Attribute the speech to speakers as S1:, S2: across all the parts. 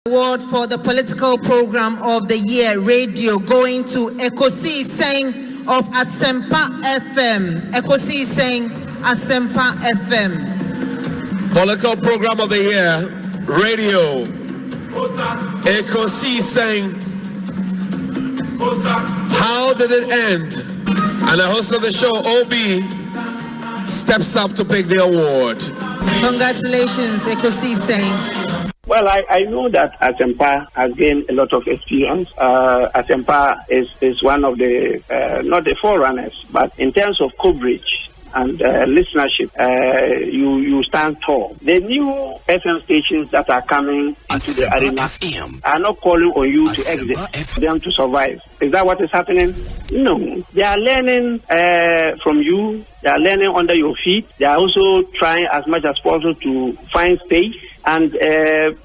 S1: Award for the political program of the year, radio, going to Ekosiisen of Asempa FM. Ekosiisen Asempa FM.
S2: Political program of the year, radio, Ekosiisen. How did it end? And the host of the show, OB, steps up to pick the award.
S1: Congratulations, Ekosiisen.
S3: Well, I know that Asempa has gained a lot of experience. Asempa is one of the, not the forerunners, but in terms of coverage and listenership, you stand tall. The new FM stations that are coming into the arena are not calling on you to exit, them to survive. Is that what is happening? No. They are learning from you. They are learning under your feet. They are also trying as much as possible to find space. And, there's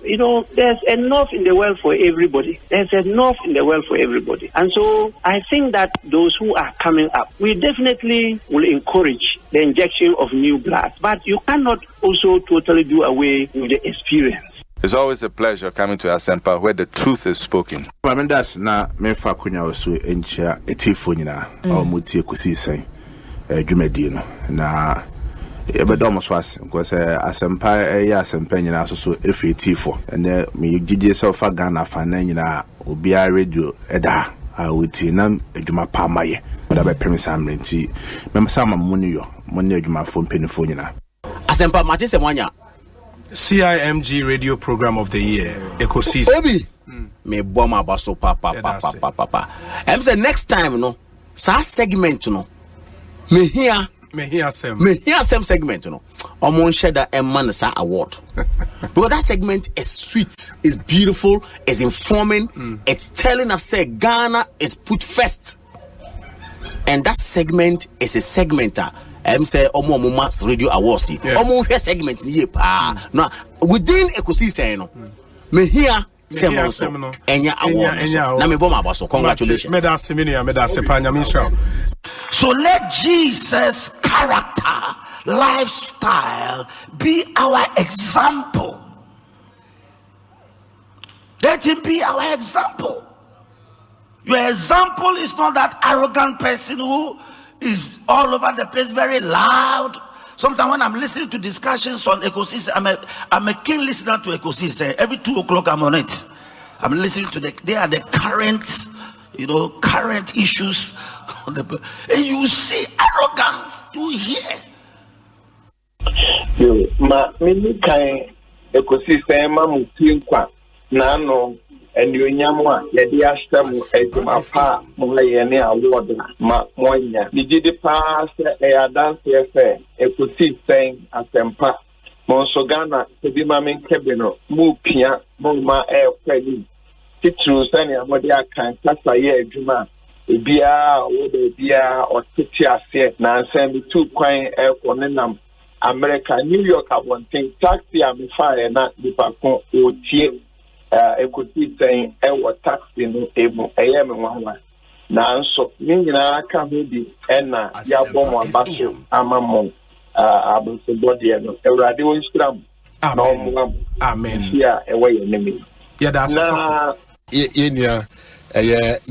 S3: enough in the world for everybody. There's enough in the world for everybody. And so I think that those who are coming up, we definitely will encourage the injection of new blood. But you cannot also totally do away with the experience.
S4: It's always a pleasure coming to Asempa where the truth is spoken.
S5: I mean, that's not me for Kunya also in chair a tifonina or muti Ekosiisen Jumedino. Na but almost was because Asempa Asempa nyina so F84 and me gigi so fa Ghana fa na nyina obi a radio eda a wuti na adwuma pa maye but be premise amrenti mem sama muni yo muni adwuma fo mpenifo nyina
S6: Asempa mate se mwanya
S7: CIMG radio program of the year Ekosiisen
S6: Obi me boma baso papa em say next time no sa segment no me here some segment, Omon Sheda and Manasa award. Because that segment is sweet, is beautiful, is informing, it's telling us say Ghana is put first. And that segment is a segmenter. Say Omo Mumas Radio Awards. Omo here segment now within Ekosiisen me here Enya award. Na me boma baso. Congratulations.
S8: So let Jesus' character, lifestyle be our example. Let him be our example. Your example is not that arrogant person who is all over the place, very loud. Sometimes when I'm listening to discussions on Ekosiisen, I'm a keen listener to Ekosiisen. Every 2 o'clock I'm on it. I'm listening to they are the current issues. And you see arrogance, you hear.
S9: Many kind Ekosiisen Mamukinkwa Nano and you nyamwa yedi ashtamu ejuma pa mwayene award ma mwanya nijidi pa se dance efe Ekosiisen Asempa monso Ghana sebi mame nkebeno mu pia mo ma kweli titru sani amode akan kasa ye adwuma ebia owo bia otete ase na nsem tu kwan ekonenam America New York abonten taxi amfire na dipakon otie Ekosiisen ewo taxi no emu eye me wanwa na nso ni nyina aka ho bi na ya bomo abaso amamon abonso body no Ewrade won skram
S7: amen
S9: ya ewe yenemi
S7: ya da
S10: Yenya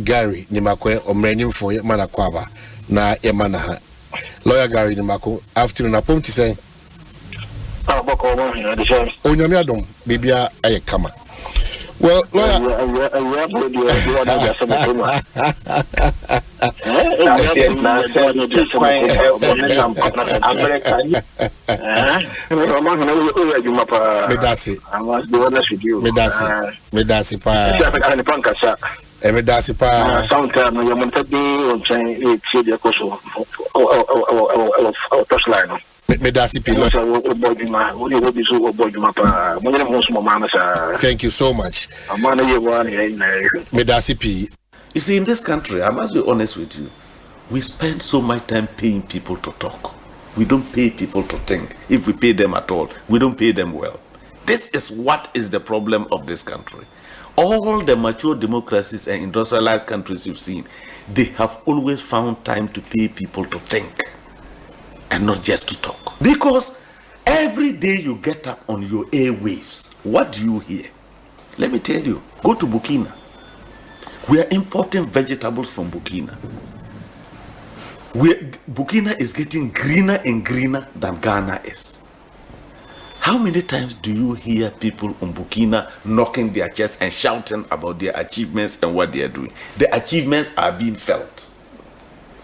S10: Gary Nimakwe omrenimfo mana kwaba na yemana ha lawyer Gary Nimako afternoon apom ti say
S9: boko Omanhene de say
S10: onyame adom bibia ayekama well lawyer medasi pa
S9: sometimes you want to be on saying it's the course of touchline
S10: thank you so much.
S11: You see, in this country, I must be honest with you, we spend so much time paying people to talk. We don't pay people to think. If we pay them at all, we don't pay them well. This is what is the problem of this country. All the mature democracies and industrialized countries you've seen, they have always found time to pay people to think and not just to talk. Because every day you get up on your airwaves, what do you hear? Let me tell you, go to Burkina. We are importing vegetables from Burkina. Burkina is getting greener and greener than Ghana is. How many times do you hear people in Burkina knocking their chests and shouting about their achievements and what they are doing? The achievements are being felt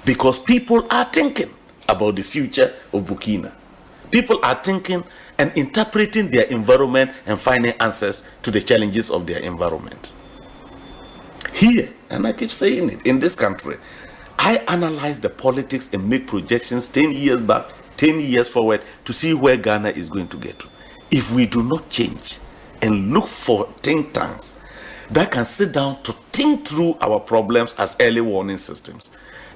S11: because people are thinking about the future of Burkina. People are thinking and interpreting their environment and finding answers to the challenges of their environment. Here, and I keep saying it, in this country, I analyze the politics and make projections 10 years back, 10 years forward to see where Ghana is going to get to. If we do not change and look for think tanks that can sit down to think through our problems as early warning systems,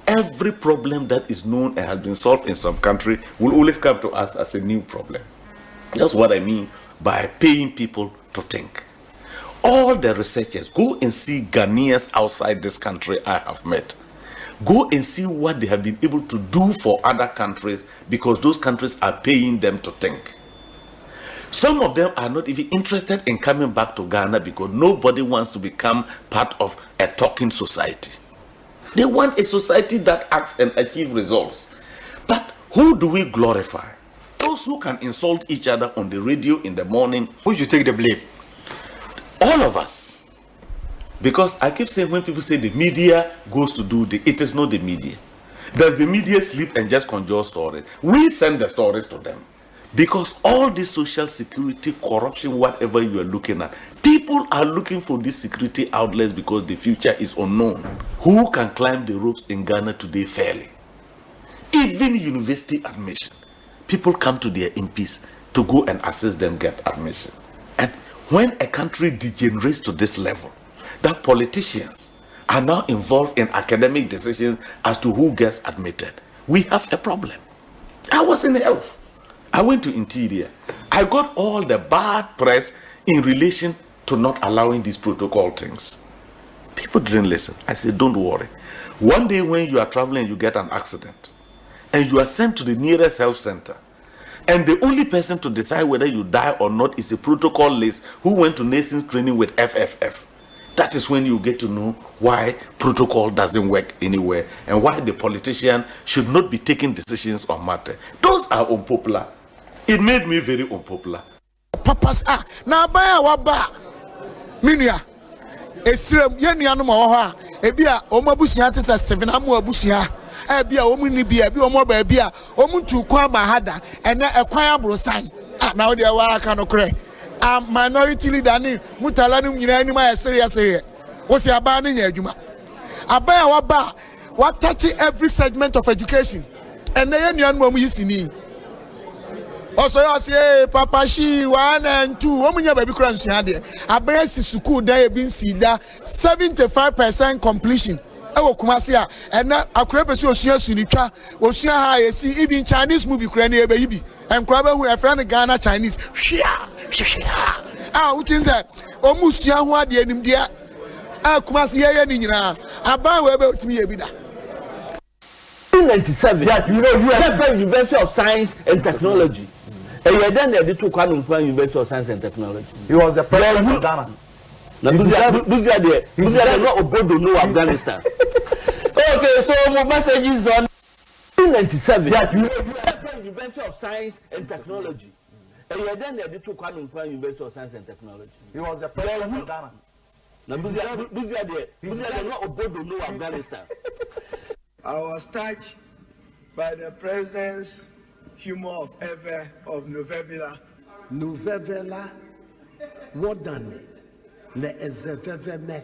S11: every problem that is known and has been solved in some country will always come to us as a new problem. That's what I mean by paying people to think. All the researchers, go and see Ghanaians outside this country I have met. Go and see what they have been able to do for other countries because those countries are paying them to think. Some of them are not even interested in coming back to Ghana because nobody wants to become part of a talking society. They want a society that acts and achieves results. But who do we glorify? Those who can insult each other on the radio in the morning.
S6: Who should take the blame?
S11: All of us. Because I keep saying when people say the media goes to do it is not the media. Does the media sleep and just conjure stories? We send the stories to them. Because all this social security, corruption, whatever you are looking at, people are looking for these security outlets because the future is unknown. Who can climb the ropes in Ghana today fairly? Even university admission. People come to their MPs to go and assist them get admission. And when a country degenerates to this level, that politicians are now involved in academic decisions as to who gets admitted, we have a problem. I was in health. I went to interior. I got all the bad press in relation to not allowing these protocol things. People didn't listen. I said, don't worry. One day when you are traveling, you get an accident and you are sent to the nearest health center. And the only person to decide whether you die or not is a protocol list who went to nations training with FFF. That is when you get to know why protocol doesn't work anywhere and why the politician should not be taking decisions on matter. Those are unpopular. It made me very unpopular.
S12: Papas na baya waba minua esrem yenua no ma wo ha ebia omabusia te sa 7 amu abusia ebia omu ni bia bi omo ba bia omu ntu kwa ma hada ene ekwan abrosan na wo de wa aka no kre minority leader ni mutala no nyina ni ma ya serious wo se aba ni nya adwuma abaya waba what touch every segment of education ene yenua no mu yisini. Also, I say, Papa, she 1 and 2. Woman, baby, crunch, had it. I bet school day been see that 75% completion. Oh, Kumasia, and now I create a social sunica, or see how I see even Chinese movie, Crane, baby, and Crabber who are friend Ghana Chinese. Which is that almost young one, the enemy, dear. Kumasia, I buy where to me a bit.
S13: 1997, yeah, you know, you are University of Science and Technology. And you then they took one from University of Science and Technology. He was the president of Ghana. Now, these are not Obodo, no Afghanistan. Okay, so my message is on 1997, yeah, you know, University of Science and Technology. And you then they took one from University of Science and Technology. He was the president of Ghana. Now, these are not Obodo, no Afghanistan.
S14: I was touched by the presence, humor of ever of Novevela.
S15: Novevela, what done? Le ezeveveme.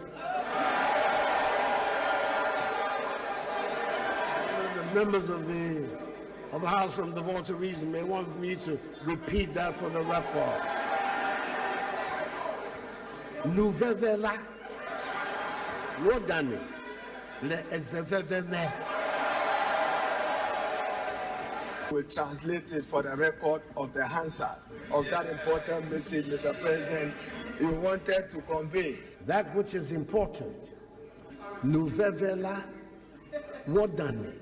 S15: The members of the House from the Volta region may want me to repeat that for the record. Novevela, what done?
S14: We translate it for the record of the Hansard of that important message, Mr. President, you wanted to convey.
S15: That which is important. Nuvevela Wodane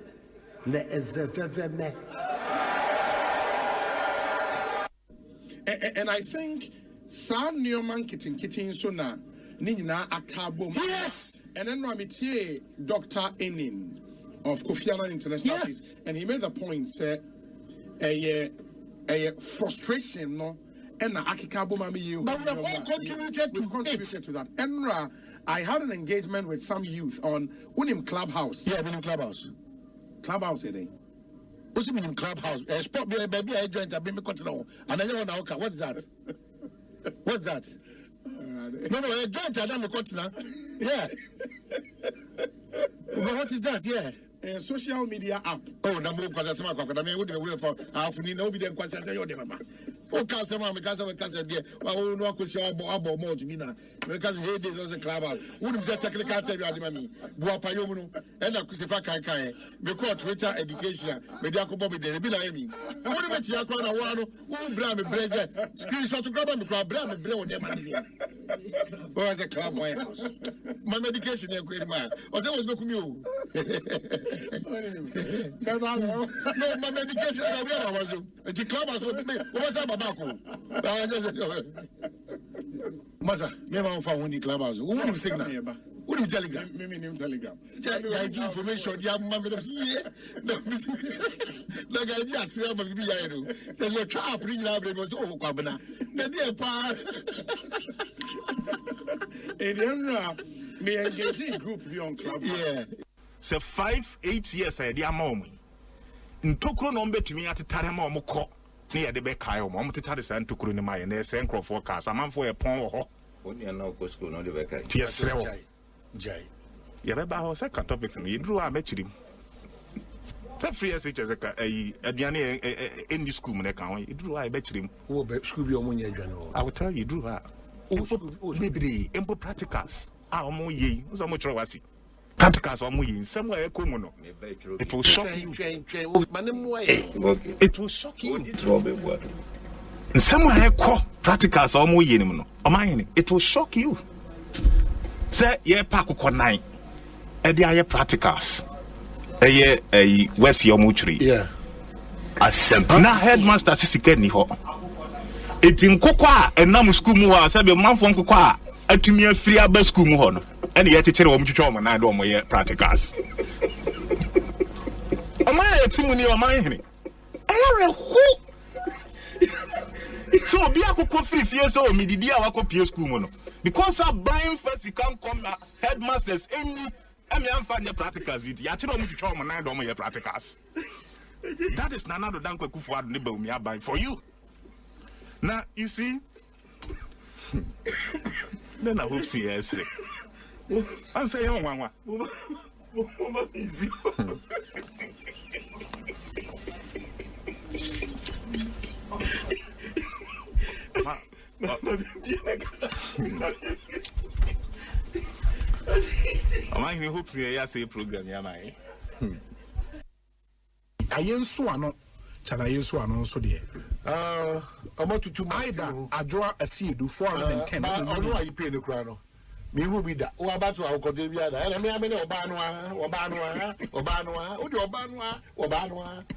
S15: Le Ezeveveme.
S16: And I think Sa nneɛma nketenkete so na ne nyinaa aka bom.
S12: Yes.
S16: And then Ramitie Dr. Enin of Kofi Annan International Peace, and he made the point say a frustration no and akika bom you.
S12: But we have all contributed to
S16: that. Enra, I had an engagement with some youth on Unim Clubhouse.
S12: Yeah, Unim Clubhouse.
S16: Clubhouse today.
S12: What's Unim Clubhouse? Sport baby I joined a baby continue. And I don't know what's that? What's that? No, I joined a continent. Yeah. But what is that? Yeah.
S16: A social media app.
S12: Oh, no more because I'm going to be away for half an hour. Nobody can say, oh, Casama, because I'm a cousin. Well, no, because you're about more to me now. Because here this was a club. Wouldn't say technical tell you, Adamami, Buapayomo, and a Kusifaka Kai, because Twitter education, Mediaco with the Rebina. What about Yakwana Wano, who bram a bread, screenshot to grab and bram a bread on their money? Was a club warehouse. My medication, a great man. Or there was no commute.
S16: No,
S12: my medication. The club was Babako. Masa, me ma fa woni club house. Who will signal? Who will telegram?
S16: Me telegram.
S12: Yeah, information. Yeah, mama. No, guy just say am be ya no. Say you trap ring na bre so Kwabena. Na dey pa.
S16: Me engage group be on club.
S12: Yeah.
S17: So 5-8 years I dey am ntokro no mbetumi atetare ma omko na ye de be kai o mo tetare san ntokro ni ma ye na se nkrofo ka samanfo ye pon wo ho
S11: oni na ko school no de be kai
S17: yes rewo jai ye be ba ho second topics ni yidru a machirim se free SHS ka aduane any school me ka ho yidru a be chirim
S12: wo be school bi omo nya aduane o
S17: I will tell you yidru a maybe impo practicals a omo ye so mo chro wasi practicals omo ye nsem a ekomu no it will shock you. It will shock you. Nsem a ekọ practicals omo ye nim no Omanhene it will shock you. Say ye pa akokọ nan e dey aye practicals ye west ye omo chiri
S12: yeah
S17: Asempa na headmaster sisika ni ho etin kokọ a enam school mu wa say be manfo nkokọ a atumi afiri aba school mu ho no ene ye tekere omo twetwe omo nan do omo ye practicals Omanhene timuni Omanhene ayare ho so be akokọ free fie so omididi a wakọ school mu no because of buying first you can come headmasters any amfa the practicals with ya kire omo twetwe omo nan do omo ye practicals. That is Nanado Dankwe Kufuad Niba Umiabai for you. Now, you see, then I hope see yes. I'm saying, oh, Mama. I hope see yes a program, Yamai.
S16: Ayensu ano chala ayensu ano so de
S12: about to
S16: either adwa asiedu 410
S12: no ayi pay no kra no me hu bi da o aba to akode bi ada na me amene oba no a o de oba no a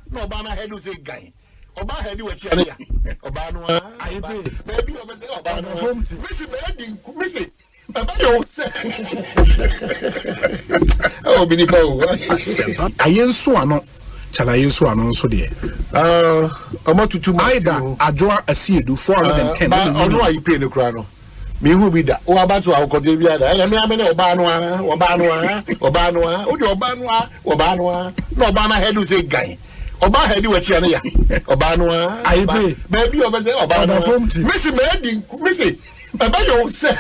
S12: no oba na head say guy oba head we chia ya oba no a
S16: ayi pay
S12: baby oba no from me say baba yo say oh bini pa o
S16: ayensu ano chala yesu ano so de
S12: about to
S16: either adwa asiedu 410
S12: no ayi pay no kra no me hu bi da o aba to akode bi ada na me amene oba no a o de oba no a no oba na head say guy oba head we chia ya oba no a
S16: ayi pay
S12: baby oba no from me say baba yo say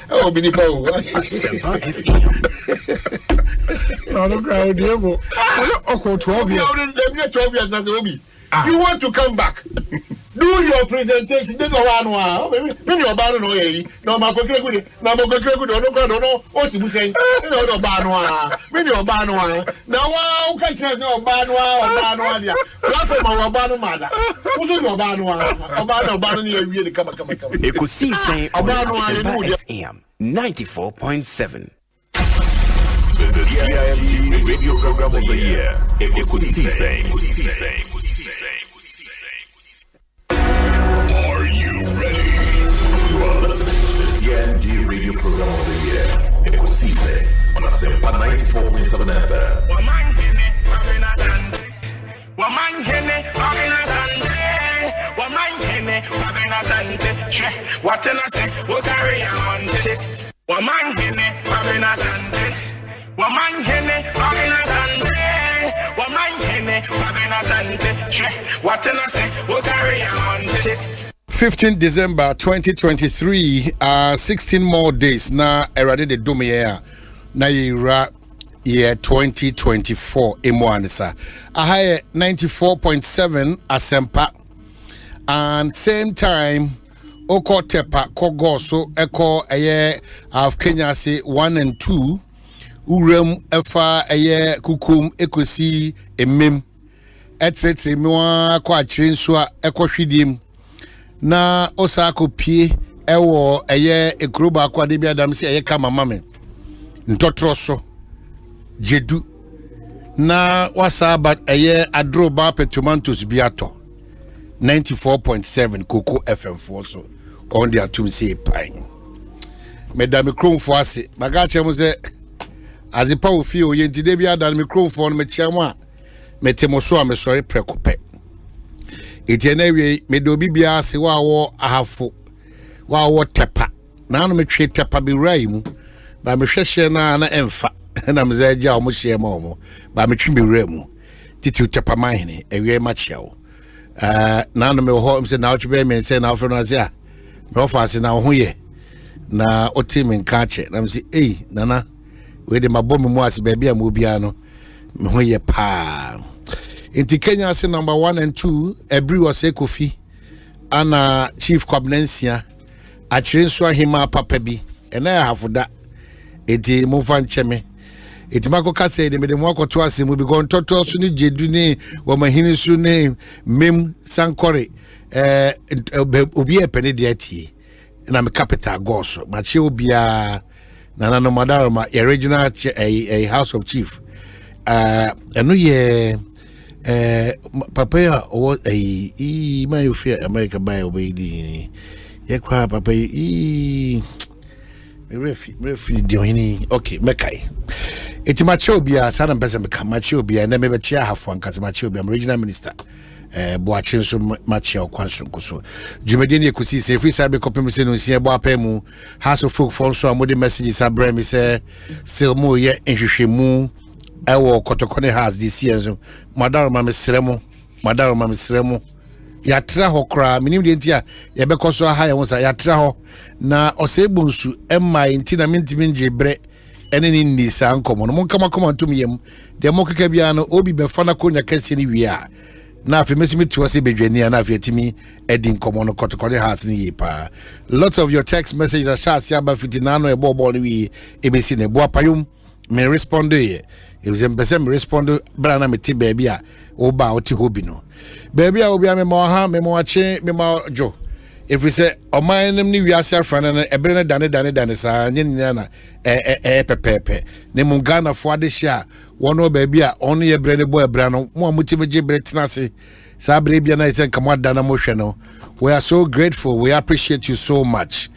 S12: oh bini pa o
S16: no crowd ebo oko 12 years
S12: you want to come back do your presentation then no me your ba no ye no ma ko kire gude no o si bu sen no ba no me your ba no na wa o ka kire se oba no dia platform wa ba no mada o so your ba no ni awie ni kama
S18: Ekosiisen On Asempa FM 94.7.
S19: The CIMG Radio Program of the Year. Ekosiisen. Radio Program of the Year. Ekosiisen On Asempa 94.7 FM.
S20: Omanhene, Kwabena, Asante. Omanhene, Kwabena, Asante. Omanhene, Kwabena, Asante. What can I say? We'll carry on to it. Omanhene, Kwabena, Asante. Omanhene, Kwabena, Asante. Omanhene, Kwabena, Asante. What can I say? We'll carry on to it.
S10: 15 December 2023, 16 more days na erade de domier na yira year 2024 emwanisa. Ahaye 94.7 Asempa, and same time oko tepa kogoso eko aye of Kenya say 1 and 2 urem efa aye kukum ekosi emem etrete miwa kwa chirinso eko hwidim na osako pie ewo eye ekroba akwa de bi adam se eye kama mame ntotroso jedu na wasaba eye adroba petumantos biato 94.7 Coco FM for so on their to say pine madam chrome for ase magache mo se azipa ofi o yenti de bi adam me chrome for no me chiama metemoso a me sori prekope etiene me do bibia se wa wo ahafo wa wo tepa na no me twe tepa be rai mu ba me hwehwe na emfa na me za gya o mo hye ma o mo ba me twe be rai mu titi tepa Omanhene ewie ma chiao na no me ho se na otwe me se na ofro na se a me ofa se na ho ye na otimi nka che na me se nana we de mabom mu ase ba bia mo bia no me ho ye pa. Inti Kenya say number 1 and 2 every was Ekofi ana Chief Kwabena achirinso ahima papa bi ena ya hafuda eti mufan cheme eti makoka say de me mwakoto asemu bi gon toto so ni jedu ni Omanhene so ne mem sankore obi epene de atie na me capital goso machi obia na no madaroma original a House of Chief eno ye papa ya o my fear America by obey the yakwa papa refi di ohini okay mekai eti machi obia sana mpesa meka machi obia na mebe chia hafo anka machi obia regional minister boachi so machi okwanso kuso jumedeni Ekosiisen free sabe kopem se no sia bo apemu House of Folk for so amode messages abrem me se still mo ye nhwehwemu ewo kotokone has this year madaroma mesremo ya tra ho kra minim de ntia ye bekoso aha ye wonsa ya tra ho na osebunsu emma ntina mentimi njebre ene ni nisa nkomo no monka makoma ntum yem de mokeka bia no obi befa na konya kase ni wia na afi mesimi tuwase bedwani na afi atimi edin nkomo no kotokone has ni yepa. Lots of your text messages are shasi aba 59 no e bobo ni wi emesi ne bo apayum me respond ye it was me respond brana me ti baby a oba oti hobi no baby a obi a me ma ha me ma che me ma jo if we say Omanhene ni wiase afra na ebre na dane sa nyina na pepepe ne mu Ghana fo ade hia wono baby a ono ye bre ne bo ebra no mo amuti beje bre tenase sa bre bia na isen kamo dana mo hwe no. We are so grateful, we appreciate you so much.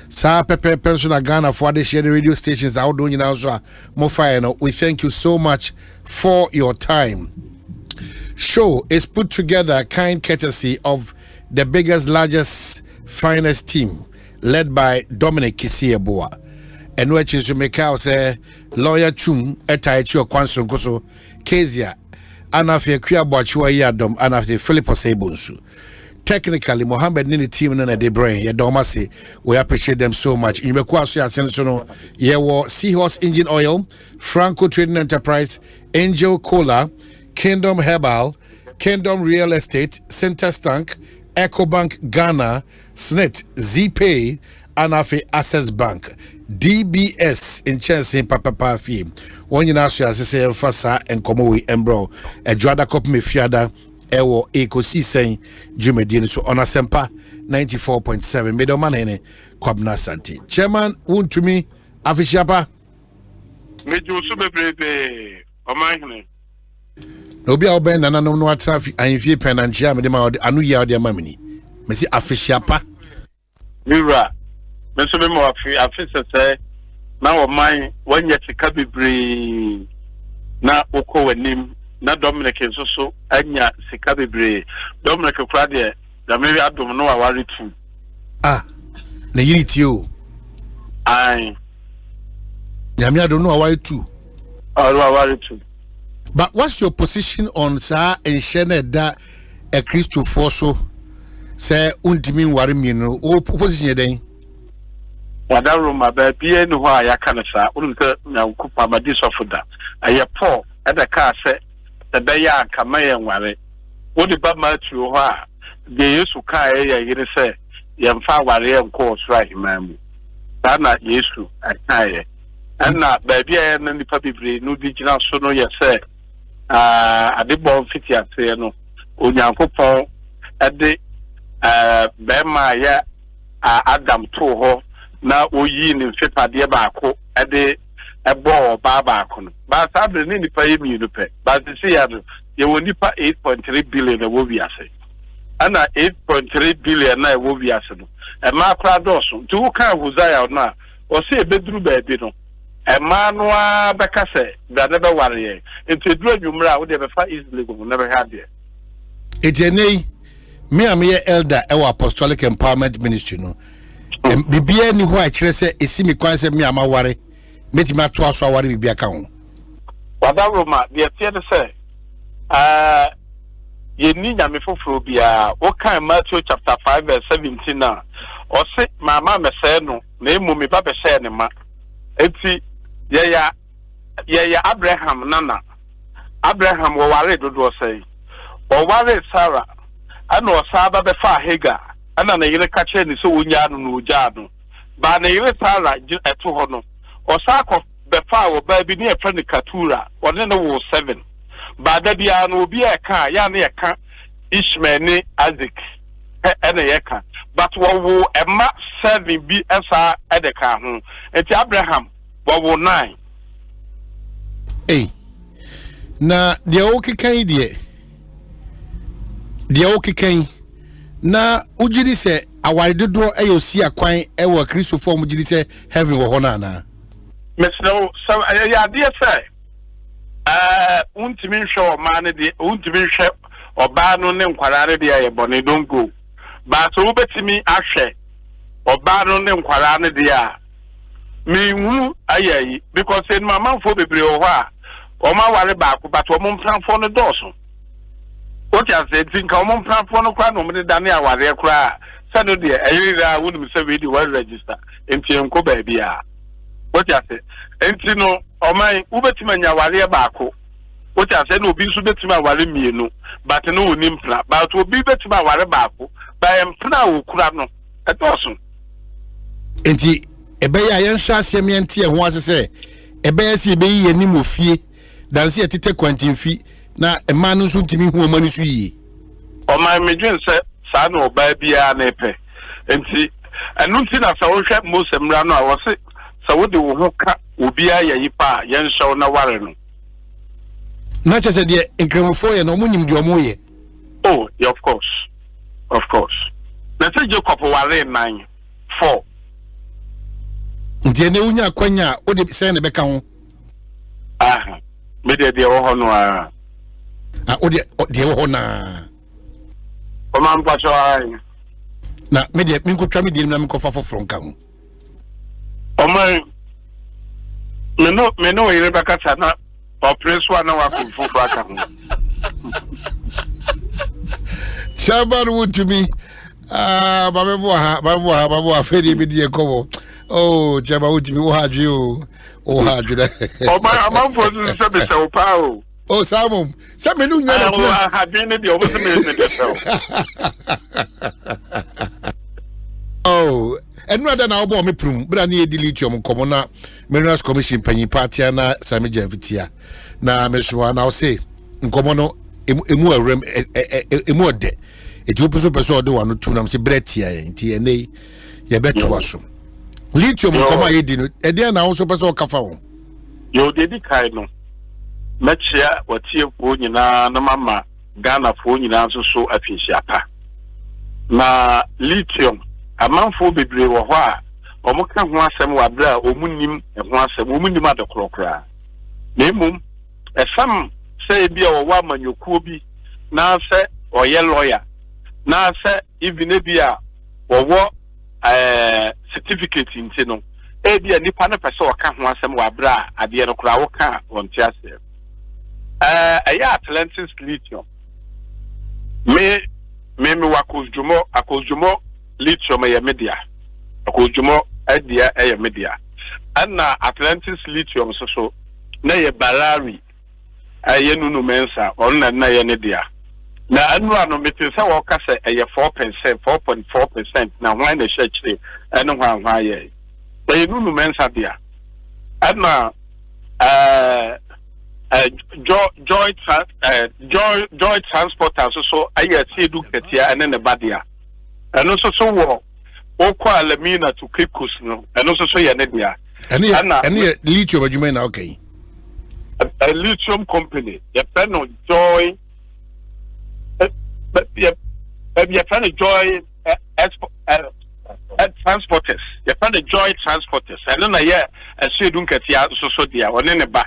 S10: Sa pepe pension Ghana for the share the radio stations out doing now so mo fire no. We thank you so much for your time. Show is put together kind courtesy of the biggest, largest, finest team led by Dominic Kisieboa. And which is to make out say lawyer Chum etaichi okwanso nkoso Kezia anafe Kwabena yadom anafe Philip Osebonsu. Technically, Mohammed Nini team na de brain. Ya doma say we appreciate them so much. In Bekwaso ya sensono ye wo Seahorse Engine Oil, Franco Trading Enterprise, Angel Cola, Kingdom Herbal, Kingdom Real Estate, Center Stank, EcoBank Ghana, SNET, ZPay, Anafe Access Bank, DBS in Chelsea Papa Fee. One you now say Fasa and Komowi Embro, a Jwada Cop Mefiada. Ewo Ekosiisen Jumedini so On Asempa 94.7 Medo Omanhene Kwabena Asante. Chairman Wuntumi Afishiapa
S21: Meju so bebrebe Omanhene
S10: Obi a oben nana no atra anfie penanchia me de ma anu ya de amamini. Me si Afishiapa
S21: Mira Mr. Memo, I say, now mine, when yet a cabby na Oko and Nim, na Dominic is also, Anya Sikabi Dominic Claudia, the maybe I don't know I worry too.
S10: Ah, na unity you.
S21: I
S10: don't know why too.
S21: I worry too.
S10: But what's your position on Sir and Shane that a Christo Fosso say untimin warimino or position then?
S21: Wadaru ma baby and why I can't say, now Kupa Madis of that. I have poor at the car say the Baya Kamay and Wari. What about my two? They used to carry a say, Yam far warrior course right, ma'am. That's not useful, I tell. And not baby and the puppy, no digital sono, yes, say. I did born 50 at no. Unyanko at the Bema ya Adam Toho. Na oyi ni fepa de baako ade ebo baako but sabre ni nipa yemi no pe but see ya ye woni pa 8.3 billion e wo wiase ana 8.3 billion na e wo wiase no e ma kra doso ti wo kan huzaya na o se e beduru baabi no e ma no a beka se da ne be ware ye enti duru adwumra wo de be fa easily go never had there
S10: ejenei me am ye elder e apostolic empowerment ministry no bibia ni ho a kire se esimi kwan se me amaware metima to aso aware bibia ka ho
S21: Wadaroma de tie de se ye ni nyame foforo bia wo kan Matthew chapter 5 verse 17 na o se mama me se no na emu me ba be se ne ma enti ye ya Abraham nana Abraham wo ware dodo se o ware Sarah ana o saba be fa Hagar ana na yire ka che ni so wonya no oja no ba na yire Sarah eto ho no o sa ko be fa wo ba bi ni e fa ni Katura o ne no wo 7 ba da bia no obi e ka ya na e ka Ishmael ni Isaac ene ye ka but wo ema 7 bi esa e de ka ho enti Abraham wo 9
S10: na de o kikan na ujiri se awari dodo eyo si akwan ewo Kristo form ujiri se heaven wo hona na
S21: mesno so ya dia say untimi hwe o ma ne de untimi hwe oba no ne nkwara ne de ye bone don go but wo betimi ahwe oba no ne nkwara ne de a mewu ayayi because in mama fo bebre o ho a o ma ware ba ko but o mo mpranfo no doso what you said, think I'm on platform no kwa no me dane aware kra say no de ayira wonu say we dey register enti enko ba bia what you said enti no o man ubetima nya ware baako what you said no obi nso betima ware mienu but no oni mpla but obi betima ware baako ba empla wo kura no etoso
S10: enti ebeya yen hya asem yente ho asese ebeya si ebeyi yanim ofie dan se etete kwantimfi na emanu so ntimi hu omani so yi
S21: o my medwen se sa na oba bia na epe enti enu nti na sa wo hwe mosemra no a wo se sa wo de wo ho ka obi aya yipa yen hyew na ware no
S10: na chese de enkremofo ye no munyim de omo ye
S21: oh yeah, of course na se Jacob ware 9 4
S10: nti ne unya kwanya o de se ne beka ho
S21: me de wo ho no a
S10: o de wo ho na
S21: o man pa so ai
S10: na me de mi nkotwa me de na me kofa foforo nka ho
S21: o man me no yire baka sa na o preso na wa foforo aka ho
S10: Shaban would to me baba fedi bi de ko oh chaba would to me o hadwe o hadwe
S21: o man for se be se o pa o
S10: oh Samum se me nu nya na ti
S21: ha bi ne de o se me ne de se
S10: oh enu ada na obo me prum bra na delete your komo na Minerals Commission panyi party na Sami Janvitia na me so na o say nkomo no emu awrem emu ode eti opuso peso ode wa no tu na me say bretia enti ene ye beto aso lithium nkomo ayedi no ede na wo so peso kafa wo
S21: yo dedi kai no mechia watie fo nyina na mama Ghana fo nyina so afihia pa na lithium amanfo bebre wo ho a omuka ho asem wa bra omunim ho asem omunim adekrokra na emum esam say bia wo wa manyokuo bi na se oye lawyer na se even bia wo certificate nti no bia nipa na pese wo ka ho asem wa bra ade no kra wo ka wonte asem aya Atlantis lithium me wakozjumo lithium ya media akozjumo adia ya media anna Atlantis lithium so na ye balari aye nunu mensa onna na ye ne dia na anu ano metese wo ka se aye 4% 4.4% na hwan na hwechire ene hwan ye aye nunu mensa dia anna joy transporters so aye edu ketia ene ne badia eno so wo okwa alamina to kekus no eno so ye ne dia
S10: ene lithium adwuma na okay
S21: a lithium company you pen on joy you pen on joy transporters you pen on joy transporters eno na ye edu ketia so dia one ne ba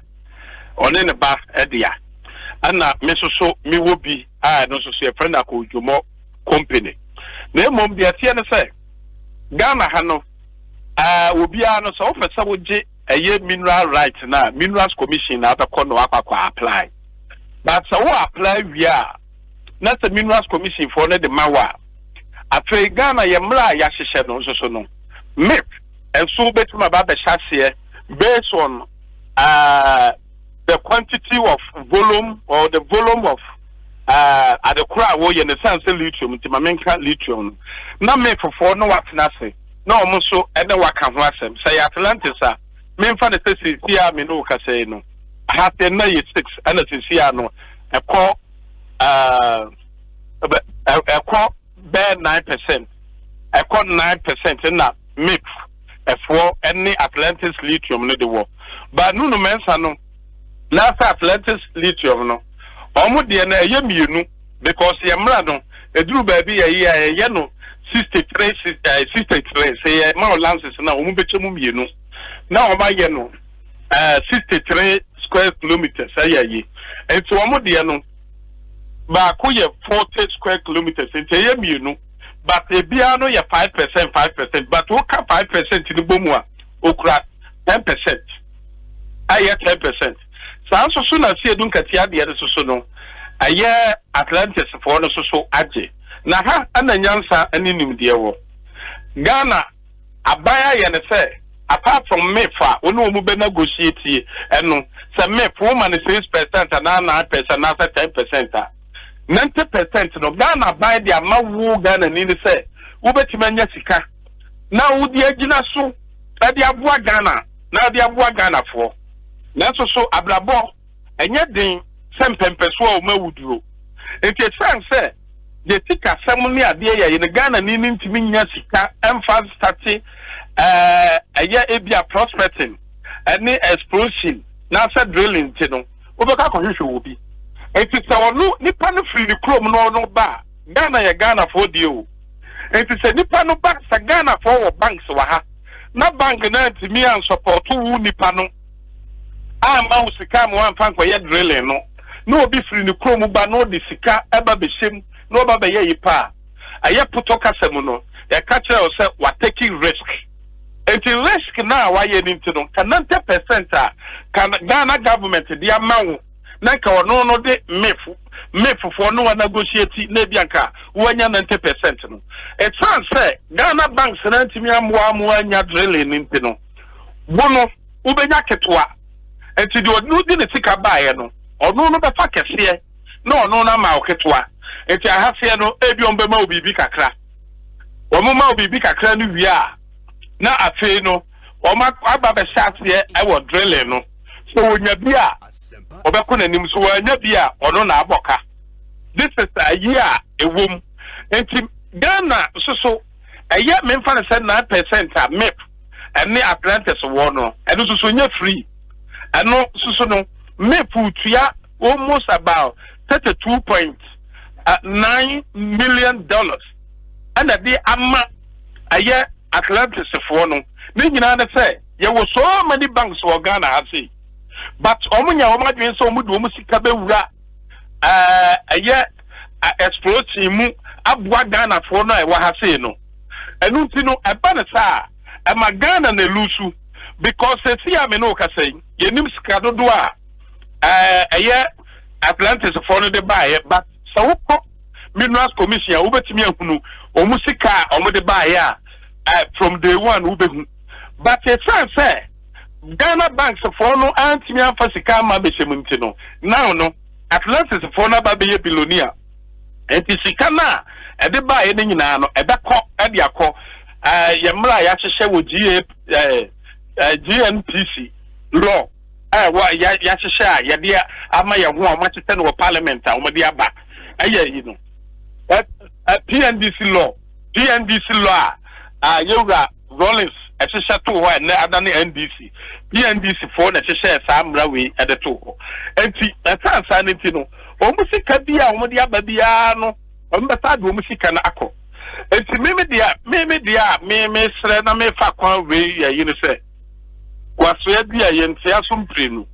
S21: edia ana me so mi wo bi no so e friend akojumo company na mom bia tie ne say Ghana ha no obi a no so ofesa wo je eye mineral right na minerals commission na abekọ no akwa apply but so apply we are na the minerals commission for the mawa after Ghana ye mra ya hyehyɛ no so no mip enso betuma ba be hyase based on the quantity of volume or the volume of at the crowd wo in the sense lithium to mamenka lithium na me for no what na say na omuso ene waka ho asem say Atlantis a me mfa the say sia me no ka say no ha ten na 6 and sia no ekọ be 9% ekọ 9% na mip for any Atlantis lithium no the war but no mensa no last Atlantis lithium no omo de na eye mienu because ye mra no eduru ba bi ye no 63 say my lances na omo bechemu mienu na oba ye no 63 square kilometers aye enti omo de no ba ko ye 40 square kilometers enti ye mienu but e bia no ye 5% but wo ka 5% ni bomu a okura 10% aye 10% sanso so na si edun katia de so no aye Atlantis for no so age na ha ananyansa aninim de wo Ghana abaya ye ne say apart from mefa onu omu be negotiate eno say mef woman 6% na 9% na 10% 90% no Ghana buy the amawu Ghana ni say wo betima nya sika na wo de agina so e de aboa Ghana na de aboa Ghana for nanso so abrabo enye din sempempeso o mawuduro enti say the tika samuni ade ye ne Ghana ni ntimi nya sika emfa start aya ebia prospecting any explosion na say drilling ti no obeka kohwehwe obi enti se wonu nipa no free the chrome no ba Ghana ye Ghana for die o enti se nipa no ba sa Ghana for banks wa ha na bank na ntimi an support wu nipa no ama usika mo amfa nkoye drilling no obi free the chrome ba no de sika eba be shem no ba be ye pa aye putoka semu no ya catch you say we taking risk enti risk na wa ye ni ntino ka 90% can Ghana government dia mawo na ka ono no de mefu for no wa negotiate na bia nka wanya 90% no it sounds say Ghana banks na ntimi amwo anya drilling ntino bono ubenya ketwa enti de onu di ne sika baaye no onu no be fa kese na onu na ma oketwa enti ahafie no ebi ombe ma obibi kakra omo ma obibi kakra no wi a na afi no oma aba be shafie e wo drilling no so wonya bi a obeko nanim so wonya bi a ono na aboka this is a year ewom enti Ghana so eye me mfa na say 9% a map ene Atlantis wo no eno so nya free eno so no map utua almost about $32.9 million and the ama aye Atlantis for no ne nyina na say ye wo so many banks wo Ghana ha say but omunya wo madwen so omudu omu sika bewura exploiting mu abua Ghana for no e wa ha say no enu ti no e ba na sa e ma Ghana na lusu because see am no ka say ye nim sika dodo Atlantis for no de buy but so Minerals Commission wo betimi ahunu omu sika omu de buy from day one wo behu but it say Ghana banks for no antimi afa sika ma be semunti no now no Atlantis for no ba be billionaire enti sika na e de buy ne nyina no e be ko e de akọ yemra ya hyehyɛ wo GNPC law wa ya hyehyɛ ya de ama ye ho ma tete no parliament a wo de aba aye yi no PNDC law yewra Rollins hyehyɛ to ho na adane NDC PNDC for na hyehyɛ saa mra we e de to ho enti atansa ne ti no o mu sika bia wo de aba bia no o mbeta de o mu sika na akọ enti me sre na me fa kwan we ya yi ne se kwaso ya bia ye ntia so mprenu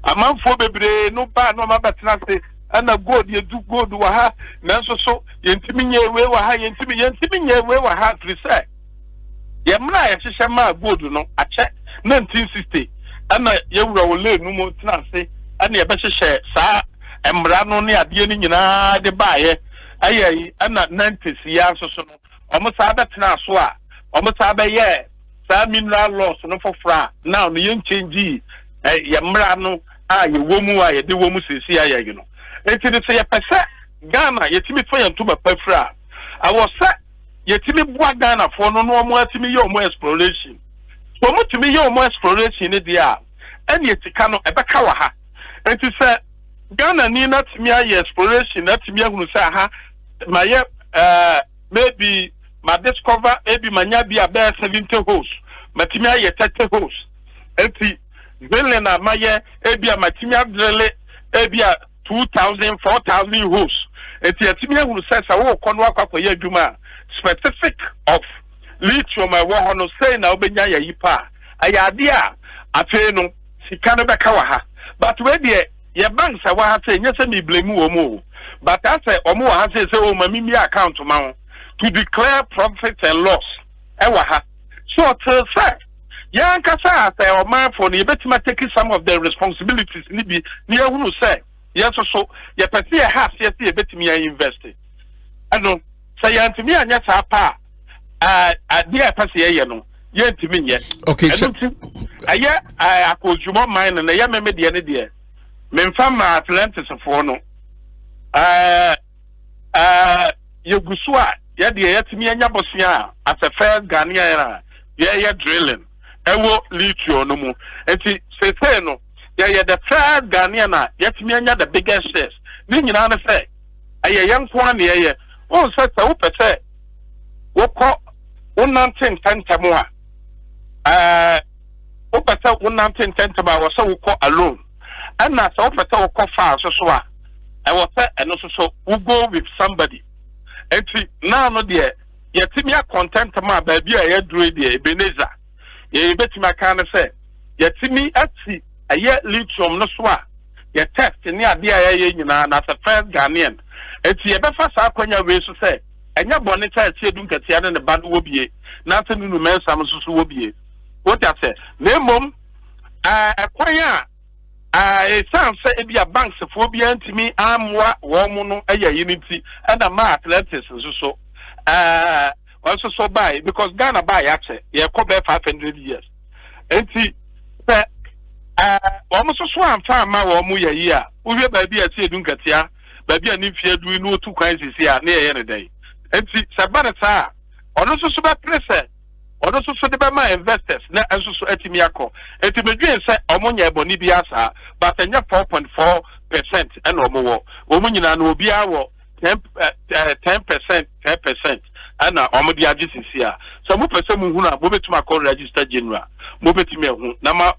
S21: amanfo bebre no ba no mabetena se ana gold ye du gold wa ha nanso so yentimi nyewe wa ha yentimi nyewe wa ha three say ye mra ye hyehyɛ ma gold no akyɛ 1960 ana ye wura wo le nu mo tena se ana ye behyehyɛ saa emra no ne ade ni nyina de baaye ayi ana 90s ya so no omo saa betena so a omo saa be ye saa mineral laws no for fra now no yen change ye mra no ye wo mu a ye de wo mu sisi aye you know enti de say ye pese Ghana yetimi fa yanto ba pafra awo se yetimi bua Ghana for no no omo atimi ye omo exploration so omo timi ye omo exploration ne dia eni etika no ebeka wa ha enti se Ghana ni na timi aye exploration na timi ahunu se ha ma ye maybe ma discover maybe manya bi about 70 holes matimi aye 30 holes enti Belena maye ebia matimi adrele ebia 2,000 4,000 holes enti atimi ahunu se sa wo kono akwakoye adwuma specific of lithium wo hono say na obenya ya yipa ayade a afe no sika no beka wa ha but we de ye banks wa ha say nyese me blame wo mo but I say omo wa ha say o ma mimi account ma to declare profit and loss e wa ha so to say yan kasa say o man for no betima take some of the responsibilities ni bi ni ehunu say yes so ye pese ye half yes ye betimi ya invest ano say yantimi anya sa pa dia pese ye no ye ntimi nye
S10: okay
S21: aye akojumo mine na ye meme de ne de memfa ma Atlantis for no ye gusu a ye de ye timi anya bosia as a first Ghanaian ye drilling ewo lithium no mu enti say no ye the first Ghanaian na ye timi anya the biggest shares ni nyina na say aye yanko na ye o say wo pese wo ko wonanten tantamo a wo pese wonanten tantamo wo say wo ko alone and na so pese wo ko fa so a I was say and so we go with somebody enti now no de ye timi a content ma ba bia ye duro de Ebenezer ye betima kan say ye timi ati aye lithium no so a ye test ni ade a ye nyina na the first Ghanaian enti ye befa sa kwanya we so say enya bone ta ati edu nkatia ne ba no wobie na se nunu mensam so wobie what I say na mom kwanya some say ebia banks for bia ntimi amwa wo mu no aya yiniti and ma Atlantis so also so buy because Ghana buy actually ye ko be 500 years enti pe wo mu so amfa ma wo mu ye a wo hwe ba bia ti edu nkatia ba bia ni fie du no otu kwan sisi a na ye ne dai enti sabana sa ono so ba pressure ono so de ba ma investors na enso so atimi akọ enti medwen se omonya eboni bi asa but enya 4.4% and omo nyina na obi awo 10% and omo di agisisi a so mo pese mu hunu a mo betuma call register general mo betime hu na ma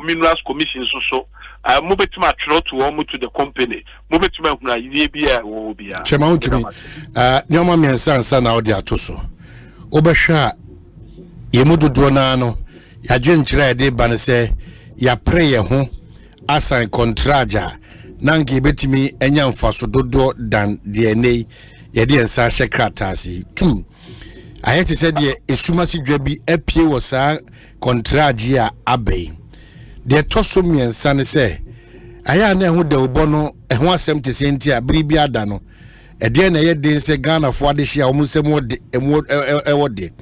S21: Minerals Commission so mo betuma throw to omo to the company mo betuma hunu a yie bi a wo bi a
S10: chema utumi nyoma miensa na odi atoso obehwa yemu dodo na no yadwen kire de ba ne se ya pray ho asan kontraja nange betimi enya mfaso dodo dan DNA yede ensa hye kratasi 2 ayete se de esuma si dwa bi apie wo sa kontraji a abai de toso miensa ne se aya na ehu de obo no ehu asem te se ntia biribi ada no ede na ye de se Ghana fo ade hia omusem wode ewode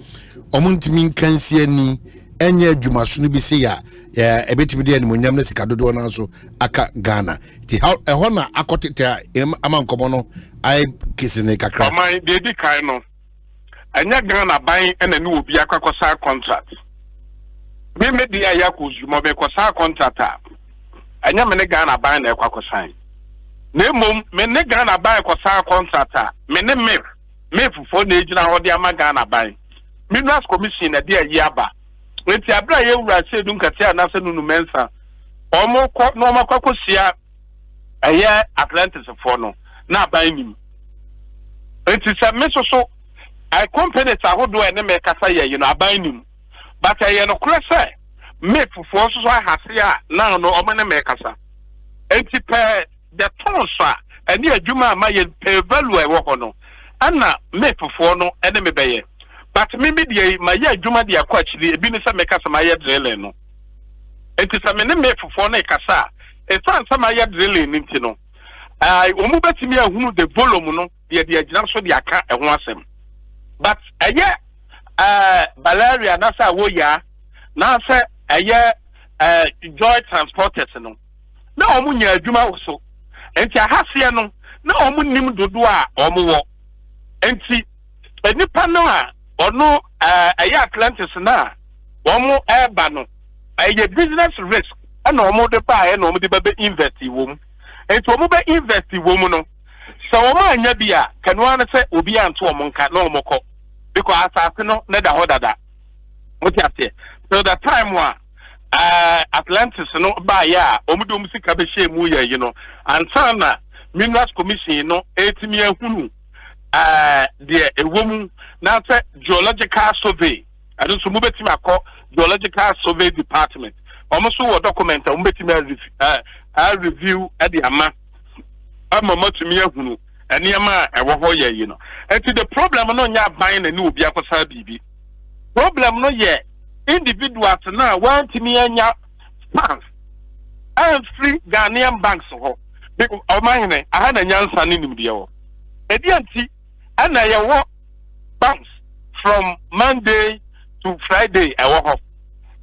S10: omuntimi nkansi ani enye adwumaso no bi se ya ebetimi de animonyam na sika dodo na so aka Ghana ti eho na akotete amankomo no ai kisine kakra
S21: amai de di kai no anya Ghana ban ena ni obi akwakosa contract me media yakuzu mo be kosa contract anya me ne Ghana ban na akwakosa na mom me ne Ghana ban kosa contract me ne me fufo na ejina ho de ama Ghana ban Minerals Commission na dia yaba enti abra ye wura se dun katia na se nunu mensa omo ko no makwakosia eye Atlantis for no na ban nim enti se me so I compare to ahodo ene me kasa ye you know aban nim but ye no kure say me fufuo so ahase a na no omo ne me kasa enti pe the tons ene adwuma ma ye pe value e wo ho no ana me fufuo no ene me beye but me media ma ye adwuma de akwa chiri ebi ne se me kasa ma ye drele no enti se me ne me fufuo no kasa e san se ma ye drele ni nti no omu betimi ahunu the volume no de agina so de aka e ho asem but Valeria na sa wo ya na say joy transporters no na omu nya adwuma wo so enti ahase no na omu nim dodo a omu wo enti enipa no a ono Atlantis na omu eba no business risk na omu de pa na omu de be invest wo mu enti omu be invest wo mu no so omu anya bia kanwa na say obi anto omu nka na omu ko because asase no na da hodada motiate so the time wa Atlantis no ba ya omudo musika be hye mu ya you know and sana Minerals Commission no etimi ahunu de ewomu na say geological survey ado so mu betimi akọ geological survey department almost wo document mu betimi review ade ama matumi ahunu eniema ewo ho ye you know and the problem no nya ban na ni obi akosa bibi problem no ye individuals na want me anya banks and free Ghanaian banks ho because Omanhene aha na nyansa ni nimde wo edi anti ana ye wo banks from Monday to Friday ewo ho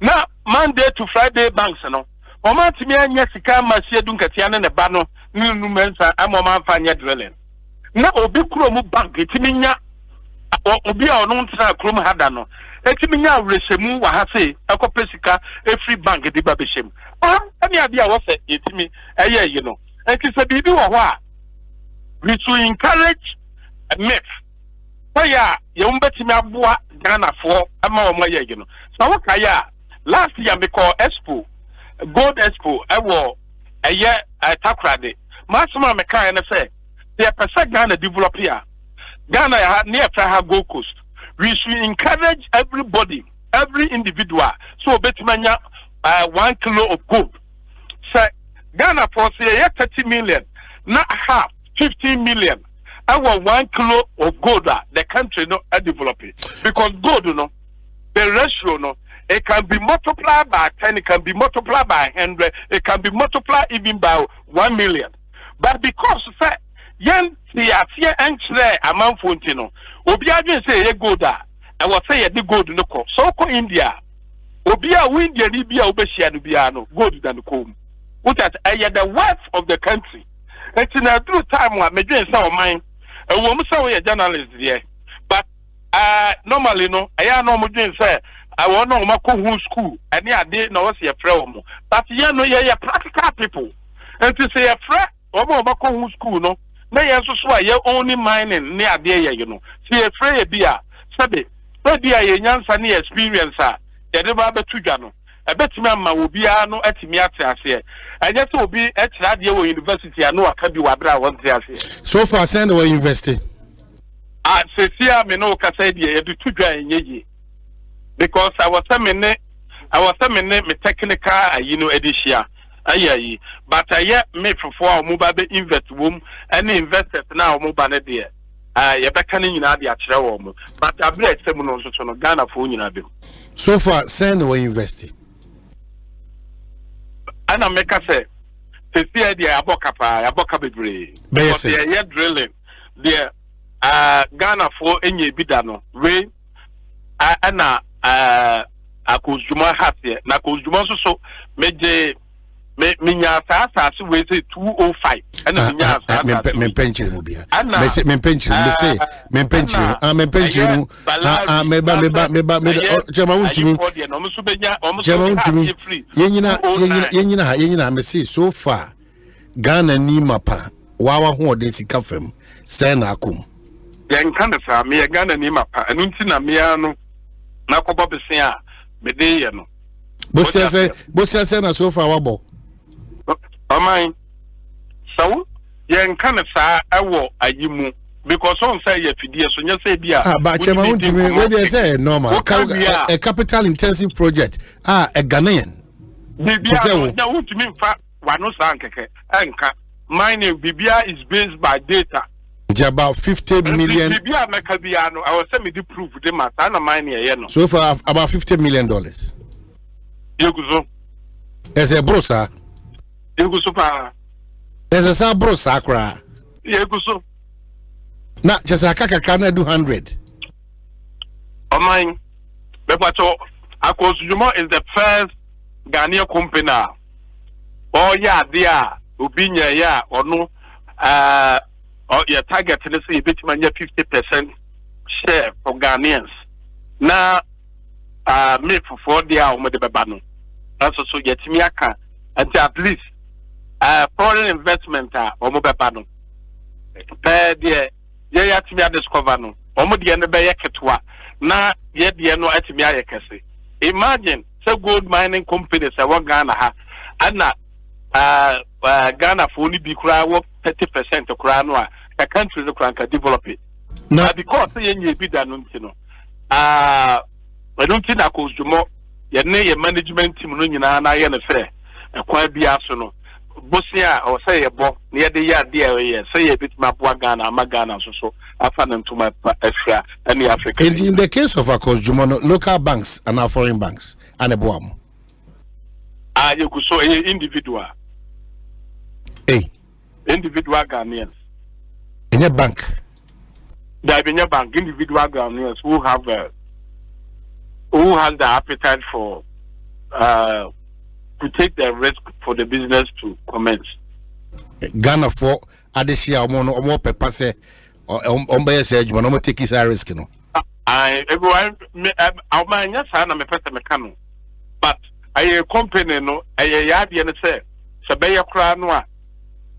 S21: na Monday to Friday banks no omanti me anya sika masie dunkatia ne ba no nunu mensa amoma mfanya dwelling na obi kuro mu bank etiminya obi a ono ntra kuro mu hada no etiminya resemu wa ha se ekopesika every bank de ba beshem ani ade a wo se etimi eye you know ekise bibi wo ho a we to encourage myth ya ye mbetimi aboa Ghana for ama wo ma ye you know so wo kaya last year me call expo gold expo ewo eye takrade masoma me kan na say the person Ghana develop here. Ghana near Praha Gold Coast. We should encourage everybody, every individual. So betmanya 1 kilo of gold. So Ghana for say 30 million, not half 15 million. Our 1 kilo of gold the country no developing. Because gold the ratio no it can be multiplied by 10, it can be multiplied by 100, it can be multiplied even by 1 million. But because yen tie enchre amanfo ntino obi adwen say ye gold a e wo say ye de gold no ko so ko India obi a wo India ni bia obehia no bia no gold da no ko what at the wealth of the country it's na through time wa medwen say o man e wo mu say we journalist there but normally no aya no mo dwen say I want no mako hu school ani ade na wo say frɛ wo mo but ye no ye practical people and to say a frɛ wo mo mako hu school no na yenso so a ye only mining ne ade ye you know see a free bia sabe bia ye nyansa ne experience a ye de ba betu dwa no ebetimi ama obi a no atimi ate ase enye so obi e kira ade wo university a no aka bi wa bra won te ase
S10: so far send we university
S21: se sia me no ka say de ye de tu dwa enye ye because I was saying me technical edition. Aye, but I made for mobile invest womb and investors now mobile there. You better in the actual but I bless them on Ghana for you.
S10: So far, send away investing.
S21: And I make us say, the idea about Kapabre, because they are drilling there. Ghana for any bidano, way, Anna, Akuzuma hat here, Nakuzuma so made. Minya sasa so we say 205 and minya sasa
S10: me pension mu bia me say me pension me say me pension me pension mu me ba chama untimi yenyina me say so far Ghana ni mapa wawa ho de sika fam say na akom
S21: yen kan sa me Ghana ni mapa anu nti na me anu na kobo bese a me de ye no
S10: bo say na so far wabo
S21: Amai, so yen kind of sa awo ayimu because on say ye fidie so nya say bia
S10: but chema untimi we dey say normal a capital intensive project a Ghanaian
S21: bibia na untimi fa wano sa nkeke enka mine bibia is based by data
S10: it's about 50 million
S21: bibia meka bia no I was say me di proof de matter na mine ye no
S10: so far about $50 million
S21: yeguzo
S10: as a brosa
S21: Yegusupa.
S10: There's a sabro sacra.
S21: Yegusu.
S10: Na just a kakakana do 100.
S21: Oh mine. Bepato Akosujuma is the first Ghanaian company. Oh yeah, there. Ubinya yeah or no. Or your target let's say bit man 50% share for Ghanaians. Na me for 4 days o me de bebano. That's also yet me aka and at least foreign investment omo beba no pe de ye yatimi discover no omo de ne be yeketwa na ye de no atimi ayekese imagine say gold mining companies e wo Ghana ha ana Ghana for ni bi kura wo 30% kura no a country no kura can develop it na because ye nye bi da no ntino we don't think that goes to more ye ne ye management team no nyina na ye ne fe ekwa bia so no bosia o say ye bo ne de ya de ye say ye bit map Ghana Ghana so afa na ntuma afra any Africa
S10: in the case of Akosjumo local banks and our foreign banks and a boam
S21: you go so individual individual Ghanaians
S10: in a bank
S21: there in a bank individual Ghanaians who has the appetite for to take the risk for the business to commence.
S10: Ghana for adeshia omo pepa se ombe se adwuma no take this risk no.
S21: Everyone amanya sa na me pese me ka no. But a company no ya de ne se be ye kra no a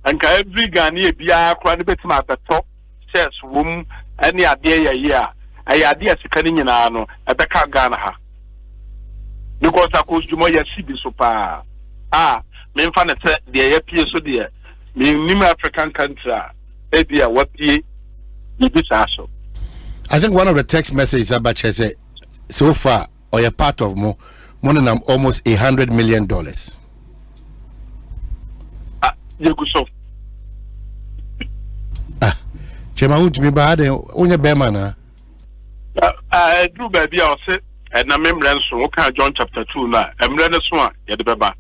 S21: anka every Ghana bia kra ne betima abeto shares wom ani ade ye a ade asika ni nyina no e be ka Ghana ha. Because Akosjumo ya sibi so pa me mfa na se de ya pie so de me nim African country e bia wa pie ni bisa so.
S10: I think one of the text messages about say so far or a part of more than almost $100 million.
S21: Yeguso.
S10: Chema untimi ba de onye bema na.
S21: Do baby I say and na memran so okay John chapter 2 na emre so a ye de beba.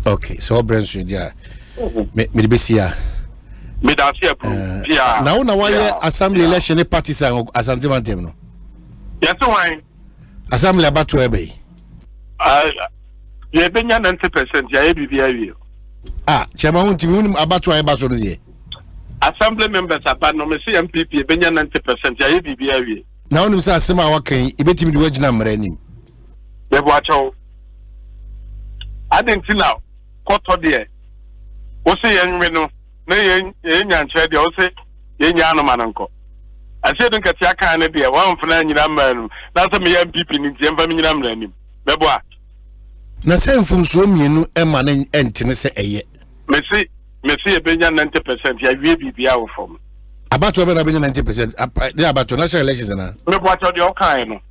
S10: Okay, so branch dia me de besia
S21: me da see yeah
S10: now why assembly election parties Asante mantem no
S21: yes why
S10: assembly about ebe
S21: ye benya 90% ya e bibia wie
S10: chema huntimi about eba so no ye
S21: assembly members about no me see MPP benya 90% ya e bibia wie
S10: now nim say asema wakan ibetimi de wagina mranim
S21: be bo acho adenti now koto de wo se yenwe no na ye nyanche de wo se ye nya no mananko ase dun kati aka na de wa mfuna nyina manu na se me MPP ni tie mfa me nyina mranim be bo a
S10: na se mfumso mienu e ma na entene se eye
S21: me se e benya 90% ya wie bibia wo fom
S10: About to be 90%. They about to national elections na.
S21: Me what you okay no.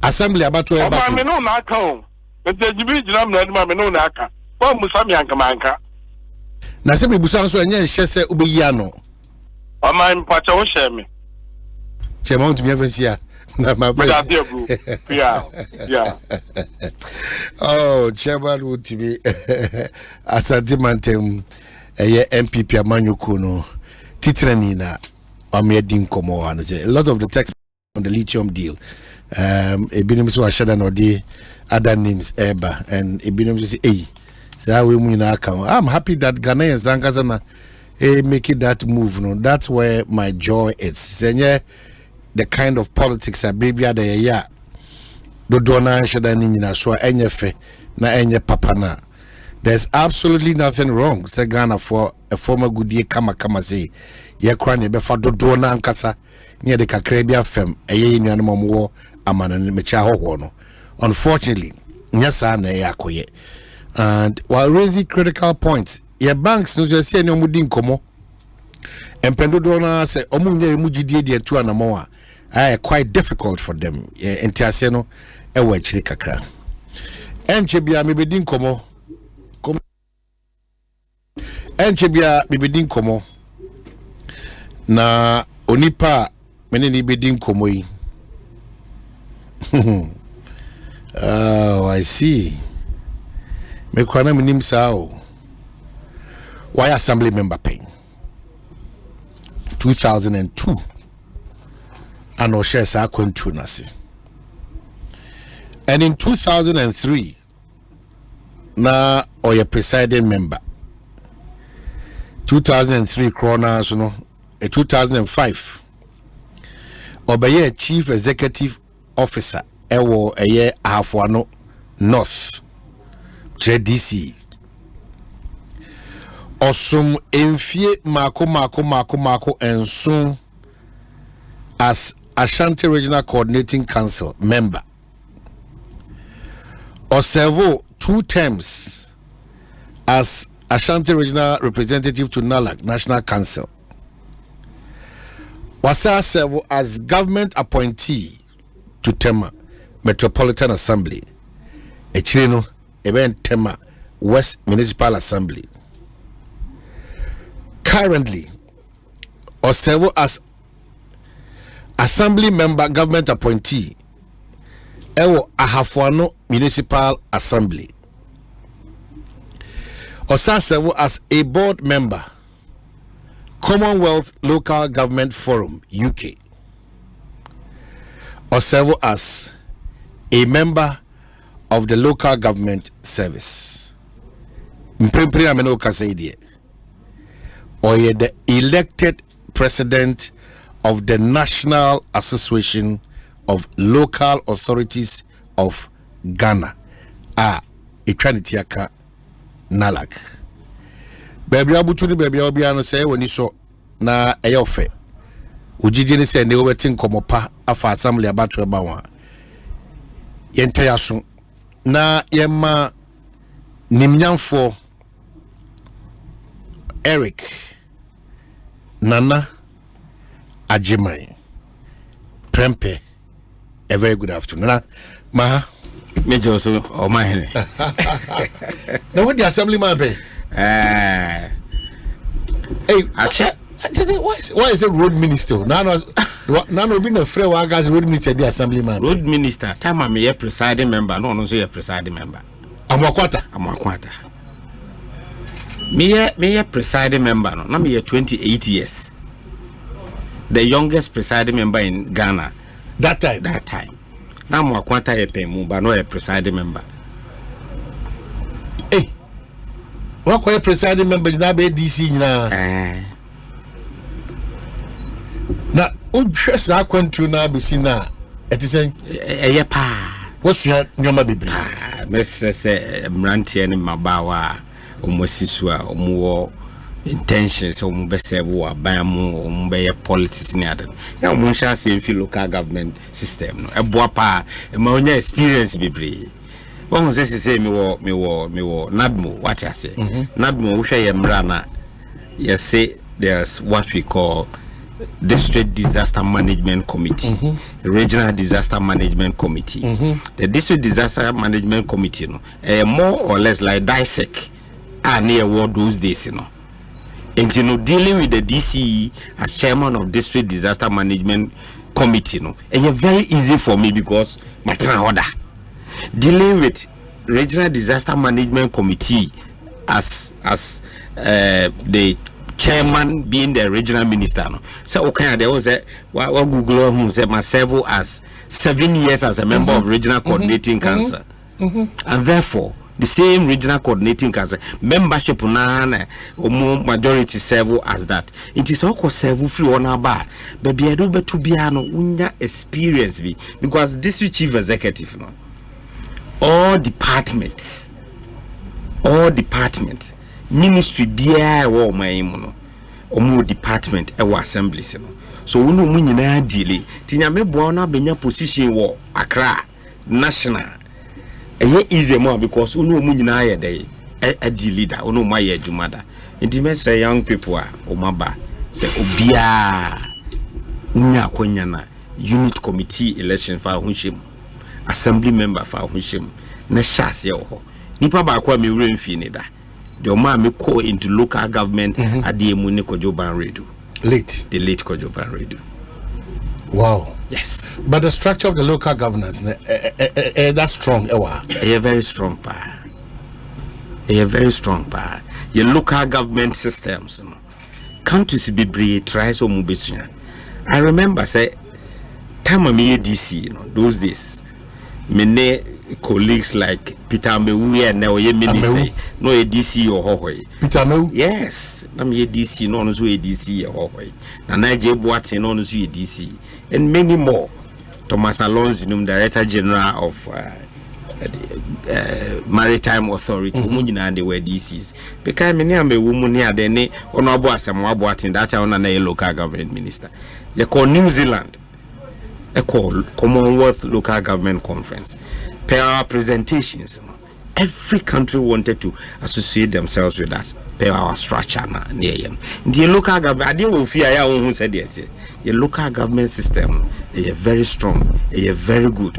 S10: Assembly about to
S21: ba me no na aka o. Me te jibi jina me no na aka. Wa musa me anka.
S10: Na se me busa so enye nhye se obeyi ano.
S21: O ma mpacha wo share me.
S10: Chema ntumi afansia. Na my
S21: yeah.
S10: Oh, chairman would be Asante Mantem MPP Amanyuku no titrani na amedin komo ano. A lot of the text on the lithium deal. Ebinim so ashada no de other names eba and ebinim so say so we mu na account. I'm happy that Ghanaians Zankazana making that move no. That's where my joy is. Senye the kind of politics a baby ada ya do na shada ni nyina so enye fe na enye papa na. There's absolutely nothing wrong. Say Ghana for a former goodie kama say ye kra ne be fa do na nkasa near the Kakrabia fem eye nuanom mo amana ne mecha hoho no. Unfortunately nyasa na ya koye. And while raising critical points, your banks no just say no mudi nkomo empendo do na say omunye mu gidie de atu anamo a quite difficult for them. Entiase no e wa chiri kakra. Enche bia me bedin komo. Enche bia me bedin komo. Na onipa mene ni bedin komo yi. Oh, I see. Me kwana minim sao. Why assembly member paying? 2002. And Oshesa Quentunasi. And in 2003, na oye presiding member. 2003 kronas, you know, 2005. Obeye chief executive officer, ewo eye Ahafuano North, JDC. Osum enfie mako ensun as Asante Regional Coordinating Council member. Osevo 2 terms as Asante Regional Representative to NALAC National Council. Wasa servo as government appointee to Tema Metropolitan Assembly. Echirino eben Tema West Municipal Assembly. Currently, Osevo as Assembly member government appointee ewo Ahafuano Municipal Assembly. Osasevo as a board member Commonwealth Local Government Forum UK. Osevo as a member of the Local Government Service. Mpempre ameno kasaidie. Oye the elected president of the National Association of Local Authorities of Ghana. Etranitiaka NALAC. Baby abutuni baby obiano say when you saw na eyofe. Ujiji say ne wetin komopa afa assembly abatu ebawa. Yente yaso na yema nimnyamfo Eric Nana Ajimai Prempe. A very good afternoon. Ma
S2: Major so Omanhene.
S10: Now what the assemblyman pay? Hey, why is it road minister? Nano being a free workers road minister the assemblyman.
S2: Road minister, time I'm a presiding member, no so a presiding member. Amakwata. Me a presiding member, no, me a 28 years. The youngest presiding member in Ghana.
S10: That time.
S2: Now Amakwata a pay but no a presiding member.
S10: Hey, what quite presiding member na be DC na? Na udress akwantu na be sina. Eti say
S2: eh pa.
S10: What's your nyoma bebre?
S2: Mesre say mrantie ne mabawa omosisua omuwo intentions ombesebo abamu ombeye politics ni adan ya omunsha se fi local government system no eboa pa ma onya experience bebre won say me wo nadmo what I say nadmo wo hwe ye mra na ye say there's what we call District Disaster Management Committee, Regional Disaster Management Committee. The District Disaster Management Committee, more or less like DISEC, are near what those days, And dealing with the DCE as chairman of District Disaster Management Committee, it's very easy for me because my order. Dealing with Regional Disaster Management Committee as the chairman being the regional minister, so okay, there was a Google who said myself as 7 years as a member of Regional Coordinating Council, and therefore the same Regional Coordinating Council membership na majority serve as that. It is also serve free on our bar, but be able to be an experience because district chief executive, all departments, ministry biya wo mayimu no omo department e wo assemblies no so wonu mu nyina dile tinyame boa na benya position wo Accra national eye easy more because wonu mu nyina ye dey e di leader wonu ma ye adwumada intimate young people a omaba say obia nya akonya na unit committee election fa hunshim assembly member fa hunshim na shase ye ho nipa ba kwa me wure mfi ni da the man me call into local government at the Emune Kojoban Radio. The late Kojoban Radio.
S10: Wow.
S2: Yes.
S10: But the structure of the local governance, that's strong.
S2: A very strong power. A very strong power. Your local government systems. Countries be tries or mubisunya. I remember say time of me DC, those days. Many colleagues like Peter Mewu and now ye minister no a DC or Hohoi.
S10: Peter Mewu?
S2: Yes. I'm a DC, no one a DC or Hohoi. And I J. Boateng, no one a DC. And many more. Thomas Alonso, Director General of Maritime Authority, and they were DCs. Because many am a woman here, then Honorable Asamoah Boateng, that on a local government minister. They call New Zealand. A call Commonwealth Local Government Conference. Per our presentations, every country wanted to associate themselves with that. Per our structure near them. The local government, I didn't fear who said it. The local government system is very strong, is very good.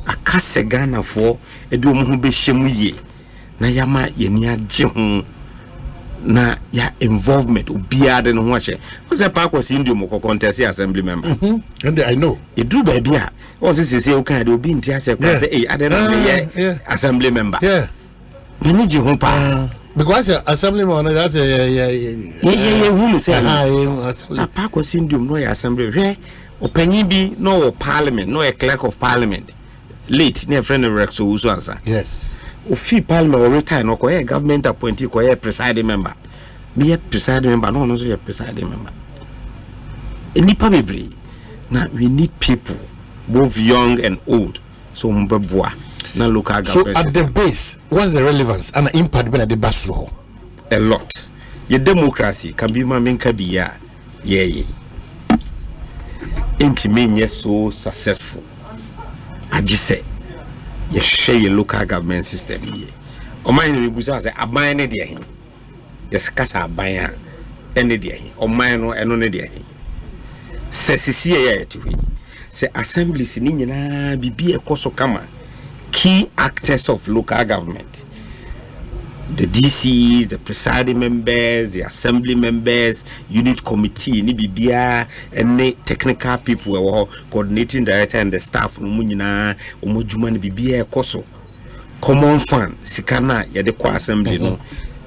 S2: A kase Ghana for a do mube shemuye. Na yama yenya jehun. Na ya involvement ubiya den huache. What's a park was India moko contest assembly member?
S10: And I know.
S2: It do baby. What is say okay? They be in say hey, I don't know assembly member.
S10: Yeah.
S2: Manage humpa.
S10: Because assembly member that's
S2: who say a park was India no assembly. Where opinion be no parliament, no a clerk of parliament. Late near friend of Rex so answer.
S10: Yes.
S2: Ofi parliament or retire no ko government appointee ko presiding member. Me presiding member no so presiding member. Nipa bebre. Now we need people both young and old. So mbeboa na local government.
S10: So at the base, what's the relevance and the impact when at the basso?
S2: A lot. Your democracy can be mamenka biya. Yeah. Intimate so successful. I just say you share your local government system here. Omanhene gusa say aban ne de hin. Yes kasa aban ene de hin. Oman no eno ne de hin. Se sisi ya to hin. Se assemblies ni nyina bibi ekoso kama. Key actors of local government. The DCs, the presiding members, the assembly members, unit committee, ni bibia, and technical people, coordinating director and the staff, umunyina, umujuma ni bibia koso. Common fund, sikana ya de kwa assembly no.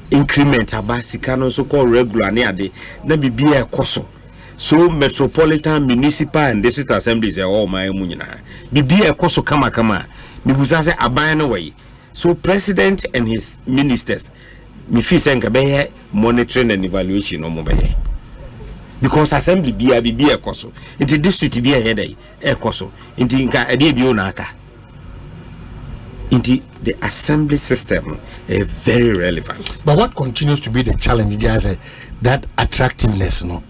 S2: Increment aba sikana so called regular ni ade na bibia koso. So metropolitan, municipal, and district assemblies are all my umunyina. Bibia koso kama. Mibuza se abana way. So president and his ministers, me feel say monitoring and evaluation no more because assembly be a koso. Into district be a headache, a koso. Into inka a debut naka. Into the assembly system is very relevant.
S10: But what continues to be the challenge is that attractiveness, no,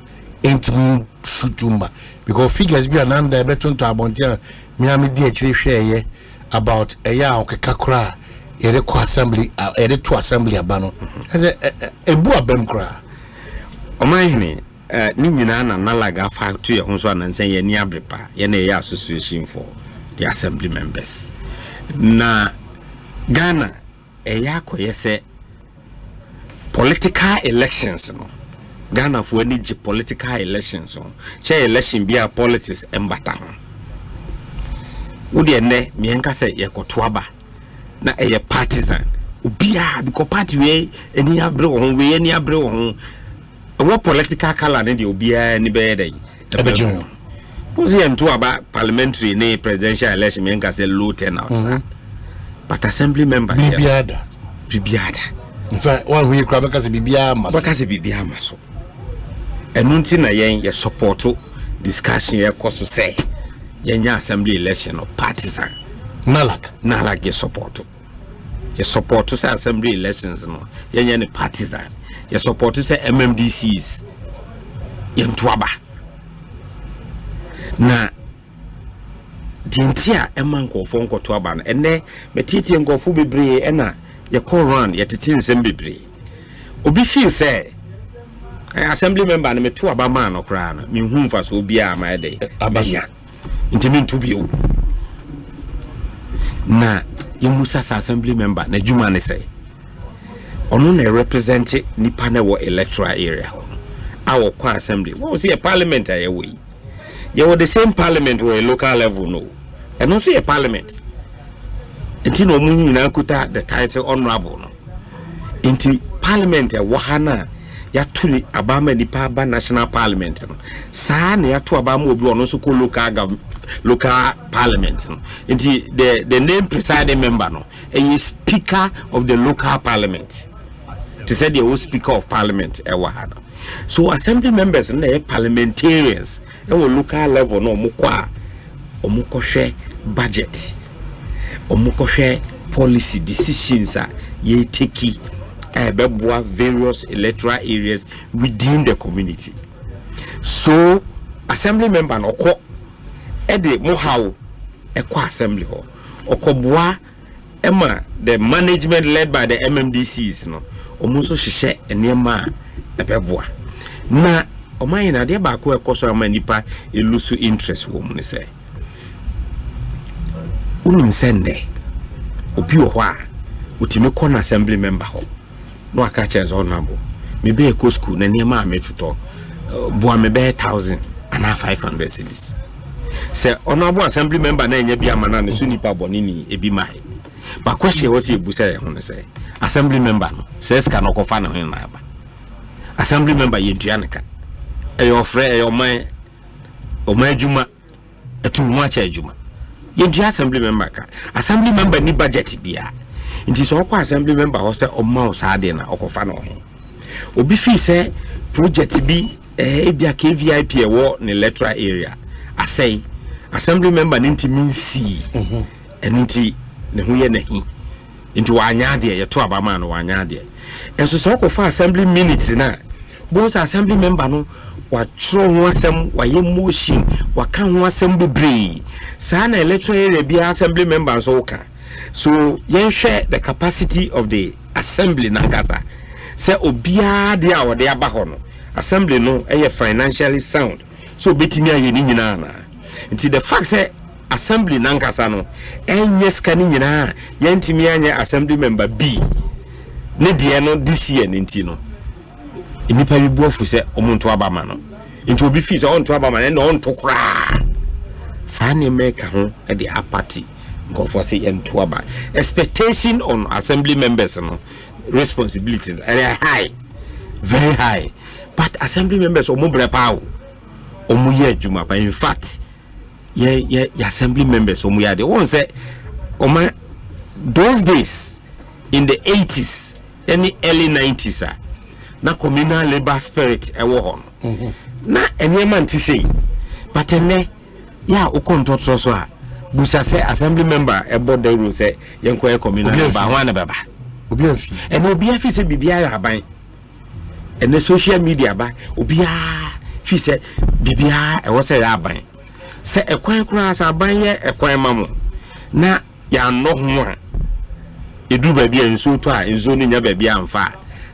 S10: ain't mean shutumba because figures be an under beton to abontia. Miami DH share about a year okay kakra. Ereko assembly to assembly abano as a bua bemkra
S2: Omanhene ni nyina na nalaga fa to ye ho so anansan ye ni abrepa ye na ye association for the assembly members na Ghana yakoye se political elections no Ghana for any political elections no che election bia politics embata ho wode ne mienka se ye kotoaba na eye partisan ubia because party we any abre ho we any abre ho what political color ne de obia ni be dey ebejo who's here to about parliamentary ne presidential election mienka se low turnout but assembly member
S10: bibiada in fact one we crab because bibia maso enunti na yen ye support discussion ye koso say yenya assembly election or partisan nalak ye support say assembly elections no yenya ne partisan ye support say MMDCs yentwaba na dintia emanko fonko twaba na ene metiti ngofo bebre ena ye call round ye tete nsem bebre obi feel say assembly member na metu aba man okra na me humfa so obi a ma dey abanya intimi ntubio na yemusa assembly member na juma ne say ono na represent nipa na wo electoral area ho our kwa assembly what was a parliament ayewe you were the same parliament or a local level no and also a parliament until no mu nyina kuta the title honorable no into parliament wahana ya tuli abama nipa ba national parliament no saa na ya to abama obi ono so ko local parliament no into the name presiding member no a speaker of the local parliament to say the speaker of parliament wahana. So assembly members and the parliamentarians they will local level no mukwa omukoshe budget omukoshe policy decisions ye take bebwa various electoral areas within the community. So assembly member no ko ede mohaw ekwa assembly ho okobwa ema the management led by the MMDCs no omuso hihye enema ebebwa na omayina de ba ko ekoso amanipa elusu interest wo mu ne say unim sende obi o hwa utimi kona assembly member ho no aka cheze onabo me be eko school na niam a metuto boa me be 1000 and 500 cedis say onabo assembly member na enya bia mana ne so nipa bonini ebi mai ba question was ebusa ye ho ne say assembly member no says can no kofa na ho na ba assembly member yentuaneka your friend your man o man juma etu mu acha juma yentu assembly member ka assembly member ni budget bia nti so kwa assembly member ho se o ma o saade na okofa na ho obi fi se project bi bia KVIP e wo ne electoral area asay assembly member ni nti minsi nti ne ho ye nahi nti wanya de ye to abama no wanya de enso so okofa assembly minutes na both assembly member no wa tro ho asem wa ye motion wa kan ho asem bebre sa na electoral area bi assembly member so ka so yen share the capacity of the assembly nangasa say obia de a wode aba ho no assembly no financially sound so betimi aye ni nyina na nti the fact say assembly nangasa no enye skani nyina yentimi anya assembly member B ne de no this year nti no inipa bi buafu se omuntu abama no nti obi fi se onto abama na onto kra sa ne make ho e de apathy go for say ento aba expectation on assembly members no responsibilities are high, very high, but assembly members omo brepa omo ye adwuma pa in fact ye assembly members omo ya de won say omo those days in the 80s any early 90s na communal labor spirit ewo ho na enema nti sei but ene ya ukontotro so a busa say assembly member ebo the rule say yenko communal labor ho na baba obi afi ene obi afi say bibia ya haban ene social media ba obi a fi say bibia e wo say ya haban say ekwan kura sa haban ye ekwan mamo na ya no ho a edu ba bia nso to a nso no nya ba bia amfa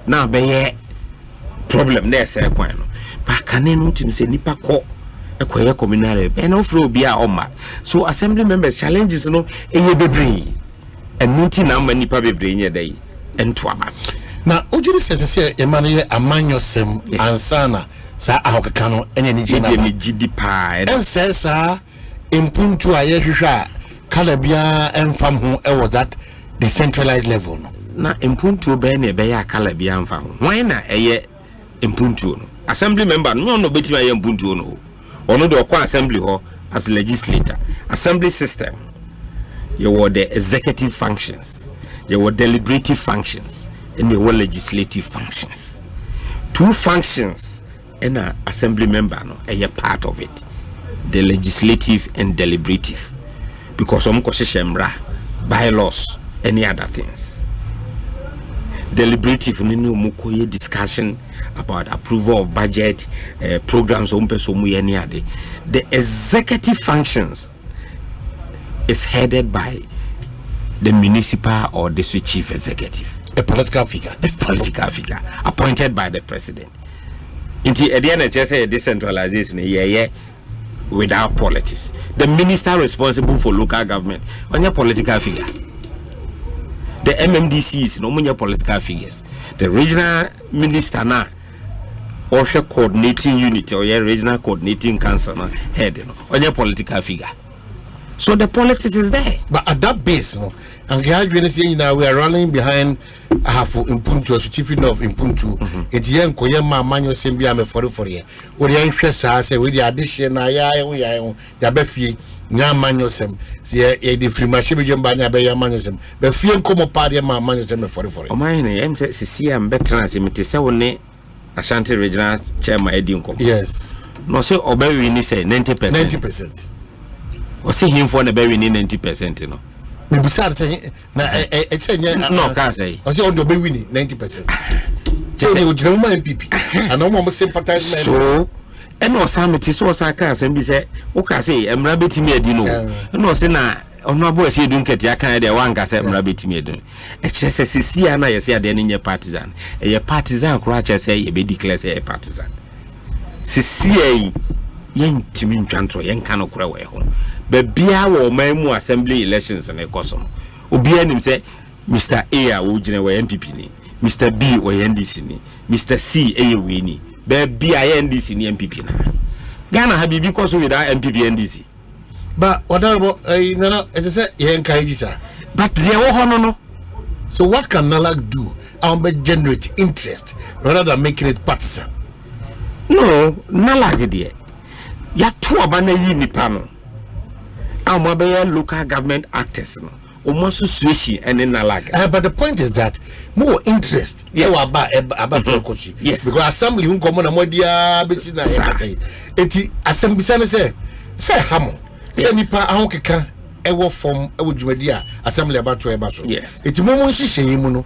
S10: na be ye problem na ese ekwan no
S2: Bakane no tim say nipa ko ekoye communal and no fro bia oma. So assembly members challenges no eye bebre. And nti na ma nipa bebre nye dey ento aba.
S10: Na ojuri sese Emmanuel amanyosem ansana sa ahokeka no ene ni jina
S2: ni gidi pa
S10: en sesa impuntu aye hwehwa kala bia enfam ho e was that decentralized level no
S2: na impuntu be na be ya kala bia enfam ho wan na eye impuntu no assembly member no no beti aye impuntu no ono do kwa assembly ho as legislator assembly system you were the executive functions you were deliberative functions and you were legislative functions. Two functions and an assembly member no a part of it, the legislative and deliberative, because shemra bylaws any other things. Deliberative mukoye discussion about approval of budget programs any other. The executive functions is headed by the municipal or district chief executive,
S10: a political figure
S2: appointed by the president. Inti at the end say decentralization without politics. The minister responsible for local government on your political figure. The MMDCs no more political figures. The regional minister now or coordinating unit or your regional coordinating council head on your political figure. So the politics is there.
S10: But at that base, and now we are running behind Hafu Impuntu, certificate of Impuntu. It's young Koyama Manuel Sembia me for ye. With the interest, I say with the addition, Yabefi, Manuel Sem, the free machine Banya Bay Manuel Sem, but few come party Manuel Sem for ye.
S2: Omanhene, I'm saying better as Mitisawone Asante regional chairman Edinko.
S10: Yes.
S2: No, so Obey say 90%.
S10: 90%.
S2: Or see him for the very 90%, you know.
S10: Maybe say
S2: no, can't say.
S10: I say on the baby 90%. So you German MPP. And no more sympathize.
S2: So, and no summit is also a case and be say, okay, say, I'm rabbit me, you know. No, say, on my boy, say, don't get your kind of one gas, I'm rabbit me. It's just a CC, I say, then in your partisan. A partisan, crouch, I say, you be declared a partisan. CCA, young Timin Chantro, young Cano Crowe home. But be our memo assembly elections and a custom. Obian him say, Mr. A, Ujina were MPP ni, Mr. B or NDC ni, Mr. C a winnie, but B I NDC ni MPP na. Ghana have because without MPP NDC.
S10: But what about as I said, Yankajisa.
S2: But they are no.
S10: So what can NALAC do? Generate interest rather than making it partisan.
S2: No, NALAC dear. Ya two abana yinipano. Our local government actors, almost switchy and in NALAC.
S10: But the point is that more interest.
S2: Yes.
S10: Yes. Because assembly won't come on a modia besina. Eti assembly say hamo. Say nipa ahokeka ewo form ewo dwumadia assembly about to ebaso.
S2: Yes.
S10: Eti momon hihye mu no.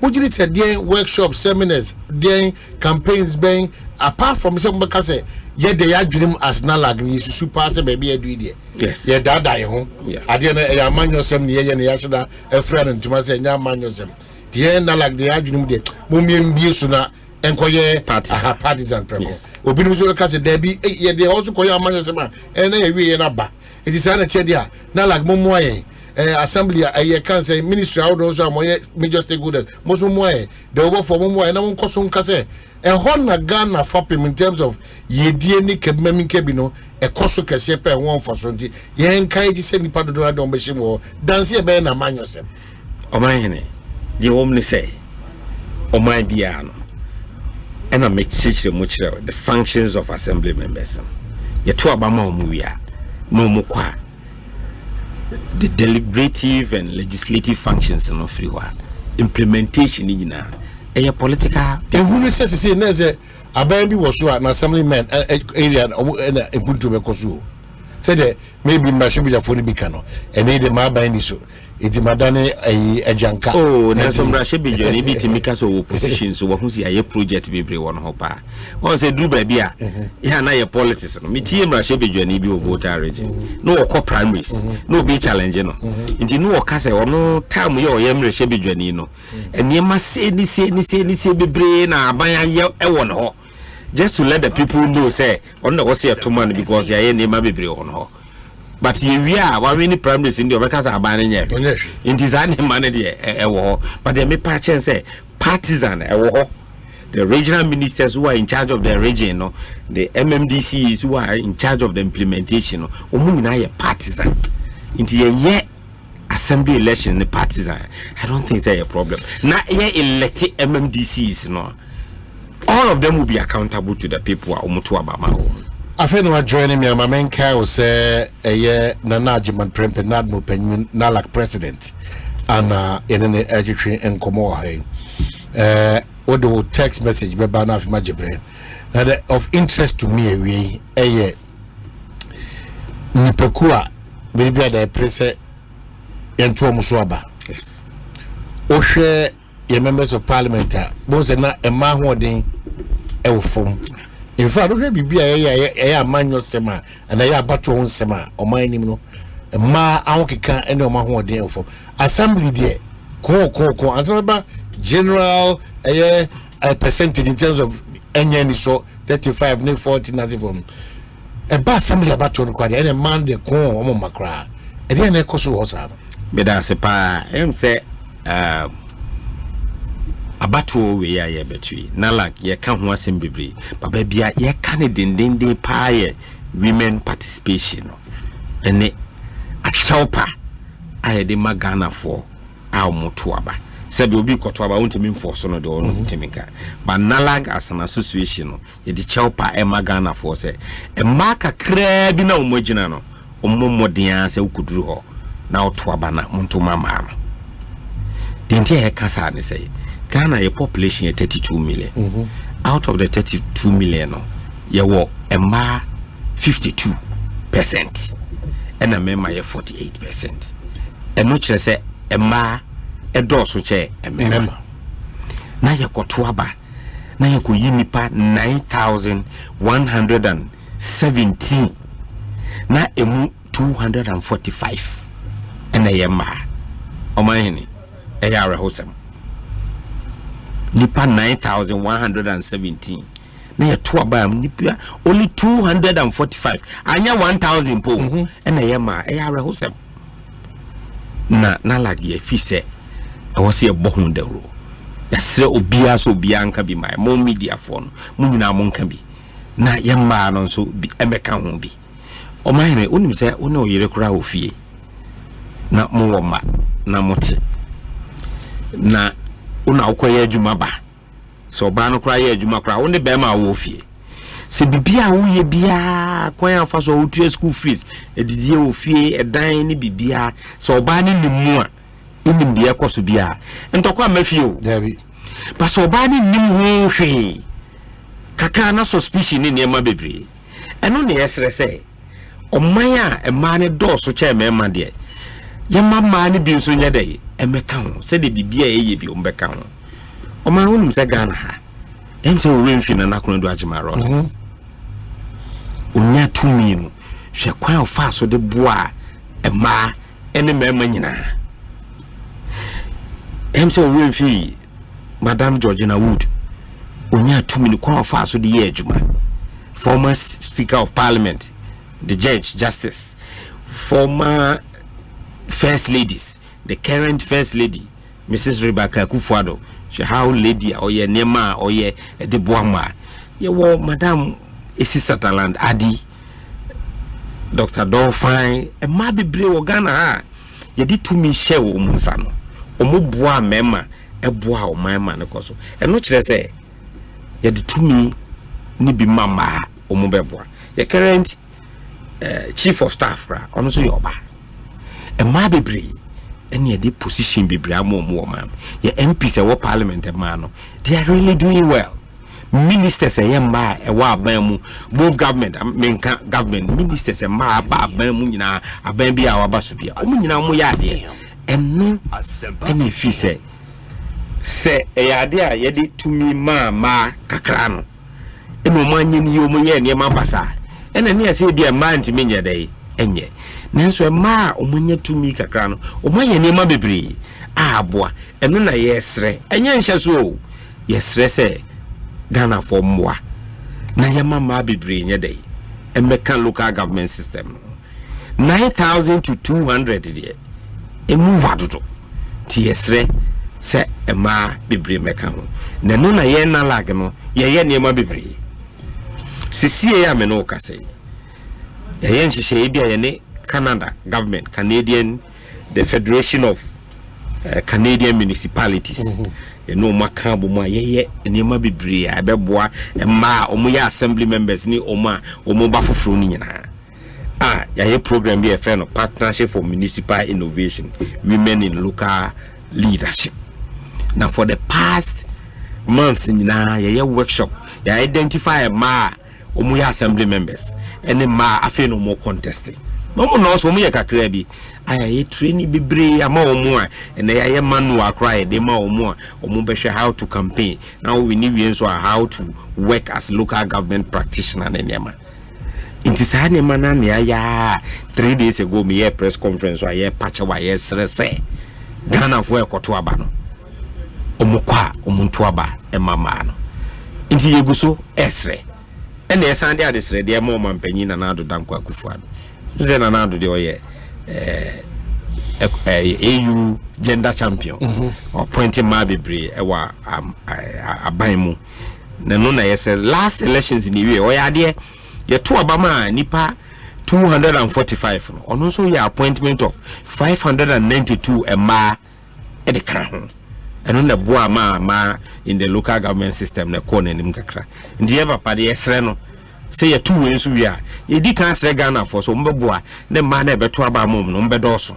S10: Wojiri say dey workshop seminars, dey campaigns being apart from some say ye dey adwunim as NALAC ni super say baby edu dey.
S2: Yes.
S10: Ye dada ye ho. Ade na ya manyosem ne ye ne ya heda efra ne ntuma say nya manyosem. Die NALAC dey adwunim dey. Momiem bie so na enkoye partisan premo. Obi no so ka say there be ye dey also koye manyosem a na ye wie na ba. It is an che dia NALAC momoye assembly a can say ministry out also major stakeholders most momoye they over for momoye na won koso nka say na Ghana fapim in terms of yedie ni kebmami kebino ekoso kese pe won for so nti ye nkai ji se nipa dodo adon be shimo dance e be na manyosem
S2: Omanhene the omni say oman bia no and I make teach the functions of assembly members ye to abama omuwia no mo kwa the deliberative and legislative functions in free one implementation in a political
S10: and who says say neze aban bi was so an assemblyman area and Ubuntu bekosu said maybe mashibi for bi kano and they ma ban ni so iti madane ajanka
S2: oh na some rashibi joni bi timika so opposition so wo hu si aye project bebre won ho pa won say do baabi a ya na ye politics no metie rashibi joni bi o voter region no wo primaries no be challenge no nti no wo ka say ono time ye o ye rashibi joni no eniema se ni se bebre na aban aye e won ho just to let the people know say on the what's here to man because you are in my baby on her. But we are one many primaries in the because are banning it. It is an money war, but they may patch and say partisan the regional ministers who are in charge of the region, the MMDCs who are in charge of the implementation, or partisan. Into a year assembly election, the partisan. I don't think that's a problem. Now, elected MMDCs, all of them will be accountable to the people who are Umutuabama.
S10: I feel no joining me. My main car was a year Nanajiman Prempe Nadmo Penguin Nalak president and in an education and Comoha. What the text message by Banaf Majibre that of interest to me we a year Nipekua maybe at the press and Tuamuswaba. Yes. Oshe your members of parliament was not a man holding a form. In fact, don't be a manual sema and a battle sema or my name no a ma aukika and no man holding form. Assembly there, as about general a percentage in terms of any so 35 no 40 as from a bus assembly about to require any man the corn on macra and then echo so was up. But that's a pa say abato we ya betwi na like ye ka ho asem bebre baba bia ye ka ne dendende pa ye women participation ene a chaupa aye de magana for a moto aba said obi koto aba untimi enforce no de ono timika but nalag as an association no ye de chaupa e magana for say e maka kra bi na omogina no omomoden say ukuduru ho na oto aba na monto mama no denti e kasa ne say Ghana a population 32 million. Out of the 32 million, you were a ma 52%, and a member 48%. And not just say a ma a dorsal chair a member. Now you got Twaba, now you could unipa 9,117. Now a 245 and a yama. Omanhene, a yara hosam. Nipa 9,117. Na ya to aba nipa only 245. Anya 1,000 po. Na ya ma e ya rehosem. Na lagi e fi se e wose e bohun dawro. Ya sre obia so obia nka bi mai mo media fo no. Mu nyina mo nka bi. Na ya ma no so bi emeka ho bi. O mahene onim se one oyere kura ofie. Na mo wo ma na mote. Na una ukoye adwuma ba so ba no kra ye adwuma kra wo ne be ma wo fie se bibia wo ye bia kwan afa so wo tue school fees edidie wo fie edan ni bibia so ba ni nimu a enim bia koso bia ntokwa mafie o dabi ba so ba ni nim ho hwe kaka na suspicion ni niam bebre eno ne yesre se oman a ema ne do so che mema de ye mama ni bi nso nya dai emeka ho se de bibia eye bi ombeka ho o ma hunum se Ghana ha em se we mfi na nakon do agema rollers onya tumi no hwe kwan ofa so de boa ema ene mema nyina em se we mfi Madam Georgina Wood onya tumi no kwan ofa so de ye adwuma former Speaker of Parliament the Justice former First Ladies, the current First Lady, Mrs. Rebecca Kufuado, she how lady or ye Nema or ye de Boama, ye wo Madam Esisataland Adi, Dr. Dolphine, and Mabi Bre Ghana, ye did to me share Musano, Omo Boa Mema, a Boa or my man, and not just say, ye did to me Nibi Mama or Mobeboa, ye current Chief of Staff, honestly, Yoba. A ma bebre any de position bebre amom man your MPs e parliament e man they are really doing well. Ministers e ma e wa aban mu both government government ministers e ma ba aban mu nyina aban bia wa ba so bia o mu nyina mu ya de eno any fi se e ya de a ye de tumi ma kakra no e no manyi ni o mu ye ne ma basa e na ne se bia ma ntimi nya dai enye nanso ma omunya tumi kakra no omunya nema bebre aboa eno na yesre enye nhye so yesre se Ghana for mwa
S2: na yama ma bebre nye dey e meka local government system 9,000 to 200 dey e mu wadodo ti yesre se e ma bebre meka ho na no na ye na lag no ye niema bebre sisie ya me no ka say ye nhihye e bia ye ne Canada government Canadian the Federation of Canadian Municipalities no maka bo ma ye niema bebre a beboa e ma omo ye assembly members ni omo ba foforo ni nyina ya program be a friend of partnership for municipal innovation women in local leadership. Now for the past months nyina ya workshop ya identify a ma omo ya assembly members and ma afi no more contesting no so omo ya kakra bi aya training bebre ama omo a and ya manual cry de ma omo be how to campaign. Now we need so how to work as local government practitioner and nyama. Inti sa ne mana ne ya 3 days ago me press conference wa ye patch wa ye srese Ghana for ekoto aba no omukwa omuntu aba e mama no inti yeguso esre ene esande adesre de ma omampanyi na nado danko akufuado nze na nado de oye AU gender champion appointing ma bebre e wa aban mu na no na yes last elections in the way oya de ye to abama nipa 245 no ono so your appointment of 592 ema e de kan ho eno na boa ma in the local government system na ko nanim kakra ndi e papa de esre no say ye two wensu wi a ye di kan sre Ghana for so mbeboa ne ma na e beto aba mom no mbedoso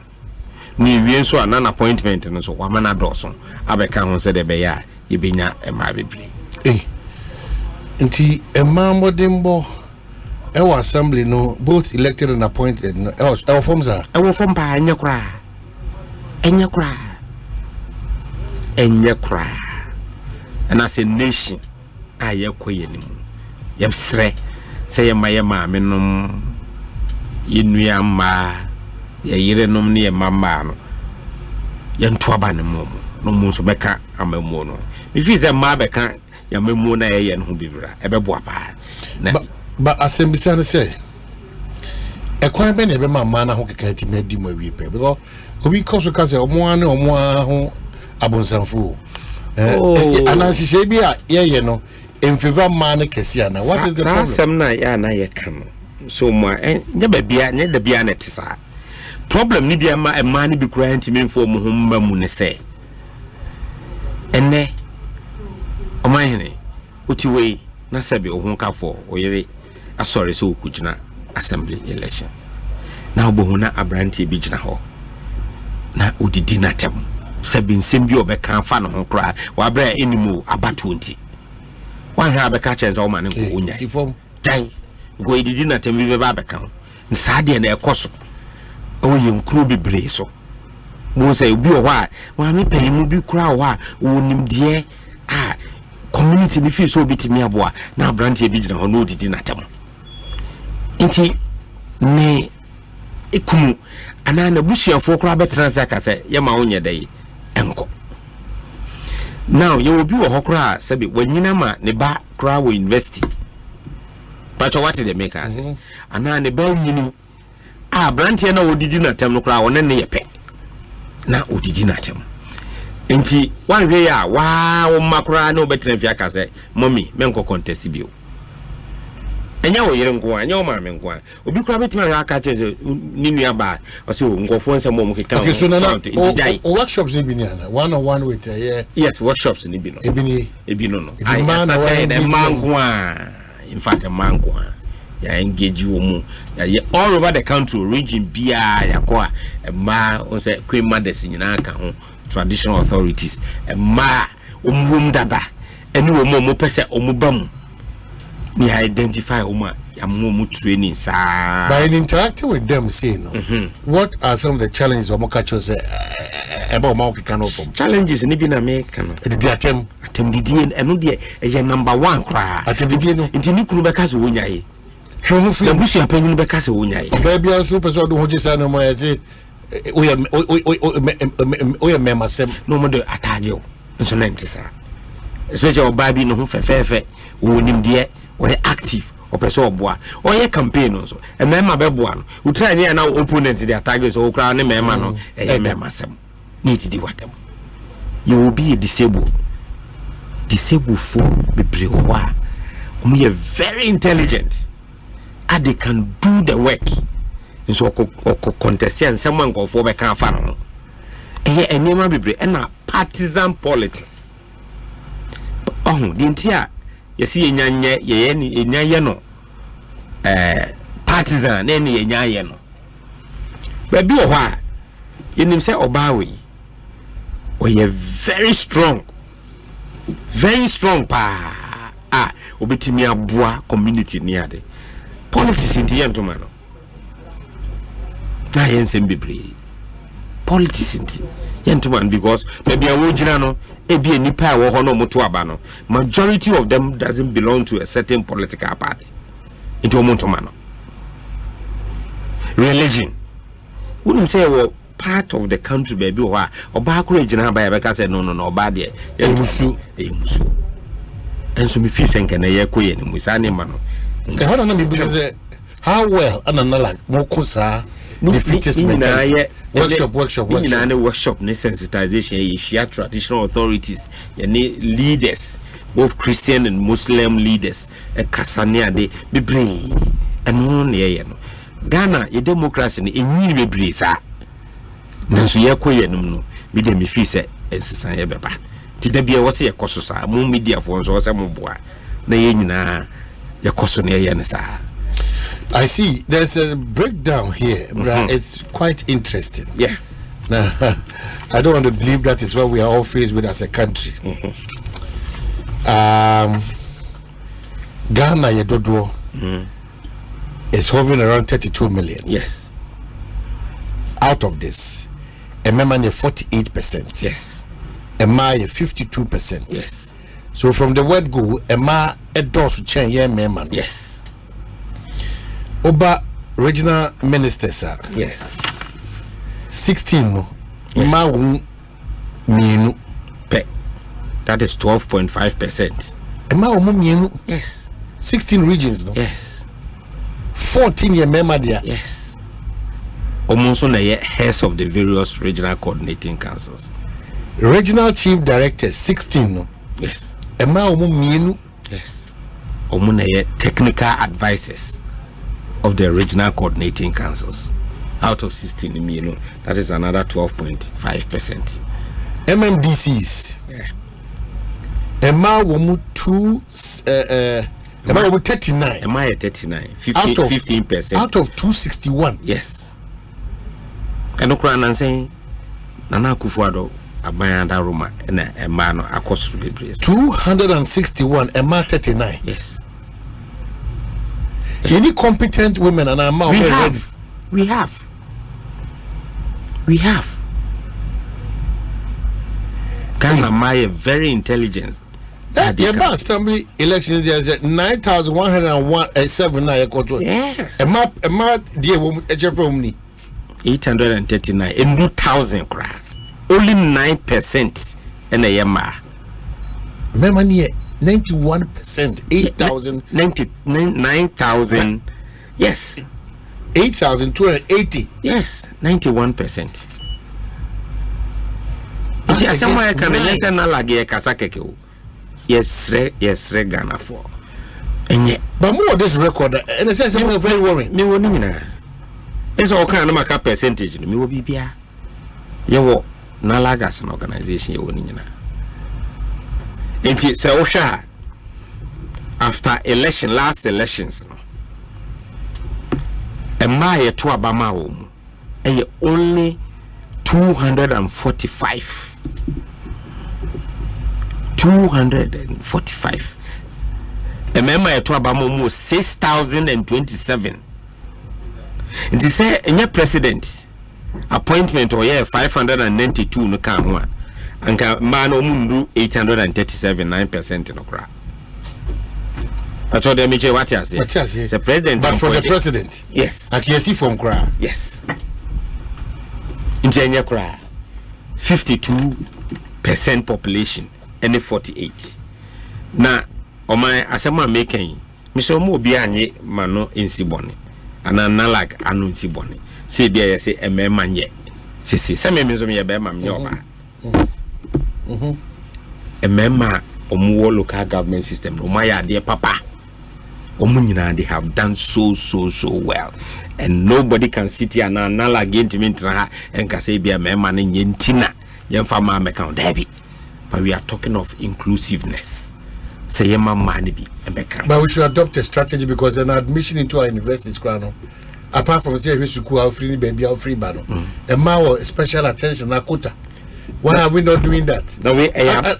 S2: ni wi nso an appointment no so wa ma na doso abeka ho se de be ya ye benya ema bebre
S10: nti ema modembo our assembly no both elected and appointed no our forms are
S2: our form pa enya kra and as a nation ayekoye nim yebsre say ye ma menom yenua ma ye yire nom ne ye mama no ye nto aba ne mom no mu so beka amamu no if is a ma beka ya mamu na ye no bibira ebebo apa na
S10: but assembly say e kwan be na be mama na ho keka ti medi mu awie pe because obi koso ka say omo ho abonsanfo ananhihye bi a ye no in favor man kesi na what is the problem
S2: sam na ya na ye kan so mo nya ba bia nya da bia na tisa problem ni bia ma man bi kura ntimi mfo mo ho mamu ne say enne Omanhene utiwe na sabe ohun ka for oyere asore so okujina assembly election na obohuna abranti bi gina ho na odidi na tem sabe nsem bi obeka fa no ho kra wa bra enimu aba 20 wan ha beka chenza o mane ko onya
S10: sifom
S2: tai go edidi na tem bi be ba beka ho nsa de na ekoso o ye nkru bebre so mo say obi o wa wa me panimu bi kra o wa wonim de community ni feel so bitimi aboa na branch bi gina ho no didi na tem nti ne ekumu ana na busuafo kra betra saka se ye ma onye dai enko now ye obi wo hokra sabi wanyina ma ne ba kra wo university pacho what the make as ana ne ba nyinu branch na odidi na tem no kra won ne yepe na odidi na tem nti wanwe ya wa wo makura na obetra fi aka se mommy menko contest bio enya wo yire nko anya wo ma me nko obi kura betima ya aka che ni nua ba o se nkofo nsem mo mkeka
S10: okay so na workshops ni bi ni ana one on one with
S2: yes workshops ni bi no ebi no
S10: I started
S2: a manko in fact a manko ya engage wo mu ya all over the country region bia ya ko ma on say queen mothers nyina aka ho traditional authorities ma omum dada eni wo mo pese omubam ni identify oma ya mo training sa
S10: by interacting with them say no what are some of the challenges omokacho say about ma okika no from
S2: challenges ni bi na me kan
S10: the
S2: atem didi eno de ye number 1 kra
S10: atem didi no
S2: nti ni kuru beka so wonyae
S10: hwo fi
S2: na busu apanyin beka so wonyae
S10: ba bia so pese odo hojisa no mo ya say oya memasem
S2: no mo de attack you nso na ntisa especially obabi no ho fefefe wonim de or active or person boa or your campaign also a member beboa who try near now opponents their targets or crown a member a member some need to do whatever you will be a disabled for be brewa we are very intelligent and they can do the work and so contest and someone go for can fan and never be brave and partisan politics oh the entire you see nya no partisan any nya no baby o ha you say obawe we are very strong pa obetimi aboa community ni ade politics in the gentleman na yensem bebre politics in gentleman because maybe a wojina no ebi enipa wo ho no moto aba no majority of them doesn't belong to a certain political party into omontoma no religion wouldn't say well part of the country baby wa oba akoro ejina ba ya beka say no oba de emusu and so me feel say na ye koye ni musa ne ma no
S10: how na me be say how well and like mo kusa defeatment workshop
S2: workshop ne sensitization ye share traditional authorities ye ne leaders both Christian and Muslim leaders e kasania de bebre eno ne ye no Ghana ye democracy ne enyi bebre sa nanso ye koye num no me de me feel say ensisan ye beba ti da bia wo se ye koso sa mo media fo so se mo boa na ye nyina ye koso ne ye ne sa.
S10: I see there's a breakdown here. It's quite interesting.
S2: Yeah.
S10: Now, I don't want to believe that is what we are all faced with as a country. Ghana Yedodo is hovering around 32 million.
S2: Yes.
S10: Out of this, a member 48%.
S2: Yes.
S10: A ma 52%.
S2: Yes.
S10: So from the word go, a ma a does change yeah member.
S2: Yes.
S10: Oba regional minister sir.
S2: Yes.
S10: 16 ma mienu
S2: pe. That is 12.5%.
S10: Ma mienu.
S2: Yes.
S10: 16 regions no.
S2: Yes.
S10: 14 ye member there.
S2: Yes. Almost on the heads of the various regional coordinating councils.
S10: Regional chief directors 16 no.
S2: Yes.
S10: Ma mienu.
S2: Yes. Omuneye technical advisors of the regional coordinating councils out of 16 million. That is another 12.5%.
S10: MMDCs.
S2: Yeah.
S10: Emma womu 39.
S2: Emma 39. 15%.
S10: Out of 261.
S2: Yes. And okra saying Nana Kufuado Abayanda Roma and Emma no akos
S10: 261. Emma 39.
S2: Yes.
S10: Any competent women and our mouth
S2: we have Ghana Maya very intelligent.
S10: Yeah, assembly elections there's 9,101 now.
S2: Yes.
S10: A map dear woman
S2: 839 in 2,000 cry. Only 9% and a yama.
S10: Memani 91%, 8,000
S2: 9,000. Yes.
S10: 8,280.
S2: Yes, 91%. Yes, somewhere can listen na lagi kasakeke. Yes, Ghana for. And yet,
S10: but more this record, and it says something very worrying.
S2: Me won't. It's all kind of a percentage. Me will be here. You will na lagas an organization you won't. If you say Osha after last elections, and my to Abama home, and only 245. 245. A member to Abama 6,027. And they say any president appointment or 592 no can one. And man omundu 837 9% no cra. That's what they mean. What you say? The president,
S10: but for the president,
S2: yes.
S10: I can see from cra.
S2: Yes. In Kenya cra, 52% population, and 48. Now, on my asema making Mr. Mo be anye mano insi boni. Ana like anu insi boni. Say be say a man ye. Say me means me a bear mam yoba. A member omuwo local government system. Umaya dear papa. Omunyina they have done so well. And nobody can sit here now again to me and can say be a man in yentina. Yen farmer account Debbie. But we are talking of inclusiveness. Say yema money be
S10: but we should adopt a strategy because an admission into our universities apart from say we should go free baby out free bano and more special attention na quota. Why are we not doing that?
S2: No we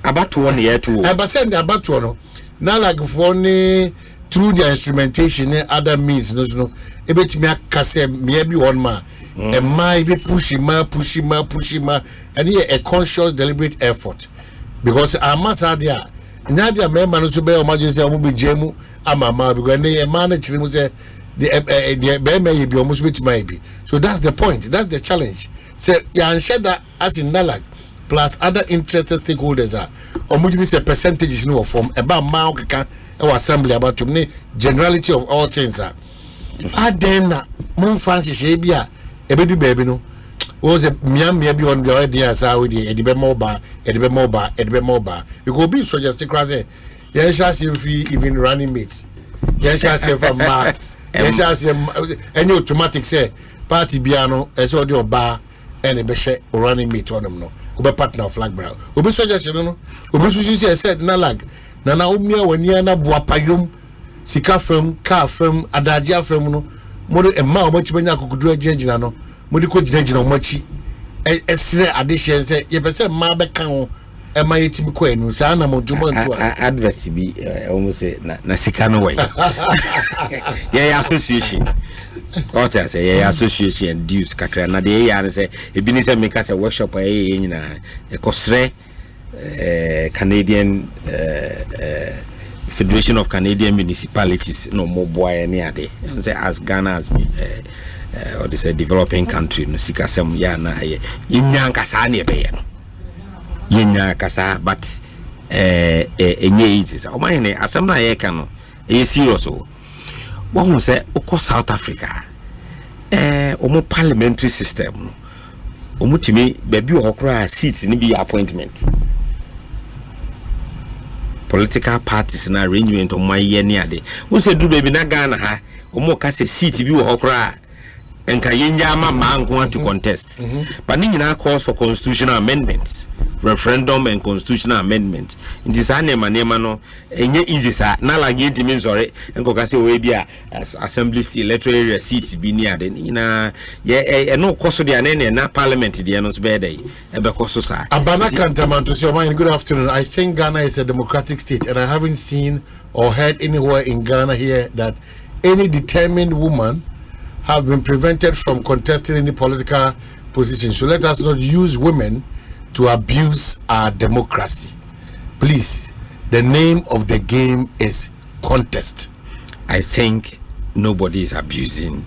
S2: about 1 year too.
S10: I send about one now like funny through the instrumentation and other means no e bet me akase me be one man and my be pushing and here a conscious deliberate effort because I must add there Nadia member no so be emergency am be jemu amama because na man chiri mu say the be may be almost bit maybe. So that's the point, that's the challenge. Say ya share that as in Nalag plus other interested stakeholders are omuji say percentages no form about ma okaka e assembly about to generality of all things are then mon fancy she bia e be do baby no was a miam be on the idea as how the edibe mobile you go be so just crazy yes shall see if even running mates yes shall say from ma yes shall say any automatic say party biano as all the bar and a beshe running mate on them no obe partner of flag brown obe so just no obe so say said na lag na umia wani na buapayum sika fam car fam adagea fam no mo e ma o machibenya akukudura agina no mo di ko gina omachi e addition say ye pese ma be kan o e ma yetimi ko enu sa na mo djumo ntu
S2: advert bi almost say na sika no way yeah association what I say yeah association dues kakra na de ya say e bi ni say make us a workshop e nyina e kosre Canadian Federation of Canadian Municipalities no more boy any ade say as Ghana has been or this a developing country no sikasem ya na yinya nkasa na ebe no yinya kasa but enye easy say Omanhene asem na ye ka no e serious o won say ukọ South Africa omo parliamentary system no omo timi baby okra seats ni bi appointment political parties na arrangement o maye ni ade won say do baby na Ghana ha omo ka say seat bi wo okra enka yenya ma nko to contest but nyina calls for constitutional amendments, referendum and constitutional amendment in this anema no enye easy sa na la get mean sorry enko ka say we bia assembly electoral area seats bi ni ade nyina ye no koso dia na parliament dia no so be dey e be koso sa
S10: abana kantamanto so my good afternoon. I think Ghana is a democratic state and I haven't seen or heard anywhere in Ghana here that any determined woman have been prevented from contesting any political position. So let us not use women to abuse our democracy. Please, the name of the game is contest.
S2: I think nobody is abusing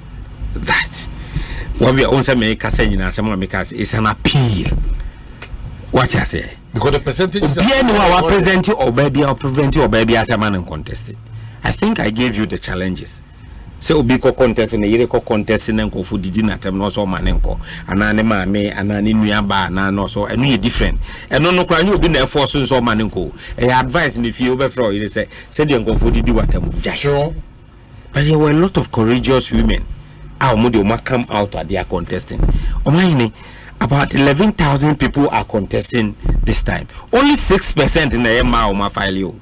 S2: that. What we are also making is an appeal. What I say?
S10: Because the percentage is
S2: presenting or baby as a man and contested. I think I gave you the challenges. Se obi ko contest na yire ko contest na nko fu didi na tem no so manenko anane maame anane nuaba na no so enu ye different eno no kra nyu obi na force so manenko e advice ni fi obefro yire say de nko fu didi watam jai. But there were a lot of courageous women how they come out at their contesting. Omanhene, about 11,000 people are contesting this time. Only 6% in the Emma file.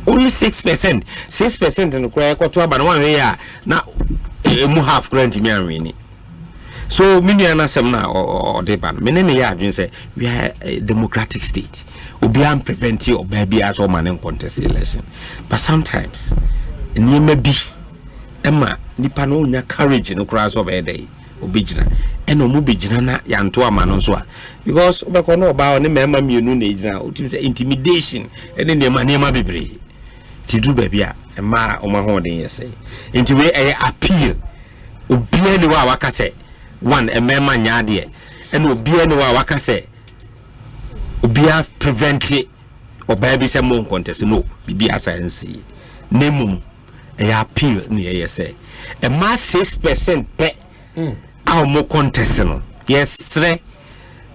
S2: Only 6%. 6% in the Kwabena, but 1 year now. Mu half grant me and win. So many semna or deban. Many ya say we are a democratic state. We be preventive or baby as all man contest election. But sometimes ni maybe Emma nipa no nya courage no cross of a day. Obijina eno mu bijina na yanto amano so a because obekono oba oni mema mienu na ejina otim say intimidation ene ne manema bebre ti du ba bia ema omahoden yese enti we appeal obia ni wa waka say one emema nyaade ene obia ni wa waka say obia prevent or baby some more contest. No, be as I see. Name a appeal near say. A mass 6% pet our more contest. Yes, sir.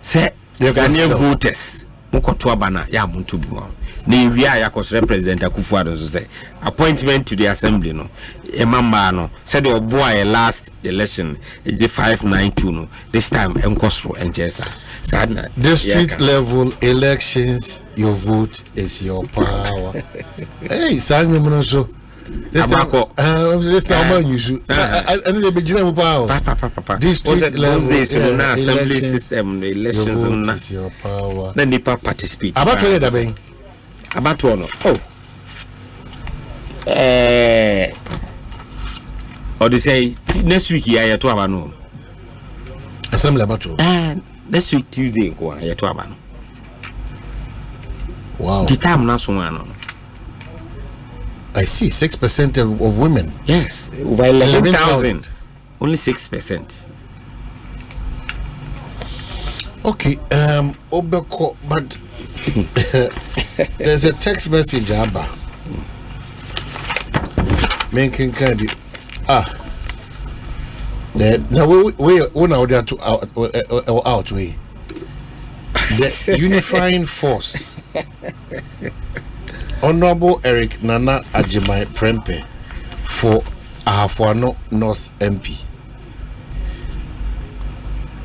S2: Say, Ghanaian voters. Mokotwabana, ya muntu bi mo. Ni wia ya kos represent Akufo-Addo so say appointment to the assembly no. E mamba no said the boy last election the 592 no. This time enkosro enjesa. Sadna.
S10: District level elections, your vote is your power. Hey, Sami Monoso. This time you should. I know the beginning power. District level
S2: assembly system, the elections
S10: is your power.
S2: Then the participate.
S10: About that being.
S2: About one. Oh. Or they say next week here to Abano.
S10: Assembly about two.
S2: Next week Tuesday go here to Abano.
S10: Wow.
S2: The time now so one.
S10: I see 6% of women.
S2: Yes, over 11,000. Only 6%.
S10: Okay, Obeko, but there's a text message Abba. Making candy. Now we now there to out way. The unifying force. Honorable Eric Nana Ajimai Prempe for Ahafuano North MP.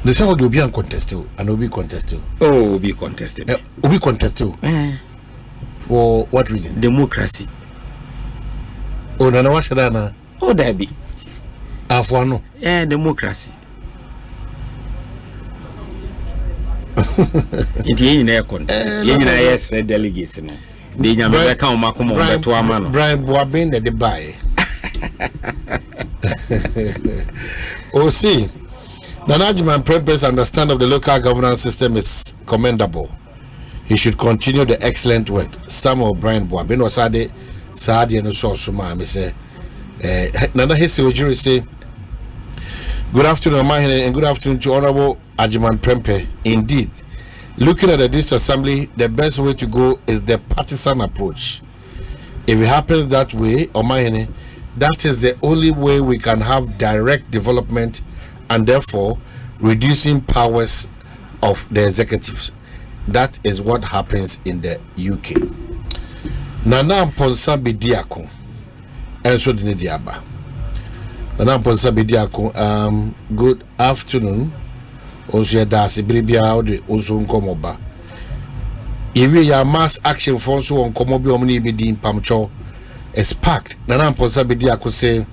S10: The second will be uncontested and will be contested.
S2: Oh, will be contested.
S10: Will be contested. For what reason?
S2: Democracy.
S10: Oh, Nana Washadana.
S2: Oh, there be.
S10: Ahafuano.
S2: Yeah, democracy. It ain't a contest. Yes, delegates. Brian
S10: Kwabena the buy. Oh, see, Nanajiman Prempeh's understanding of the local governance system is commendable. He should continue the excellent work. Samuel Brian Kwabena Sadi and so Suma. Me say, Nana Hesse Ojiri say, good afternoon, Omanhene, and good afternoon to Honorable Ajiman Prempeh. Indeed. Looking at the district assembly, the best way to go is the partisan approach. If it happens that way, Omanhene, that is the only way we can have direct development and therefore reducing powers of the executive. That is what happens in the UK. Nana Mponsa Bidiako, and so did Diaba. Nana Mponsa Bidiako, good afternoon. Also, that's a baby out also on Comoba. If we are mass action for so on Comobi Omni Bidin Pamcho is packed. Nana Mponsa could say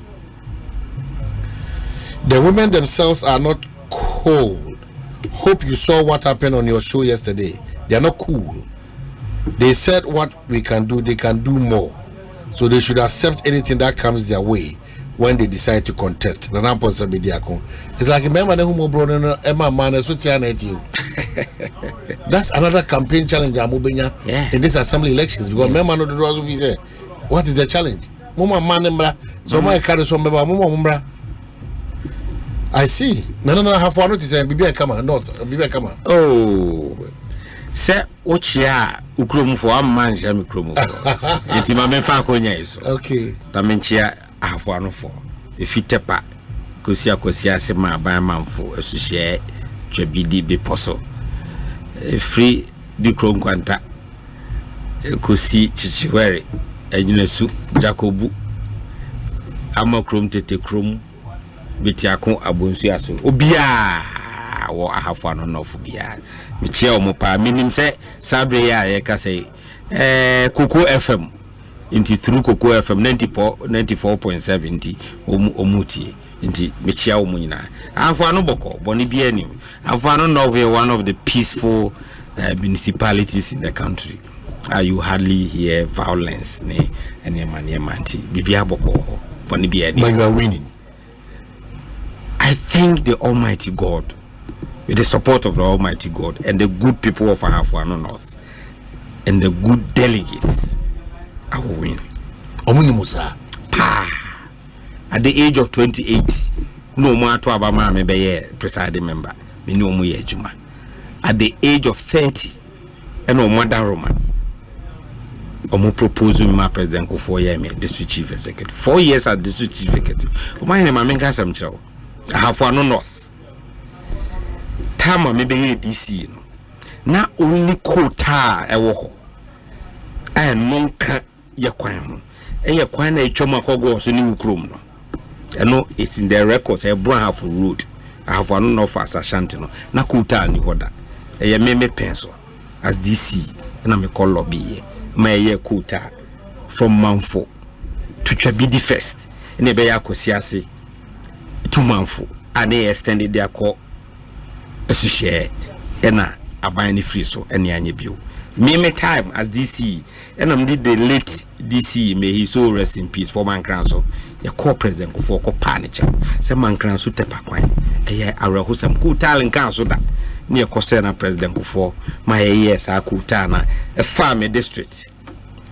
S10: the women themselves are not cold. Hope you saw what happened on your show yesterday. They are not cool. They said what we can do, they can do more. So they should accept anything that comes their way when they decide to contest. It's like remember the humo brother Emma man you. That's another campaign challenge in this assembly elections because remember no do say what is the challenge? Mama man so my carry some mama I see. No have one notice bibi come on not bibi come on.
S2: Oh say ochia ukrom for am man jam ukrom. Enti ma me fa konya iso.
S10: Okay.
S2: Da menchia ahafuano for if it tepa kosia se ma ban manfo asuhye twabidi be poso free di krom kwanta kosi chichiwere enyinasu jacobu amakrom tete krom betiako abonsu aso obia wo ahafuano no fo bia mechia omopa minim se sabre ya ye ka say Koko FM into through Koko FM 94.70 omutie into mechia omunyina afano boko boni bia nim afano novel one of the peaceful municipalities in the country. You hardly hear violence ne ene manti bibia boko boni bia nim.
S10: But you are winning.
S2: I thank the Almighty God, with the support of the Almighty God and the good people of Ahafuano North and the good delegates, I will win. At the age of 28, no more to Abama me be presiding member. Me no more juma. At the age of 30, and no more Roman. Omo proposal my president go 4 years me district chief executive. 4 years as district chief executive. Omanhene ma menka sam chiro. I have for no north. Time me be DC no. Na only quota e wo ho. And monka ye kwan ho. E kwan na etwam akogo so ni ukrom no. No, it's in their records. A brown half road. I have one of us Asante no. Na quota ni hoda. E me pencil as DC. Na me call lobby. My year quota from Manfo to Chabidi first. And a bear Kosiasi to Manfo. And they extended their call a share and a buying free so any any bill. Me time as DC and I'm did the late DC may he so rest in peace for man council. Your core president for panicha. Some man council tepaquine. A year I who some cool talent council that near Cosena president before my years are Kutana, a farm district.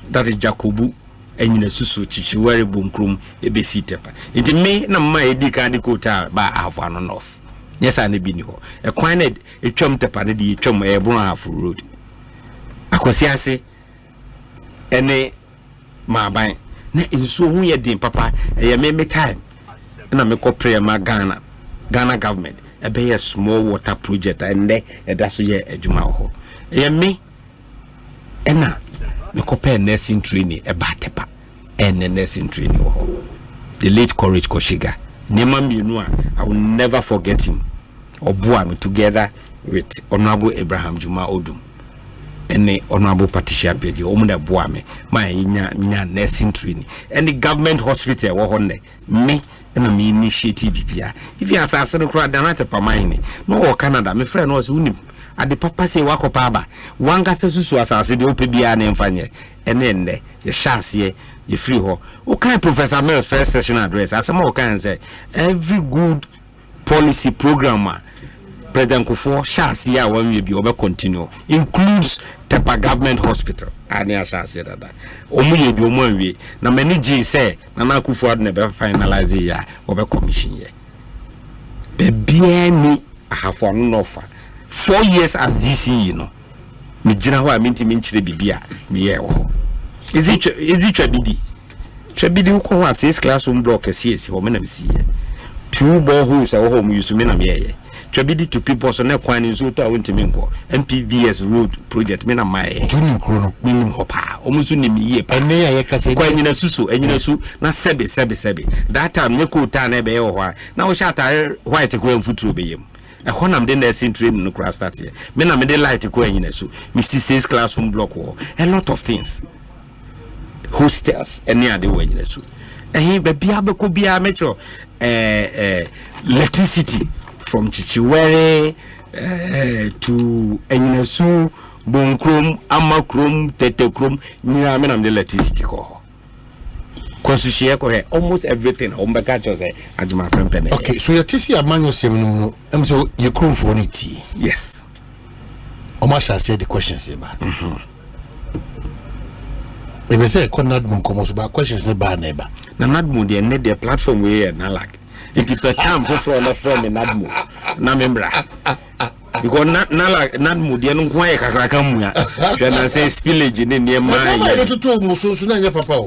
S2: That is Jacobu and you susu chichiwari boom a besi tepa. It may not my edika kota by half one on off. Yes, I never knew. A quined a chum tepa the chum a brown half road. Akosiasi any my buying. Na in so we din papa e me time na me ko prayer ma Ghana government e be a small water project and e da so ye adwuma ho e me na me ko pay nursing training e ba tepa and nursing training ho the late Courage Koshiga nema mienu I will never forget him oboa me together with Honorable Abraham Juma Odum and Honorable Patricia Beji, Omunda Boame, my nursing training, and the government hospital, me and me initiative. If you assassin crowd, then I tell my no Canada, my friend was unim. At the papa say wako paba, one gas was assassin, the OPBA name fanya, and then the chassis, you free ho. Okay, Professor Mills first session address, as some more can say, every good policy programmer. President Kufo chassis ya when we be over continue includes Tepa Government Hospital. Ani chassis that. Omu ye bi omu anwie na many G say na Kufo ad never finalize ya over commission ye. Bebia ni have one offer. 4 years as DC you know. Me gina ho aminti me nchire bibia me ye ho. Is it Twabidi? Twabidi uko ho 6 classroom block esi ho me na me si ye. 2 boreholes ho home use me na me ye. Twabidi to people so na kwan nso to awonti menko MPVS road project me na my tunim krono minim hopa omusu nim yie pa ene ya yekase kwa nyina susu enyina su na sebe that time me ko ta na be ho ha na wo shata white ko mfuturo be yem e nam de nursing training no kra start here me na me de light ko enyina su me 6 classroom block wo a lot of things hostels ene ade wo enyina su be bia be ko bia metro electricity from Chichiwere to Enyinesu, Bonkrom, Amakrom, Tetekrom, Niramam the electricity ko. Constitution ko almost everything. Okay, so your TC Amanyo Semino, so you come for it. Yes. Omasha said the questions about. If I say Nadmun come about questions about neighbor. Na Nadmun they need their platform where na like. It is a time for a friend in Nadmu. Na membra. Because not like Nadmu, the young quiet Kakamuya. Then I say spillage in near my.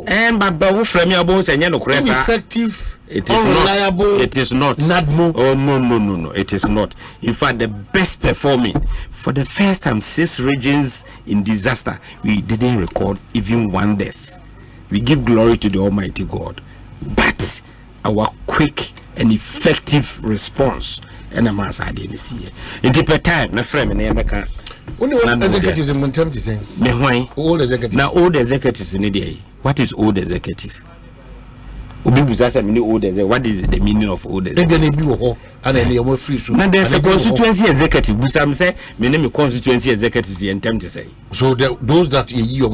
S2: And but Babu from your bones and Yano Cressa. Effective. It is reliable. It is not. Nadmu. Oh, no. It is not. In fact, the best performing. For the first time, 6 regions in disaster, we didn't record even 1 death. We give glory to the Almighty God. But our quick and effective response and a mass I didn't see it. In the time, my friend, and America. Only all executives in Montem to say, all executives. Now, old executives in the day. What is old executive? What is the meaning of old executive? Now, there's a constituency executive, which I'm saying, my name is constituency executives in time to say. So, those that you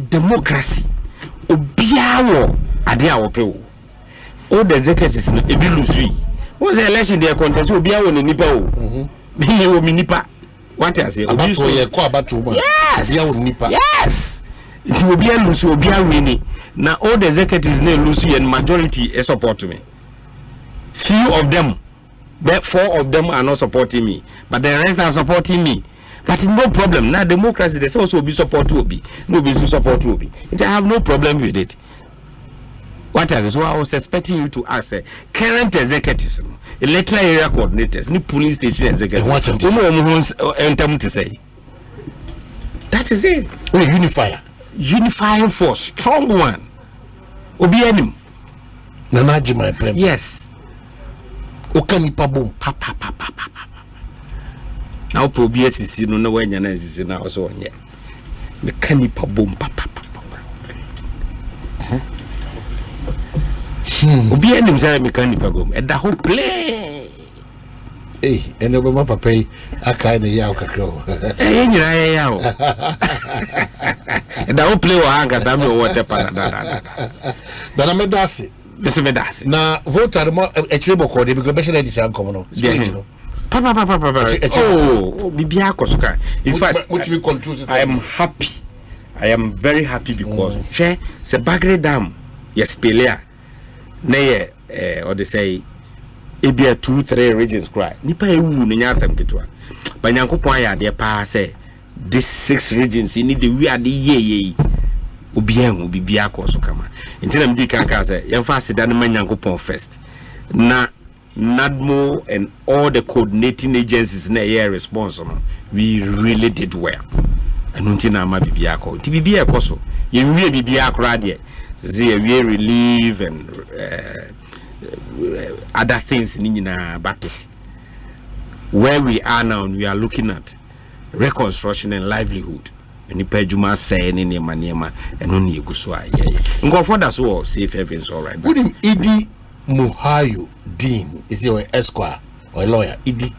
S2: democracy. Obiawo ade awope all the executives no ebi lusu what's the election there contest obiawo ne nipa o me wo mi nipa what I say abato ye ko abato ma obiawo nipa yes it obiawo lusu obiawo wini na all the executives ne lusu and majority support me few of them but 4 of them are not supporting me but the rest are supporting me But no problem. Now democracy, there's also be support to be. No be support to be. I have no problem with it. What else? So I was expecting you to ask current executives, electoral area coordinators, new police station executives. What to say? That is it. Unifying force, strong one. Obianim.
S10: Nanaji my prem.
S2: Yes.
S10: Okani pabum.
S2: Now probias no when yana is now so on. The cani pabum. Obianim say mechanic pabum. And the whole play.
S10: Eh, and Obama papa aka na ya kakro.
S2: Eh, nyira ya o. And the whole play o hanga sam no water pa na.
S10: Dana medase.
S2: Bese medase.
S10: Na voter mo echirebo ko de because be share this ankom no.
S2: Papa. Oh, bibia kosuka. In fact, I am happy. I am very happy because se Bagre Dam yes pelea. Na ye or they say ebia 2-3 regions cry nipa ewu no nyasam ketwa banyankopon ya de pa say this 6 regions you need the we are the ye obian bibia koso kama ntina mdi kaka say yemfa aseda no manyankopon first na NADMO and all the coordinating agencies na here responsible we really did well and ntina ma bibia ko ti bibia koso ye wie bibia kra de say we relieve and other things but where we are now we are looking at reconstruction and livelihood and Pejuma say any manema and only guswa go for that so safe heavens all right.
S10: Wouldn't Idi Muhayu Dean is he an esquire or a lawyer? Idi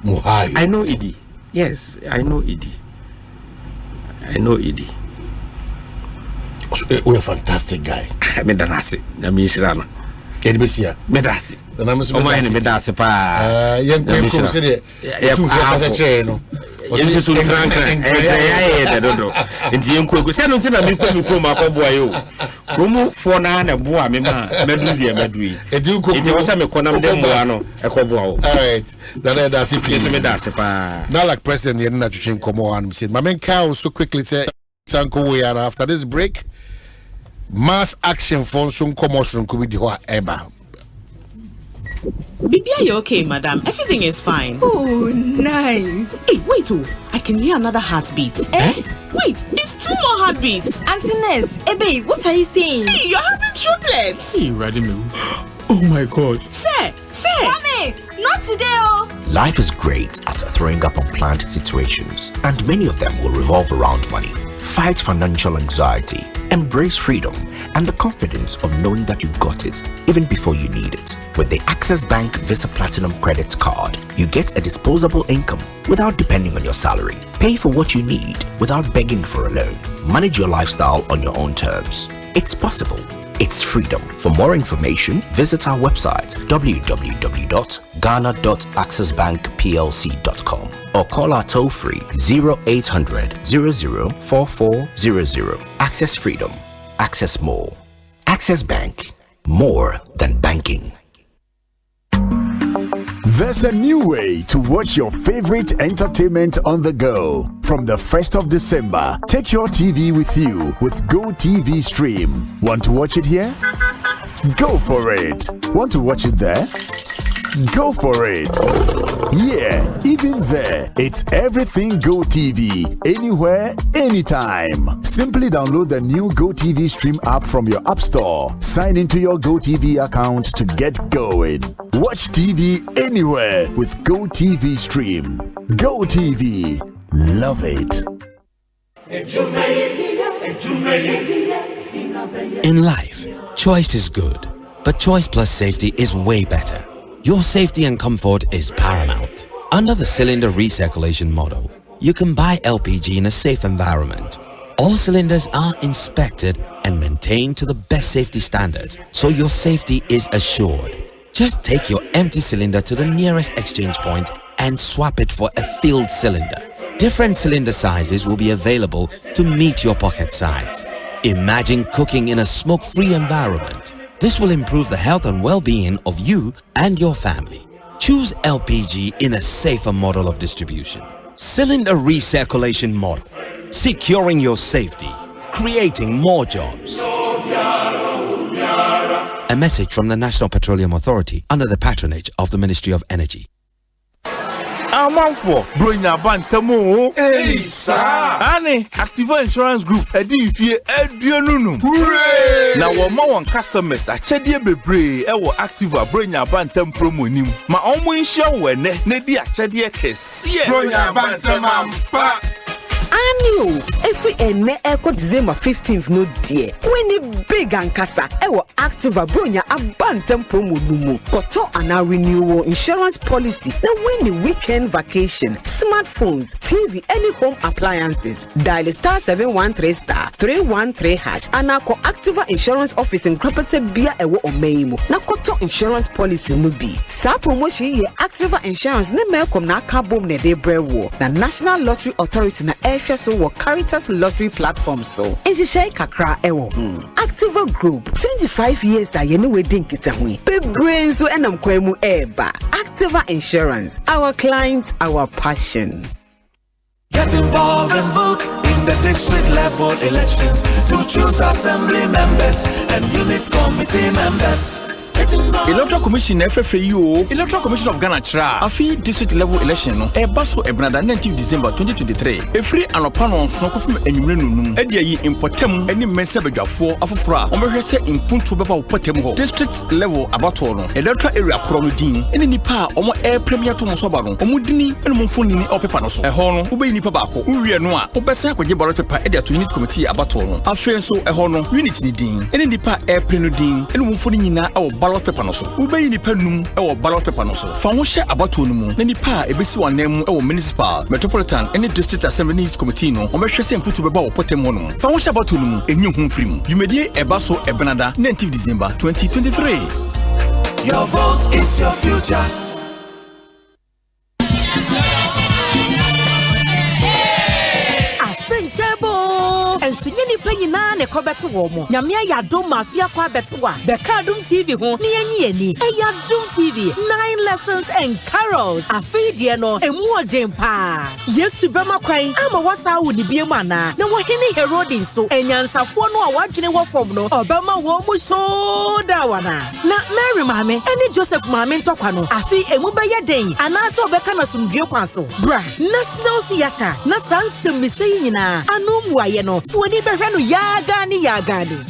S10: Muhayu.
S2: I know Idi. Yes, I know Idi.
S10: We're a fantastic guy.
S2: I mean Danasi. I mean Shirana.
S10: Edbesia
S2: medasi
S10: na mso
S2: Omanhene medasi pa
S10: yenko se de tu fa che no
S2: yenso so tranka ya dodo nti yenko se no ntina miko makoboa yo komu fo na boa me ma medui nti wo se me konam dem boa no ekoboa o.
S10: All right that's it.
S2: Yenso medasi pa
S10: now like president yen na twetwen komo an said my man Kyle so quickly say sanko we are after this break. Mass action for some commotion could be the eba.
S1: Bibia, you okay, madam? Everything is fine.
S22: Oh, nice.
S1: Hey, wait, I can hear another heartbeat. Wait, it's 2 more heartbeats.
S22: Auntie Ness, babe, what are you saying?
S1: Hey, you're having triplets.
S22: Hey,
S1: ready me? Oh my God. Say.
S22: Mommy, not today, oh.
S23: Life is great at throwing up unplanned situations, and many of them will revolve around money. Fight financial anxiety, embrace freedom, and the confidence of knowing that you've got it even before you need it. With the Access Bank Visa Platinum Credit Card, you get a disposable income without depending on your salary. Pay for what you need without begging for a loan. Manage your lifestyle on your own terms. It's possible. It's freedom. For more information, visit our website www.ghana.accessbankplc.com or call our toll-free 0800 004400. Access freedom. Access more. Access Bank. More than banking.
S24: There's a new way to watch your favorite entertainment on the go. From the 1st of December, take your TV with you with Go TV Stream. Want to watch it here? Go for it. Want to watch it there? Go for it. Yeah, even there, it's everything Go TV. Anywhere, anytime. Simply download the new Go TV Stream app from your app store. Sign into your Go TV account to get going. Watch TV anywhere with Go TV Stream. Go TV. Love it.
S25: In life, choice is good, but choice plus safety is way better. Your safety and comfort is paramount. Under the cylinder recirculation model, you can buy LPG in a safe environment. All cylinders are inspected and maintained to the best safety standards, so your safety is assured. Just take your empty cylinder to the nearest exchange point and swap it for a filled cylinder. Different cylinder sizes will be available to meet your pocket size. Imagine cooking in a smoke-free environment. This will improve the health and well-being of you and your family. Choose LPG in a safer model of distribution. Cylinder recirculation model. Securing your safety. Creating more jobs. A message from the National Petroleum Authority under the patronage of the Ministry of Energy.
S17: Amanfo bronya bantamu hey sir ani Activa Insurance Group edi fie eduonunu hooray na wo ma won customers achede bebre e wo Activa bronya bantam promo nim ma omo nhia wo ene na di achede kese bronya bantam ampa
S3: Annual every ene echo December 15th no dear when it big and kasa ewo Activa bronya abantem promo numu koto ana renewal insurance policy na win the weekend vacation smartphones TV any home appliances dial *713*313# anako Activa Insurance Office in Krapete bia ewo omeimo na koto insurance policy no bi sa promotion ye Activa Insurance ne melkom na kabom ne de brewo na National Lottery Authority na so wo Caritas Lottery platform so enhihye kakra ewo Activa Group 25 years ayene wedding kitahwe bebrain so enam kwemu eba Activa Insurance, our clients, our passion.
S20: Get involved and vote in the district level elections to choose assembly members and unit committee members.
S4: Electoral Commission FFU, Electoral Commission of Ghana Tra, Afi district level election, Baso Ebnada 19 December 2023. A free and upon so enumenu, Edia importem, any message for Afufra, Omerese in Puntu Baba Potemo, district level Abatono, Electoral area Pronudin, any Nipa, Omo Air Premier to Mosobano, Omudini, and Mufuni or Pepanos, a horn, Ube Nipabaco, Uria Noa, Obesa, Ballot paper, Edia to unit committee Abatono, Afenso, a horn, unity din, any Nipa Air Prenudin, and Mufunina or ballot paper no so ubey ni panum e wo ballot paper no so fa ho hye abato no mu na nipa e besi wanem e wo municipal metropolitan any district assembly committee no o mehwe se mputu beba wo potem ho no fa ho hye abato no mu enyi ho mfiri mu yumedie e ba so e benada 19 December 2023.
S20: Your vote is your future.
S5: And Swinging Penina, a cobet woman. Yamia Yadom Mafia Kwabetwa, the Cardum TV home, Niani, a Yadum TV, 9 lessons and carols, a Fidiano, and more Jane Pa. Yes, to Bama Quay, I'm a wasa would be a mana. No one any herodin so, and Yansa for no watching a from no, Obama womu so dawana. Not Mary Mammy, any Joseph Mammy Tokano, a fee and Mubaya Day, and also Becana some Dioquaso. Bra, National Theatre, not Sansa Missina, Anum Wayano. Funi behanu yagani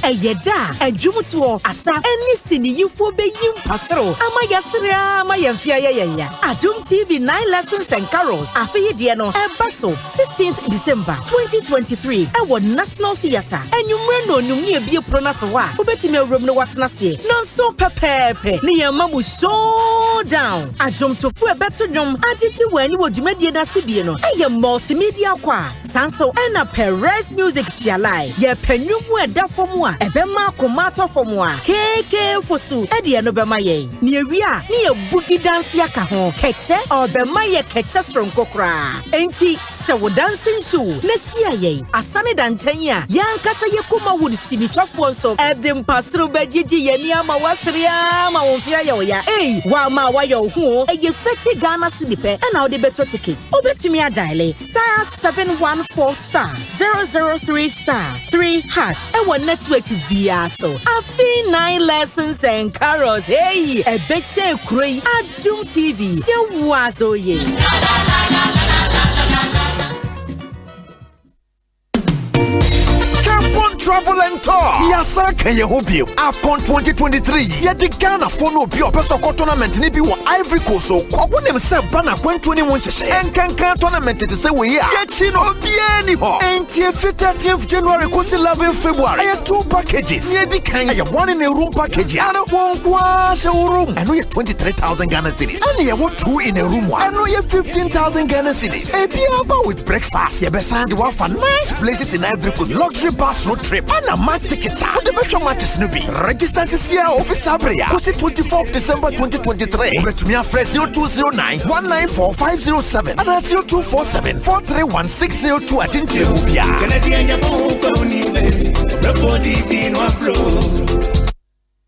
S5: eyeda ejumutuo asa eni sini yufo be yim pasero ama yasira ama yemfia ya Adum TV 9 lessons and carols afiye die no ebaso 16th December 2023 ewo National Theatre enumre no numni ebie pronaso wa obetime awrom no watena se no so pepepe ne yamamu showdown ajomtofu ebeto dwom agiti wani wodwumadie na sibie no eye multimedia kwa sanso ena Perez music chialai ye penyumu eda fomu a ebema komato fomu a keke fosu ede no bema ye ni ewia ni ye bugi dance aka ho keche obema ye keche strong kokra enti se wo dancing show na hia ye asane danchan a yankasa ye kuma wood sinitwafo so edem pasro bagigi ye ni ama wasria ma wonfia ye oya wa ma wa ye ho eye sexy Ghana sinipe na wo de beto ticket obetumi adial *714*003*3# ewa network via so afi 9 lessons and carols hey e beche kroi Adum TV ye wazo ye
S7: Travel and tour. Yasa kanye hobie. AFCON 2023. Yedi Ghana for no bi opeso tournament ni bi wo Ivory Coast so kwabo nem se bana kwantoni mu nhyehyɛ. Enkankan tournament te se we ya. Yechi no bia ni ho. Enti 30th January ko 11 February. Aye 2 packages. Yedi kan aye one in a room package. Ana wonkwa se room. Eno ye 23,000 Ghana cedis. Ana ye wo 2 in a room one. Eno ye 15,000 Ghana cedis. E bia ba with breakfast. Ye be sand wa for nice places in Ivory Coast. Luxury bus road trip. And a match ticket. What the best matches no be? Register this year office Abria. 24th December 2023. Bet me a fresh 0209 194507 and 0247 431602 at Injubia.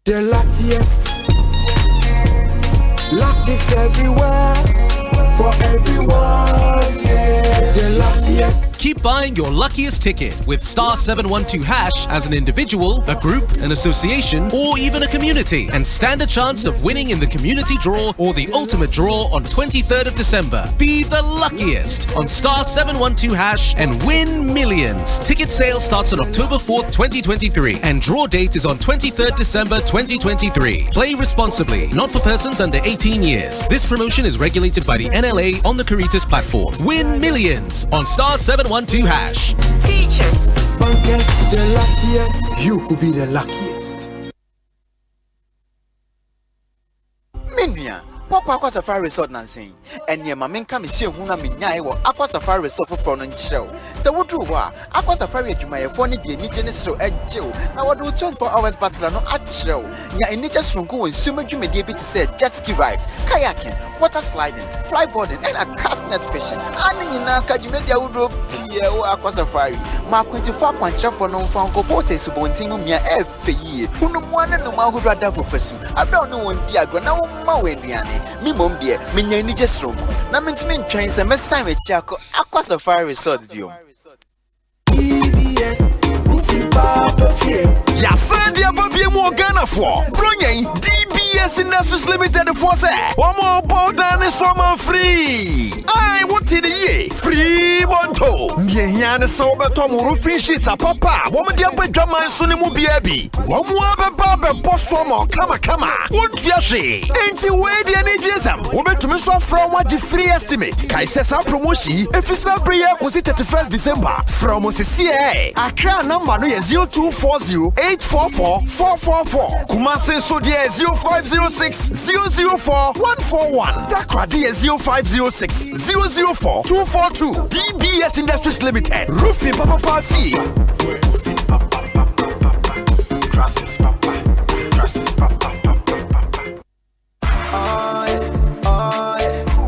S14: The luckiest. Luck is everywhere for everyone. Yeah.
S6: buying your luckiest ticket with star 712 hash as an individual, a group, an association, or even a community, and stand a chance of winning in the community draw or the ultimate draw on 23rd of December. Be the luckiest on star 712 hash and win millions. Ticket sale starts on October 4th, 2023, and draw date is on 23rd December 2023. Play responsibly, not for persons under 18 years. This promotion is regulated by the NLA on the Caritas platform. Win millions on star 712 hash.
S8: Teachers.
S9: The luckiest. You could be the luckiest.
S13: Minya. Aqua Safari Resort Nancy, and your mamma come and show Huna Minya or Aqua Safari Resort for Fron and Show. So, what do Aqua Safari to my phone, the indigenous show at Joe. Now, what do 24 hours bachelor no at show? Ya in nature's from go and summon you may be to say jet ski rides, kayaking, water sliding, flyboarding, and a cast net fishing. And in Naka, you made your wood Pierre Aqua Safari. Mark 24 punch for non found go for taste about Mia every year. Who no one and no man who rather for Fessu. I don't know when Diago now, Maweniani. Me mom dear, me nyani just wrong. Na me ntimi ntwen se me sign with Chiako Aqua Safari Resort view.
S7: Ya Asante ababie mu Ghana for. Bronyen DBS Industries Limited for say. Omo powder ne so free. I what in the year? Free bonto. Ndie hia ne so beto mu roofing sheets apapa. Wo de abadwaman so ne mu bia bi. Wo mu abeba be boso mo kama. Wontua hwe. Enti we de ne jesam. Wo betumi so from what the free estimate. Kai say some promotion efisa prayer kosi 31st December. From OCCA. Accra number no 0240-844-444. Kumasi so dear 0506-004-141. Dakra dear 0506-004-242. DBS Industries Limited. Roofing Papa Fee.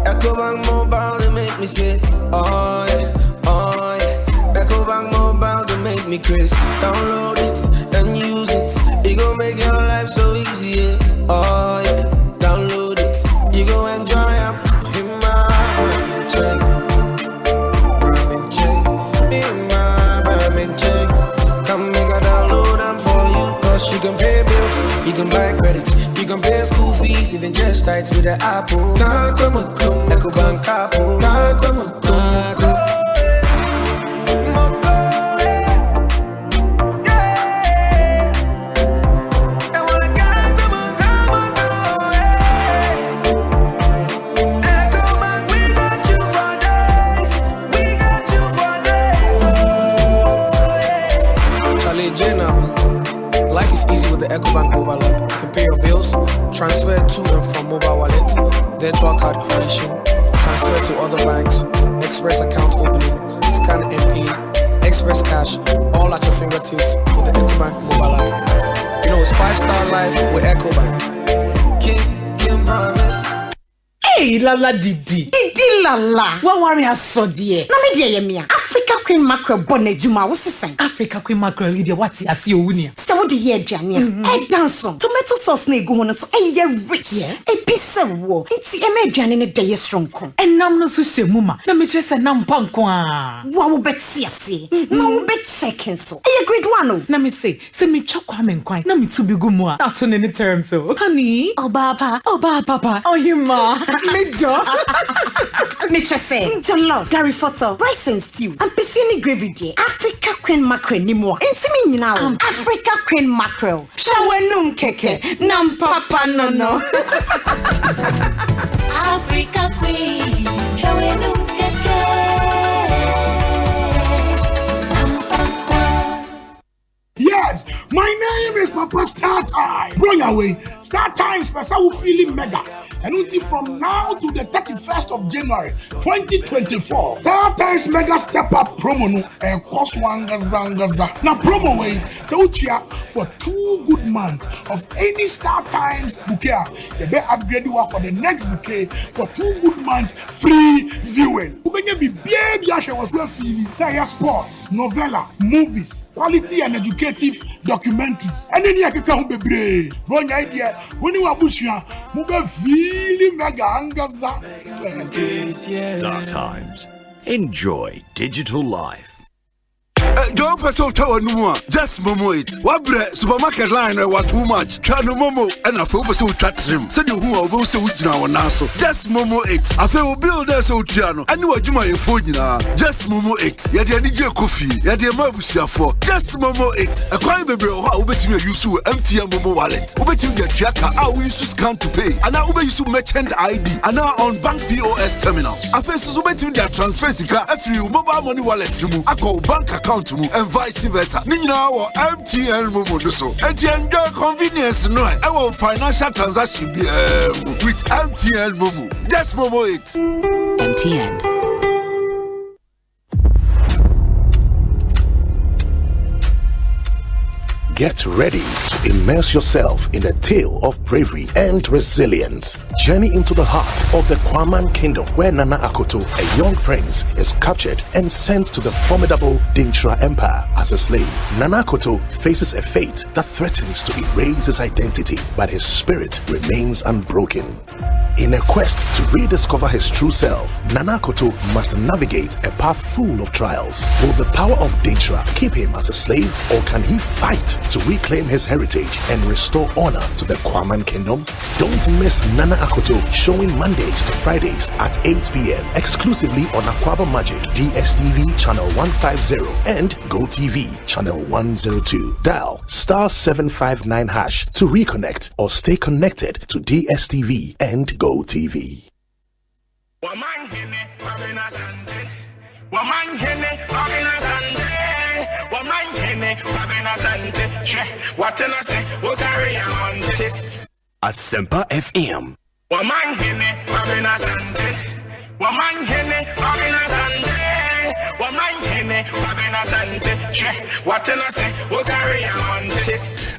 S9: Ecobank Mobile, they make me say, Ecobank Mobile, they make me crazy. Download it and use it. It gon' make your life so easy, yeah. Download it. You go enjoy it. In my Ramen check. Come make a download them for you. Cause you can pay bills, you can buy credit, you can pay school fees, even just tights with the Apple. Ecobank Apple.
S15: Life is easy with the Ecobank mobile app. You can pay your bills, transfer to and from mobile wallet, virtual card creation, transfer to other banks, express account opening, scan and pay, express cash, all at your fingertips with the Ecobank mobile app. You know it's 5-star life with Ecobank. Kim promise.
S1: Hey, Lala Didi Lala. What worry has so dear? Na me dear yemia. Africa Queen Mackerel bonnet juma was the Africa Queen Mackerel Lydia what's as you win. So the year Jania. Dance tomato sauce ne go on so rich. Yes. A piece of war. It's a Jan in a day strong. And nam no so muma. Na me just a nam pankwa. Wow bet see. No bet checking so. A grade one. Na me say me chokwam kwai. Na me to be good more. Not on any terms so. Honey. Oh papa. Oh you ma. Me do. Mitch say, John Love, Gary Photo, rice and stew, and piscine gravy dear. Africa Queen Mackerel ni more. Intimate now. Africa Queen Mackerel. Shawenum keke. Nam papa no.
S26: Africa Queen. Shawenum keke.
S12: Yes, my name is Papa Star Time. Bring away Star Time special feeling mega. And until from now to the 31st of January 2024, Star Times Mega Step Up promo no cost wangaza. Now promo way so for 2 good months of any Star Times bouquet. You better upgrade you for the next bouquet for 2 good months free viewing. You can be baby Asha was well feeling. Say sports, novella, movies, quality and educative documentaries. And then you can be brave. One idea when you are bushia, move really mega angaza.
S19: Star Times. Enjoy digital life.
S2: Don't pass out no just momo it. What bread supermarket line what too much. Try no momo and I feel so chat him. Said you who will so now and so. Just momo it. I feel build us so piano. I knew what you my phone just momo it. Ya the DJ coffee. Ya the mabusia for. Just momo it. A crime baby how bet me use MTN momo wallet. Bet you get tracker how we use scan to pay. And now we use merchant ID. And now on bank POS terminals. I first so bet you their transfer sika every mobile money wallet mu. I call bank account mu and vice versa. Ni na wo MTN momo do so. MTN convenience no. Our financial transaction be with MTN momo. Just momo it.
S8: MTN.
S24: Get ready to immerse yourself in a tale of bravery and resilience. Journey into the heart of the Kwabena kingdom, where Nana Akoto, a young prince, is captured and sent to the formidable Dintra Empire as a slave. Nana Akoto faces a fate that threatens to erase his identity, but his spirit remains unbroken. In a quest to rediscover his true self, Nana Akoto must navigate a path full of trials. Will the power of Dintra keep him as a slave, or can he fight to reclaim his heritage and restore honor to the Kwabena kingdom? Don't miss Nana Akoto, showing Mondays to Fridays at 8 p.m. exclusively on Aquaba Magic, DSTV channel 150 and GoTV channel 102. Dial *759# to reconnect or stay connected to DSTV and GoTV.
S20: Omanhene, Kwabena Asante. Omanhene, Kwabena Asante. Omanhene, Kwabena Asante. What can I say? We'll carry on.
S24: Asempa FM.
S20: Omanhene, Kwabena Asante. Omanhene, Kwabena Asante. Omanhene, Kwabena Asante. What can I say? We'll carry on.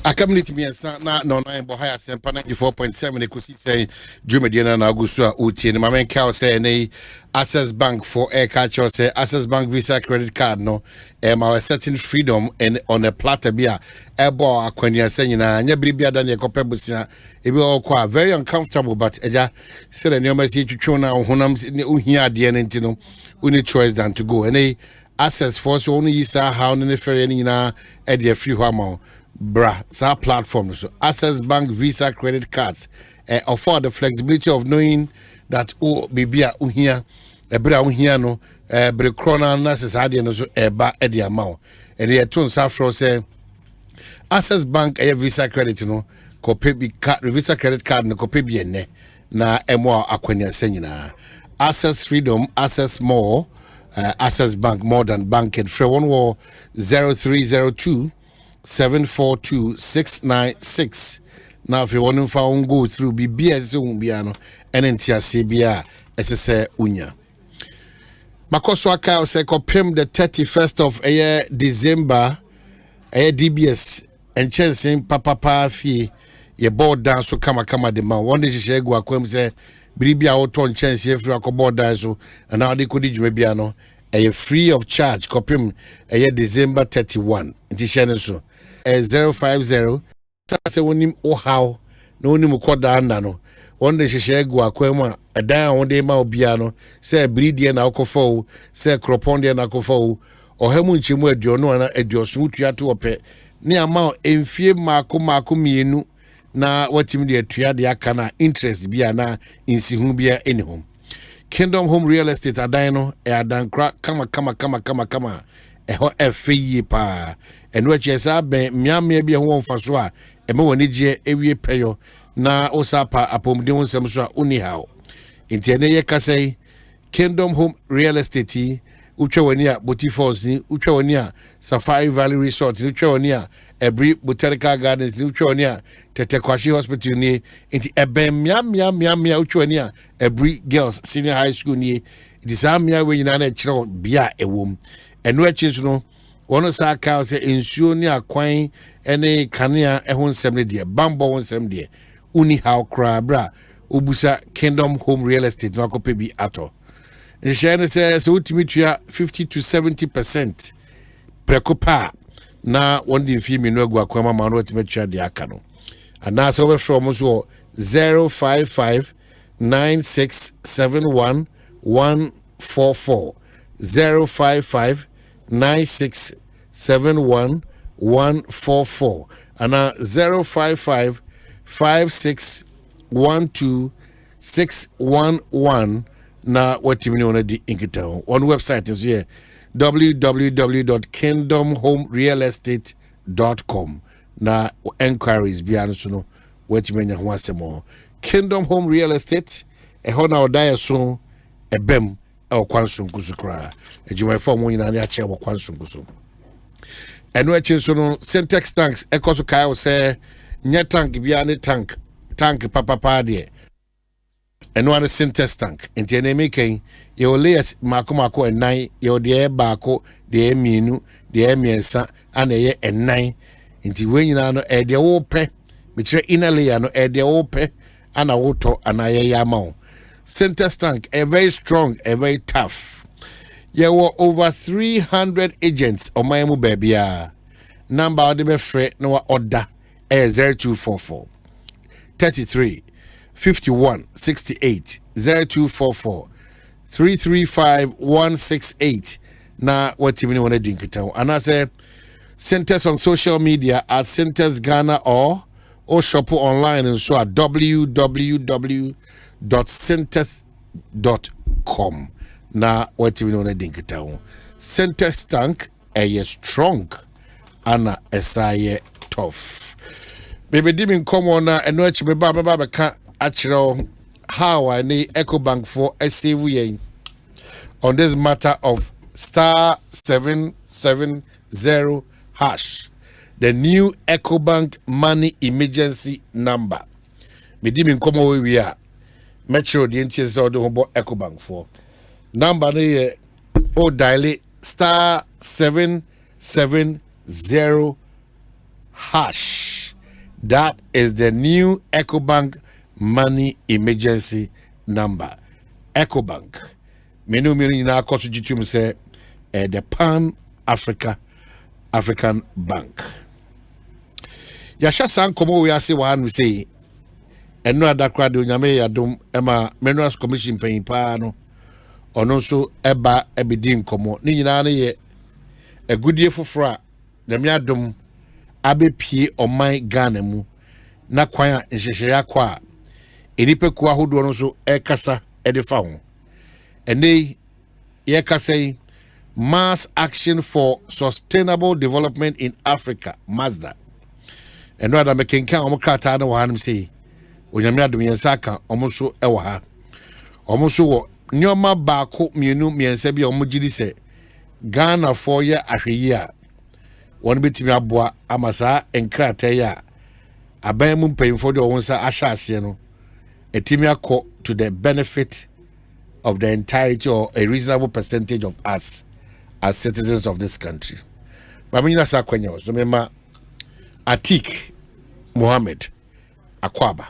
S10: A community me na no bo high Asempa 94.7 Ekosiisen Jumediana na Augustua Uti and my man Cow say any Access Bank for air catcher say Access Bank Visa credit card no our certain freedom and on a platter beer ebo akwanya saying na nya bibia dan ye kopebusia e be all kwa very uncomfortable but eja say the nyoma si twetwe na honam uhia de ne ntino uni choice than to go any access for so only isa how ne ferry ni na e de free ho amount bra sa platform so Access Bank Visa credit cards offer the flexibility of knowing that bibia uhia ebra uhia no bre krona na sesade no so eba e de amount and ye ton safro say Access Bank Visa credit no ko pay bi card Visa credit card no ko pay bi ene na emo akwanya senyina Access Freedom Access More Access Bank more than banking free one war 0302 742 696. Now if you want to go through BBS umbiano and NTC bia SSA unya. Makoso aka say kopem the 31st of December DBS and chancing papa fee ye board down so kama de man one day she go akwem say bribia oton chance ye free board down so and now they could mebiano free of charge kopem December 31 nti so 050 say wonim how no nim koda anda no one day she go akwem a dan one day ma obia no say bridie na akofo say kroponde na akofo ohemu nchimu aduonu na aduoso utua to ope ne ama emfie mako mienu na watimi de atua de aka na interest bia na insihu bia anyhome Kingdom Home Real Estate adan no adan kra kama eho efeye pa eno achesa ben miamia bia ho mfaso a eme woni je ewie peyo na osapa apomden wonsem so a uni hawo entiene ye kasai Kingdom Home Real Estate utwa wani a Botifos ni utwa wani a Safari Valley Resort ni utwa wani a Ebri Botanical Gardens ni utwa wani a Tetekwashi Hospital ni enti eben miamia utwa wani a Ebri Girls Senior High School ni iti saa mia we nyina na kire bia ewom eno achi no wono saa ka se ensuo ni akwan ene kanea ehon nsem de bambo won nsem de uni how crabra obusa Kingdom Home Real Estate no akope bi ato nhene se utimi tua 50 to 70% prekopa na won de mfi minu agu akwa ma no utimi tua de aka no ana so we from so 055 9671 144 055 9671 71144 and 05556126111 na watimi on di inkita on website is here www.kingdomhomerealestate.com na enquiries biano so no watimi nya ho asemo Kingdom Home Real Estate ho na odaya so ebem e kwanso nkusu kra ejuma form nyina na ache wo kwanso nkusu eno achi so no syntax tanks ekoso kai wo se nya tank bia ne tank papa de eno an syntax tank enti ene meken ye layers mako enan ye de baako de mienu de miensa ana ye enan enti we nyina no e de wo pe me kire inner layer no e de wo pe ana woto ana ye yama syntax tank a very strong, a very tough. There were over 300 agents on my baby. Number of the freight no order 0244 33 51 68 0244 335 168. Na what you mean when I dink it out. And I say Centers on social media at Centers Ghana or shop online and so at www.centers.com. Na what you know na dinkita. Centers tank a strong and a say tough. Maybe diming come on and watch me baba can actually how I need EcoBank for a save on this matter of *770#. The new EcoBank money emergency number. Me diming come over we are. Metro the NTS or the EcoBank for number ne o dial *770#. That is the new EcoBank money emergency number. EcoBank. Menu na kosu jitum say the Pan African Bank. Yasha san komo we ase wan we say eno adakra de onyame yadom ema Minerals Commission panyin pa no ono so eba ebedin komo ni nyina na ye agudie foforo a nyame adom abepie oman Ghana mu na kwan a nhyehyere akwa enipeku ahodo no so ekasa edefa ho ene ye kasa Mass Action for Sustainable Development in Africa, MASDA. And rather making count Omokrata no one say, Onyamia Dumiansaka, almost ewaha. Almost Nyoma Bako Mienu Miansebi Omujidi say, Ghana 4 year a year. One bit me abwa Amasa and Krateya. A bamum paying for the onsa Ashasiano. A timia co to the benefit of the entirety or a reasonable percentage of us as citizens of this country. Mamina Sakwenya, so remember Atik Mohammed Akwaba.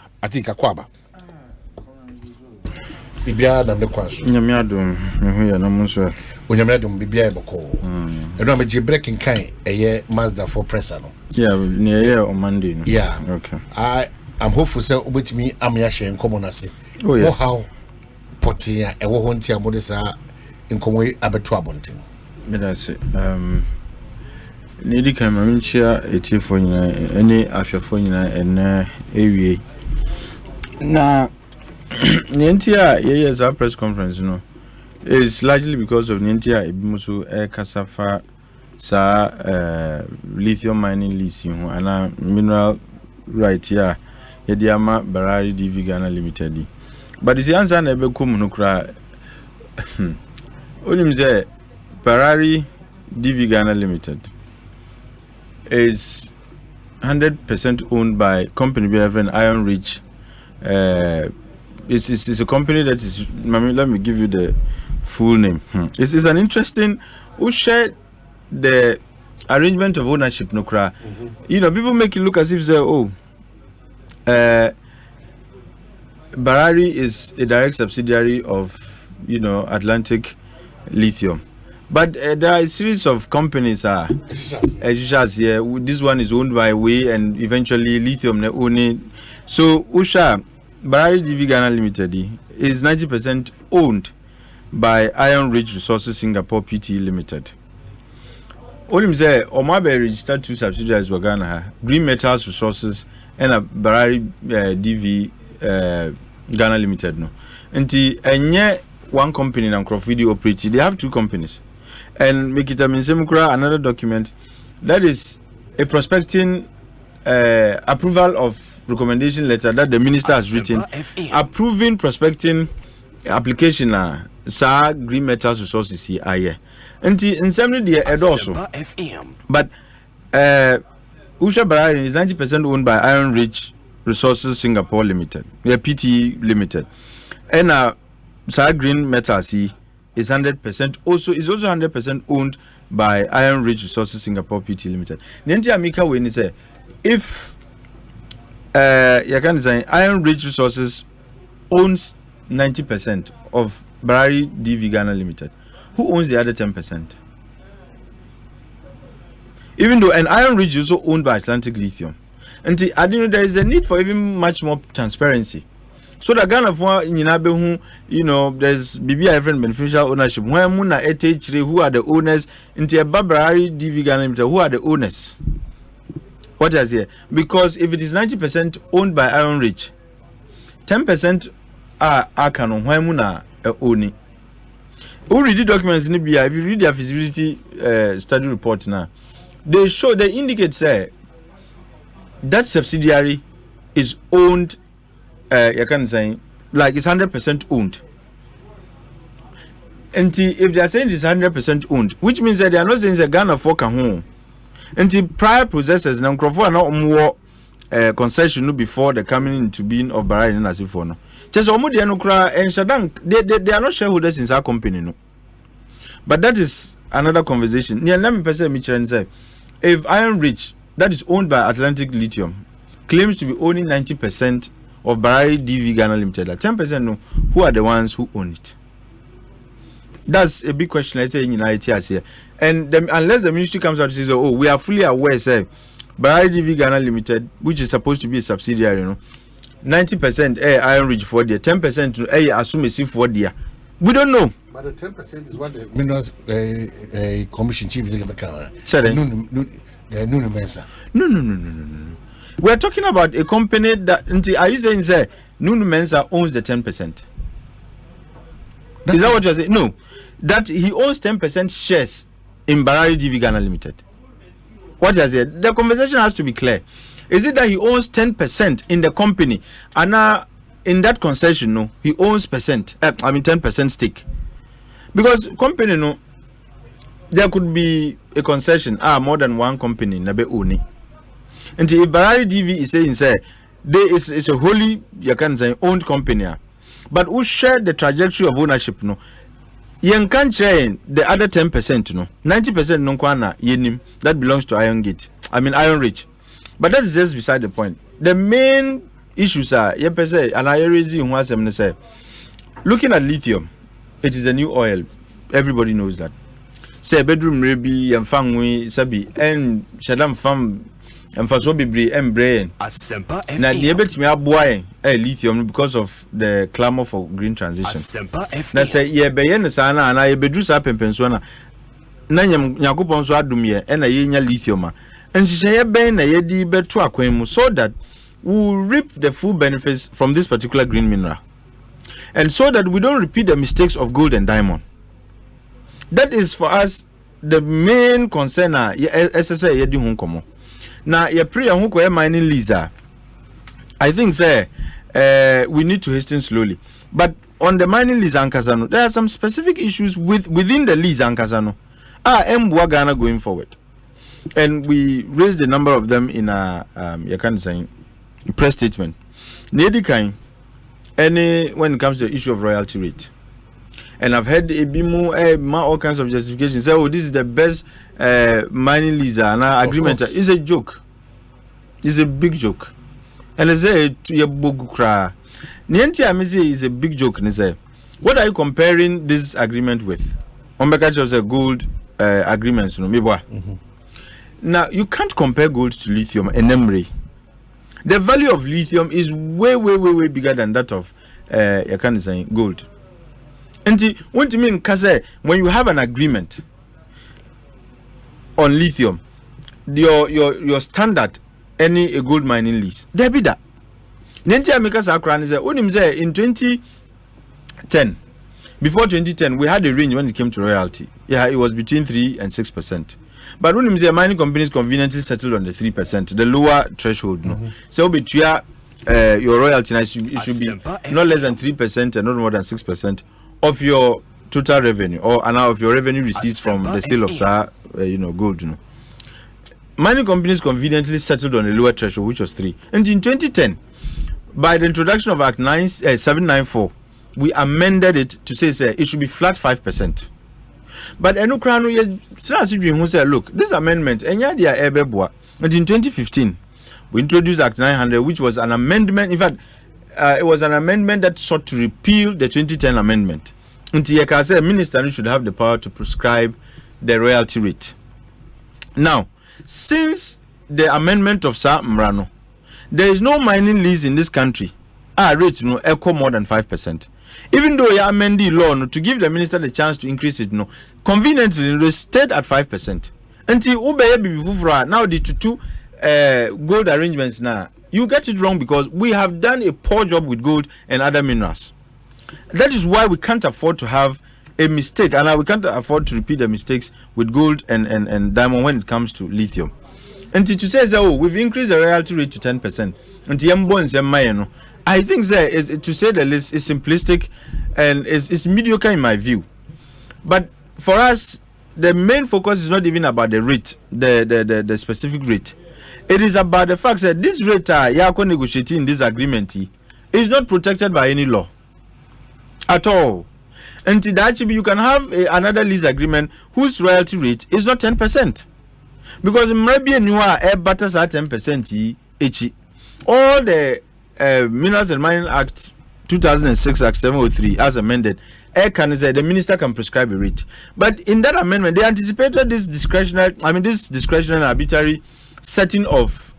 S10: Bibia na mekwaso.
S8: Nyamiadum, mehuya na munso.
S10: Onyamiadum bibia eboko. Eno me breaking kind eye Mazda for presser no.
S8: Yeah, near on Monday no.
S10: Yeah.
S8: Okay.
S10: I'm hopeful say obetimi amya share nkomo ase.
S8: Oh yes.
S10: How potia ewo ho ntia modesa nkomo abeto abonten.
S8: Me da say Nidi kan maminchia etifo nyina ene ahwefo nyina ene ewie. Na Nientia yes our press conference no is largely because of Nientia ebimuso kasafa sa lithium mining lease ho ana mineral right here yediama Barari DV Ghana Limited. But the answer na ebekum no kra onim say Barari DV Ghana Limited is 100% owned by company we have an Iron Ridge. It's a company that is. Let me give you the full name. It's an interesting. Who shared the arrangement of ownership? Nokra. You know, people make it look as if say, Barari is a direct subsidiary of, Atlantic Lithium. But there are a series of companies. Here. This one is owned by Way and eventually Lithium. So Usha Barari DV Ghana Limited is 90% owned by Iron Ridge Resources Singapore Pte Limited. Olim say Omabe registered 2 subsidiaries for Ghana, Green Metals Resources and a Barari DV Ghana Limited no. And one company in Ankrofidi operates. They have 2 companies. And make it another document that is a prospecting approval of recommendation letter that the minister has written approving prospecting application sa Green Metals Resources here aye nti nsem de also but Usha Barari is 90% owned by Iron Ridge Resources Singapore Limited, PT Limited, and sa Green Metals is 100% also 100% owned by Iron Ridge Resources Singapore PT Limited. Nenti amika we ni say if you can say Iron Ridge Resources owns 90% of Barari DV Ghana Limited, who owns the other 10%? Even though an Iron Ridge is also owned by Atlantic Lithium, and I didn't know there is a need for even much more transparency. So the Ghana for you know, there's BBI different beneficial ownership. When Muna ETH, who are the owners? Into a Barari DV Ghana Limited, who are the owners? What is here? Because if it is 90% owned by Iron Ridge, 10% are canon. When Muna owning. Who read the documents in the BI? If you read their feasibility study report now, they indicate say that subsidiary is owned. You can say like it's 100% owned. And if they are saying it's 100% owned, which means that they are not saying that Ghana for home. And prior possessors now are not more concession before the coming into being of Barari and Asifono. Just Omudia no cry and Shadang, they are not shareholders in our company, no. But that is another conversation. Near 11% say if Iron Ridge, that is owned by Atlantic Lithium, claims to be owning 90% of Barari DV Ghana Limited, like 10% no, who are the ones who own it? That's a big question. I say in ITS here, and unless the ministry comes out and says, "Oh, we are fully aware," say Barari DV Ghana Limited, which is supposed to be a subsidiary, you know, 90% Iron Ridge for there, 10% assume a for there. We don't know.
S10: But the 10% is what the Minerals Commission Chief
S8: said. No. We are talking about a company that are you saying say Nunu Mensa owns the 10%? Is that what you're saying? No, that he owns 10% shares in Barari DV Ghana Limited. What you said? The conversation has to be clear. Is it that he owns 10% in the company, and now in that concession, no, he owns 10% stake? Because company, no, there could be a concession, more than one company, nabe owning. And if Barari DV is saying, say, it's a wholly, you can say, owned company, but who share the trajectory of ownership, no, you can't share the other 10%, no, 90% no kwana yenim that belongs to Iron Ridge. But that is just beside the point. The main issues are, and I raise you say, looking at lithium, it is a new oil. Everybody knows that. Say bedroom rebi and fangwe sabi and shadam fam and faso bibri and brain. Asempa FM. Now the able me aboy lithium because of the clamor for green transition. Asempa FM. Na say ye be yen sana and I bedru sa pempenso na nyakopon so adum ye na ye nya lithium a. And she say ben na ye di beto akwan mu so that we will reap the full benefits from this particular green mineral. And so that we don't repeat the mistakes of gold and diamond. That is for us the main concern. SSA yedi hunkomo. Now ye pre hunko mining leaser. I think say we need to hasten slowly. But on the mining lease Ankasano, there are some specific issues within the lease Ankasano. Mbwa Ghana going forward. And we raised a number of them in a press statement. Nedi kind. When it comes to the issue of royalty rate, and I've heard all kinds of justifications. Say, this is the best mining lease and agreement. It's a joke. It's a big joke. And they say your book cry. Nienti Amizi is a big joke. And they say, what are you comparing this agreement with? Ombekachi was a gold agreement. Now you can't compare gold to lithium and emery. The value of lithium is way bigger than that of gold. And what do you mean? Because when you have an agreement, on lithium, your standard any a gold mining lease. There be that. Nentia Mika Sakran is in 2010. Before 2010, we had a range when it came to royalty. Yeah, it was between 3 and 6%. But when mining companies conveniently settled on the 3%, the lower threshold. No, so between your royalty, it should be not less than 3% and not more than 6% of your total revenue, or an of your revenue receipts from the sale of gold. Mining companies conveniently settled on a lower threshold, which was 3. And in 2010, by the introduction of Act 794, we amended it to say it should be flat 5%. But who said, look, this amendment, and in 2015, we introduced Act 900, which was an amendment. In fact, it was an amendment that sought to repeal the 2010 amendment. And the minister should have the power to prescribe the royalty rate. Now, since the amendment of Sa Mrano, there is no mining lease in this country rate echo more than 5%. Even though you amend the law to give the minister the chance to increase it, conveniently they stayed at 5%. Until now the two gold arrangements now, you get it wrong because we have done a poor job with gold and other minerals. That is why we can't afford to have a mistake, and we can't afford to repeat the mistakes with gold and diamond when it comes to lithium. And to say we've increased the royalty rate to 10%. And I think to say the least is simplistic and is mediocre in my view. But for us, the main focus is not even about the rate, the specific rate. It is about the fact that this rate Yako negotiating in this agreement is not protected by any law at all. And actually, you can have another lease agreement whose royalty rate is not 10%. Because maybe you are air butters at 10% each. All the Minerals and Mining Act 2006 Act 703 as amended, the minister can prescribe a rate. But in that amendment, they anticipated this discretionary arbitrary setting of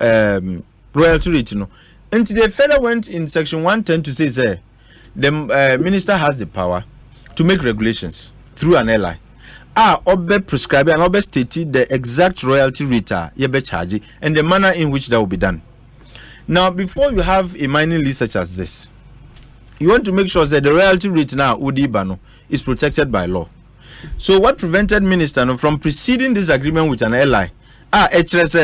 S8: royalty rate. And the further went in section 110 to say the minister has the power to make regulations through an ally. Obe prescribe and Obe stated the exact royalty rate yebe charge and the manner in which that will be done. Now, before you have a mining lease such as this, you want to make sure that the royalty rate now Udibano is protected by law. So what prevented minister from preceding this agreement with an ally? HRS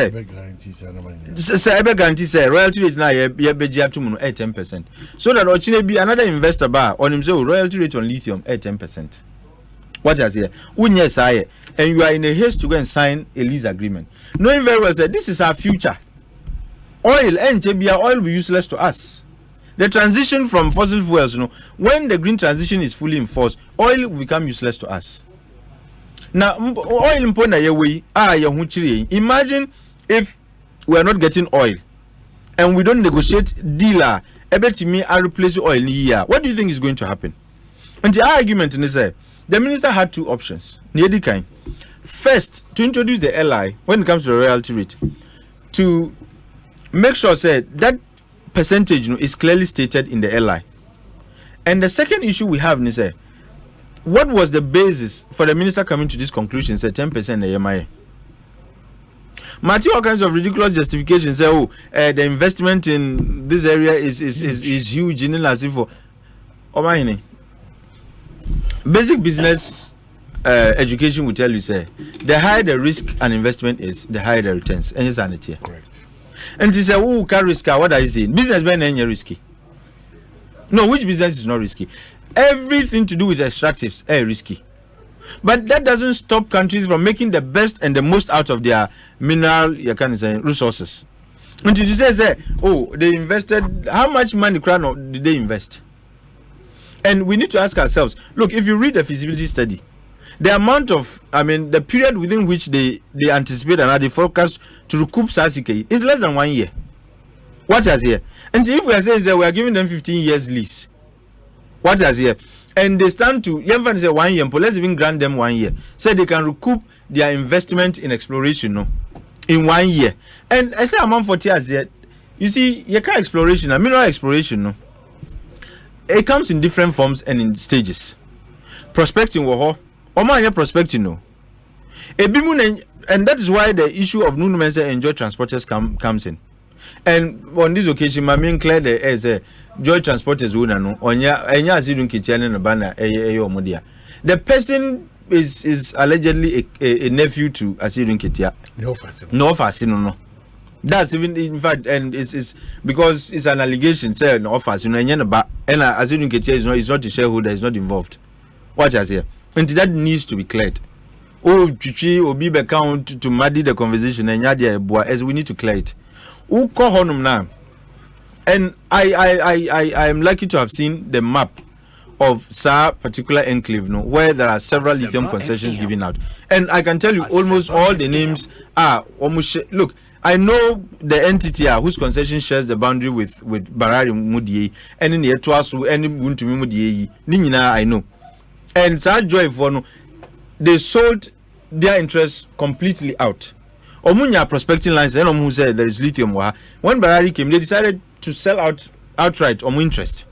S8: royalty rate now yebe 10%. So that ochine be another investor bar on himself royalty rate on lithium 10%. What is here? And you are in a haste to go and sign a lease agreement, knowing very well that this is our future. Oil and oil will be useless to us. The transition from fossil fuels, when the green transition is fully enforced, oil will become useless to us. Now, oil imagine if we are not getting oil and we don't negotiate dealer, I replace oil in a year. What do you think is going to happen? And the argument is the minister had two options. First, to introduce the LI when it comes to the royalty rate, to make sure that percentage is clearly stated in the LI. And the second issue we have is what was the basis for the minister coming to this conclusion? 10% AMI. Matthew all kinds of ridiculous justifications. The investment in this area is huge. As if for Omanhene. Basic business education will tell you the higher the risk an investment is, the higher the returns. And it's sanity. Correct. And he said, "Who can risk? What are you saying? Business being any risky? No, which business is not risky? Everything to do with extractives is risky. But that doesn't stop countries from making the best and the most out of their mineral resources. And you say, they invested, how much money did they invest? And we need to ask ourselves, look, if you read the feasibility study, the amount of, the period within which they anticipate and they forecast to recoup Sasike is less than 1 year. What is here? And if we are saying we are giving them 15 years lease, what is here? And they stand to, say 1 year, but let's even grant them 1 year. Say they can recoup their investment in exploration in 1 year. And I say amount 40 years here, you see, you can't exploration, mineral exploration, it comes in different forms and in stages. Prospecting, Omanhene prospecting, And that is why the issue of Nunumense and Joy Transporters comes in. And on this occasion, my main clear the as a Joy Transporters owner no onya asidun kitiane no bana omodia. The person is allegedly a nephew to Asidun Kitia. No fascino no. That's even in fact, and it's because it's an allegation. Say no offers, and Asidun Kitia is not a shareholder, is not involved. Watch us here. And that needs to be cleared. Chichi Obi count to muddy the conversation and yadia as we need to clear it. Who call honum now? And I am lucky to have seen the map of Sa particular enclave, where there are several lithium concessions given out. And I can tell you almost all the names are almost look, I know the entity whose concession shares the boundary with Barari Mudie and in the Etwasu and Buntumi Mudie. Nina I know. And Sa Joy for they sold their interests completely out. Omunya prospecting lines and Omu said there is lithium. When Barari came, they decided to sell outright Omu interest.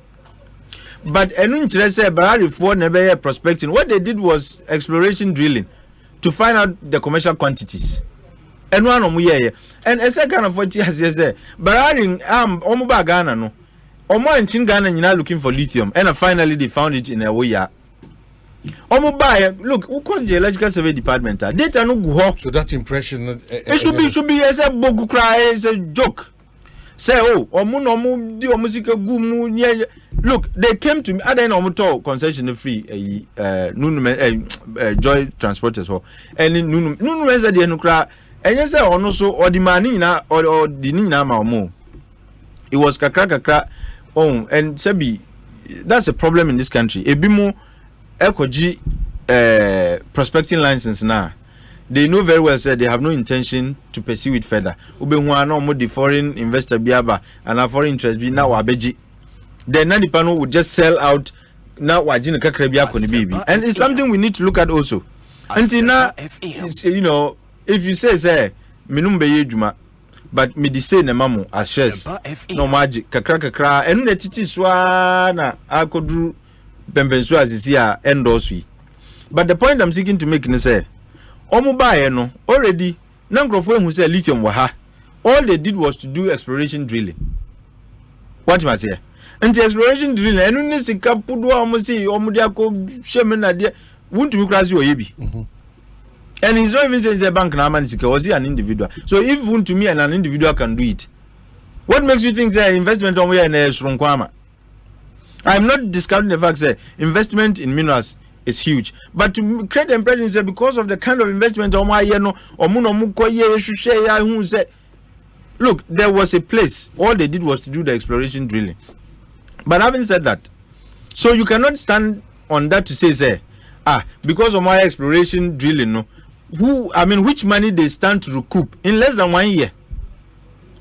S8: But Barari for never prospecting. What they did was exploration drilling to find out the commercial quantities. And one Omu and a second of 40 years, Barari Omuba Ghana no. Omo and Chingana looking for lithium, and finally they found it in a way. Look, who called the electrical survey department? Data no go. So that impression it should be as a bogu cry, as a joke. Say look, they came to me. I didn't know concession free Joy Transporters and Nunu said the cry and yes also or the money na or the nina mo. It was kakra and Sebi, that's a problem in this country. Ebimo Ekoji prospecting license now. They know very well said they have no intention to pursue it further. The foreign investor biaba and our foreign interest be now abeji. Then the panel would just sell out now wajina kakrebia koni baby. And it's something we need to look at also. Until now, you know, if you say minumbe yejuma, but me di say ne mamu as shares no magic kakra and the titi swana akodru pempensu asisia endorse we. But the point I'm seeking to make is say Omubaye no already nankrofo who say lithium waha. All they did was to do exploration drilling. What must say? And the exploration drilling enu ne sika pudo omusi omudiako shemena dia won't be crazy or yebi. And he's not even saying the bank na man sika was he an individual. So if one to me and an individual can do it, what makes you think say investment on where in strong kwama? I'm not discounting the fact that investment in minerals is huge, but to create the impression that because of the kind of investment look, there was a place, all they did was to do the exploration drilling. But having said that, so you cannot stand on that to say because of my exploration drilling, which money they stand to recoup in less than 1 year.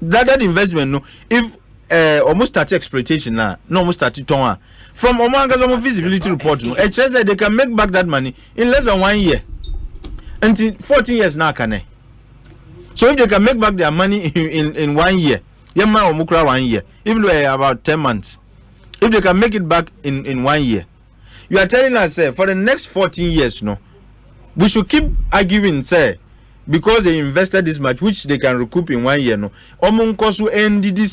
S8: That investment, if almost start exploitation now, no almost start to from Omanga's feasibility report, it says that they can make back that money in less than 1 year. Until 14 years now, can they? So if they can make back their money in 1 year, Yama or Mukra 1 year, even though about 10 months, if they can make it back in 1 year, you are telling us for the next 14 years, we should keep arguing, because they invested this much, which they can recoup in 1 year, Omunkosu NDD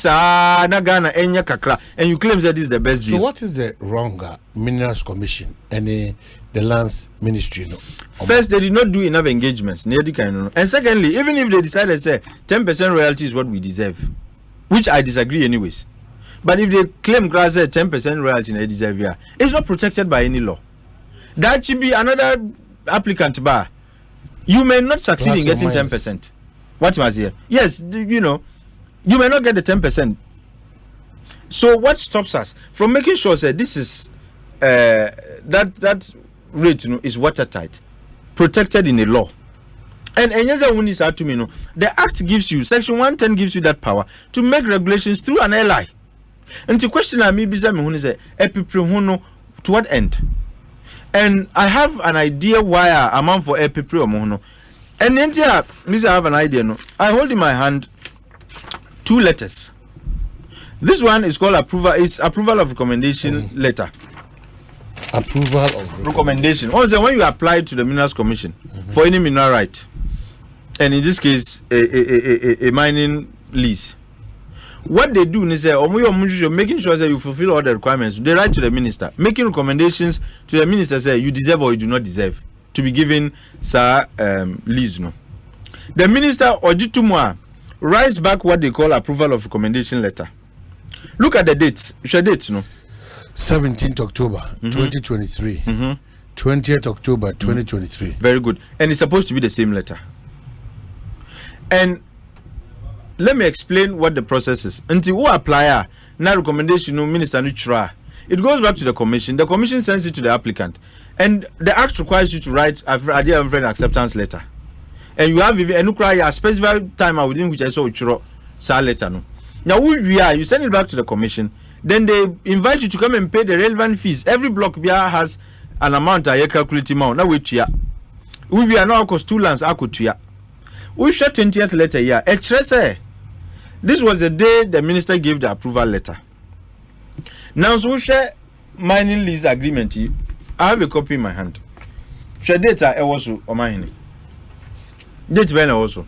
S8: Nagana Enya Kakra, and you claim that this is the best deal.
S10: So what is the wrong Minerals Commission and the Lands Ministry?
S8: First, they did not do enough engagements, and secondly, even if they decided to say 10% royalty is what we deserve, which I disagree anyways. But if they claim 10% royalty they deserve, it's not protected by any law. That should be another applicant bar. You may not succeed in getting 10%. What was here? Yes, you may not get the 10%. So what stops us from making sure that this is that rate is watertight, protected in the law? And the Act gives you, Section 110 gives you that power to make regulations through an ally. And the question I may be saying is to what end? And I have an idea why I'm on for Epipre or Mono. And then I have an idea. I hold in my hand 2 letters. This one is called approval of recommendation letter.
S10: approval of
S8: recommendation. When you apply to the Minerals Commission for any mineral right, and in this case a mining lease, what they do is making sure that you fulfill all the requirements. They write to the minister, making recommendations to the minister, say you deserve or you do not deserve to be given lease. No, the minister Ojitumwa writes back what they call approval of recommendation letter. Look at the dates. Which are dates, no?
S10: 17th October 2023. 20th October 2023.
S8: Very good. And it's supposed to be the same letter. And let me explain what the process is. Until who apply now recommendation no minister no try. It goes back to the commission. The commission sends it to the applicant. And the act requires you to write a acceptance letter. And you have even a specified time within which I saw a letter. No. Now you send it back to the commission. Then they invite you to come and pay the relevant fees. Every block has an amount I calculate amount. Now wait here. We are now cost 2 lands akutuya. We share 20th letter here. This was the day the minister gave the approval letter. Now so we share mining lease agreement. I have a copy in my hand. Share data also Omanhene. Date when also.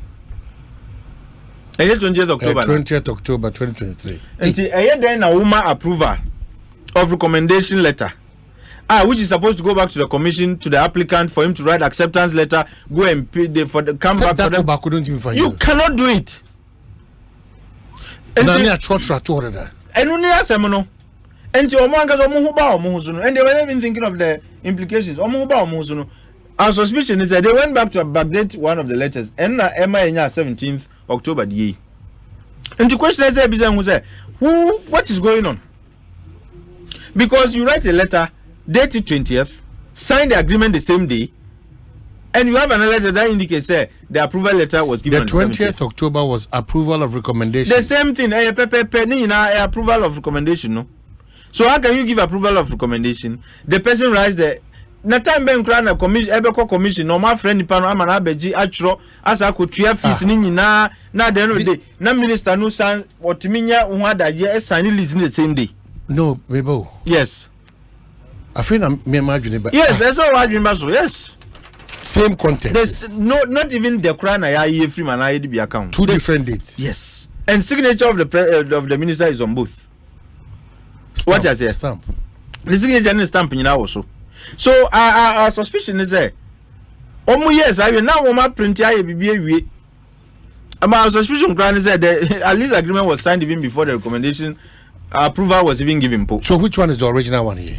S8: 20th October.
S10: 20th October 2023.
S8: Until then a woman approval of recommendation letter. Which is supposed to go back to the commission, to the applicant for him to write acceptance letter, go and pay come back for them. You cannot do it. And they were even thinking of the implications. Our suspicion is that they went back to backdate one of the letters. And Emma 17th October the and the question is what is going on? Because you write a letter dated 20th, sign the agreement the same day, and you have another letter that indicates the approval letter was given.
S10: The 20th October was approval of recommendation.
S8: The same thing, approval of recommendation. No, so how can you give approval of recommendation? The person writes the na time ben kra na commission no my friend nipa no amana abeji atro asa akotua fees ni nyina na the end of the day na minister no san otiminya ho adaje sign lease the same day.
S10: No, Bebo.
S8: Yes.
S10: I feel me imagine but
S8: yes, that's all I remember. So yes.
S10: Same content.
S8: There's not even the crown I free man I be account.
S10: Two different dates.
S8: Yes. And signature of the minister is on both.
S10: Stamp,
S8: what I say?
S10: Stamp.
S8: The signature and stamp in also. So our suspicion is there. Yes, I will now print here. Our suspicion ground is that the lease agreement was signed even before the recommendation approval was even given.
S10: So which one is the original one here?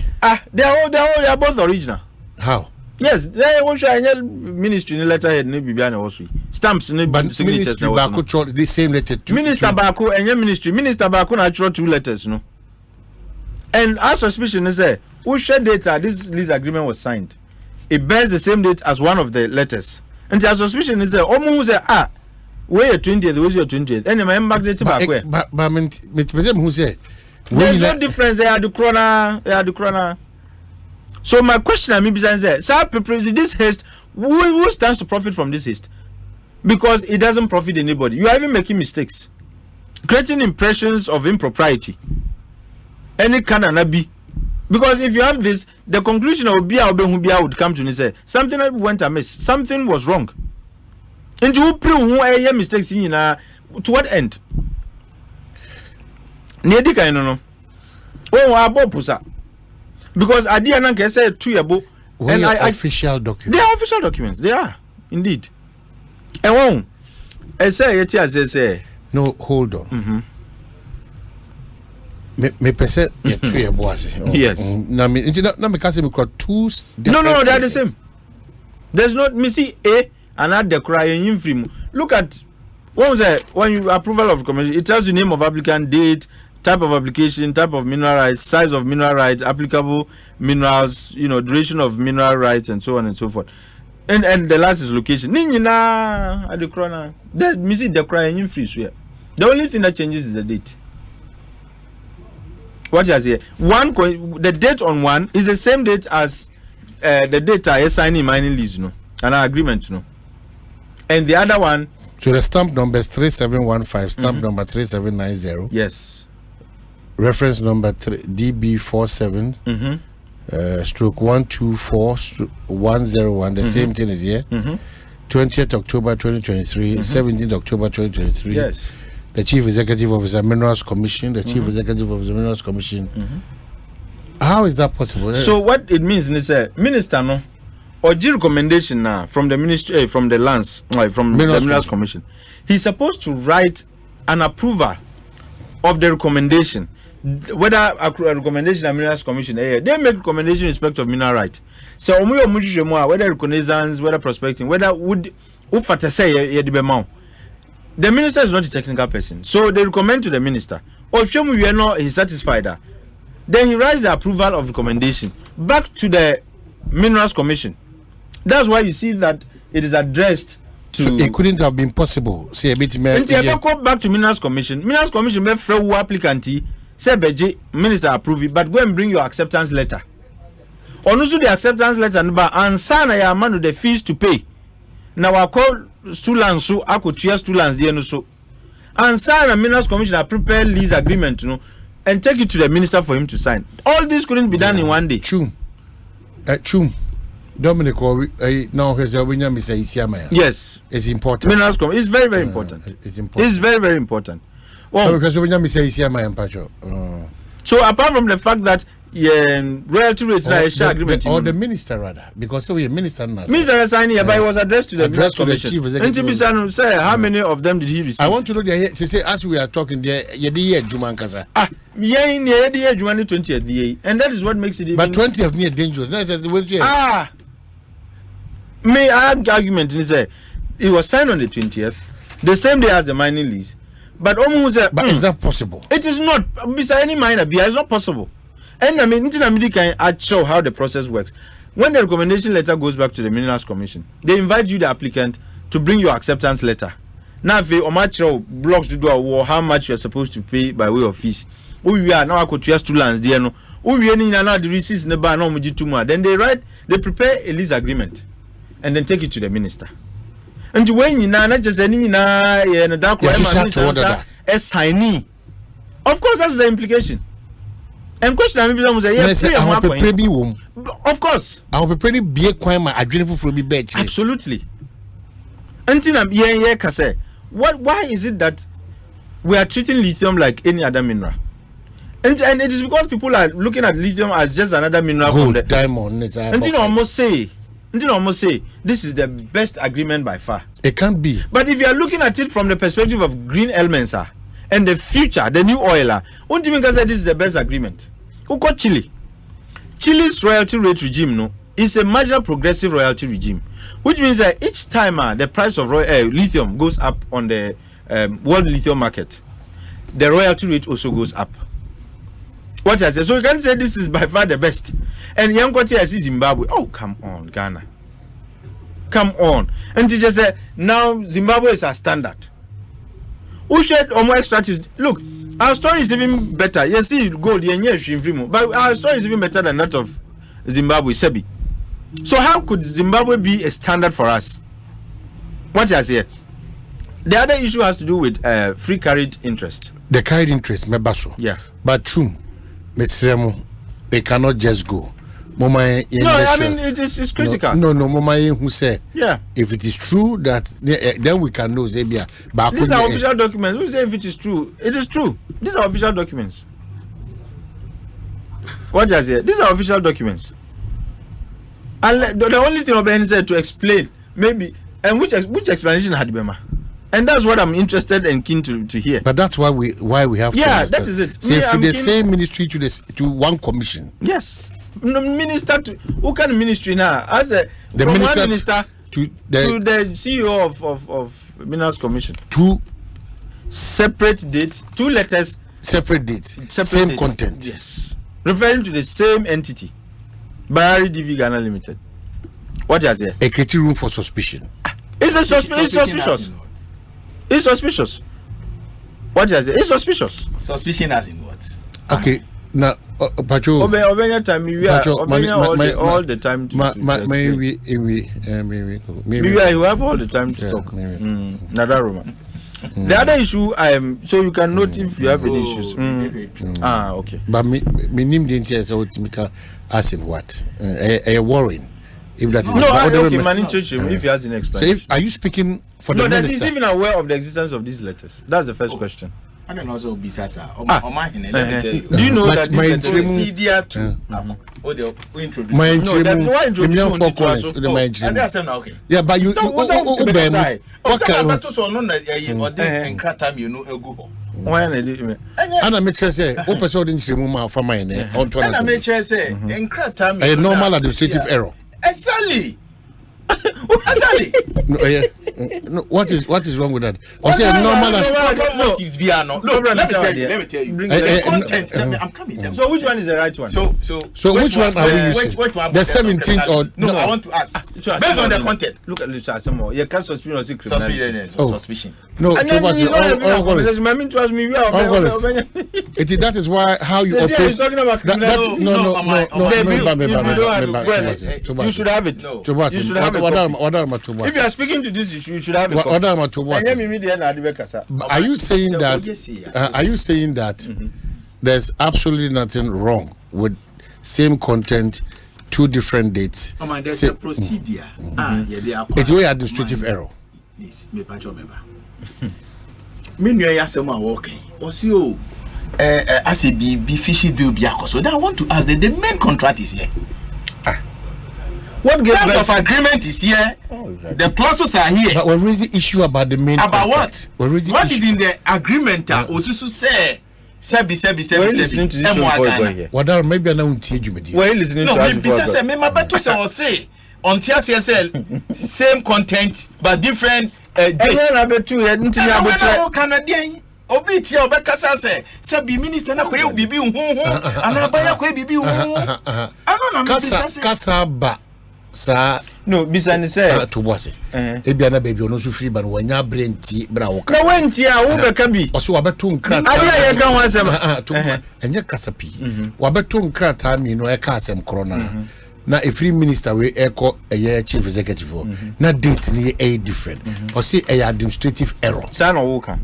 S8: They are both original.
S10: How?
S8: Yes, they will show any ministry in letterhead no bibiana also. Stamps no signatures
S10: no. Ministry the same letter.
S8: Minister Bako and your ministry. Minister Bako natural 2 letters no. And our suspicion is there. Who shared data this lease agreement was signed? It bears the same date as one of the letters. And our suspicion is there. Who say where your 20th? Where's your 20th? And my back date back where?
S10: But who say?
S8: There's no difference. They are the corona. So my question I mean is this haste, who stands to profit from this haste? Because it doesn't profit anybody. You are even making mistakes, creating impressions of impropriety. Any can and be. Because if you have this, the conclusion of Bia would come to say something went amiss, something was wrong. And you prove who mistakes in to what end? Nedika no. Abopusa. Because Adiana can say 2 years ago.
S10: And official documents.
S8: They are official documents. They are indeed. And I say
S10: no, hold on. Me pese 2 years boss.
S8: Yes.
S10: Na me because me got 2
S8: No, they are the same. There's not me see A and add the crying free. Look at when you approval of recommendation, it tells you name of applicant, date, type of application, type of mineral rights, size of mineral rights, applicable minerals, duration of mineral rights, and so on and so forth. And the last is location. Nina at the corner. Me see the crying free swear. The only thing that changes is the date. What you say? The date on one is the same date as the date I signing mining lease, and our agreement, And the other one.
S10: So the stamp number is 3715, stamp number 3790.
S8: Yes.
S10: Reference number DB47. stroke 124 101. The same thing is here. 20th October 2023, 17th October 2023.
S8: Yes.
S10: The Chief Executive Officer Minerals Commission, the Chief Executive Officer Minerals Commission. How is that possible?
S8: So what it means is Minister no or recommendation now from the ministry from the lands from the Minerals Commission. He's supposed to write an approval of the recommendation. Whether a recommendation of Minerals Commission, they make recommendation in respect of mineral right. So whether reconnaissance, whether prospecting, whether would the minister is not a technical person, so they recommend to the minister. Or if you are not satisfied, then he writes the approval of recommendation back to the Minerals Commission. That's why you see that it is addressed to.
S10: So it couldn't have been possible. Say a bit more.
S8: Go back to Minerals Commission. Minerals Commission may free applicant. Say Beji minister approve it, but go and bring your acceptance letter. On also the acceptance letter and sign a man with the fees to pay. Now I call students so I could cheer students there no so. And sign a Minerals Commission prepare lease agreement, and take it to the minister for him to sign. All this couldn't be done in one day.
S10: True. Dominic, now here's a winner, Mr. Isiamaya.
S8: Yes,
S10: it's important.
S8: Minerals Commission is very, very important.
S10: It's important.
S8: It's very, very important.
S10: Well, because when Mr. Isiamaya,
S8: so apart from the fact that royalty rates agreement,
S10: or the minister rather, because we a minister now.
S8: Minister signing, but it was addressed to the
S10: Minerals
S8: Commission.
S10: Chief Executive.
S8: And say how many of them did he receive?
S10: I want to know the say as we are talking there, Juman Kasa.
S8: And that is what makes it.
S10: But 20th near dangerous.
S8: May I have argument in say it was signed on the 20th, the same day as the mining lease. But almost
S10: but is that possible?
S8: It is not. Beside any miner, it's not possible. And I mean, I show how the process works. When the recommendation letter goes back to the Minerals Commission, they invite you, the applicant, to bring your acceptance letter. Now, if you blocks to do a war, how much you are supposed to pay by way of fees. We are now to two lands there. No, we are now the receipts in the bar. No, then they prepare a lease agreement, and then take it to the minister. And when you not just any signee. Of course, that's the implication. And question I mean say yes, of course.
S10: I will be be quite my adrenaline for be bed.
S8: Absolutely. Until I'm why is it that we are treating lithium like any other mineral? And it is because people are looking at lithium as just another mineral.
S10: Gold, diamond,
S8: until almost say this is the best agreement by far.
S10: It can't be.
S8: But if you are looking at it from the perspective of green elements, and the future, the new oil, this is the best agreement. Uko Chile. Chile's royalty rate regime is a major progressive royalty regime, which means that each time the price of lithium goes up on the world lithium market, the royalty rate also goes up. What I say? So you can say this is by far the best. And Yankoti I see Zimbabwe. Oh, come on, Ghana. Come on. And they just say now Zimbabwe is a standard. Who should or more extractives? Look, our story is even better. You see, gold, but our story is even better than that of Zimbabwe, Sebi. So how could Zimbabwe be a standard for us? What I say? The other issue has to do with free carried interest.
S10: The carried interest, mebaso.
S8: Yeah.
S10: But true, they cannot just go. Mama,
S8: I mean it's critical.
S10: No, Mama, who say,
S8: yeah,
S10: if it is true that then we can know Zambia. But
S8: these are official documents. Who say if it is true? It is true. These are official documents. What does it? These are official documents. And the only thing Obanhene said to explain maybe and which explanation had Bema. And that's what I'm interested and keen to hear.
S10: But that's why we have
S8: that is it.
S10: Say from the same ministry to one commission.
S8: Yes. Minister to who can ministry now as the minister to the CEO of Minerals Commission.
S10: Two
S8: separate dates, two letters,
S10: separate dates, same content.
S8: Yes, referring to the same entity, Barry DV Ghana Limited. What is there?
S10: A creative room for suspicion.
S8: It's suspicious. It's suspicious. What is it? It's suspicious.
S11: Suspicion as in what?
S10: Okay. Now, Pacho.
S8: Over time, we are all the time.
S10: Maybe
S8: you have all the time to talk. Nada Roma. The other issue, so you can note if you have any issues. Okay.
S10: But me name the entire so as in what? A worrying. If that is
S8: if he has an explanation.
S10: So are you speaking for the minister?
S8: He's even aware of the existence of these letters. That's the first question.
S17: I don't know. So Bisasa, Omanhene, let me tell you.
S8: Do you know that
S10: my
S17: procedure to introduce?
S10: My yeah, but you what and I make sure say what person didn't remove from my name. And
S17: I make sure say
S10: a normal administrative error.
S17: Exactly.
S10: No, what is wrong with that? I say normal
S17: motives be no. Look, let me tell you. The content. I'm coming down.
S8: So which one is the right one?
S10: So which one are we using? The 17th or
S17: no? I want to ask. Based on the content.
S8: Look at Lucha Asemo. You can't suspicion or criminality.
S17: Suspicion.
S10: No,
S8: that
S10: is why how you operate.
S8: No. You should have it. You should have it. If you are speaking to this issue, you should have it.
S10: Are you saying that? Are you saying that there's absolutely nothing wrong with same content, 2 different dates?
S17: There's a procedure.
S10: It's a administrative error.
S17: Please, me know yasema working. Also, as a be fishy deal biako. So I want to ask that the main contract is here.
S8: What
S17: terms of agreement is here? The clauses are here.
S10: But we're raising issue about the main.
S17: About
S10: contract.
S17: what? What is in the agreement? Osusu say. Sebi.
S10: What are maybe I don't teach you.
S8: Why listening to us?
S17: No, maybe say me mabeto say until CSL same content but different dates. Canadian. Obi tia obekasa say be minister na koye bibi hu anabaya koye bibi hu ano na
S10: kasa ba sa
S8: no bisani say
S10: to boss e bia na baby ono so free ba no wanya brenti bra wo
S8: na wenti a wo beka bi
S10: oso wabeto nkrata
S8: ade ya ka ho asem
S10: to enye kasa pi wabeto nkrata mi no e ka asem korona na a free minister we echo a chief executive na date ni a different or say a administrative error
S8: say no wo kan.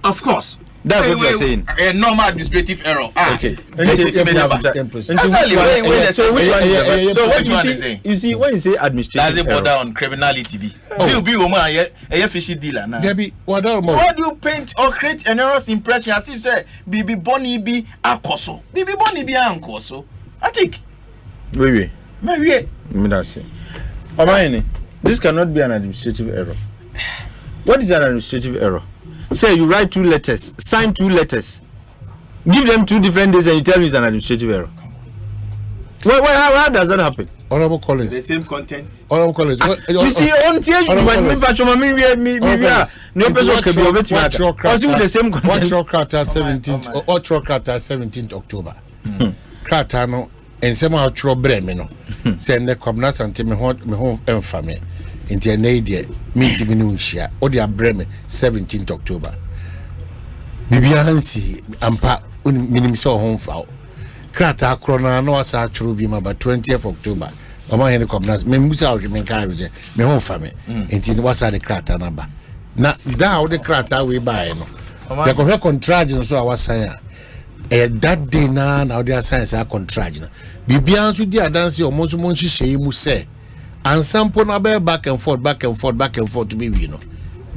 S17: Of course.
S8: That's what you're saying.
S17: A normal administrative error.
S8: Okay.
S17: So which one is there?
S8: You see, when you say administrative
S17: does it border on criminality be? Still be woman a fishy dealer now.
S10: Why
S17: do you paint or create an errors impression as if say Bibi Bonnie be akoso? Bibi Bonnie be ankoso. I think.
S8: Wait.
S17: Maybe.
S8: Omanhene, this cannot be an administrative error. What is an administrative error? Say you write 2 letters, sign 2 letters, give them 2 different days, and you tell me it's an administrative error. How does that happen?
S10: Honorable Collins.
S17: The same content.
S10: Honorable Collins.
S8: You see, on tears, when me the same content.
S10: Watch your character 17th. Watch your character 17th October. Character no, and some outro breme no. Say ne Kwabena Asante me home family. Into a nadia meeting minutia or the breme 17th October. Bibiansi ampa minim so home foul. Krata krona no asa true be about 20th October. Omanhene Kwabena me musa o me kan be me home family. Into was the krata number. Na da the krata we buy no. The go contract no so our sign. That day na the science a contract na. Bibiansu di adansi omonso monchi shey mu say and sample na be back and forth to be we no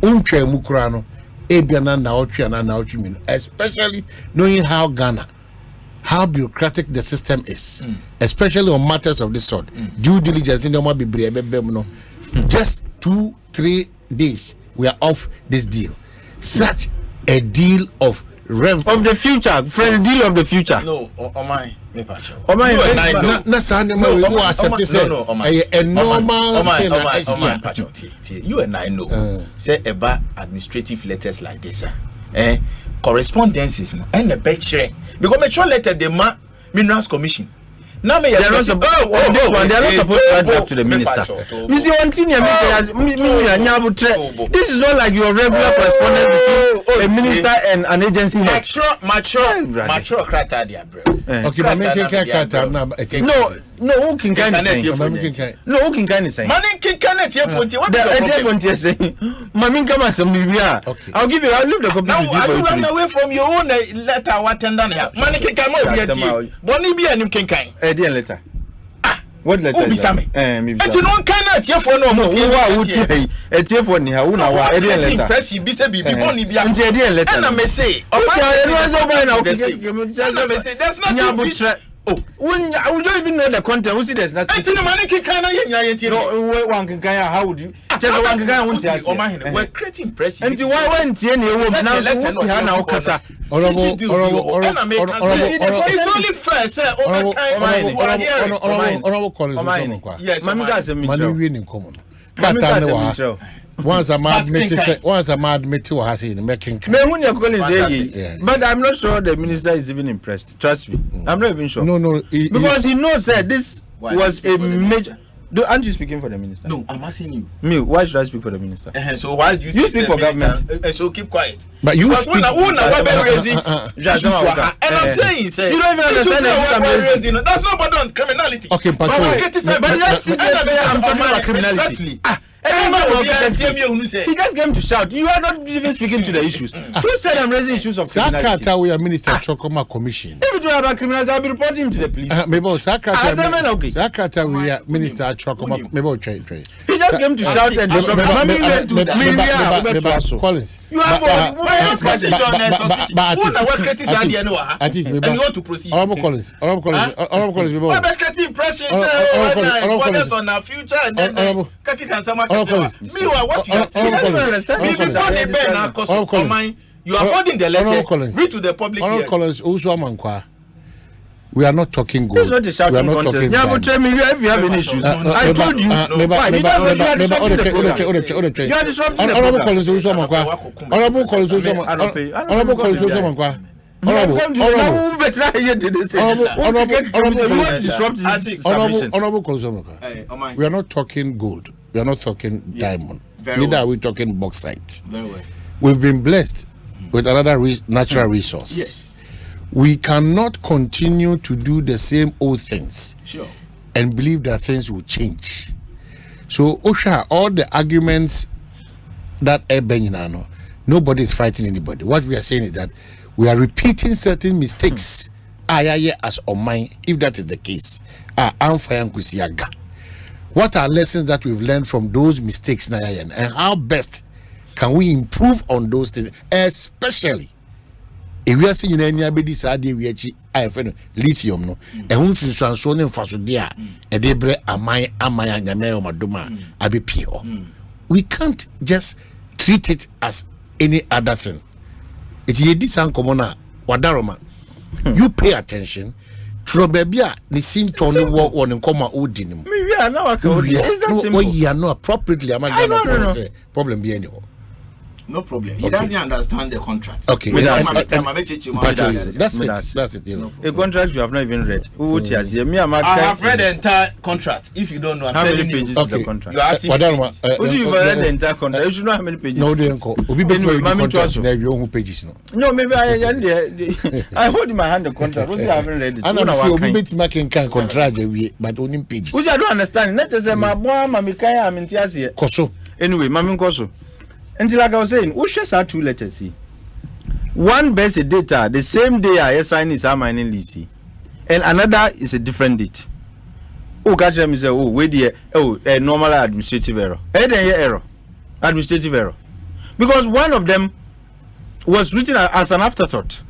S10: untwa mu kura no ebia na otwa na otwi mi no, especially knowing how bureaucratic the system is, especially on matters of this sort. Due diligence in the be no. Just 2-3 days we are off this deal. Such a deal of
S8: the future, friend, deal of the future.
S17: No, my
S10: na sane ma we go accept say a normal thing.
S17: You and I know say about administrative letters like this correspondences and the picture because me sure letter the Minerals Commission. Now they are not supposed to write back to the minister. You see, one thing this is not like your regular correspondence between a minister and an agency head. Mature criteria, bro.
S10: Okay, but make criteria now.
S8: No, No, who can kind of say? No, who can kind of say?
S17: Money can kind here for what
S8: the say? Mammy, come on, some Libya. Okay, I'll leave the copy.
S17: Now, I will run away from your own letter. What and done here? Money can come over. Bonnie be and you can kind.
S8: A dear letter. What letter?
S17: Be some. And you don't cannot here for no more.
S8: A tear for Nihauna, a dear letter.
S17: Impression be said, be Bonnie be a
S8: dear letter.
S17: And I may say, that's not.
S8: Oh, when I would not even know the content. Who's there's nothing.
S17: Until the money can kind of
S8: no one can kind of how would you tell one can want to
S17: Omanhene, we're creating pressure.
S8: And you went to any woman now Hana Okasa.
S17: It's only fair, sir.
S10: Honorable Collins.
S17: Yes,
S10: money winning common. But once a mad meeting has in making.
S8: But I'm not sure the minister is even impressed. Trust me, I'm not even sure.
S10: No,
S8: because he knows that this was a major. Aren't you speaking for the minister?
S17: No, I'm asking you.
S8: Me, why should I speak for the minister?
S17: So why do you
S8: speak for government?
S17: So keep quiet.
S10: But you speak.
S17: And I'm saying, say,
S8: you don't even understand.
S17: That's not about on criminality.
S10: Okay,
S8: but I'm talking about criminality. He just came to shout. You are not even speaking to the issues. Who said I'm raising issues of criminality?
S10: Sakrata, we are Minister Chokoma Commission.
S8: If it were about criminality, I'll be reporting him to the police.
S10: Maybe Sakrata, we are Minister Chokoma. Maybe
S8: he just came to shout and disrupt.
S10: Collins.
S17: You have and you want to proceed.
S10: Honorable Collins.
S17: Impressions on our future and then meanwhile, what you are saying, you are holding the letter. Read to the public.
S10: Honorable Collins, also we are not talking good.
S8: It's not a shouting contest. Yeah, tell me if you have any issues. I told you. You are disrupting the program.
S10: Honorable Collins, also Honorable Collins, also Honorable Collins, also we are not talking gold. We are not talking diamond. Neither are we talking bauxite. We've been blessed with another natural resource.
S17: Yes.
S10: We cannot continue to do the same old things and believe that things will change. So, Osha, all the arguments that Ebenyano, nobody is fighting anybody. What we are saying is that we are repeating certain mistakes. As on mine, if that is the case. What are lessons that we've learned from those mistakes, and how best can we improve on those things, especially if we are seeing any abedi sadi we achi lithium no ehun sinso ne mfaso dia e de bre amaya nyame o madoma abepio. We can't just treat it as any other thing. It is this uncommon wadaroma. You pay attention. Trobebia the sim tony war on in coma odin.
S8: We are now is that simple?
S10: You are not appropriately. Am I say problem be anyhow?
S17: No problem. He doesn't understand the contract.
S10: Okay.
S8: That's
S10: it. You know.
S8: A contract you have not even read.
S17: I have read the entire contract. If you don't know,
S8: how many pages is the contract?
S17: You are asking.
S8: You've read the entire contract. You should know how many pages.
S10: No, they don't. Pages.
S8: No, maybe I hold in my hand the contract. I haven't read it.
S10: And I'm saying contract but only pages.
S8: Which I don't understand. Not just my boy, Mamikaya, I'm in Tiasia.
S10: Koso.
S8: Anyway, Mamin Koso. Until like I was saying, we share two letters. See, one bears a data the same day I assign is our mining lease, and another is a different date. Oh, catch them say, oh, wait there, a normal administrative error, administrative error, because one of them was written as an afterthought.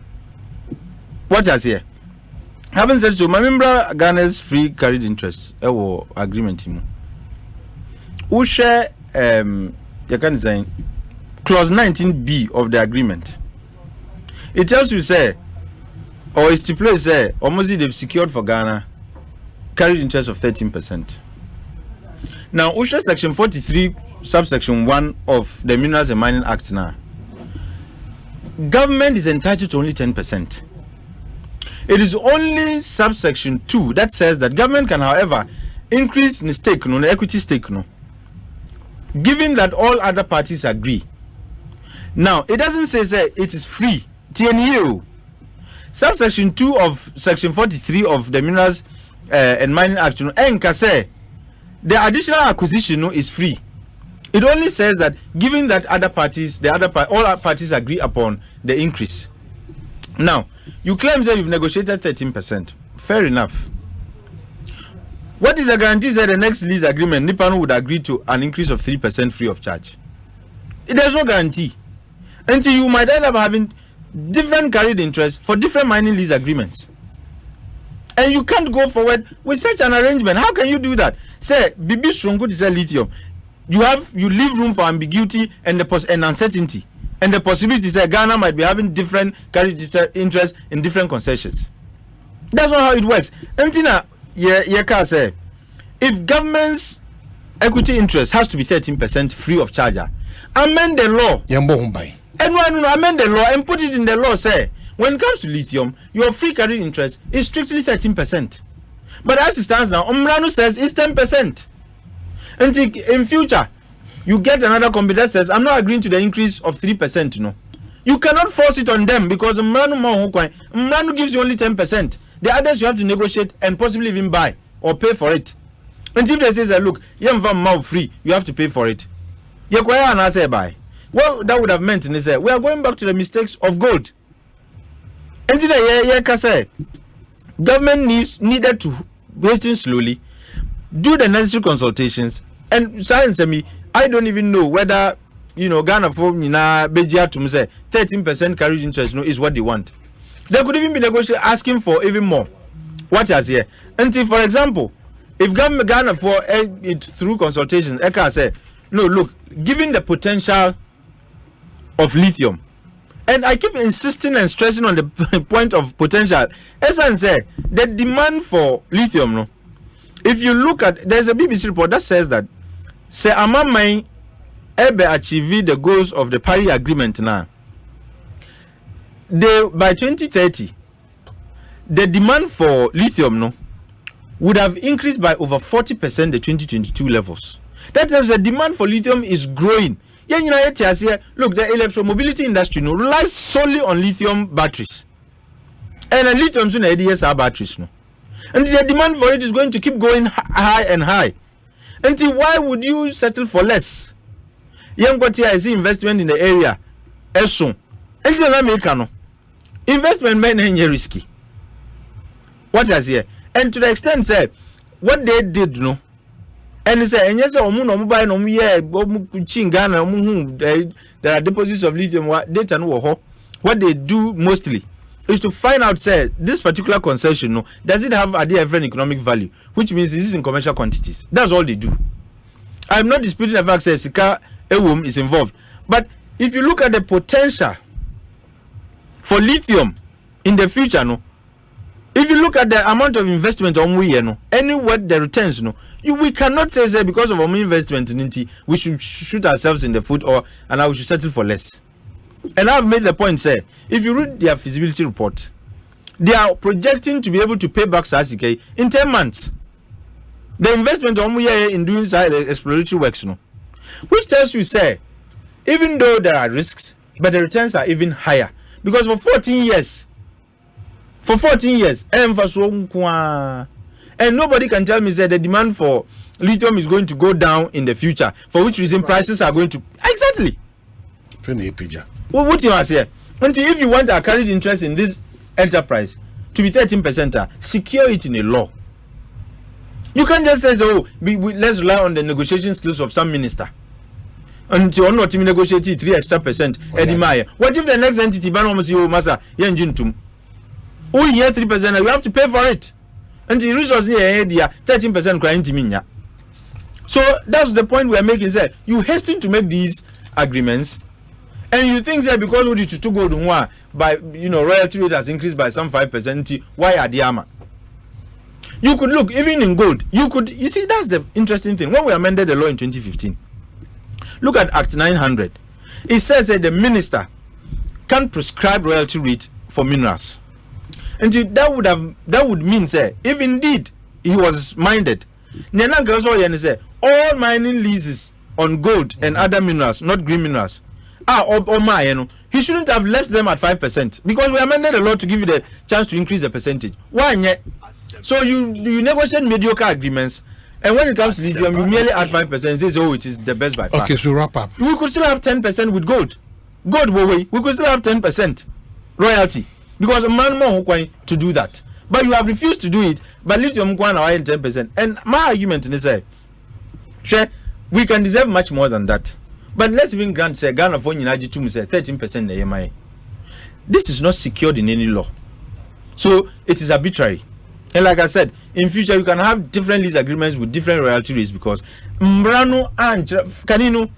S8: What is here? Having said so, my member Ghana's free carried interest agreement. We share you can say clause 19B of the agreement. It tells you say, or it stipulates say, almost they've secured for Ghana carried interest of 13%. Now, USHA section 43 subsection 1 of the Minerals and Mining Act now, government is entitled to only 10%. It is only subsection 2 that says that government can, however, increase the stake, the equity stake, given that all other parties agree. Now, it doesn't say it is free. TNU. Subsection 2 of section 43 of the Minerals and Mining Act, say the additional acquisition is free. It only says that given that all parties agree upon the increase. Now, you claim that you've negotiated 13%. Fair enough. What is the guarantee that the next lease agreement, Nippon would agree to an increase of 3% free of charge? There's no guarantee. Until you might end up having different carried interest for different mining lease agreements. And you can't go forward with such an arrangement. How can you do that? Say, Bibi Strongwood is a lithium. You leave room for ambiguity and uncertainty. And the possibility that Ghana might be having different carried interest in different concessions. That's not how it works. Antina, say, if government's equity interest has to be 13% free of charge, amend the law. Amend the law and put it in the law. Say, when it comes to lithium, your free carried interest is strictly 13%. But as it stands now, Omrano says it's 10%. And in future, you get another company that says, I'm not agreeing to the increase of 3%. No, you cannot force it on them because Omrano gives you only 10%. The others you have to negotiate and possibly even buy or pay for it. And if they say, look, you have free, you have to pay for it. Buy. Well, that would have meant we are going back to the mistakes of gold. And today, government needed to hasten slowly, do the necessary consultations, and science me. I don't even know whether Ghana for Bejia to say 13% carriage interest is what they want. They could even be negotiating, asking for even more. What is here? Until, for example, if Ghana for it through consultations, Eka say, no, look, given the potential of lithium, and I keep insisting and stressing on the point of potential. As I say, the demand for lithium, no. If you look at, there's a BBC report that says that, say, Amamai ebe achieve the goals of the Paris Agreement now. By 2030, the demand for lithium, no, would have increased by over 40% the 2022 levels. That means the demand for lithium is growing. Look, the electromobility industry relies solely on lithium batteries. And lithium soon are batteries. No? And the demand for it is going to keep going high and high. Until why would you settle for less? I see investment in the area. Until America, investment may be risky. What is here? And to the extent, say, what they did, no. And he said, and yes, there are deposits of lithium data. What they do mostly is to find out, say, this particular concession, no, does it have a different economic value, which means this is in commercial quantities. That's all they do. I'm not disputing the fact that Sika Ewum is involved, but if you look at the potential for lithium in the future, no, if you look at the amount of investment on we, no, anywhere the returns, no, we cannot say because of our investment in it, we should shoot ourselves in the foot and we should settle for less. And I've made the point, say, if you read their feasibility report, they are projecting to be able to pay back SASIK in 10 months. The investment on we in doing exploratory works, no, which tells you, say, even though there are risks, but the returns are even higher because for 14 years, and nobody can tell me that the demand for lithium is going to go down in the future. For which reason prices are going to exactly. Well, what you are saying? Until if you want a carried interest in this enterprise to be 13%, secure it in a law. You can't just say, let's rely on the negotiation skills of some minister. Until you're not negotiating 3 extra percent. What if the next entity masa yenjintum? Oh, yeah, 3%, you have to pay for it. And the resource near 13% crying to me. So that's the point we are making. Say you hasten to make these agreements, and you think that because we to go to by royalty rate has increased by some 5%. Why are the armor? You could look even in gold. You see that's the interesting thing. When we amended the law in 2015, look at Act 900. It says that the minister can prescribe royalty rate for minerals. And that would mean, say, if indeed he was minded, all mining leases on gold and other minerals, not green minerals, he he shouldn't have left them at 5% because we amended the law to give you the chance to increase the percentage. Why yet? So you negotiate mediocre agreements, and when it comes to lithium, you merely add 5% and say, oh, it is the best by far.
S10: Okay, so wrap up.
S8: We could still have 10% with gold. Gold, we could still have 10% royalty because a man more going to do that. But you have refused to do it. But lithium going away 10%. And my argument is say, we can deserve much more than that. But let's even grant say Ghana for United to say 13% AMI. This is not secured in any law. So it is arbitrary. And like I said, in future you can have different lease agreements with different royalty rates because Mbrano and Kanino,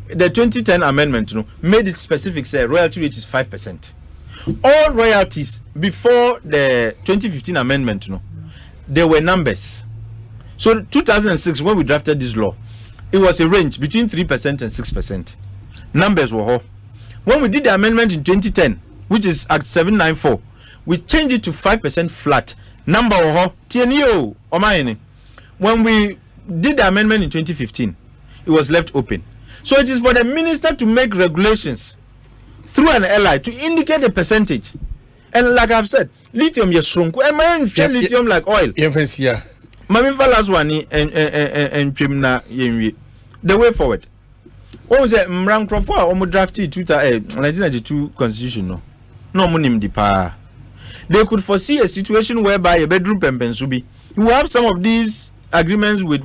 S8: the 2010 amendment, made it specific say royalty rate is 5%. All royalties before the 2015 amendment, there were numbers. So 2006 when we drafted this law, it was a range between 3% and 6%. Numbers were all. When we did the amendment in 2010, which is Act 794, we changed it to 5% flat. Number were TNO Omanhene. When we did the amendment in 2015, it was left open. So it is for the minister to make regulations through an ally to indicate the percentage. And like I've said, lithium is shrunk. Lithium like oil.
S10: Yes, yeah.
S8: Mamifa last one and Chimna Yemi. The way forward. Oh, the Mran Crawford or drafted 1992 constitution. No money the power. They could foresee a situation whereby a bedroom pensubi. You have some of these agreements with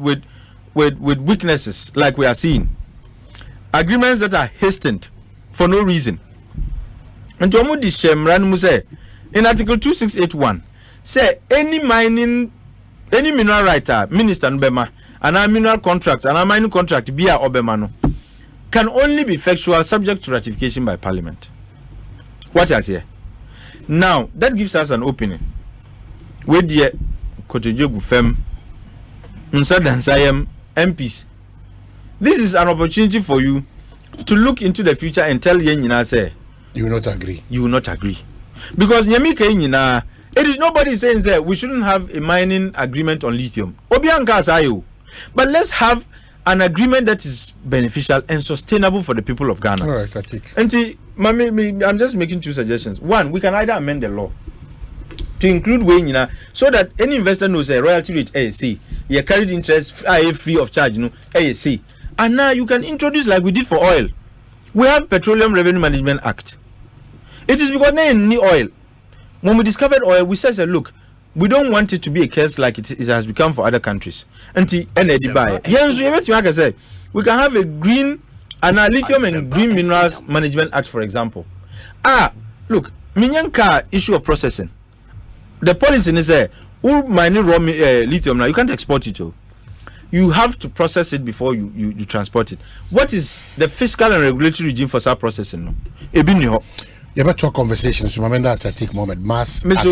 S8: weaknesses, like we are seeing. Agreements that are hastened for no reason. And to Amudi Shemran Muse in Article 2681 say any mineral writer, minister Nbema, and a mineral contract, and a mining contract be a Obemano can only be factual subject to ratification by Parliament. What I say? Now that gives us an opening. With the Kotojogu Fem, Nsadan MPs. This is an opportunity for you to look into the future and tell Yenina say
S10: you will not agree.
S8: You will not agree. Because Nyamika Yenina, it is nobody saying that we shouldn't have a mining agreement on lithium. Obianka sayo. But let's have an agreement that is beneficial and sustainable for the people of Ghana.
S10: All right, I think.
S8: And I'm just making two suggestions. One, we can either amend the law to include Yenina so that any investor knows a royalty rate ASC, your carried interest free of charge, ASC. And now you can introduce like we did for oil. We have Petroleum Revenue Management Act. It is because they need oil. When we discovered oil, we said, look, we don't want it to be a case like it has become for other countries. We can have a green and a lithium and green minerals management act, for example. Look, Minyanka issue of processing. The policy is there. All mining raw lithium now, you can't export it. You have to process it before you transport it. What is the fiscal and regulatory regime for such processing? No?
S10: You better talk conversations. Remember that's a take moment. Mass action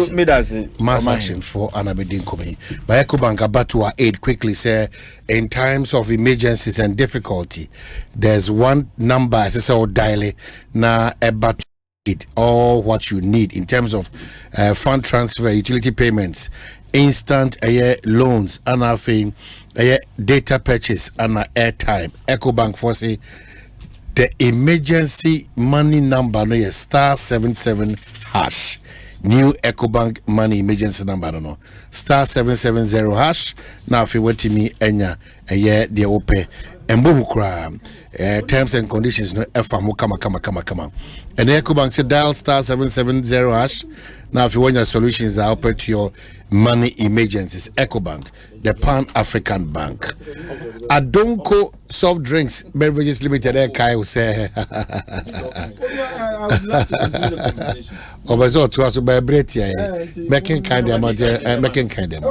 S10: for Anabedin Komi. By Ecobank about to our aid quickly say in times of emergencies and difficulty, there's one number as I say dial na about it all what you need in terms of fund transfer, utility payments, instant loans, and data purchase and airtime. Ecobank for say the emergency money number no is *77#. New Ecobank money emergency number no *770#. Now if you want to me enya the open and terms and conditions no efamu kama. And Ecobank say dial *770#. Now if you want your solutions are open to your money emergencies. Ecobank, the Pan-African Bank. Adonko Soft Drinks Beverages Limited. Kai will say Obazo to us by Bretia making kind of making kind of.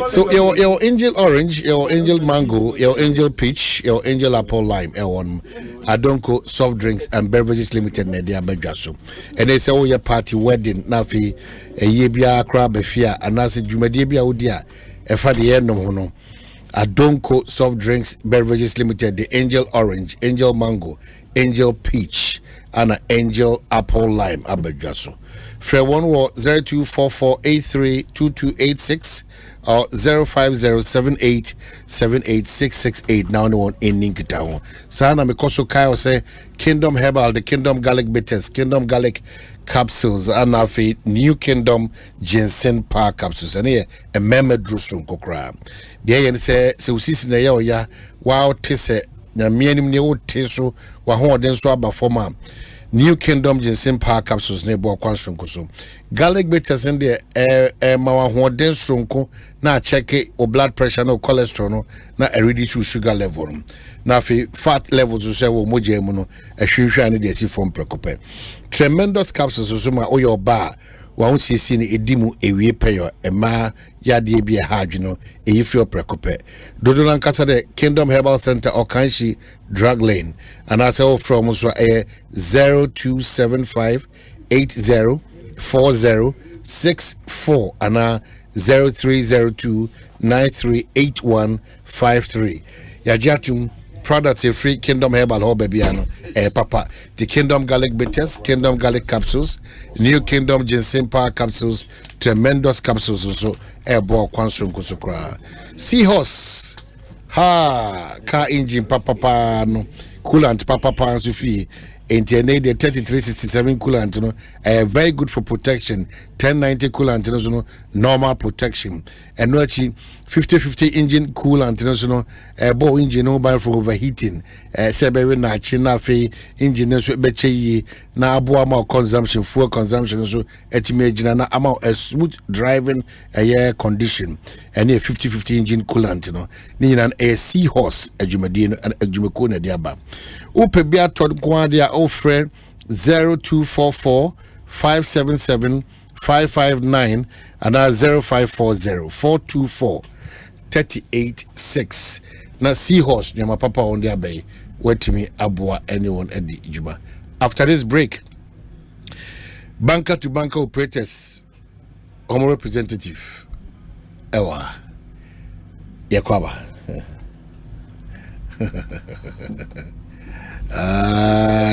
S10: So your angel orange, your angel mango, your angel peach, your angel apple lime, Adonko Soft Drinks and Beverages Limited Nedia Begaso. And they say oh your party wedding nafi a yebia crab afia and as a jumadibia udia efa the end no Adonko Soft Drinks Beverages Limited, the angel orange, angel mango, angel peach and Angel Apple Lime Abedjaso. Free one war 0244832286 or 05078786668. Now no one in Ninkitown. Sana Mikoso Kyle say Kingdom Herbal, the Kingdom Garlic Bitters, Kingdom Garlic Capsules, and a New Kingdom Ginseng Power Capsules. And here a meme drusun kokra. There say so season ya wow tese na mianim ne o teso wa ho den so aba forma. New Kingdom Ginseng Power Capsules ne bo kwanson koso. Garlic bitters in there ma wa ho den sonko na check o blood pressure no cholesterol no na reduce sugar level. Na fat levels so say wo moje mu no ahwehwa ne de si form precope. Tremendous capsules so ma o your bar wa sisi ni edimu ewie peyo ema yade bi hadwino eyifio precope. Dodo lankasa de Kingdom Herbal Center or Kanshi Drug Lane and I say from so 0275804064 and 0302938153. Yajatum products a free Kingdom Herbal or Babiano, Papa, the Kingdom Garlic Bitters, Kingdom Garlic Capsules, New Kingdom Ginseng Power Capsules, Tremendous Capsules, also Airborne Quansun Kusukra. Seahorse, car engine, Papa, no, coolant, Papa, Sufi. And the 3367 coolant, you know, very good for protection. 1090 coolant, you know, normal protection. And no 50-50 engine coolant, you know, bow engine no buy for overheating. Sebe na china fe engine so beche na abo amount consumption, fuel consumption so etimagine na amount a smooth driving air condition. And a 50-50 engine coolant, you know, ni na a Seahorse adwumadie and adwumako na diaba. Upe bia tod kwadia ofre 0244-577-559 and 0540-424-386. Na Seahorse nyama papa on their bay. Wait to me abua anyone at the Juba. After this break, banker to banker operators, home representative, Ewa Yakwaba.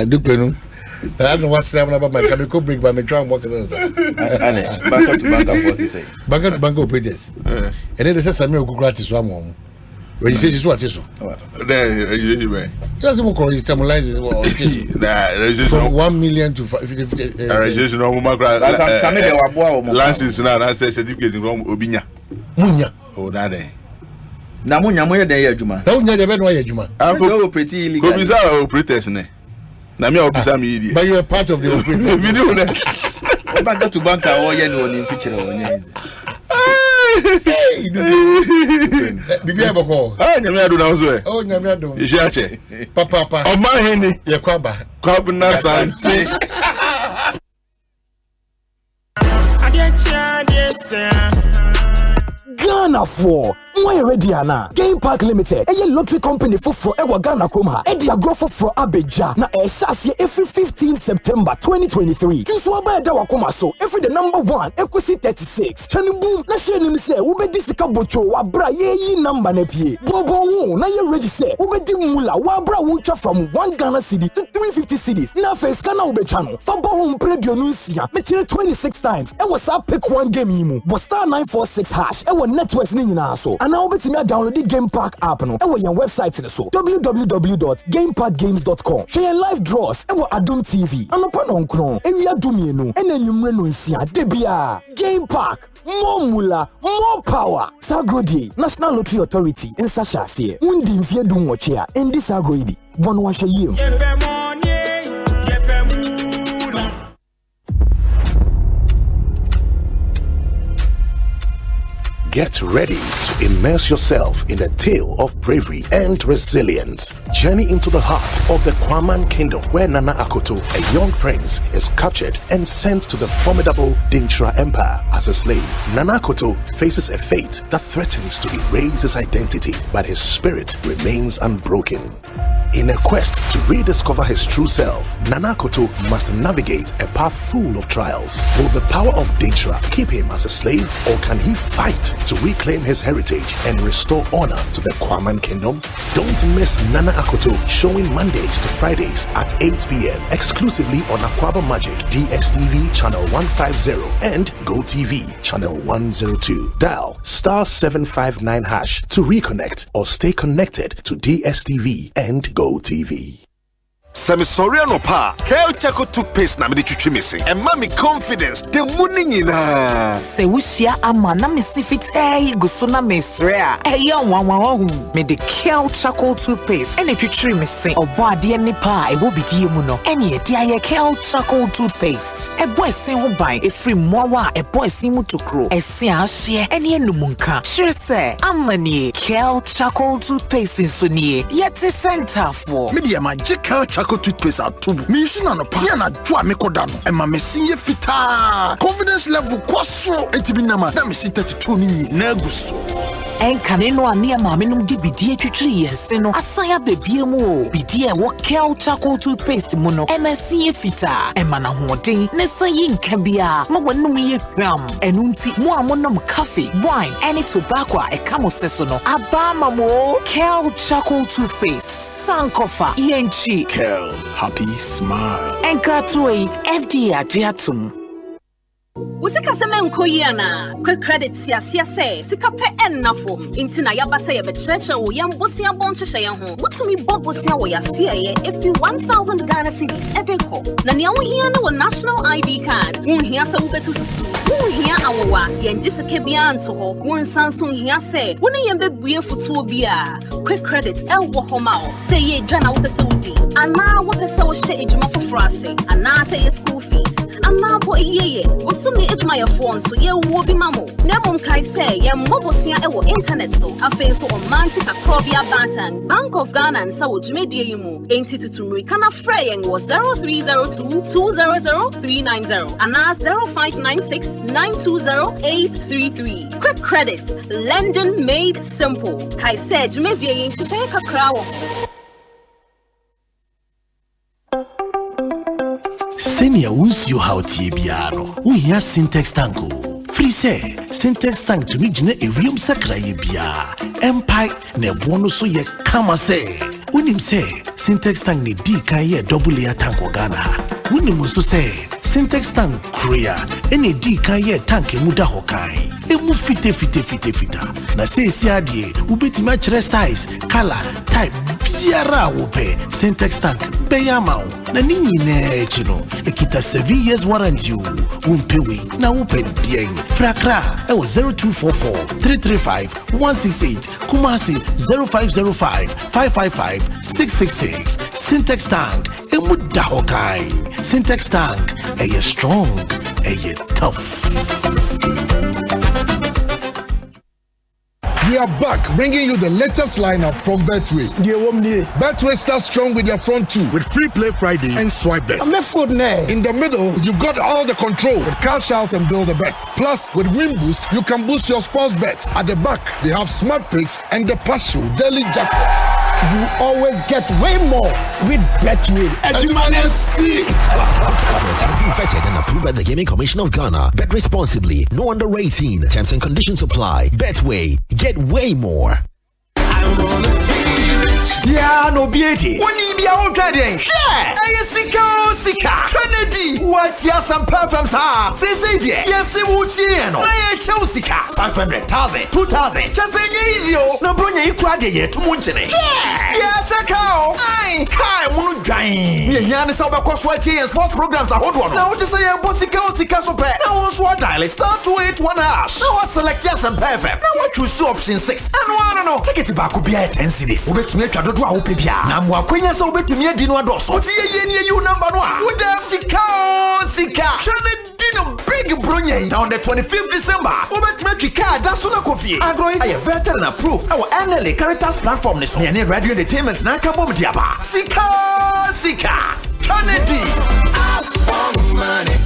S10: Dupenu. I don't know what's happening about my chemical break, but I'm trying to work as a banker to banker forces say. Banker to banker operators. And then they say Samuel go gratis one more. Registration is what is then just more stabilize from 1 million to 50
S17: registration no mo license na na say certificate from obinya
S10: munya
S17: o da den
S13: na munya mo ye den ye adwuma
S10: na munya de be no ye adwuma
S13: so operate illegal
S17: ko bisa operators ne na me obisa me idi
S10: but you are part of the operator
S17: video ne
S13: o bank to bank o ye no ni feature o nya
S10: bibi aboko
S17: nyame adu na so
S10: nyame adu
S17: ijache
S10: papa
S17: Omanhene
S10: ye
S17: Kwabena Asante
S7: Ghana for why ready ana Game Park Limited a lottery company for ewa Ghana Kromha e dia growth for Abeja na e sase every 15th September 2023 choose wa ba da wakoma so every the number 1 Ekosiisen 36 chani boom na share nim say wo be disika bocho wa bra ye number na pie bobo wo na ye ready say wo be di mula wa bra wo twa from 1 Ghana cedi to 350 cedis na face kana wo be chano fa bo home predio no nsia me kire 26 times e was up pick one game yimu but star 946 hash e wo networks ni nyina so and now betting download the Game Park app no e wo your website so www.gameparkgames.com share live draws e wo Adom TV anopa no nkron e wi adumie no e na nwumre no nsia de bia Game Park more mula more power Sagrodi National Lottery Authority in Sashase undi mfie du nwoche a endi Sagrodi bon wa hwe yim
S24: Get ready to immerse yourself in a tale of bravery and resilience. Journey into the heart of the Kwaman Kingdom, where Nana Akoto, a young prince, is captured and sent to the formidable Dintra Empire as a slave. Nana Akoto faces a fate that threatens to erase his identity, but his spirit remains unbroken.
S11: In a quest to rediscover his true self, Nana Akoto must navigate a path full of trials. Will the power of Datra keep him as a slave, or can he fight to reclaim his heritage and restore honor to the Kwaman kingdom? Don't miss Nana Akoto, showing Mondays to Fridays at 8 p.m. exclusively on Akwaba Magic, DSTV channel 150 and GoTV channel 102. Dial *759# to reconnect or stay connected to DSTV and GoTV.
S7: Semisoriano pa, Kel Chaco toothpaste na me de missing. And mommy confidence, the morning in
S16: Se wushia ama na me sifit gusuna mesrea. Me de Kel Chaco toothpaste. Ene twitwi missing. Obo ade ni pa e wo bidie mu no. Ene e dia ye Kel Chaco toothpaste. E boy sen ho ban e free mowa e boy sin mu tokro. E se ahye ene enumunka. Sure say amani Kel Chaco toothpaste insuni. Yeti center for.
S12: Media magical toothpaste at tubu. Me use na no pa na dwa me kodano. E ma me sinye fita. Confidence level kwaso etibinama na me si 32 ni na guso.
S16: Enkane no ane ma me num di bidie twitwi yense no. Asaya bebie mu o. Bidie wo Kel Chaco toothpaste mu no. MSC fita. E ma na hoden ne sayi nka bia. Ma wanum ye hwam. Enu nti mo amonom coffee, wine, any tobacco e kamo seso no. Aba mamo Kel Chaco toothpaste. Sankofa yenchi
S11: Kel, happy smile.
S16: Enkratui FDA ajiatum.
S18: Usika seme nkoyiana quick credit siasia say sika pe ennafo intina yabasa ye becheche wo yambosia bonhyehyɛ ye ho mutumi bobosia wo yasua ye efi 1000 Ghana cedis edeko na ne ahohia ne wo national ID card unhia sɛ wobetu susu unhia awowa yenje sika bia nto ho won sanso unhia sɛ woni yembebue futuo bia quick credit elwo ho ma o sɛ ye dwana wo pese wudi ana wo pese wo hye ejuma foforo ase ana sɛ ye school fees ana bo yeye Sumi ejuma ya phone so ye wo bi mamo na mom kai say ye mobosua e wo internet so afen so on manti akrobia batan Bank of Ghana and sa wo dwumedie yi mu enti tutumri kana frɛ yen wo 0302 200 390 ana 0596 920 833 quick credit lending made simple kai say dwumedie yi hyehyɛ kakra wo
S10: Senior won't you how Tibiano. We hear Syntax Tango. Free say Syntax Tank to me jine a real sacra bia. Empire ne bono so ye kama say. When him say Syntax Tank ni D can ye double layer tank Ghana. When him also say Syntax Tank Korea any D can ye tank muda hokai. E mu fite. Na say si adie ubeti match size, color, type. Biara wo pe Syntax Tank beyama na ninyi ne chino ekita 7 years warranty wo pewe na wo pe dien frakra e wo 0244 335 168 Kumasi 0505 555 666 Syntax Tank e muda hokai Syntax Tank e strong e tough.
S21: We are back, bringing you the latest lineup from Betway. Betway starts strong with your front two, with free play Friday and swipe bet. In the middle, you've got all the control with cash out and build a bet. Plus, with Win Boost, you can boost your sports bet. At the back, they have smart picks and the partial daily jackpot.
S22: You always get way more with Betway.
S21: And you manage see.
S23: This offers have been vetted and approved by the Gaming Commission of Ghana. Bet responsibly. No under 18. Terms and conditions apply. Betway. Get way more.
S7: Yeah, no beauty. When you be out there, yeah. Sika. Trinity. What ya some perfumes are? Say, yes, it would see. I Chelsea. 500,000, 2,000. Just say easy. No, bring you quite yet to Munchene. Yeah, check out. I won't drain. Yan is over Coswati and sports programs are hot one. Now, what you say, Sika so bad. Now, what's what dial? Start to 8 1 hash. Now, what select yes and perfect. Now, what choose option 6. And one, no, take it back. Could be at 10 cities. Which make a do our pipia. Now, what queen is over to me, Dino Dos. What's you number one? With the Sika. Dino big brunye on the 25th December. Over to make car, that's so coffee. I'm going to better and approve our annually Caritas platform. This one, radio entertainment, Nakabom Diaba. Sika. Kennedy. I want money.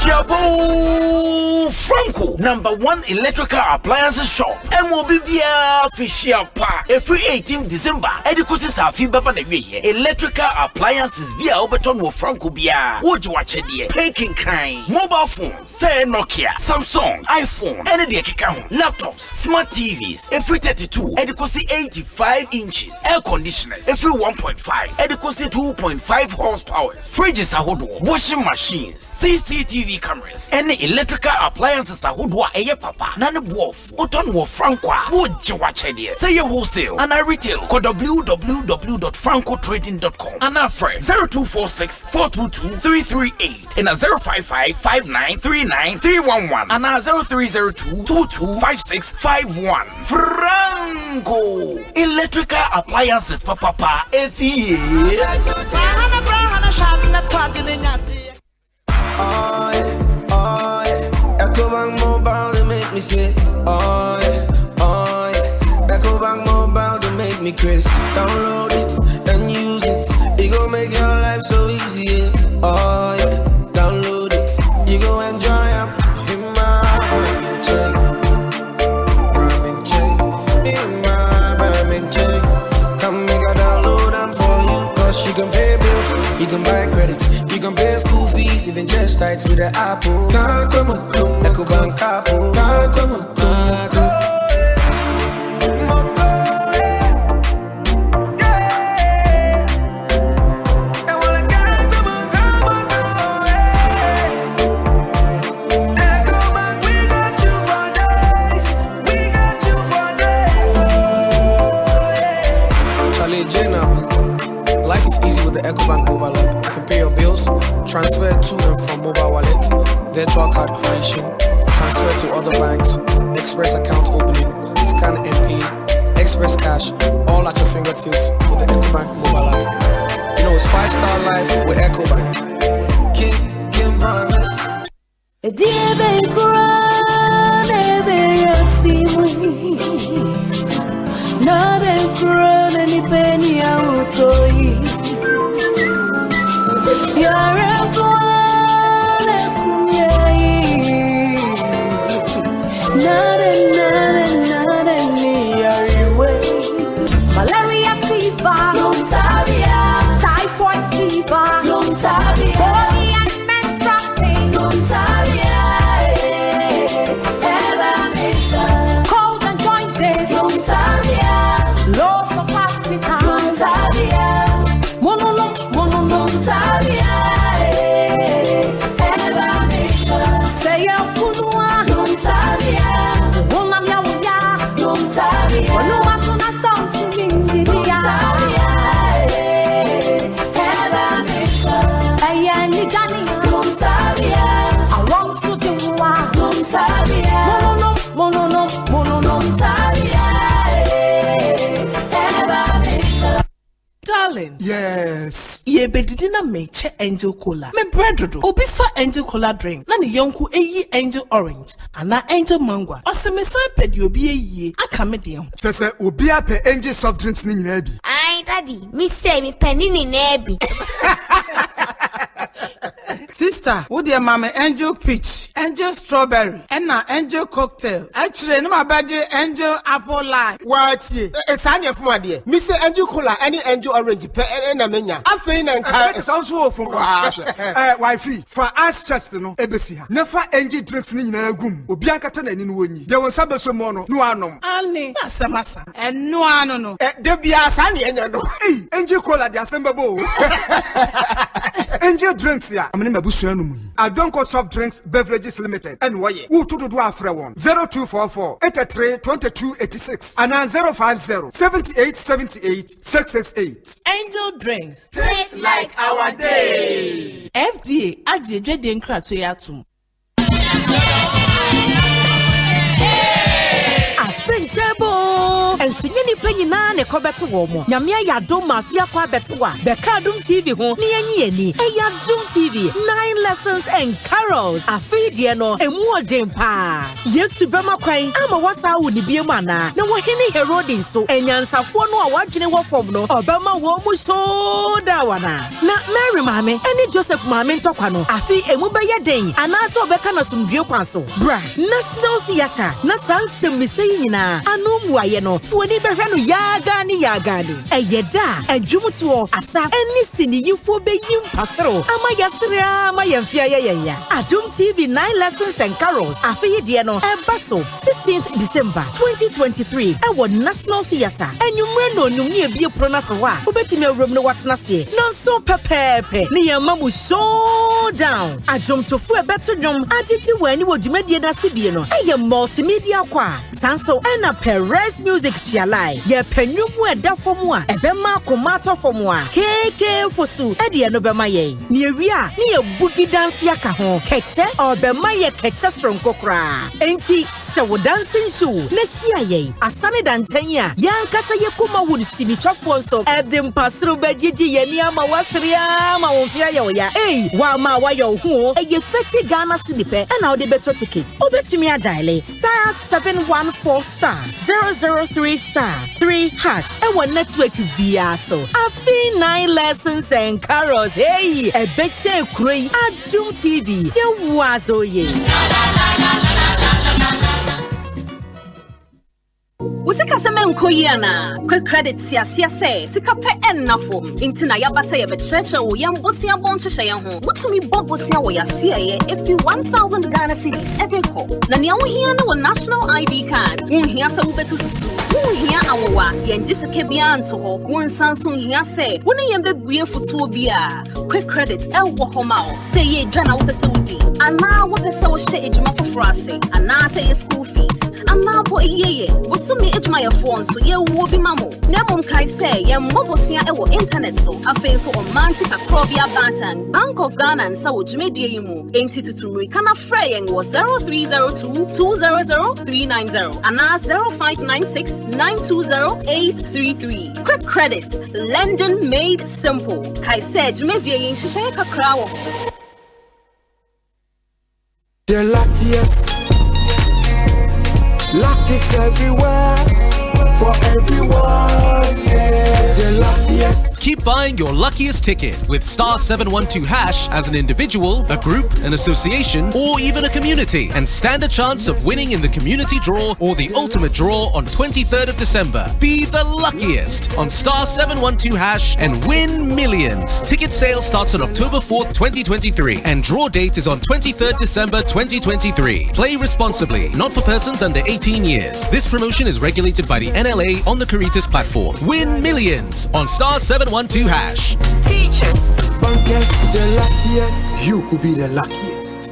S3: Shabu Franco, #1 electrical appliances shop. MOBBA official pa. Every 18th December, Edikosi Safi Baba Newe. Electrical appliances bia Obeton wo Franco bia. Would you watch it? Paking kind. Mobile phones, say Nokia, Samsung, iPhone, any de keka laptops, smart TVs, every 32, Edikosi 85 inches. Air conditioners, every 1.5, Edikosi 2.5 horsepower. Fridges ahodo, washing machines, CCTV cameras, any electrical appliances ahodo eye papa. Nane wolf, Oton wo Franco. Would you watch it? Say your wholesale and I retail. Call www.francotrading.com and our friend 0246 422 338 and a 055 5939 311 and a 0302 225651. Franco electrical appliances papa FE.
S9: Ecobank Mobile, they make me say, Ecobank Mobile, they make me crazy. Download it and use it. It gon' make your life so easy. Download it. You go enjoy it. In my Birmingham chain. Come make a download them for you. Cause you can pay bills, you can buy credit, you can pay school fees, even just tights with the Apple. Ecobank Apple.
S15: Life is easy with the Ecobank mobile app. You can pay your bills, transfer to and from mobile wallet, virtual card creation, transfer to other banks, express account opening, scan and pay, express cash, all at your fingertips with the Ecobank mobile app. You know it's 5-star life with Ecobank. Kim promise.
S26: Malaria fever, typhoid fever, body and menstrual pain, cold and joint aches, loss of appetite, monono, say a punua,
S4: Darling.
S5: Yes.
S4: Ye bedidina me che Angel Cola. Me bread do. Obi fa Angel Cola drink. Na ne yonku eyi Angel Orange. Ana Angel Mango. Ose me san pedi obi eyi. Aka me de ho.
S5: Sese obi ape Angel soft drinks ni nyina bi.
S26: Ai daddy, me say me penny ni na bi.
S4: Sister, wo de mama Angel Peach, Angel Strawberry, and na Angel Cocktail. Actually, no my badge Angel Apple Lime.
S5: What ye? It's any of my dear. Me say Angel Cola, any Angel Orange, pe na menya. Afei na nka. It's also from wifey. For us just no ebesi ha. Never Angel drinks ni nyina agum. Obi ankata na ni no wonyi. De won sabe so mo no anom.
S4: Ani, na samasa. En no ano no.
S5: De bia sa ne enya no. Angel Cola de asemba bo. Angel drinks ya. I don't call soft drinks beverages limited. And why? Who to do after one? 0244 83 22 86 and 050 78 78 668.
S4: Angel drinks
S26: taste like our day.
S4: FDA adjede den krato yatum. Afenchebo
S1: ensunye ni penyina ne kobete wo mo nyame ya dom mafia kwa bete wa beka dom TV ho ne yenye ni eya dom TV 9 lessons and carols afidie no emu odin pa yesu bema kwan ama wasa wo ni biem ana na wo hene herodi so enyansafo no a wadwene wo fom no obema wo mu so da wana na Mary mame eni Joseph mame ntokwa no afi emu beye den anaso obeka na sumdue kwa so bra National Theatre na sansem misei nyina anu muaye no fuoni behwe no yagani eyeda adwumtuo asa eni siniyifo beyim pasero ama yasrea ama yemfia ya Adum TV 9 lessons and carols afi de no ebaso 16th December 2023 ewo National Theatre enwumre no onum ne ebie pronaso wa obetimi awrom no watena se no so pepepe ne yamamu showdown adwumtofo ebeto dwom agiti wani wo dwumadie na sibie no eye multimedia kwa sanso ena Perez music chialai ye penwumu eda fomu a ebema komato fomu a keke fosu ede no bema ye ne ewia ne ye bugi dance aka ho keche obema ye keche strong kokra enti shewo dancing show ne hia ye asane dantanya yankasa ye kuma wood simitwafo so edem pasro bagigi ye ni ama wasria ma wonfia ye oya wa ma wa yo hu eye 30 Ghana cedipe na ode beto ticket obetumi adial *714*003*3# ewo network via so afi 9 lessons and carols e beche kroi Adum TV ye wazo ye
S18: Usika seme nkoyi ana kwa credit siasia se sika pe ennafo intina yabasa ye becheche wo yambosia bonhye ye ho wutumi bobosia wo yasua ye efi 1000 Ghana cedis edeko na ne awhia na wo national ID card wonhia sa wubetu susu wonhia awowa yenjise kebia anto ho wonsanso nhia se woni yembebue futuo bia quick credit ewo homa o se ye dwa na wopese wudi ana wopese wo hye ejuma fofrase ana se ye school fees ana bo iyeye wosumi ejuma ye phone so ye wo bi mamo na mom kai say ye mobosua ewo internet so afen so on manti akrobia batan Bank of Ghana and sa wo dwumedie yimu enti tutumri kana frey yen wo 0302200390 ana 0596920833 quick credit lending made simple kai say dwumedie yin hihye kakra wo
S9: the luckiest luck is everywhere for everyone, yeah. The luckiest.
S2: Keep buying your luckiest ticket with *712# as an individual, a group, an association, or even a community, and stand a chance of winning in the community draw or the ultimate draw on 23rd of December. Be the luckiest on *712# and win millions. Ticket sale starts on October 4th, 2023, and draw date is on 23rd December 2023. Play responsibly, not for persons under 18 years. This promotion is regulated by the NLA on the Caritas platform. Win millions on *712#.
S9: Teachers, bankers, the luckiest. You could be the luckiest.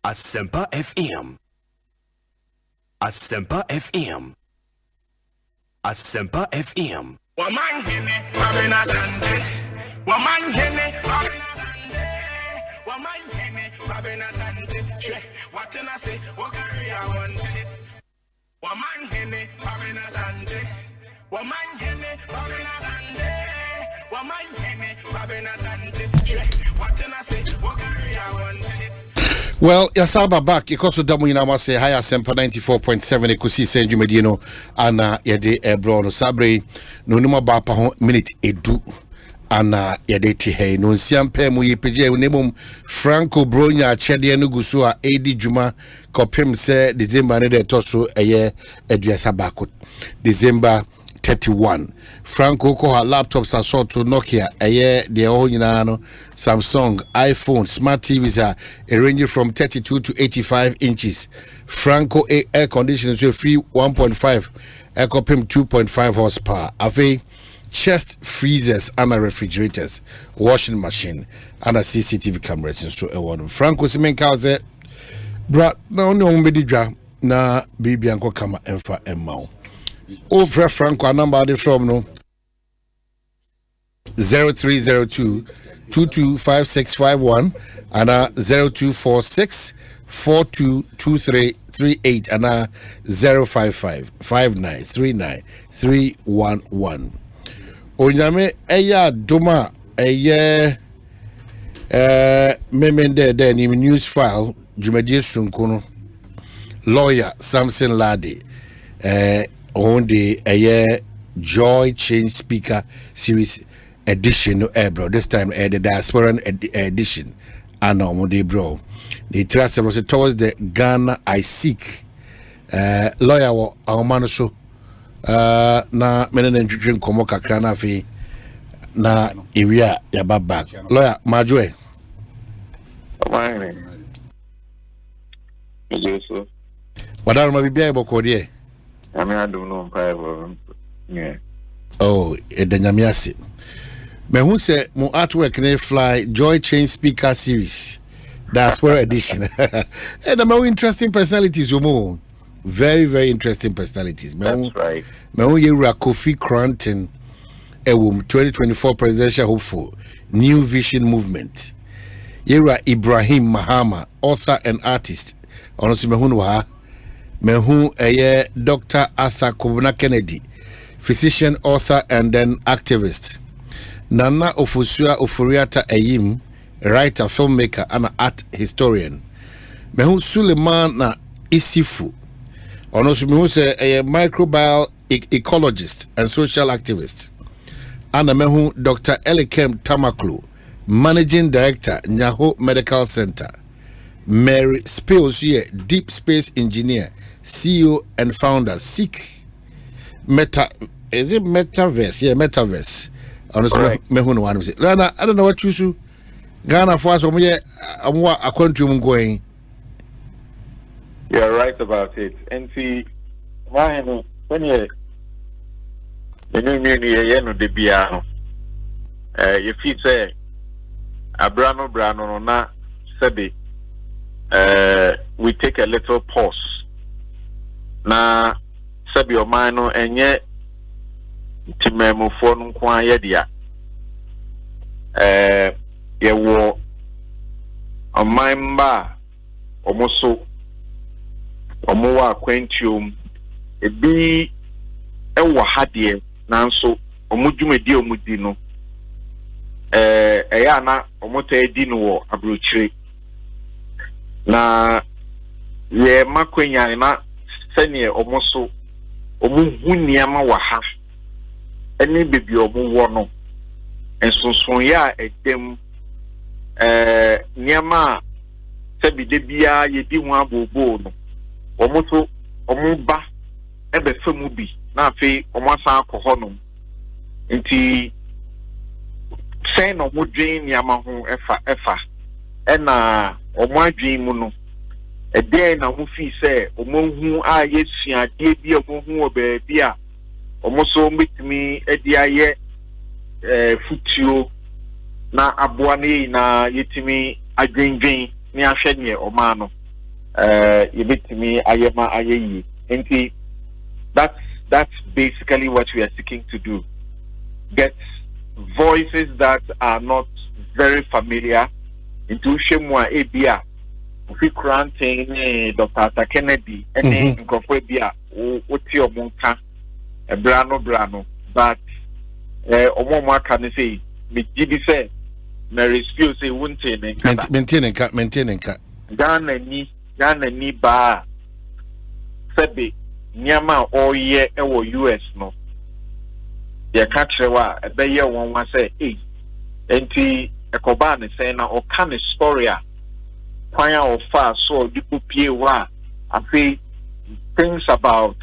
S24: Asempa FM. Asempa FM. Asempa FM.
S20: Omanhene, Kwabena Asante. Omanhene, Kwabena Asante. Omanhene, Kwabena Asante. What can I say? What carry I want it? Omanhene, Kwabena Asante. Omanhene, Kwabena Asante. Omanhene, Kwabena Asante. What can I say? What carry I want it?
S10: Well, Yasaba back. Ikoso damu yinama se high Asempa 94.7 Ekosiisen Jumedino ana yede ebro no sabre no numa ba pa ho minute edu ana yede ti he no nsiampa mu yepeje nebom Franco Bronya chede no guso a edi juma kopem se December ne de toso eye eduasa bako December 31. Franco ko ha laptops assault to Nokia the no Samsung, iPhone, smart TVs are ranging from 32 to 85 inches. Franco air conditioners with free 1.5, Ecopim 2.5 horsepower. Ave chest freezers and refrigerators, washing machine and a CCTV cameras and so on. Franco Simen Kaze bra na only on bedidra na baby anko kama emfa emma. Over Franco number from no 0302 225651 and 0246 422338 and 055 5939311. Onyame eya doma eye memende de ni news file Jumedie Sunkono lawyer Samson Lade on the Joy Change Speaker Series edition bro. This time the diaspora edition and on the bro. The trust was towards the Ghana I seek lawyer Omano so na menen drink komo kakra na fi na area ya back lawyer Majwe
S6: Omanhene Yeso
S10: wadaro mabibia iboko die
S6: ami adum no mpa yeah.
S10: Oh, edanyamiase. Me who say mo artwork ne fly Joy Change Speaker Series diaspora edition. And the more interesting personalities you more. Very, very interesting personalities.
S6: That's right.
S10: Me who you Kofi Cranton 2024 presidential hopeful New Vision Movement. Yera Ibrahim Mahama, author and artist. Honestly, me who Dr. Arthur Kwabena Kennedy, physician, author, and then activist. Nana Ofusua Ofuriata Ayim, writer, filmmaker, and art historian. Mehu Suleiman na Isifu. Honestly, me who say a microbial ecologist and social activist. And mehu Dr. Elikem Tamaklu, managing director, Nyaho Medical Center. Mary Spills here, deep space engineer, CEO and founder. Seek Meta, is it Metaverse? Yeah, Metaverse. Honestly, mehu no one say. Lana, I don't know what you should. Ghana for us, I'm going.
S6: You're right about it. And see, when you know the piano, you feel say, Brano na Sebi. We take a little pause. Na Sebi Omano and yet Timemo phone quiedia. Ye wo a mimba almost Omowa Quentium, a be a wahadie, Nanso, Omujumedi Omudino, Ayana, Omote Dino, Abruchri. Na ye makwenya na sene omoso omuhuniama waha eni bebi omuwo no ensonson ya edem niama sebide bia yedi hu abobo no omoso omuba ebe femu bi na afi omasa akọ no nti sen no mudwen niama ho efa ena omwadwen mu no eden na mo fi se omohu a yesuade bi omohu obabi a omoso metimi edi aye futuo na aboa ne na yetimi adwendwen ni ahwe ne oma no yebetimi ayema ayeyi enti that's basically what we are seeking to do. Get voices that are not very familiar into Shemwa Ebia, Kofi Cranton, Dr. Arthur Kennedy, and Nkofebia, Otio Monka, Brano, but Omoma can say, Mijibi say, Mary Spears say, maintaining cut. Ghana ni ba Sebi, Nyama or ye or US no. Ya catchwa, a bayer one say, enti Ekobane say na or can story choir or far so you pay wa I say things about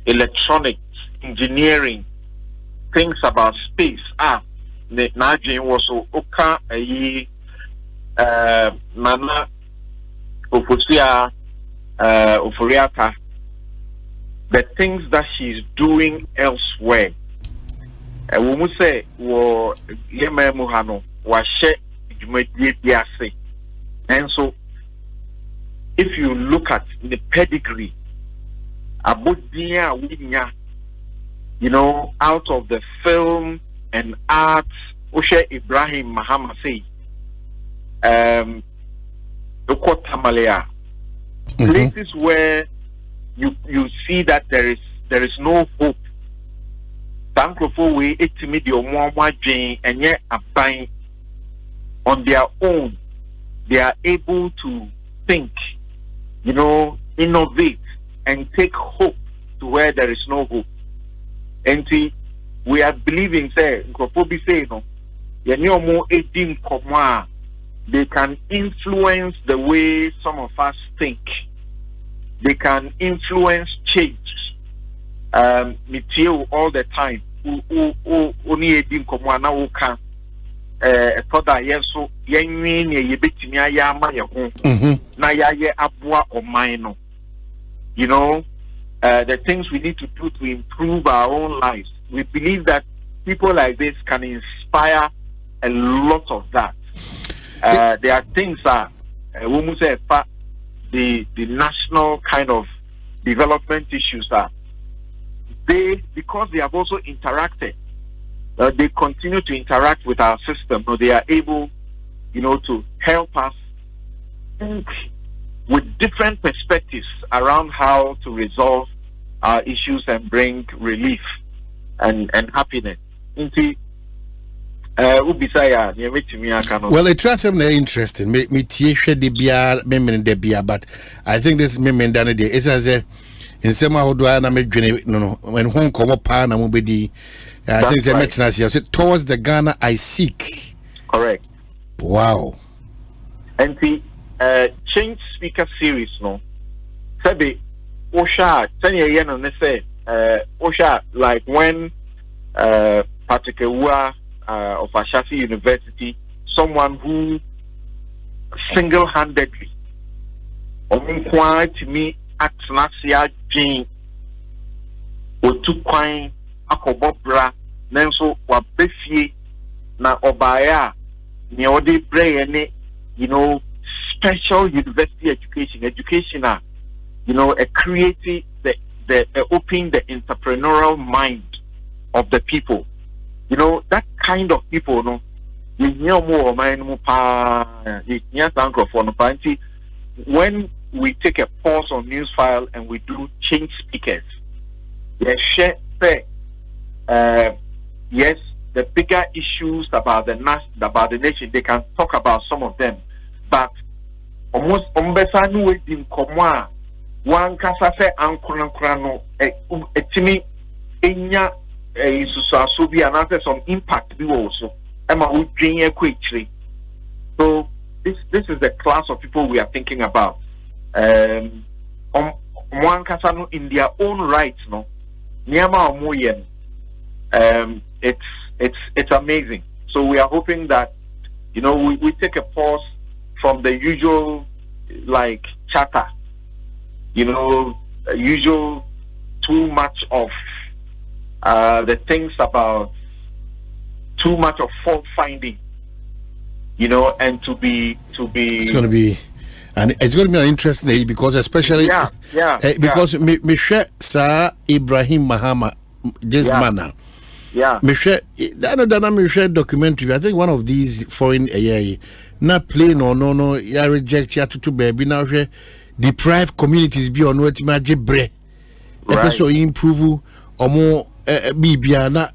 S6: electronics, engineering, things about space. Najin was oka Nana Ofosia Oforiata. The things that she's doing elsewhere. We must say, Yeme Muhano was share. And so, if you look at the pedigree, you know, out of the film and arts, Oshe Ibrahim Mahama say, places where you see that there is no hope. Thankful way etimi the omwa dwen enye aban on their own. They are able to think, you know, innovate and take hope to where there is no hope. And see, we are believing, say, no, they can influence the way some of us think. They can influence change. Mitio all the time. Only edim komwana woka toda yeso yenwi ne yebetimi aya ma ye ho na yaye aboa oman no. You know, the things we need to do to improve our own lives. We believe that people like this can inspire a lot of that. There are things that the national kind of development issues are because they have also interacted. They continue to interact with our system. So they are able, you know, to help us think with different perspectives around how to resolve our issues and bring relief and happiness. Well,
S10: it tries something interesting. Me but I think this memen done day is as a in some how do I make no when home come up and I think the maintenance here towards the Ghana I seek.
S6: Correct.
S10: Wow.
S6: And the change speaker series no Sabi Osha 10 years no say Osha like when Patrick Ewa of Ashafi University, someone who single-handedly to me at Nasia Jane or two coin akobobra nenso wabefie na obaya ni odi brain you know special university education you know a creative the opening the entrepreneurial mind of the people. You know, that kind of people, no, when we take a pause on news file and we do change speakers, they share, yes, the bigger issues about the nation, they can talk about some of them, but almost one kasa say ankrano etimi enya so be an answer some impact be also. So this is the class of people we are thinking about. One kasano in their own rights, no. It's amazing. So we are hoping that, you know, we take a pause from the usual like chatter, you know, usual too much of the things about too much of fault finding, you know, and to be it's
S10: going to be an interesting day because especially because me share Sir Ibrahim Mahama this manner.
S6: Yeah,
S10: me share me share documentary. I think one of these foreign not plain or no ya reject ya to baby now deprived communities be on what bre so improve or more bibia na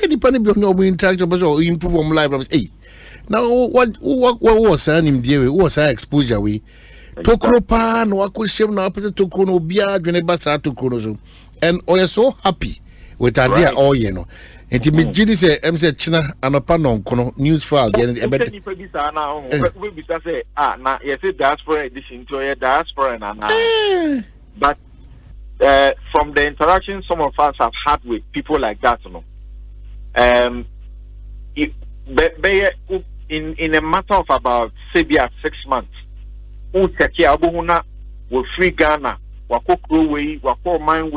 S10: depending on no interaction but so improve on life. Hey, now what was him there was our exposure we tokro pa no akwhyem na opposite tokro no bia dwene basa tokro so and we are so happy with idea all you know and me gidi say say china anopa no nkono news file there
S6: na yes diaspora edition to diaspora na but from the interaction some of us have had with people like that, in a matter of about 6 months, will free Ghana, wako mine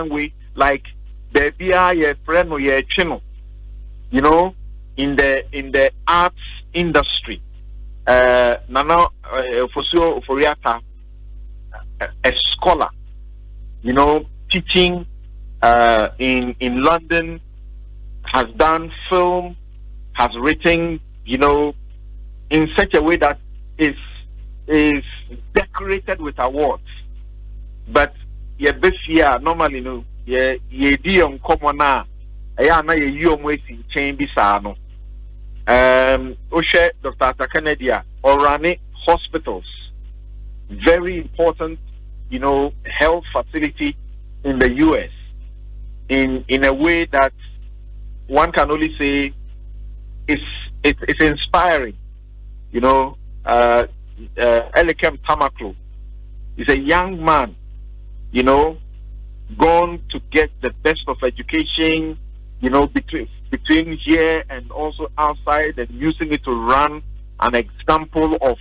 S6: way, like there be a friend or a channel, in the arts industry. Nana Foriata, a scholar, teaching in London, has done film, has written, in such a way that is decorated with awards. But normally ye common in chain bisano. Dr. Atakanedia or running hospitals, very important, health facility in the US in a way that one can only say it's inspiring. Elikem Tamaklo is a young man, gone to get the best of education, between here and also outside, and using it to run an example of,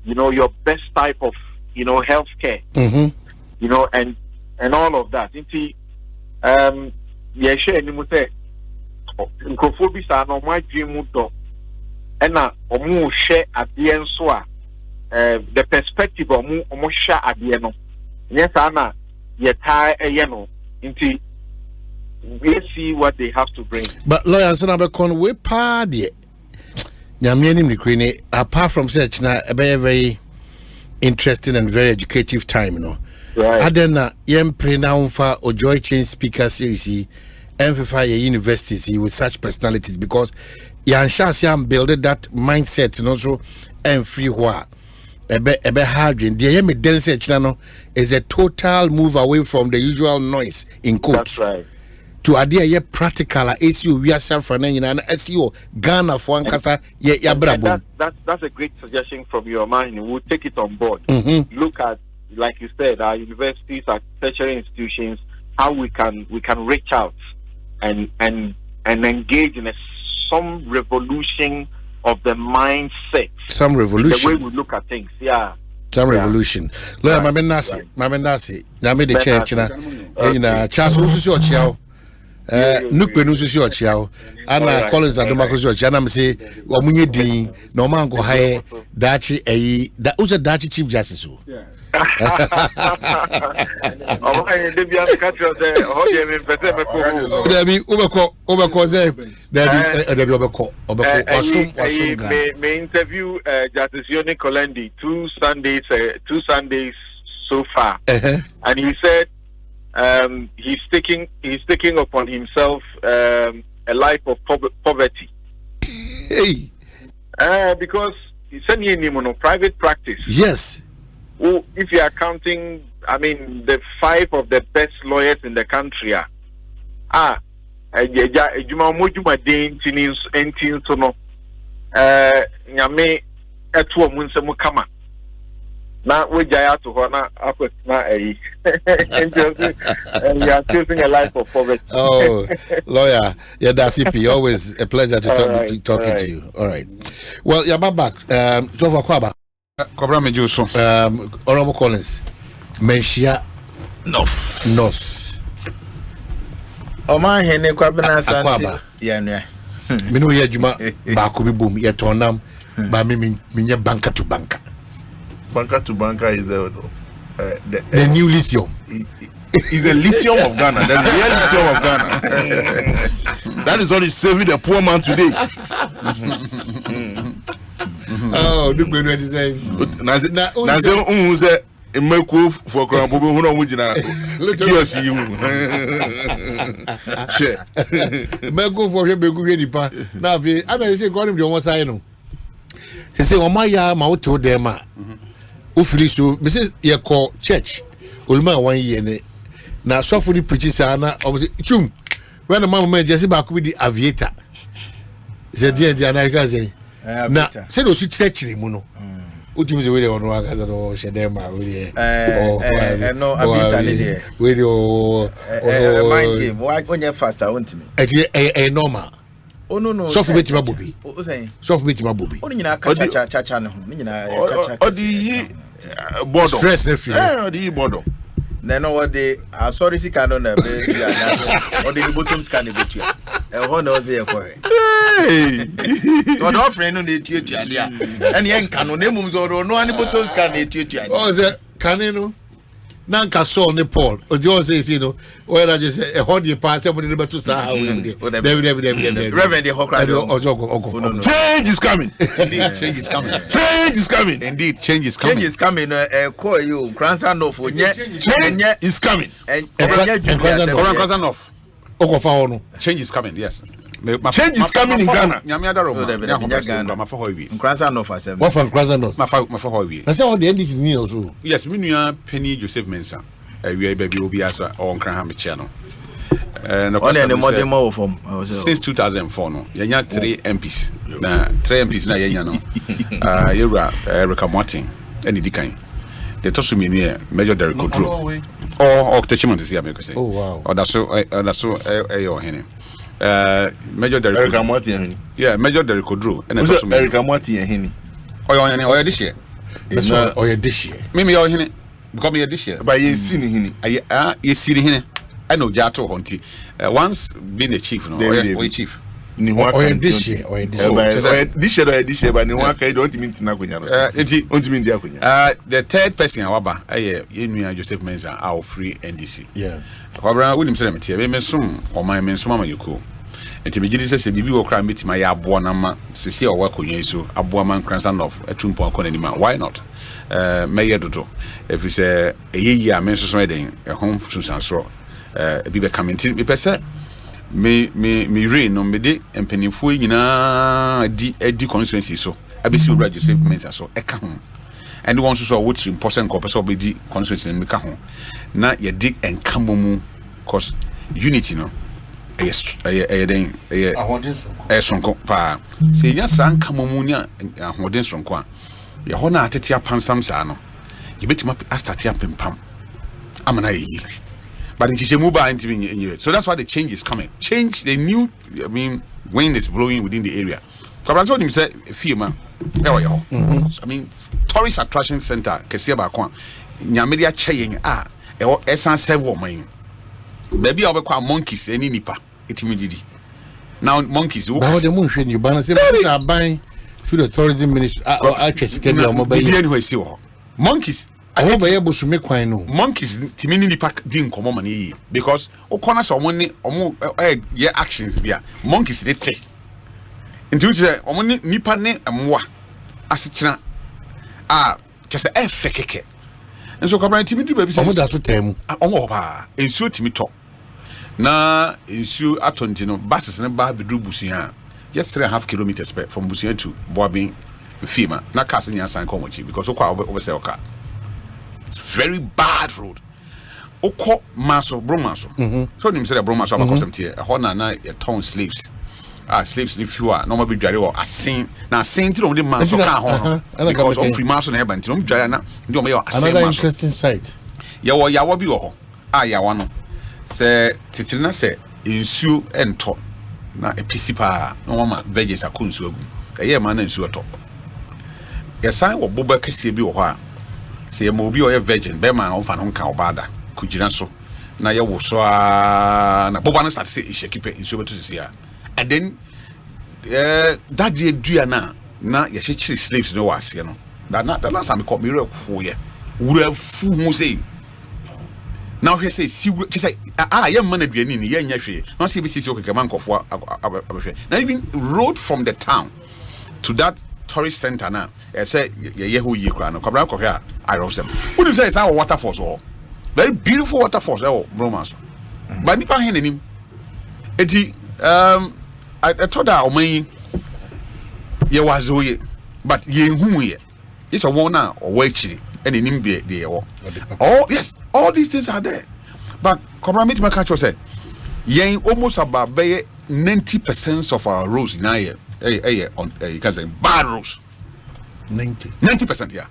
S6: your best type of, healthcare, and all of that. The perspective of Mosha Adieno. Yes, Anna, we see what they have to bring.
S10: But lawyer Sanabekon, we party. Apart from such, a very interesting and very educative time,
S6: Right.
S10: Adena, yem pre for or joy change speaker series, emphasize universities with such personalities because Yan builded that mindset and also and free war. Ebe hardware. The yemi dense channel is a total move away from the usual noise in quotes.
S6: That's right.
S10: To idea ye practical SEO we are suffering and SEO Ghana for Ankasa ye brabo.
S6: That's a great suggestion from your mind. We'll take it on board. Look at, like you said, our universities, our tertiary institutions, how we can reach out and engage in some revolution of the mindset.
S10: Some revolution.
S6: The way we look at things, yeah.
S10: Some revolution. Lawyer Mamenasi, Name the church na Charles Ususi Ochiao. Nukwe Nususi Ochiao. Anna Collins and Domacos Ochiao. I'm say Omunye Din, no man go high Dachi that was a Dachi Chief Justice.
S6: May interview Justice Yoni Kolendi 2 Sundays so far, and he said he's taking upon himself a life of poverty.
S10: Hey,
S6: because he's sending private practice.
S10: Yes.
S6: Well, if you are counting, the 5 of the best lawyers in the country now we jaya to Hona you are choosing a life of poverty.
S10: Oh, lawyer, yeah, that's CP. Always a pleasure to talking to you. All right. Well, yeah, back. So for Kwaba.
S8: Kwabena Mejuso.
S10: Honorable Collins. Menshia North.
S13: Omanhene Kwabena Asante.
S10: Yeah. Me no yejuma ba ko bi bom ye tonam ba me nye banker to banker.
S8: Banker to banker is the
S10: new lithium.
S8: Is the lithium of Ghana. The real lithium of Ghana. That is what is saving the poor man today.
S10: Oh, look what you say.
S8: Naze Emeko for Krambo who mujina. QSU.
S10: Share. Meko for Rebegu Nipa. Now we I say call him the one side no. Say Omaya ma to dem a. Ufiri so Mrs. Yeko church. Ulma 1 year ne. Na so for the preaching sana o say chum. When the mama just back with the aviator. Say dia na ka say. Na say do church ni mu no. Ultimately, we don't know what Shadema,
S12: no, I've been
S10: with
S12: mind game. Why when you're faster, I want to me.
S10: A normal.
S12: Oh no,
S10: soft with my booby. Soft with my booby.
S12: Oh, you know, cha.
S8: Or the border.
S10: Stress nephew.
S8: The border.
S12: Then what they are sorry, see, can on a bit or the bottom scan a bit. A one was here for it. So, the friend on the tutor, and young canon names or no any bottom scan a tutor.
S10: Oh, the canino. Nanka saw Nepal, or Joe says, you know, where I just say a hobby pass up with the to Sahara.
S8: Reverend, change is coming.
S12: Indeed, change is coming.
S8: Change is coming.
S12: Indeed, change is coming. Change is coming. Call you, grandson of
S8: change is coming.
S12: And grandson of
S13: change is coming, yes.
S8: Change is coming in Ghana.
S10: What from Krasanov? I said all the end is near also.
S13: Yes, we Penny Joseph Mensah. We baby will be as on Craham channel. Since 2004, no, you have 3 MPs. Now, 3 MPs now, you know, Erica Martin, any decline. They told me near Major Derek Odro. Or Tachimont is here, because
S10: oh, wow.
S13: Or that's so, Henry. Major Derek
S8: Martin.
S13: Yeah, Major Derek Odro. And
S8: Erica Martin and Henny.
S13: Oh, this year.
S10: Oh, this year.
S13: Maybe you're Henny. Become here this year.
S8: But you see Henny.
S13: You see Henny. I know Jato Honti. Once being a chief, no, or chief.
S10: This year,
S8: this year, but no one don't mean to
S13: the third person, however, Joseph Mensah, our free NDC.
S10: Yeah.
S13: However, William Seramity, I may soon, or my men, so you cool. And to be Jesus, a BB will cry meet my Abuanama, Cecilia or work on you, so Abuaman grandson of a Trumpo Conanima. Why not? Mayor Dodo, if it's a year, men's wedding, a home for Susan Straw, a BB coming to me per se. Me rain no me de empanifo nyina di constituency so abisi obra Joseph Mensah so eka ho and one so what important ko person obedi constituency me ka ho na ye dig enkamomu cause unity no den sonko pa se nya san kamomu nya ahoden sonko a ye ho na atete apansam sa no ye betima astati apempam amana yi. But so that's why the change is coming. Change, the new, wind is blowing within the area. Because I told him, say, Fima, I mean, tourist attraction center, Kesiaba Kwan, Nyamidia Chaying, Essan Sevo Main. Baby, I'll be monkeys, any nipa, immediately. Now, monkeys, who
S10: are the moon, you balance are buying through the tourism ministry, I just get your mobile.
S13: Monkeys.
S10: I won't be able to make quite no
S13: monkeys. Timini pack didn't come money because O'Connor saw money or yeah actions via monkeys. They take into which nipa ne amwa asitina just a fake and so come timidi baby
S10: says that's what time
S13: and so timito na issue atontino buses and bar bedru busia just 3.5 kilometers from Busia to Boabing Fima na casting your sign comochi because over say okay. It's very bad road. Oko maso bromaso. So nim say bromaso abakosom tie. E ho na a town slaves. Slaves ni few no be dware o asin. Na asin ti no de maso ka ho. Because of free maso na e ban ti no dware na ndi o me asin maso.
S10: Another interesting site.
S13: Yawo bi wo ho. Yawo no. Se titiri na se insuo ento na episi pa no mama veggies akunsu agu. Eye ma na insuo to. Yesan wo boba kese bi wo ho a say mobi or a virgin, Bema of an uncle Bada, Kujinaso, na ya was na Bobana start say is keep it in super to see. And then that day Diana, na ya she slaves no was, you know. That not the last time called me for ye. Would have fool Mose. Now he says, see, she say, young man, in young Yashi, not see, this is okay, man, for now even road from the town to that tourist center now. I say yehu yi kra no kwabra kohia irosem. What do you say is our waterfalls all? Very beautiful waterfalls bromas. But nipa hen anim. Eti I told her o man ye wazoye but ye hu ye. It's a one now or waichi and anim be dey wo. Oh yes, all these things are there. But kwabra meet my catch say yen almost about 90% of our roads in here on you can say bad roads. 90%, yeah.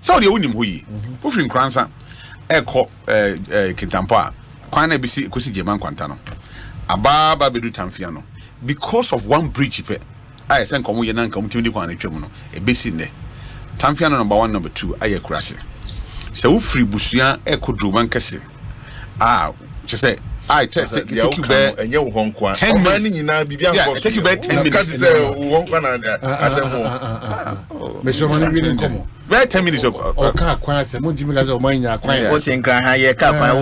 S13: So the only hui. Ufrin Kransa, Eko Kintampa, Kwana BC, Kusi German Quantano, Ababa Bedu Tamfiano. Because of one bridge, I sent Komuyan community one a basin there. Tamfiano number 1, number 2, I crassi. So Ufri Busia, Eko Druman Cassi. She said, I take you back and you won't 10 minutes. Yeah, take you back 10 minutes.
S10: Mr. Money really come.
S13: Where 10 minutes ago?
S10: Or car quite a multi because of mine.
S12: What's in Crahaya Cap?
S13: I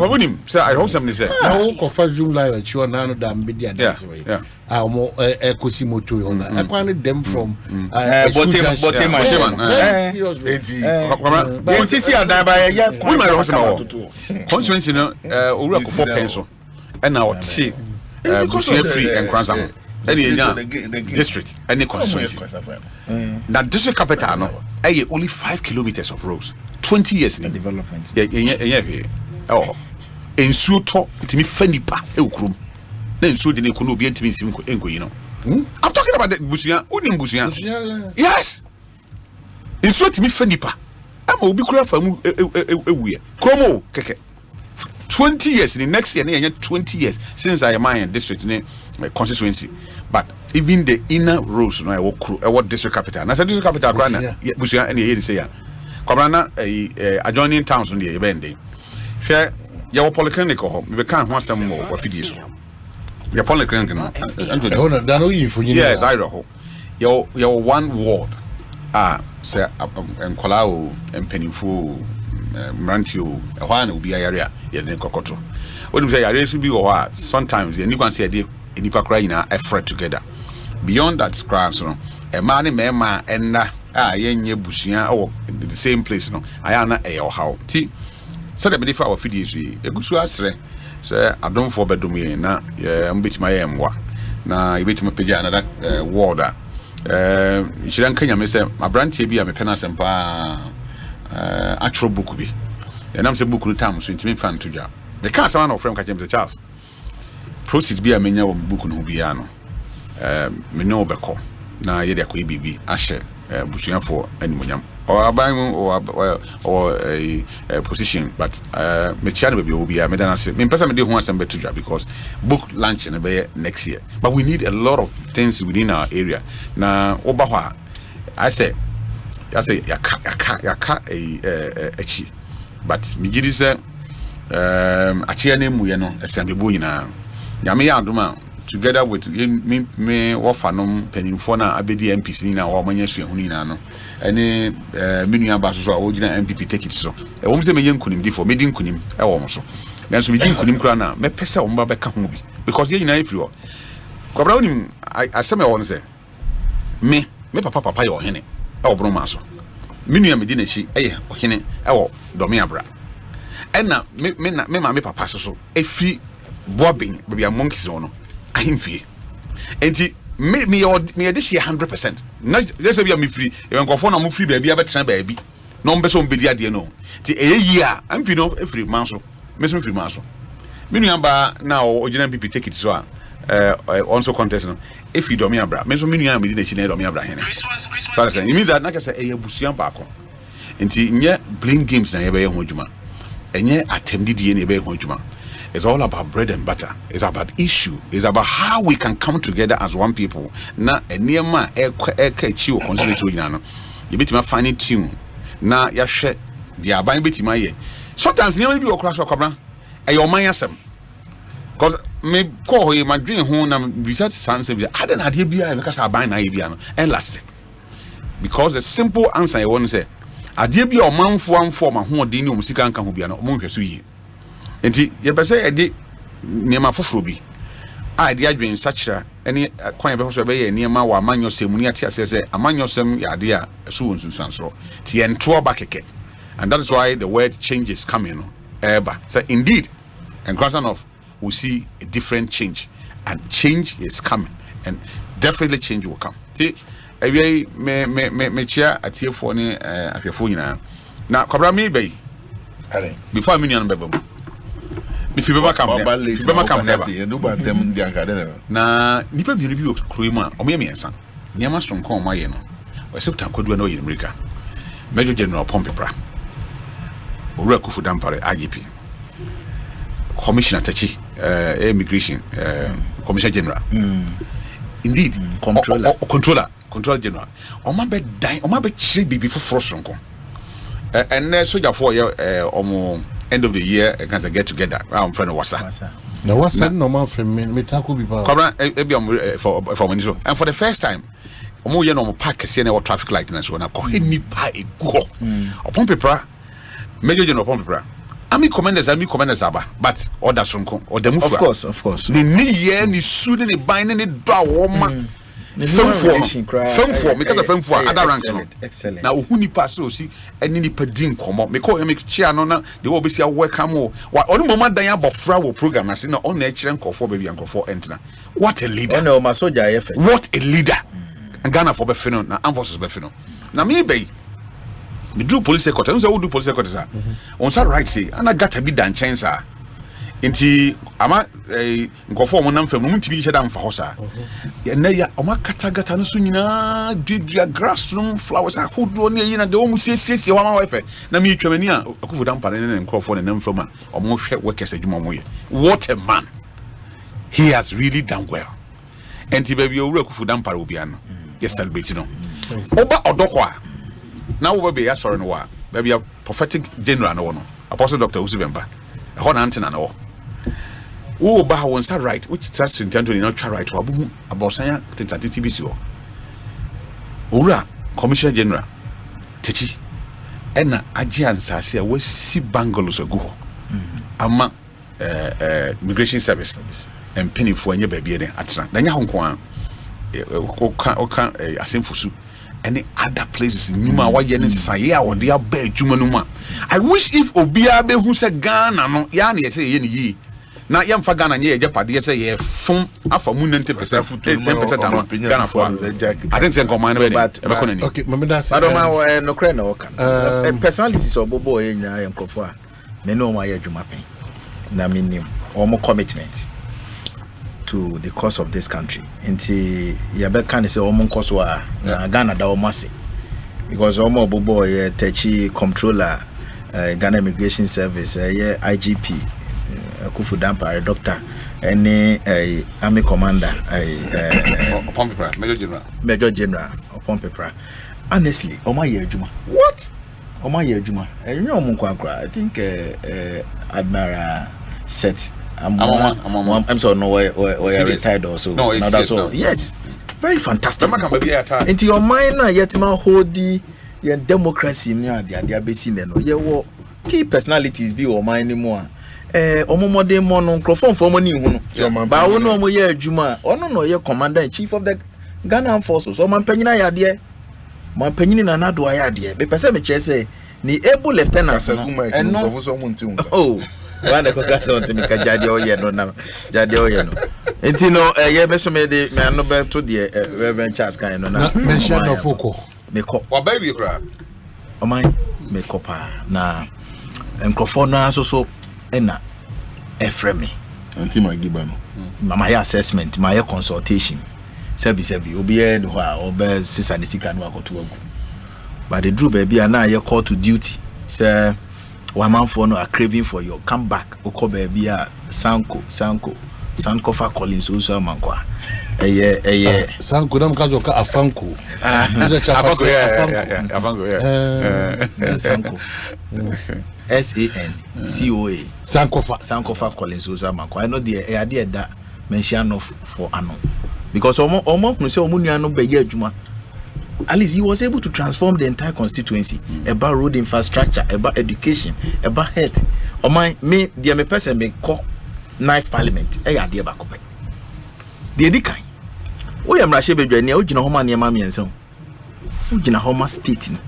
S13: wouldn't say I hope somebody said,
S10: I will for Zoom live at you and none of them. Yeah. Our more Ekosiimo to you. I wanted them from
S13: constituency, or 4 pencil, and now see free and Kranzam. Any district, any constituency. Now, district capital, only 5 kilometers of roads, 20 years in development. Yeah. Oh, in Suto, to me, Fendi Pa, Elkrum. Then so the Nikuno be intimate, you know. I'm talking about the Busia, Unim Busia. Yes. In so to me, Fendi Pa. I'm a big from Como, Keke. 20 years in the next year, 20 years since I am in district constituency. But even the inner roads, I walk district capital. And I said district capital, Busia, and here say, Kwabena, adjoining towns on the event. Share your polyclinic home. We can't want them more for few your polyclinic. Yes, I know. Your one ward. Say, and Kolao and Pennyful, Mrantio, a one will be a area in Kokoto. What do you say? I used to be or sometimes, and you can say a nipa crying a fret together. Beyond that, crowds, a man, mema, and yen bushia or the same place, no, I am a how. Tea. So the benefit of Fidji, a good swasser, sir, I don't for bedroom, na, bit my emwa. Now, I bit my pigeon another warder. She don't Kenya, Miss my brand TV, I'm a penas and actual book be. And I'm saying book with time, so intimate fan to job. The cast one of Frank James the Charles. Proceed be a menu of book no biano. Mino Beco. Now, yet a QBB, Asher, Bushian for any munyam. Or a buying or a position, but my channel will be a medana. Me person do want some better job because book lunch and a next year. But we need a lot of things within our area. Now, Obaha, I say, yaka a chi. But Mijidi said, a chair name we know, a Sandy Buina. Yamia Duma. Together with me orphanum penifona abedi MPC na or manyesu hunina no any minu basso original MPP take it so e won say me yankunim di for me din kunim e wo so then so me din kunim kra na me pese o mba be ka ho bi because ye nyina ifiri Kwabena onim I say me won say me papa ye ohene e obro ma so minu me di na chi e ohene e wo domi abra enna me papa so e fi bobbing be a monkeys no I'm free. And me this year 100%. Not just be free. Even go for no free baby, I baby. No be so be dia no. Ti a year, I'm pino free manso. Me free manso. Me number now original people take it so also contest no. If you do me abra, me so me nua me di na chi na do me abra hene. But you mean that na ka say e abusuan ba ko. Nti nye bling games na ye be ho djuma. Enye attempted die na ye be ho djuma. It's all about bread and butter. It's about issue. It's about how we can come together as one people. Na enema chiwo consider you know. You bit me fine tune. Na ya share the aban bit my ye. Sometimes never be okra so kwabena. E your man yasem. Cause me call he my dream home na research sanse bi. I don't idea bia because aban na ye bia no. And last. Because the simple answer I want to say. Adie bia o manfo amfo ma ho odin ni o musika nka ho bia no. O mo hweso yi. Enti ye pese e di niema foforo bi a di adwen sachira ene kwan be so be ye niema wa amanyosem ni ati asese amanyosem ya de a so wonsunsanso ti ento ba keke. And that is why the word change is coming eba. So indeed and grandson of we see a different change and change is coming and definitely change will come. Ti e me chia atiefo ni ahwefo nyina na Kwabena me be before me nyano bebam if you ever come never. Na nipa bi o kroi mu a o me miensa. Niama strong kon ma ye no. we say tankodu no in America Major General Pompepra Owura Kufu Dampare IGP Commissioner Tachi Immigration Commissioner General indeed Controller General Oma be die Oma be chire bibi foforo sonko and soldier for end of the year can get together I'm friend wasa
S10: now what's that normal friend me taku bi ba
S13: for minister and for the first time omo ye no park se na traffic light na so na ko ni pa ego upon paper Major General Pompepra Army commanders aba but order sonko order move
S12: of course
S13: ni ye ni su ni bind ni do awoma Fem because of fem for other ranks no.
S12: Excellent.
S13: Now who ni pass so see any ni pedin komo. Me call make chia no na they will be see welcome o. Wa onu mama dan abofra wo program na say na on na ekire nkofo baby nkofo entina. What a leader.
S12: No ma soldier effort.
S13: What a leader. And Ghana for be fino na enforces be fino. Na me be me do police headquarters. Unsa wo do police headquarters a. Unsa right say ana gata bi dan chance a. Inti ama nkofo mo nam fam no mutibi hye da mfa ho sa ya na ya oma katagata no so nyina dua grass no flowers ahodo ne yina de o mu siesie ho ma wefe na me twamani a akufu da mpa ne nkofo ne nam fam a omo hwe workers adwuma mo ye what a man he has really done well enti baby owura akufu da mpa obi ano yes celebrate no oba odoko a na wo be ya sore no wa baby a prophetic general no no apostle dr Usibemba hona antena no wo ba won sa right which trust in Anthony not try right wabu abosan tentative TBC o owura commissioner general techi ena agi ansase a wasi bangalows agu ho ama immigration service and penny for anya ba bia den atena na nya honko a oka asemfusu any other places nyuma wa ye ne saye a wode aba adwuma no mu a I wish if obia be hu se Ghana no ya na ye se ye ne yi na ye mfa Ghana nye ye japade ye se ye fun afa mu 90% 10% ano Ghana for I think say command be be konani
S10: okay memeda say
S12: adoma no kre na woka personalities obobo ye nya ye nkofo a me no ma ye adwuma pen na minim omo commitment to the cause of this country nti ye be kan say omo nkoso a na Ghana da omo ase because omo obobo ye techi controller Ghana Immigration Service IGP Kufu Dampare doctor any army commander
S13: Pompepra
S12: Major General Pompepra honestly oma ye adwuma
S13: what
S12: oma ye adwuma enwe omo kwankra I think Admiral Set I'm sorry no we retired also
S13: no that's all
S12: yes very fantastic into your mind na yet ma hold your democracy ni ade abesi ne no ye wo key personalities bi o man ni mu a omomode mo no microphone for mo ni hu no ba wo no mo ye adwuma ono no ye commander in chief of the Ghana forces o man panyina ya de man panyini na na do ya de be pese me chese ni able lieutenant no oh wanda ko gasa on timi ka jade o ye no na jade o ye no enti no ye be so me de me no be to de Reverend Charles kan no na
S10: mention no foko
S12: me ko
S13: wa baby kra
S12: o man me ko pa na enkofo na so ena efreme
S8: anti magiba no
S12: mama ya assessment my consultation sebi obi e ho a obe sisa ne sika no akoto agu but the drew baby na ye call to duty say one man for no are craving for your come back oko baby a sanko fa collins also mankwa
S10: sanko dam kazo ka afanko is a
S13: afanko
S12: sanko SANCOA sanko fa collins also mankwa I know the idea that mention of for ano because omo no say omo nuano be ye adwuma at least he was able to transform the entire constituency about road infrastructure, about education, about health. O my me dear me person me call knife parliament e ya de ba ko pe de di kan wo yam ra she bedwane o gina homa ne ma me ensem o gina homa state no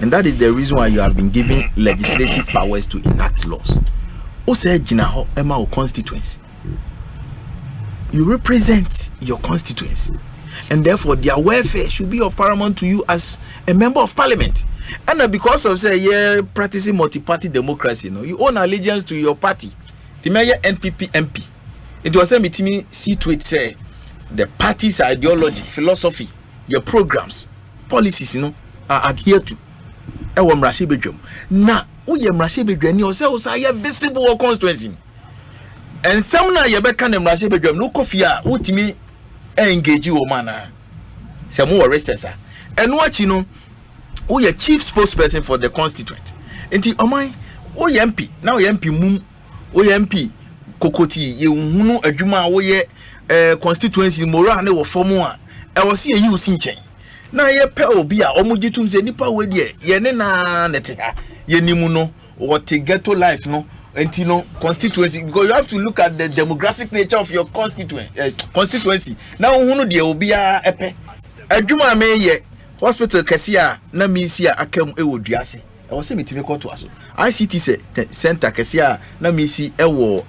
S12: and that is the reason why you have been given legislative powers to enact laws o say gina ho e ma o constituency you represent your constituency and therefore their welfare should be of paramount to you as a member of parliament. And because of say practicing multi-party democracy, you own allegiance to your party. The mayor NPP MP. It was a meeting see to it say the party's ideology, philosophy, your programs, policies no are adhered to ewo mrahye bedwam na woye mrahye bedwani o se ye visible or constituency and some na ye beka na mrahye bedwam no kofia wotimi engage wo mana se mo recessor eno achi no woye chief spokesperson for the constituent enti oman woye MP na woye MP mum woye MP kokoti ye hunu adwuma woye constituency moral na wo formu a e wo se ye usi nchen na ye pe obi a omugitum se nipa we de ye ne na nete ha ye nimu no what ghetto life no enti no constituency because you have to look at the demographic nature of your constituency na hunu de obi a epe adwuma me ye hospital kesi a na mi si a akam e wo duase e wo se metime koto aso ICT center kesi a na mi si e wo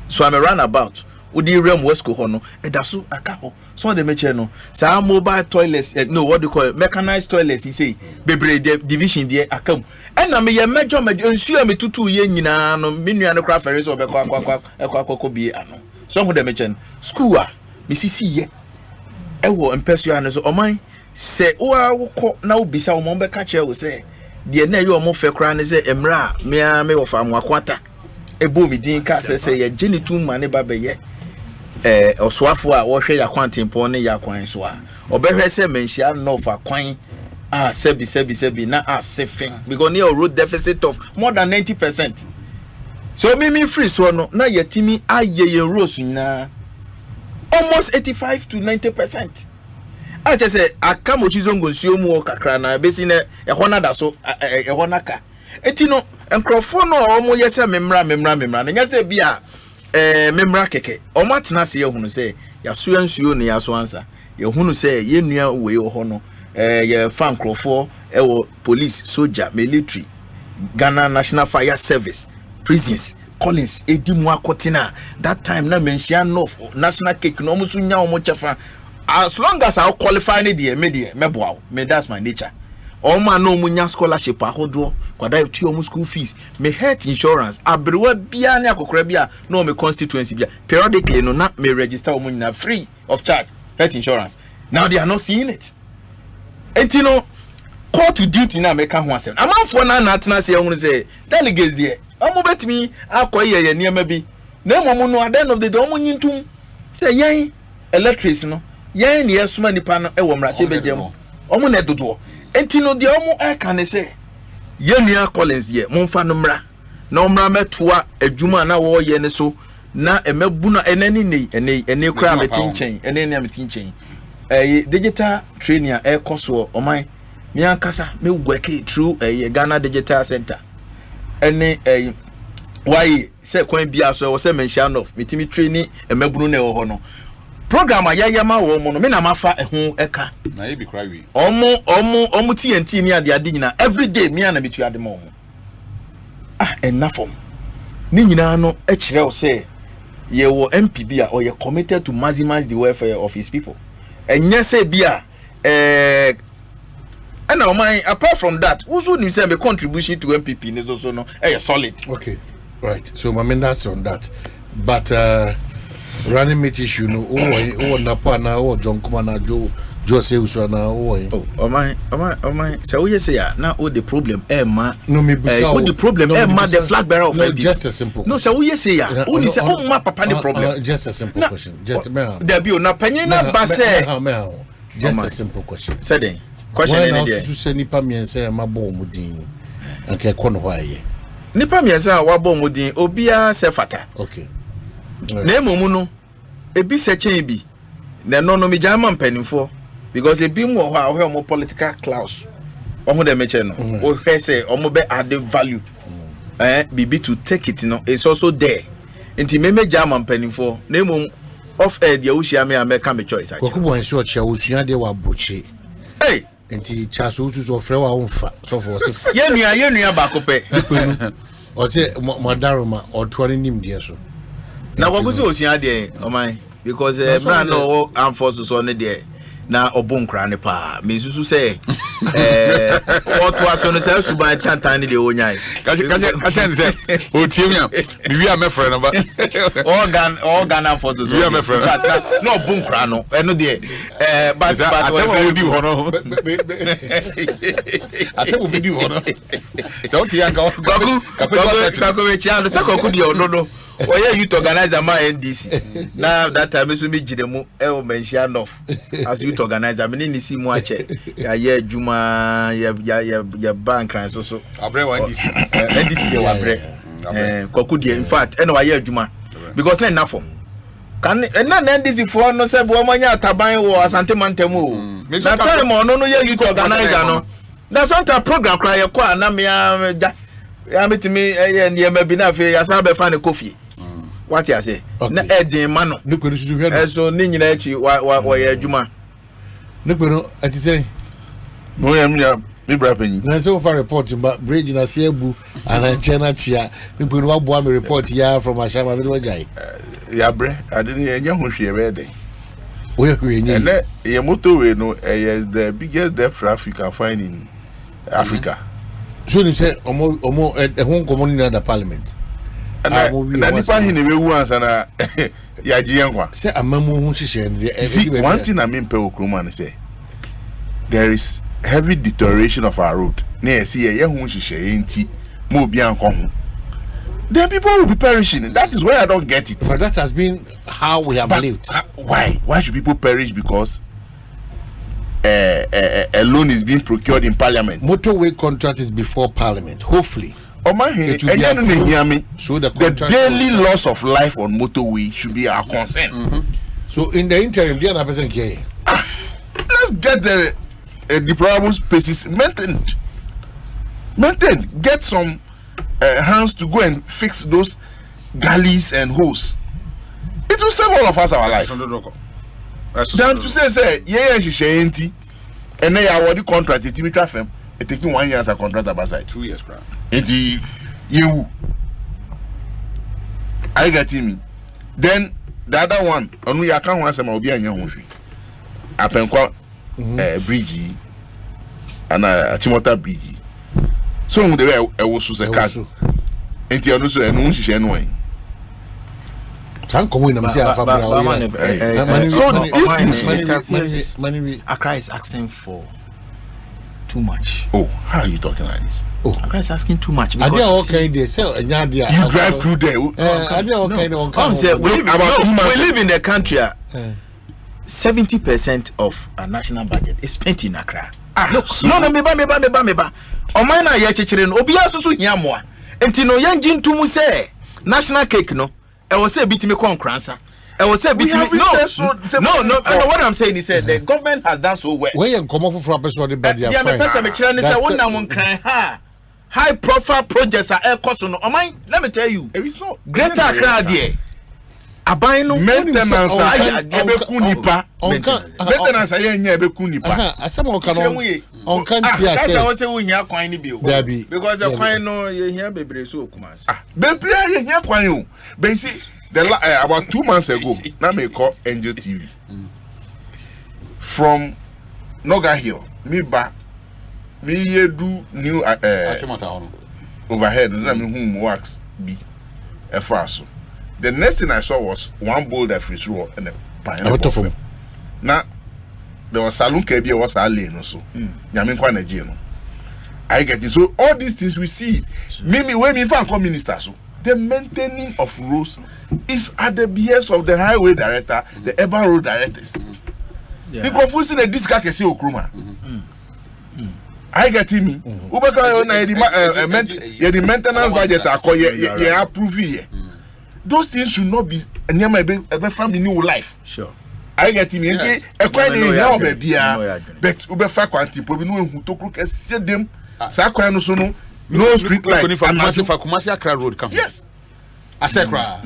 S12: so I'm a runabout udi rem wesco ho no e da so aka ho so de meche no sa mobile toilets no what do call it mechanized toilets he say bebre division there akam na me ye mejo nsu me tutu ye nyina no menua no craft ferry so be kwa bi ano so ho de meche no school a misisi ye ewo empesu ano so oman se wo akọ na obisa wo mo be ka che wo se de na ye o mo fe kra ne se emra me wo fa mo akwata ebo mi din ka se ye genitum mane ba be ye oswafo a wo hwe ya kwantempo ne ya kwan so a obehwe se menhia no fa kwan sebi na asefin because near road deficit of more than 90%. So me free so no na yetimi aye rose na almost 85 to 90%. I just say akamochi zongo nsuo mu kakra na besi na ehona da so ehona ka etino enkrofo no omo yese memra na nyase bia memra keke omatena se yehunu se yaso nsuo ne yaso ansa yehunu se yenua we ho no ye fan krofo ewo police soldier military Ghana National Fire Service prisons Collins edimu akotina that time na mention no national cake no musu nya omo chefa as long as I qualify ne de meboa me that's my nature all man no munya scholarship ahodo kwada tu omo school fees me health insurance abrewa bia ne akokora bia no me constituency bia periodically no na me register omo nyina free of charge health insurance now they are not seeing it entino call to duty na make ho asem amanfo na atena se ehunu say delegates there omo betimi akoye ye niam bi na emomu no at the end of the day omo nyintum say yen electrics no yen ne yesuma nipa no ewo mra se begem omo na dodo entino de omo aka ne say yenua Collins there momfa no mra na omra metoa adwuma na wo ye ne so na emebu na enani nei ene kra metinchen enani metinchen digital training koso oman mi ankasa me work through Ghana Digital Center ene why say kwan bia so say mention of metimi training emebunu na ho no program ayayama wo mo no me na mafa ho eka na ye bi kra wi omo TNT ni ade nyina every day me na metu ade mo enough ni nyina no e kire o say ye wo MPB a or ye committed to maximize the welfare of his people and yes bia and now my apart from that also nim say me contribution to MPP is also no solid.
S10: Okay, right, so my man that's on that, but running mate issue no na pa na John Kuma na Joe say uswa na my
S12: so we say na the problem ma
S10: no me busa
S12: the problem ma the flag bearer of
S10: no, just a simple
S12: no so we say only say ma papa the problem
S10: just a simple question just me
S12: there be na panyin na ba say
S10: just a simple question
S12: say then question any there
S10: so say nipa miense ma bo omudin anke kono ho aye
S12: nipa miense a wa bo omudin obia se fata
S10: okay
S12: na emomu no ebi se chen bi na no me jama mpanimfo because ebi mu ho a ho political clause omo de meche no o hwe say omo be add value bibi to take it no it's also there nti me jama mpanimfo na emom of air dia wo hia me America me choice acha
S10: ko bo nso chia wo sua de wa boche
S12: hey
S10: nti cha so so frɛ wa onfa so for se
S12: yenua ba ko pe
S10: o se modaroma o to ni nim de so
S12: na wago se o sua de o man because brand no am force so ne de na obon kra ne pa me susu say what was on say suban tantan de onyan
S13: ka say o tie me wi a me friend ba
S12: organ for those
S13: wi a me friend
S12: no obon kra no eno de but
S13: we di hono atemo we di hono don't you go
S12: go we child say koku de no oye youth organizer ma NDC now that time so me giremu e o mention enough as youth organizer me ni si mu ache ya juma ya bank ran so
S13: abre wa
S12: NDC de wa abre koku de in fact eno wa ya juma because na enough kan na NDC for no say bo manya taban wo Asante mantemu na time ono no ya youth organizer no na Asante program cry ya kwa na me ya metimi ye ma bi na fe ya sa be fa ne kofi what you say na edin ma no
S10: ne kwenu susu hwe no
S12: so ni nyina echi wa ya adwuma
S10: ne kwenu ati say
S8: no ya me bra panyi
S10: na say over report ba bridge na se abu ana chena chia ne kwenu wa boa me report ya from Ashama me wajai
S8: ya bre adini enya ho hwe be dey
S10: we hwe nyi
S8: and ye motorway no is the biggest death traffic you can find in Africa.
S10: So you say omo ehun common in the parliament
S8: na nipa hin we wu ansa na ya jiyenkwa
S10: say amamu hu hihye
S8: one thing I mean pe okroma ne say there is heavy deterioration of our road na ye see ye hu hihye enti mo obi anko hu then people will be perishing. That is where I don't get it.
S10: But that has been how we have lived.
S8: Why should people perish because a loan is being procured in parliament?
S10: Motorway contract is before parliament. Hopefully.
S8: Omanhene,
S10: so the
S8: daily loss of life on motorway should be our concern.
S10: Mm-hmm. So in the interim, let's
S8: get the deplorable spaces maintained. Get some hands to go and fix those gullies and holes. It will save all of us our life. Than to say, and they are the contract. It taking 1 year as a contract about 2 years. You, I get him. Then the other one, on we account once I'm be a young one. Apenkwa bridge and a Chimota bridge. So they were also a cat. And you also a non she annoying.
S10: Can't come in and say,
S12: so Accra is asking for too much.
S8: Oh, how are you talking like this?
S12: Oh, Accra is asking too much.
S10: Because okay, they sell and you
S8: drive through there.
S12: We live in the country. 70% of our national budget is spent in Accra. No, meba. Omana ye chechire no obi asusu hiamoa. Enti no yanjin tumu say national cake no. E wo say bitimi konkransa. E wo say bitimi no. What I'm saying is the government has done so well.
S10: We enkomo fufura person the bad ya.
S12: Yeah, me person me chire ne say won na won kran ha. High profile projects are cost no. Oman, let me tell you.
S8: It's not
S12: Greater Accra there. Aban no
S8: maintenance ebeku nipa. Maintenance anya ebeku nipa.
S10: Asema on kan ti ase.
S12: Asa say we hia kwan ni bi o. Because the kwan no ye hia bebre so okumas.
S8: Bebre ye hia kwan o. But see about 2 months ago, na me call Angel TV. From Noga Hill, me do new overhead, na me whom works be a fast. The next thing I saw was one boulder freeze roll and a pineapple. Now there was saloon KB was a lane also. Yamin Kwana Jeno. I get it. So all these things we see. Mimi when me fan come minister so the maintaining of roads is at the behest of the highway director, the urban road directors. Because we see the this guy can see Okruma. I get me. Ubeka na the maintenance budget are approve here. Those things should not be near my family new life.
S12: Sure.
S8: I get him. A quite no baby, but Ubefa quanti, probably no who took look and said them. Saquano sono, no street light.
S13: If I'm not for Kumasi Accra Road, come.
S8: Yes.
S13: Asekra.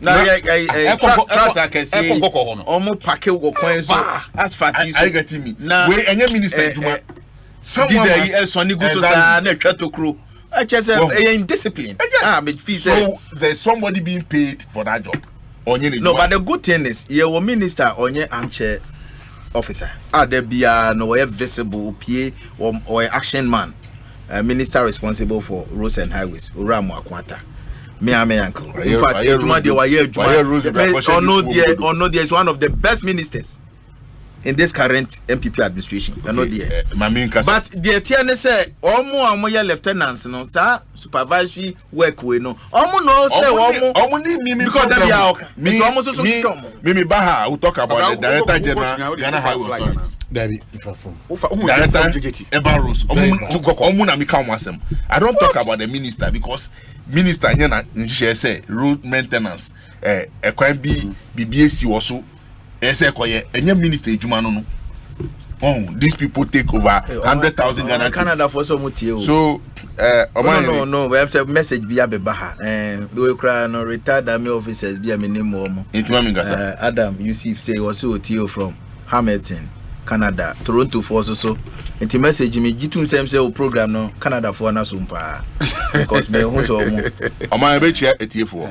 S12: Now, I can say, almost pack your coins as fat is.
S8: I get him. Now, where any minister, someone
S12: is Sonny Gusa, to crew. I just in discipline.
S8: So there's somebody being paid for that job.
S12: No, but the good thing is, your minister onye armchair officer. There be no visible PA or action man, minister responsible for roads and highways. Uramu Akwata. Me uncle. In fact, Ono is one of the best ministers in this current MPP administration. But the TN say omo lieutenants no supervisory work we no. Omo no say because that be
S8: Mimi Baha who talk about the Director General Ghana Highway Authority. I don't talk about the minister because minister here say road maintenance can be BBAC also any minister no. Oh, these people take over 100,000 Ghana
S12: Canada for some so no we have a message be abebaha we cry no retired army officers be a minimum Adam Yusuf say also Tio from Hamilton Canada Toronto for so and message me gitum say program no Canada for na so mpa because me who so
S8: o man be chia etiefo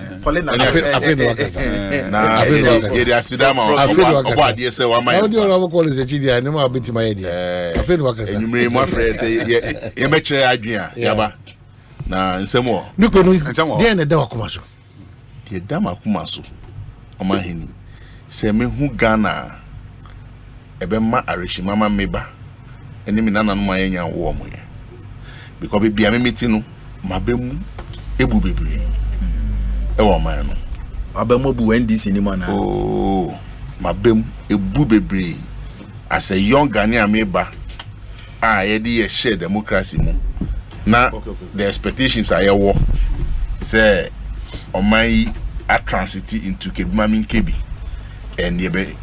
S8: na area sidama obo ade say wa man
S10: audio na call is chidi ani ma beti my idea afi no wakasa
S8: enumere mo afre ye me kire adwen yaba na nsemo
S10: niko no dey na da wakoma so
S8: dey da makoma so Omanhene se me hu Ghana ebe ma arishima ma meba eni mi nana no mayenya wo mo ye because bia me meti no mabemu ebu bebre e wo man no
S12: abemu bu NDC ni mo na
S8: oh mabemu ebu bebre as a young Ghanaian meba ye dey share democracy mu na the expectations are here war say Oman a transit into Kedmamin Kebi and yebe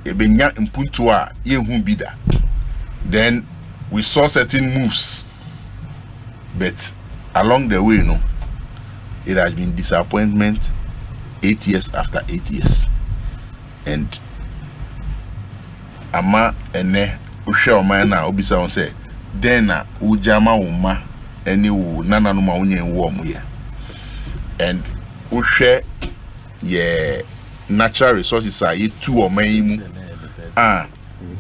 S8: nya impuntu a yehu bida. Then we saw certain moves, but along the way, it has been disappointment 8 years after 8 years. And ama ene usha Oman na obisa on say then na ujama uma eni wu nana no ma unye wo mu ye. And usha ye natural resources are two Oman mu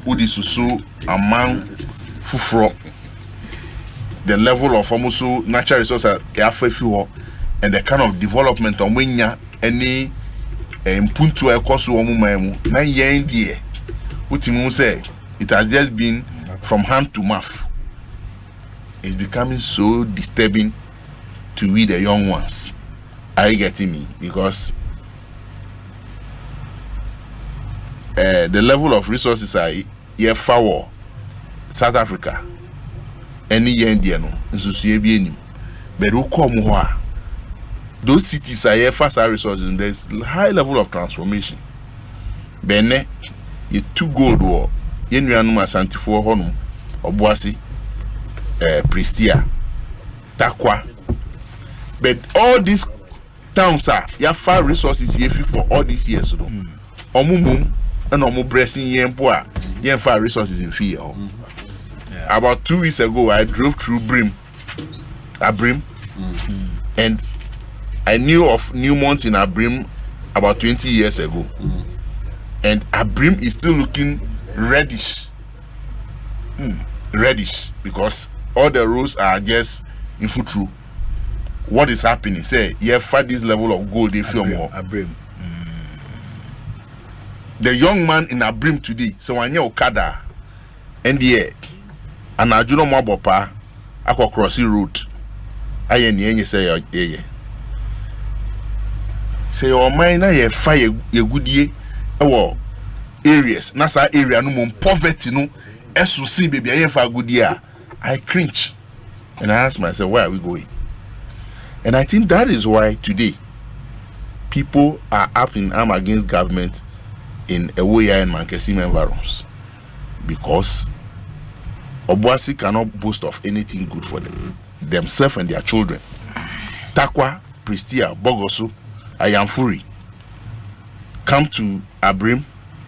S8: udi susu amount fufro the level of almost natural resources are and the kind of development omwenya any impuntu ekoso omumamu na yen die utimu say it has just been from hand to mouth. It's becoming so disturbing to we the young ones. Are you getting me? Because the level of resources are here for South Africa. Any year no, but who come those cities are here for resources and there's high level of transformation. Bene, you two gold war, Yenuanuma Asante for Honum, Obuasi, Pristia, Takwa. But all these towns are far resources here for all these years. Omumum and omu bressing yempoa, far resources in fear. About 2 weeks ago, I drove through Brim, and I knew of Newmont in Abrim about 20 years ago. And Abrim is still looking reddish. Reddish, because all the roads are just in foot through. What is happening? Say, for this level of gold, they feel more. Abrim. The young man in Abrim today, so when you Okada, and and I do not know about I cross the road. I say, say your mind na fire ye good ye areas nasa area no more poverty no esu see baby I fa good year. I cringe and I ask myself, where are we going? And I think that is why today people are up in arm against government in Ewoya and Mankesim environs, because Obuasi cannot boast of anything good for themselves and their children. Takwa, Pristia, Bogosu, Ayamfuri come to Abrim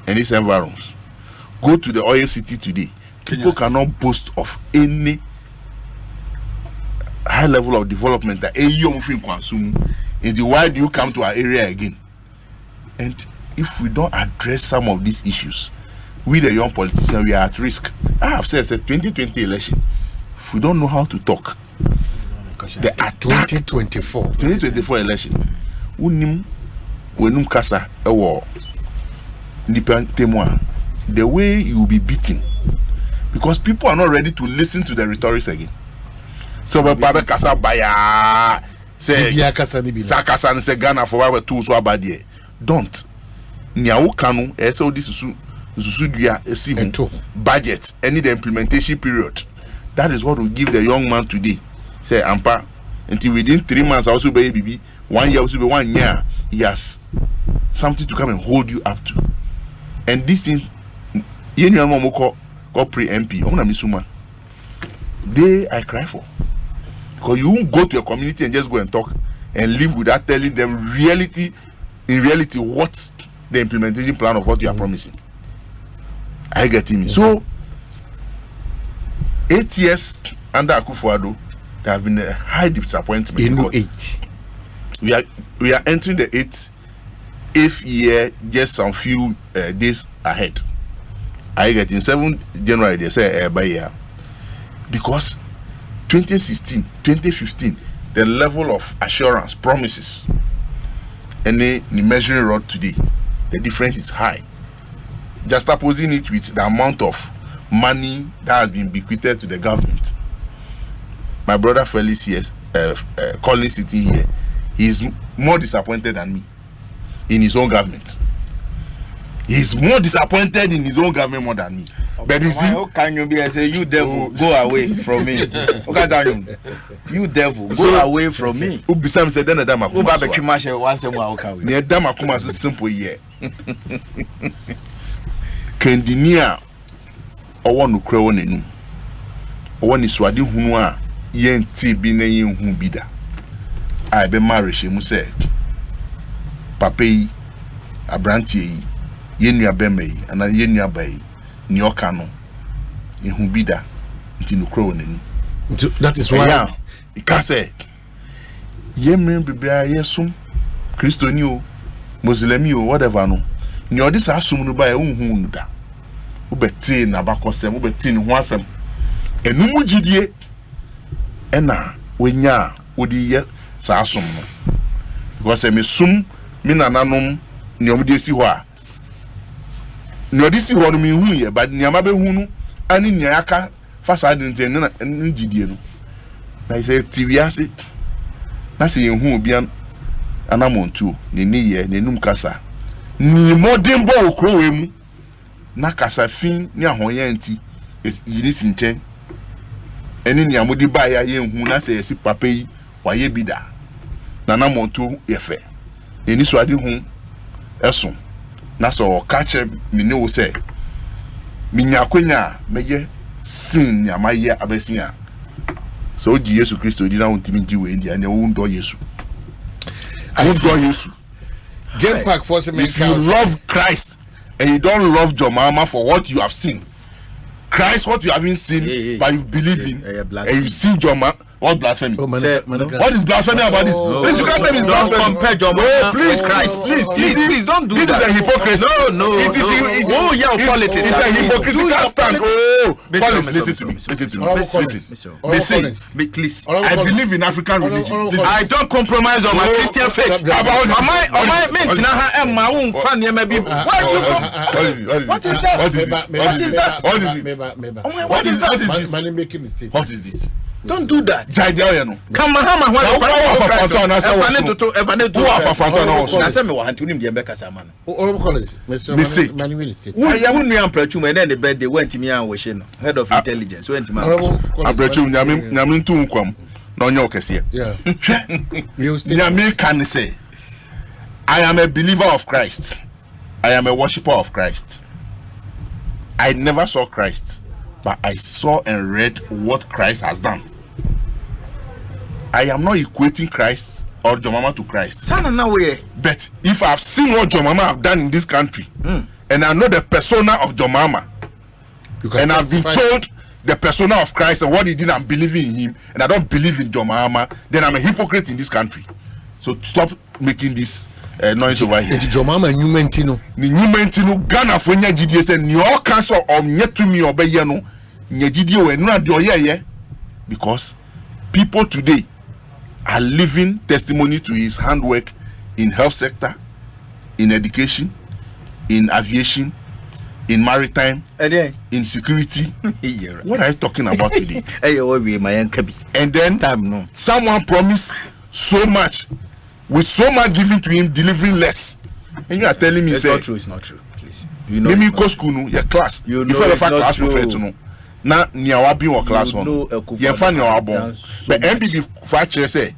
S8: and its environs. Go to the oil city today. People cannot boast of any high level of development that a young film consume why do you come to our area again? And if we don't address some of these issues, we the young politicians, we are at risk. I have said, 2020 election, if we don't know how to talk, the 2024 election, the way you will be beaten, because people are not ready to listen to the rhetorics again. So Baba Kasa Baya say Sakasa say Ghana for our tools so bad here. Don't. Nyawo kanu so this is budget any the implementation period. That is what will give the young man today. Say Ampa until within 3 months also be baby 1 year also be 1 year. He has something to come and hold you up to. And this is call pre-MP. They I cry for. Because you won't go to a community and just go and talk and live without telling them in reality what the implementation plan of what you are promising. I get him. So 8 years under Akufo-Addo, there have been a high disappointment.
S10: In 8.
S8: We are entering the 8th year just some few days ahead. I get in 7th January they say by year. Because 2016, 2015, the level of assurance, promises, and the measuring rod today, the difference is high. Just opposing it with the amount of money that has been bequeathed to the government. My brother Felix here, Colin sitting here, he is more disappointed than me in his own government. He is more disappointed in his own government more than me. But you see,
S12: how can you be? I say, you devil, go away from me. You devil, go away from me.
S8: Ubisam said, then a dama.
S12: Uba Kimasha once a while.
S8: Near Dama Kumas is simple year. Kendinia, or one who crow on in. Or one is swadi hunwa, yen tea bine yin humbida. I be married, she must say. Pape, a branty, yenya beme, and a yenya bay. Nyokano in Hubida into Nukrone.
S10: That is why
S8: you can say Yemen Bibia Yesum, Christonio, Muslimio, whatever no. Nyo this assumed by a hunda. Ubetin, Abacosem, Ubetin, Wasam, and Numujidie, Ena, Wenya, Woody yet Sassum. Because I may sum, Minananum, Nyomudesiwa. No, this is one me who but Nyamabe Hunu, and in Yaka, Fasad and Gideon. I say, Tiviasi, Nasi who be an amount to, Nini, Nenum Casa. Ni modern bow crowem, Nakasa fin, Nyahoyanti, is Inis in Chen. And in Yamudi Baya, who Nasa si Pape, why ye be da. Nanamon to Efe. Deniswadi home, Esson. Na so catch me no say minya kwenya meye sin nya maye abesia so ji Yesu Kristo di na untimi ji we ndi anya wo ndo Yesu
S10: Game Park for some.
S8: If you love Christ and you don't love your mama for what you have seen, Christ what you haven't seen but you believe in, and you see your mama. What blasphemy?
S12: What
S8: is blasphemy about this? Please, you can't tell me it's blasphemy.
S12: Compare John.
S8: Please, Christ. Please,
S12: don't do
S8: this
S12: that.
S8: This is a hypocrisy.
S12: No. Politics.
S8: It's a hypocritical stand. Listen to me. Listen. Please. I believe in African religion.
S12: I don't compromise on my Christian faith.
S8: What is this?
S12: Don't do that.
S8: Come on,
S12: head of intelligence.
S8: I am a believer of Christ. I am a worshipper of Christ. I never saw Christ, but I saw and read what Christ has done. I am not equating Christ or Jomama to Christ. But if I've seen what Jomama have done in this country, and I know the persona of Jomama, and I've been told the persona of Christ and what he did, I'm believing in him, and I don't believe in Jomama, then I'm a hypocrite in this country. So stop making this noise over here.
S10: It's your mama Numentino.
S8: Numentino, Ghana for GDS and your council on yet to me or Bayano, Yagidio and not your yeah. Because people today are living testimony to his handwork in health sector, in education, in aviation, in maritime, in security. What are you talking about today? And then someone promised so much, with so much given to him, delivering less. And you are telling me,
S12: it's not true. It's not true. Please,
S8: you know, me go school, your class. You know, it's not true. Now, near what being your class one. You find your album, but MPB fracture say.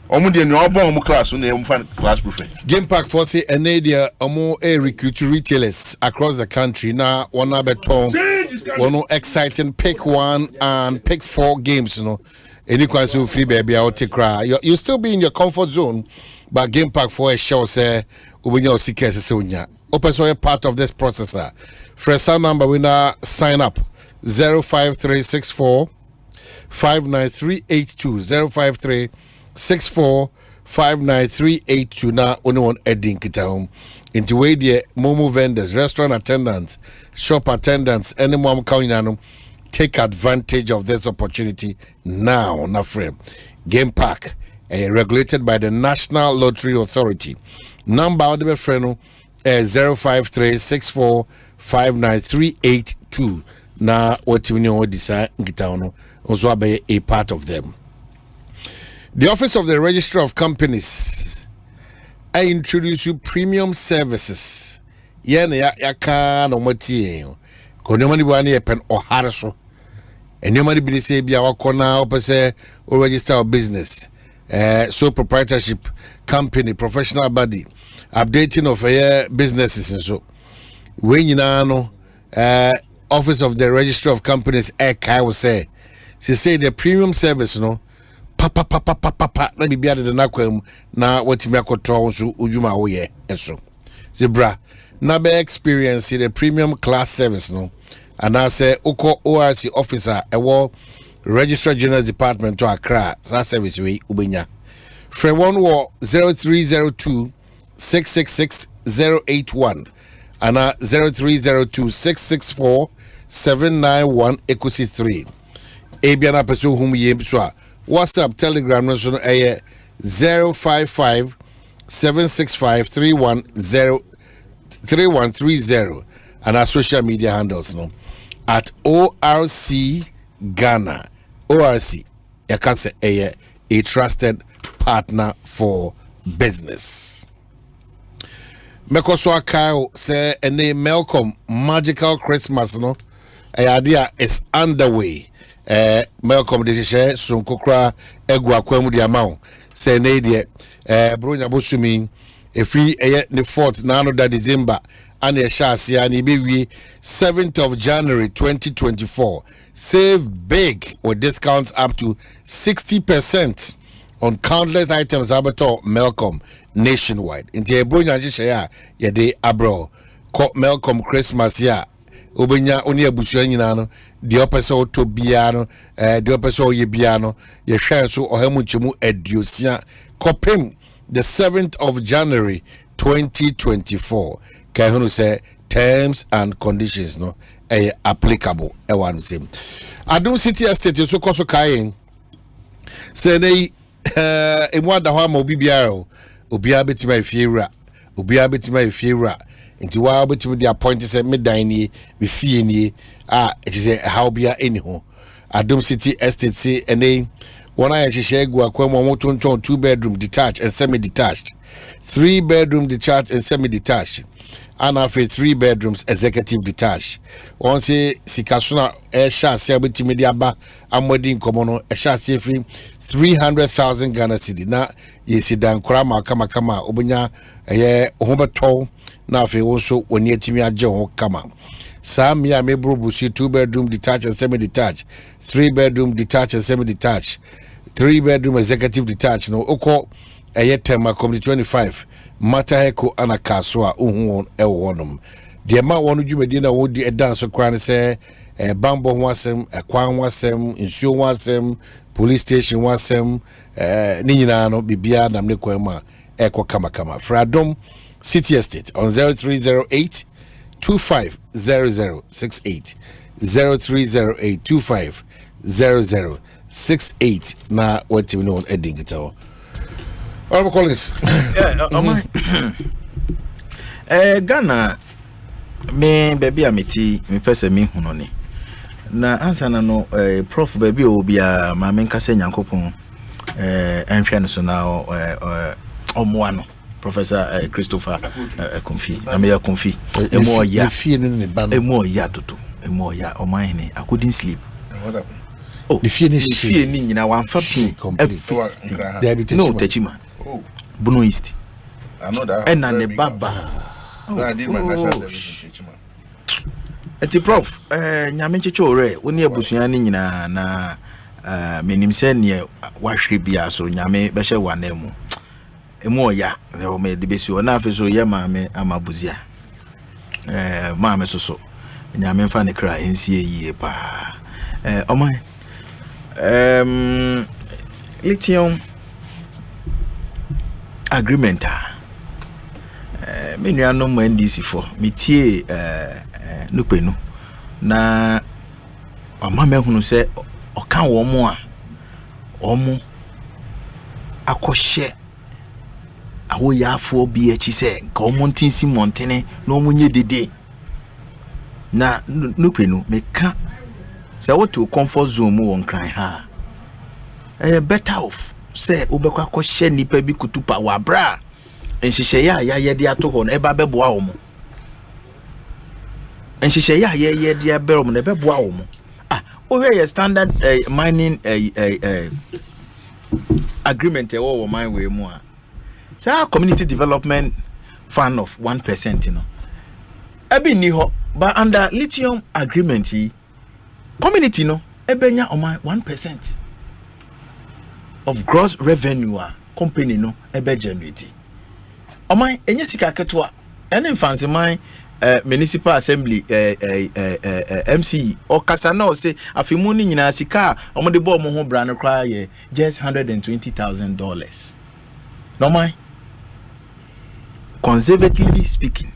S8: Class prefect.
S10: Game Park Force and Nadia recruit retailers across the country. Now, one exciting pick 1 and pick 4 games, you know. Any question free baby out to cry. You still be in your comfort zone, but Game Park for a show say when your secret soon. Open so a part of this processor. Fresh number we now sign up 05364 59382 05364598382 na only one heading kita home into way the momo vendors, restaurant attendants, shop attendants, any mom count take advantage of this opportunity now. Na frame Game Park regulated by the National Lottery Authority. Number of the friend 05364598382 na what we know decide kita also be a part of them. The Office of the Registrar of Companies, I introduce you premium services. Ya can no mati. Konomani bani e pen o harso. Enyomani bi say bia wakona opese o register of business. So proprietorship company, professional body, updating of businesses and so. When you know Office of the Registrar of Companies I will say the premium service no papa na bibia de na kwam na watimi akoto so udwuma wo ye eso zebra na be experience the premium class service no and I say uko ORC officer ewo Registrar General Department to Accra sa service we ubenya free one wo 0302 666 081 and 0302 664 791 Ekosiisen 3 Ebiana person whom ye so WhatsApp, Telegram, no 055 765 3130 and our social media handles no at ORC Ghana. ORC, you can say a trusted partner for business. Mekoswa Kyle say a name Malcolm Magical Christmas no idea is underway. Malcolm de share sun kokra egu akwam di amount say na die bronya bosumi e free the 4th na no da December and e sha asia na be 7th of January 2024. Save big with discounts up to 60% on countless items abato Malcolm nationwide. Inti bronya share ya de abro ko Malcolm Christmas ya obenya oni abusuan nyina no de opeso to bia no de opeso ye bia no ye hwe so ohamu chemu adiosia kopem the 7th of January 2024 kai hunu say terms and conditions no applicable e wan say Adum City Estate so koso kai say nei emu ada ho ma obi biara obia betima efiewura obia betima efiewura nti wa betimi the appoint say medan ni be fie ni it is how bia anyhow Adum City Estate say ene one I share go akwam mo tonton 2-bedroom detached and semi-detached, 3-bedroom detached and semi-detached, and after 3 bedrooms executive detached. One say sikasuna shase betimi dia ba amodi nkomo no shase free 300,000 Ghana cedi na yesidan krama kama obunya hobeto na afi wonso woni atimi age ho kama Sam ya mebro busi 2-bedroom detached and semi-detached, 3-bedroom detached and semi-detached, 3-bedroom executive detached no oko tema community 25 mata heko anakaswa uhun ewonum de ma wonu dwumedi na wodi edanso kran se bambo ho asem kwan ho asem nsuo ho asem police station ho asem ni nyina no bibia nam ne kwan ma Eko Kama. Fradom City Estate on 0308 250068 0308 250068 na what you know ending it all. Honorable Collins.
S12: Ghana me baby amiti me pese me hunoni na ansa na no prof baby obi a ma me nkase nyankopon enhwe no so na omoano Professor Christopher Konfi Ameya Konfi emo ya emo ya toto emo ya Omanhene I couldn't sleep. Oh, the fie ni nyina wan fa pin complete. No techima. Oh. Bono East.
S8: I know that.
S12: And ne baba.
S8: I did my national service in Techima.
S12: Eti prof nyame checho re woni abusua ni nyina na menim se ne wahwe bia so nyame be hye wanemu. Emu ya o me de besi o na afeso ye maame amabuzia. Maame soso. Nyame mfa ne kra ensie yie pa. Oman lithium agreement me nua no mo NDC for metie nupenu na amame hunu se oka wo mo a omo akohye awo yafo bi echi se ka omo ntinsi montene na omo nye dede na nupenu meka say what to comfort zone mu won cry ha better off say obekwa ko hye nipa bi kutupa wa bra enhihye ya yede ato ho no eba beboa wo mo enhihye ya yede abero mo no beboa wo mo o we standard mining agreement wo mine we mu a say community development fund of 1% you know abi ni ho but under lithium agreement community no ebenya oma 1% of gross revenue company no ebe generate oma enye sika ketua ene fancy man municipal assembly MC o kasa na o say afimu ni nyina sika omo de bo mo ho bra no kra ye just $120,000 no man conservatively speaking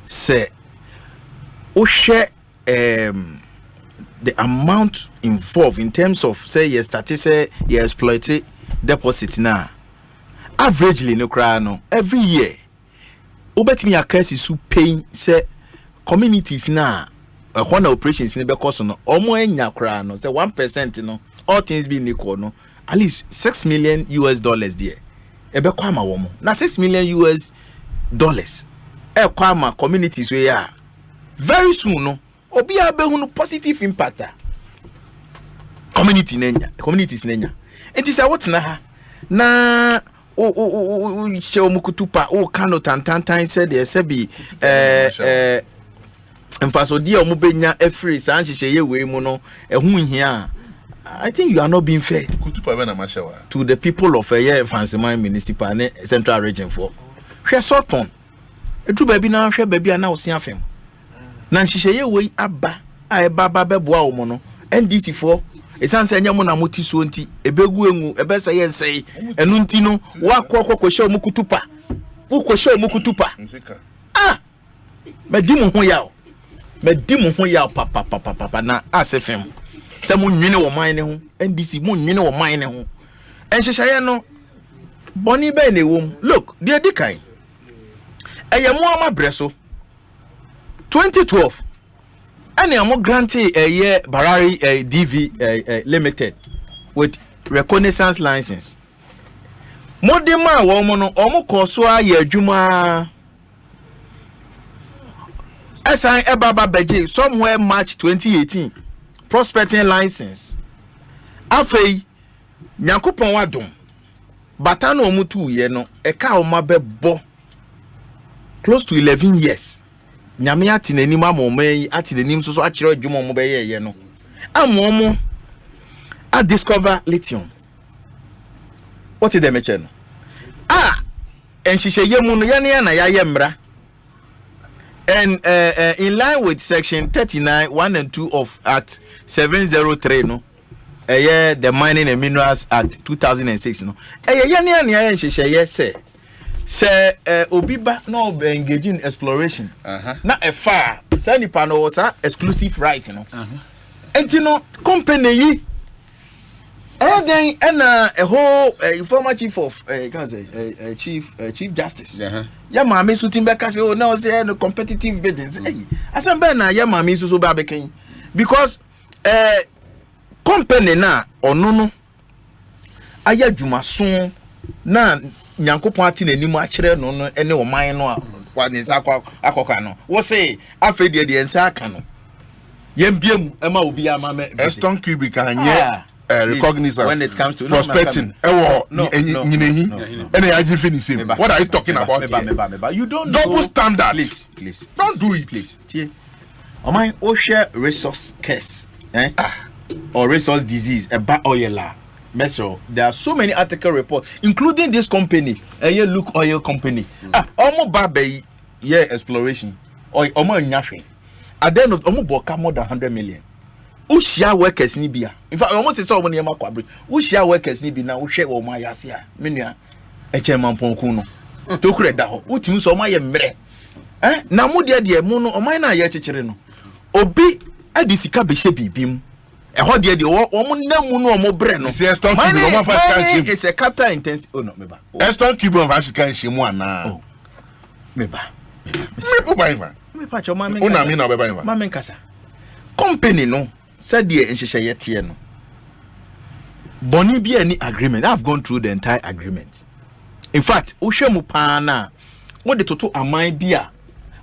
S12: say o share the amount involved in terms of say you start say you exploit deposit now averagely no cry no every year obetimi akasi su paying say communities now one operations in because no omo enya cry no say 1% no all things being equal no at least $6 million there ebe kwa ma wo mo na $6 million e kwa ma communities we ya very soon no obi abehunu positive impact communities nenya enti say what na ha na o show mukutupa o kano tantantan said there say be emfaso dia o mubenya every san hye we mu no ehun hia I think you are not being fair
S8: kutupa be na mashawa
S12: to the people of Fancy Mine municipal and central region for hwe sorton etu ba bi na hwe ba bi na osia afem na nhihye we aba a baba beboa wo no NDC for esanse enya mo na moti so nti ebegu engu ebese ye nsei enu nti no wakokokoshe omukutupa ukoshe omukutupa medi mo ho ya papa na asefem se mo nwene wo man ne ho NDC mo nwene wo man ne ho enhihye no boni be na ewom look de dikai eye mo amabreso 2012 and I'm granted a year Barari DV limited with reconnaissance license. Modema woman omo koswa ye adwuma assign ebaba beje somewhere March 2018 prospecting license afei nyakopon wadom batano omutu ye no eka o mabebo close to 11 years. Nyame ati nanim amomai ati nanim so akire adwuma mo be ye no amomo a discover lithium. What is the mention? Enhihye mu no ye na ya mra. And in line with section 39 1 and 2 of Act 703 no the Mining and Minerals Act 2006 no ye na enhihye say say obiba no be engage in exploration na e far say nipa no was exclusive right no enti no company yi then a whole former chief of can say chief justice ya mama so timbe say oh now say no competitive bidding say Asante na ya mama so ba bekan because company na ono no aya dwumaso na nyankopon ati nanim a kire no no ene o man no a wa ne sa akoka no wo say afede de ensa aka no yembiem ema obi ama me
S8: Eston Cubic anye recognizance
S12: when it comes to
S8: prospecting nyinehi ene ya ji finish him. What are you talking about here?
S12: You don't
S8: double
S12: know.
S8: standard.
S12: Please
S8: don't do it.
S12: Please tie o man o share resource curse or resource disease about oil. Mesro, there are so many article reports, including this company, Look Oil Company. Almost babe, exploration. Or almost nothing. At the end of almost boka more than 100 million. Ushia workers ni bia. In fact, almost is all when you make Ushia workers ni bi na ushe o ma yasia. Menia echeman ponku no. Tokure da ho. Utimu so ma ye mre. Na mu de mu no o man na ye chechire no. Obi adisika be hye bibim. Ehod de omo namu no omo bre no.
S8: See Eston Cube omo fa kan
S12: is a capital intensive. Oh no, meba.
S8: Eston Cube of African shemu ana.
S12: Oh. Meba.
S8: Me buy man.
S12: Me pa cho mama.
S8: Una me na be buy man.
S12: Mama nkasa. Company no said the nhyehyeye tie no. Boni bi any agreement. I've gone through the entire agreement. In fact, uhwemu pa na wo de toto aman bi a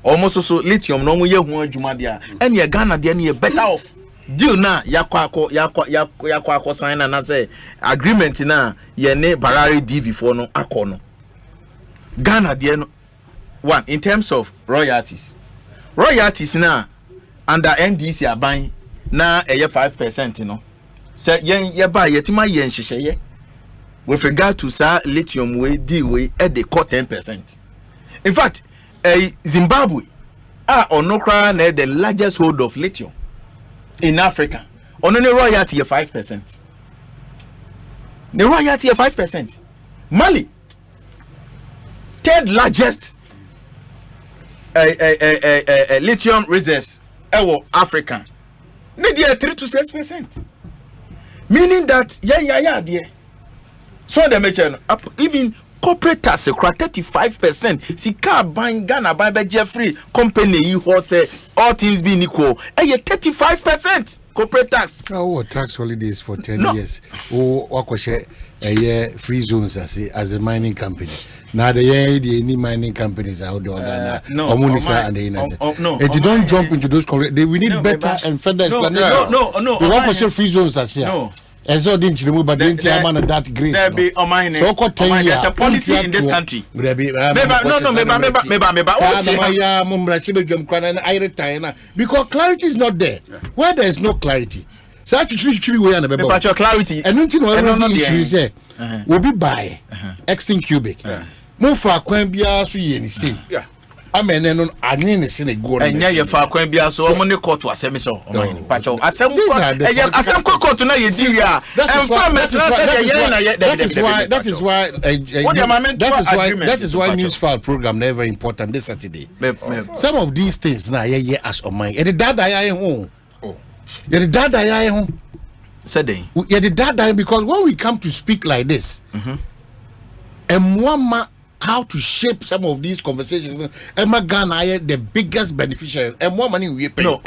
S12: almost so lithium no mo ye hu adwuma dia. Ene Ghana dia ne better off. Deal na yakwa sign na say agreement na ye ne Barari DV for no akono Ghana de no one in terms of royalties na under NDC aban na 5% no say ye ba yetima ye nhyehyeye with regard to sa lithium we deal we at the cut 10%. In fact Zimbabwe onokra na the largest hold of lithium in Africa. On the royalty 5%. The royalty 5%. Mali, third largest lithium reserves Africa. They are 3 to 6%. Meaning that dear. So they mention even corporate tax 35%. Si car buying Ghana by Jeffrey company you say all things being equal. 35% corporate tax.
S10: Oh, tax holidays for 10 years. Oh, wakoshe free zones as a mining company. Now the mining companies out there Ghana. And the if you don't jump into those we need better and further explanation. No. We wakoshe free zones as here. No. And so didn't remove, but didn't man that grace. There be Omanhene. So there's
S12: a policy in this country.
S10: Because clarity is not there. Where there is no clarity. So actually we are
S12: clarity.
S10: And nothing issue say will be by Extin Cubic. Move for Kwabena so ye say. Yeah. Amen no anene se ne go
S12: and ya fa kwan bia so omo ne court asem so pacho asem court na ye di wi a
S10: that is why news file program never important this Saturday. Some of these things na ye as on mind. The dada ya ho. The dada ya ho.
S12: Said they.
S10: The dada because when we come to speak like this, and how to shape some of these conversations. Emma Ghana the biggest beneficiary and more money we pay.
S12: No,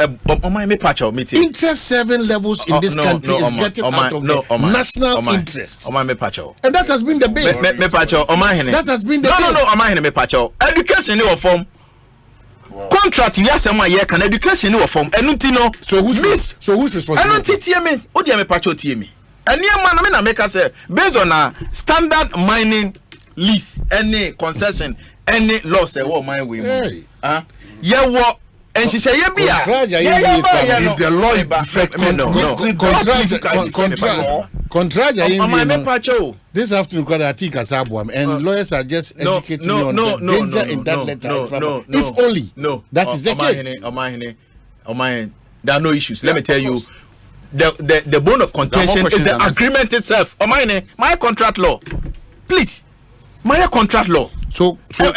S10: interest 7 levels in this country is getting out of the national interest. And that has been the bill. That has been the bill.
S12: No, Omanhene. Education in form. Contract yes am I can education in form.
S10: So who's responsible?
S12: And man I make us say based on a standard mining lease, any concession, any loss, my way. And she say, if
S8: the law is defective,
S10: this afternoon, and lawyers are just educating me on the danger in that letter. If only that is the case.
S12: Omanhene, there are no issues. Let me tell you, the bone of contention is the agreement itself. Omanhene, my contract law, please. my contract law.
S10: So
S12: no,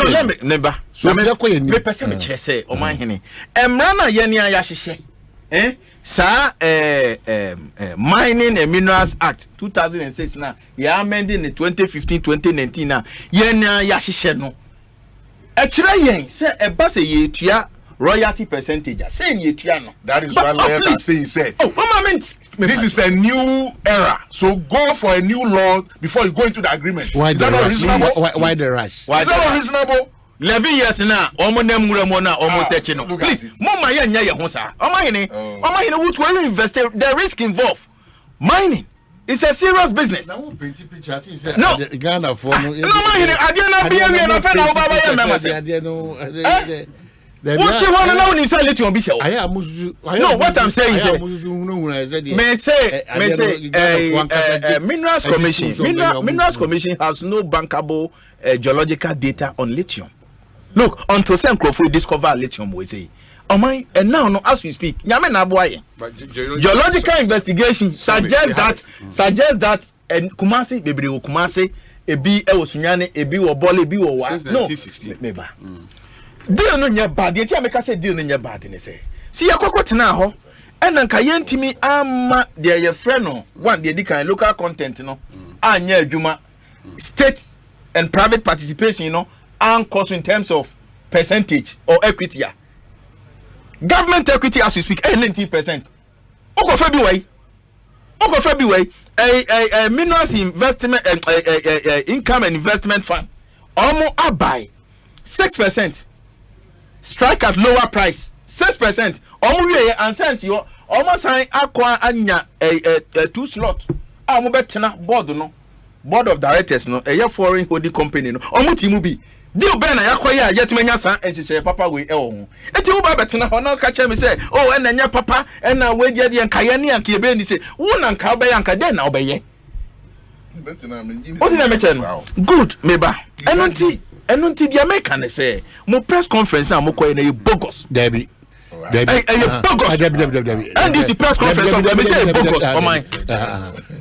S12: let me never. So me person me chere say Omanhene. Emrana yeni ayahye. Sa Mining and Minerals Act 2006 na ya amending in 2015-2019 na yeni ayahye no. E chere yen say e ba say ye tua royalty percentage. Say ye tua no.
S8: That is what lawyer is saying. Said.
S12: Oh, moment.
S8: This is a new era, so go for a new law before you go into the agreement.
S10: Why
S8: is that not reasonable?
S10: Why the rush?
S8: Is that not reasonable?
S12: 11 years now, almost searching. Please, Mama Yanya Yahosa, Omanhene, which will invest the risk involved. Mining is a serious business. No,
S10: Ghana for no,
S12: I didn't know. What you want to know is lithium bishop. No, what I'm saying is Minerals Commission has no bankable geological data on lithium. Look, until some crowd discover lithium, we say. And now, as we speak, geological investigation suggests that and Kumasi, baby, Kumasi, a B, Sunyane, a B or Bolly, B or what? No, maybe. Deal no nya bad. Ye tia make say deal no nya bad ni say. See ya kokoti na ho. Ena nka ye ntimi ama de ye friend no. One de di kan local content no. Anya adwuma state and private participation you know and cost in terms of percentage or equity. Government equity as we speak 90%. Oko fabi way. A minerals investment income and investment fund. Almost abuy 6%. Strike at lower price 6%. Omuwe and sense you almost sign aqua anya a 2 slot. Betena board of directors no a foreign holding company no omuti bi deal ben na yakoya yetimenya san enhyehyɛ papa we ho eti wo ba betena ho na ka che me say oh en nya papa en na we die de nkaye ne anka ebe ni say wo na nka be yanka den na obeye betena me odina me che no good meba enunti the American say mo press conference am ko na bogus
S10: Debbie
S12: bogus and this press conference of me say bogus oh my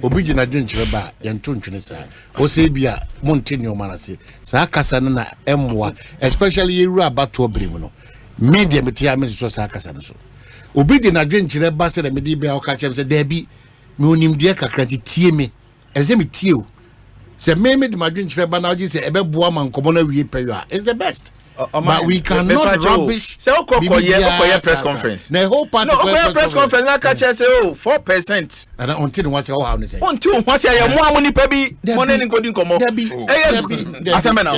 S10: obi gina dwenkyere ba yento ntwene sa o say bia monteni o manase sa akasa na emwa especially yeru abato bremu no media metia me so sa akasa no so obi gina dwenkyere ba se na me di bia o ka chem se Debbie me onimde kakra tie me eze me tie o se me de madwenkyere ba na o ji se ebe boa man komo na wie peyo is the best. But we cannot rubbish.
S12: Say Okoye press conference.
S10: The whole party
S12: press conference na catch say 4%.
S10: And until once how say.
S12: Until once ya mo amuni pe bi money ni godin komo. Asame na.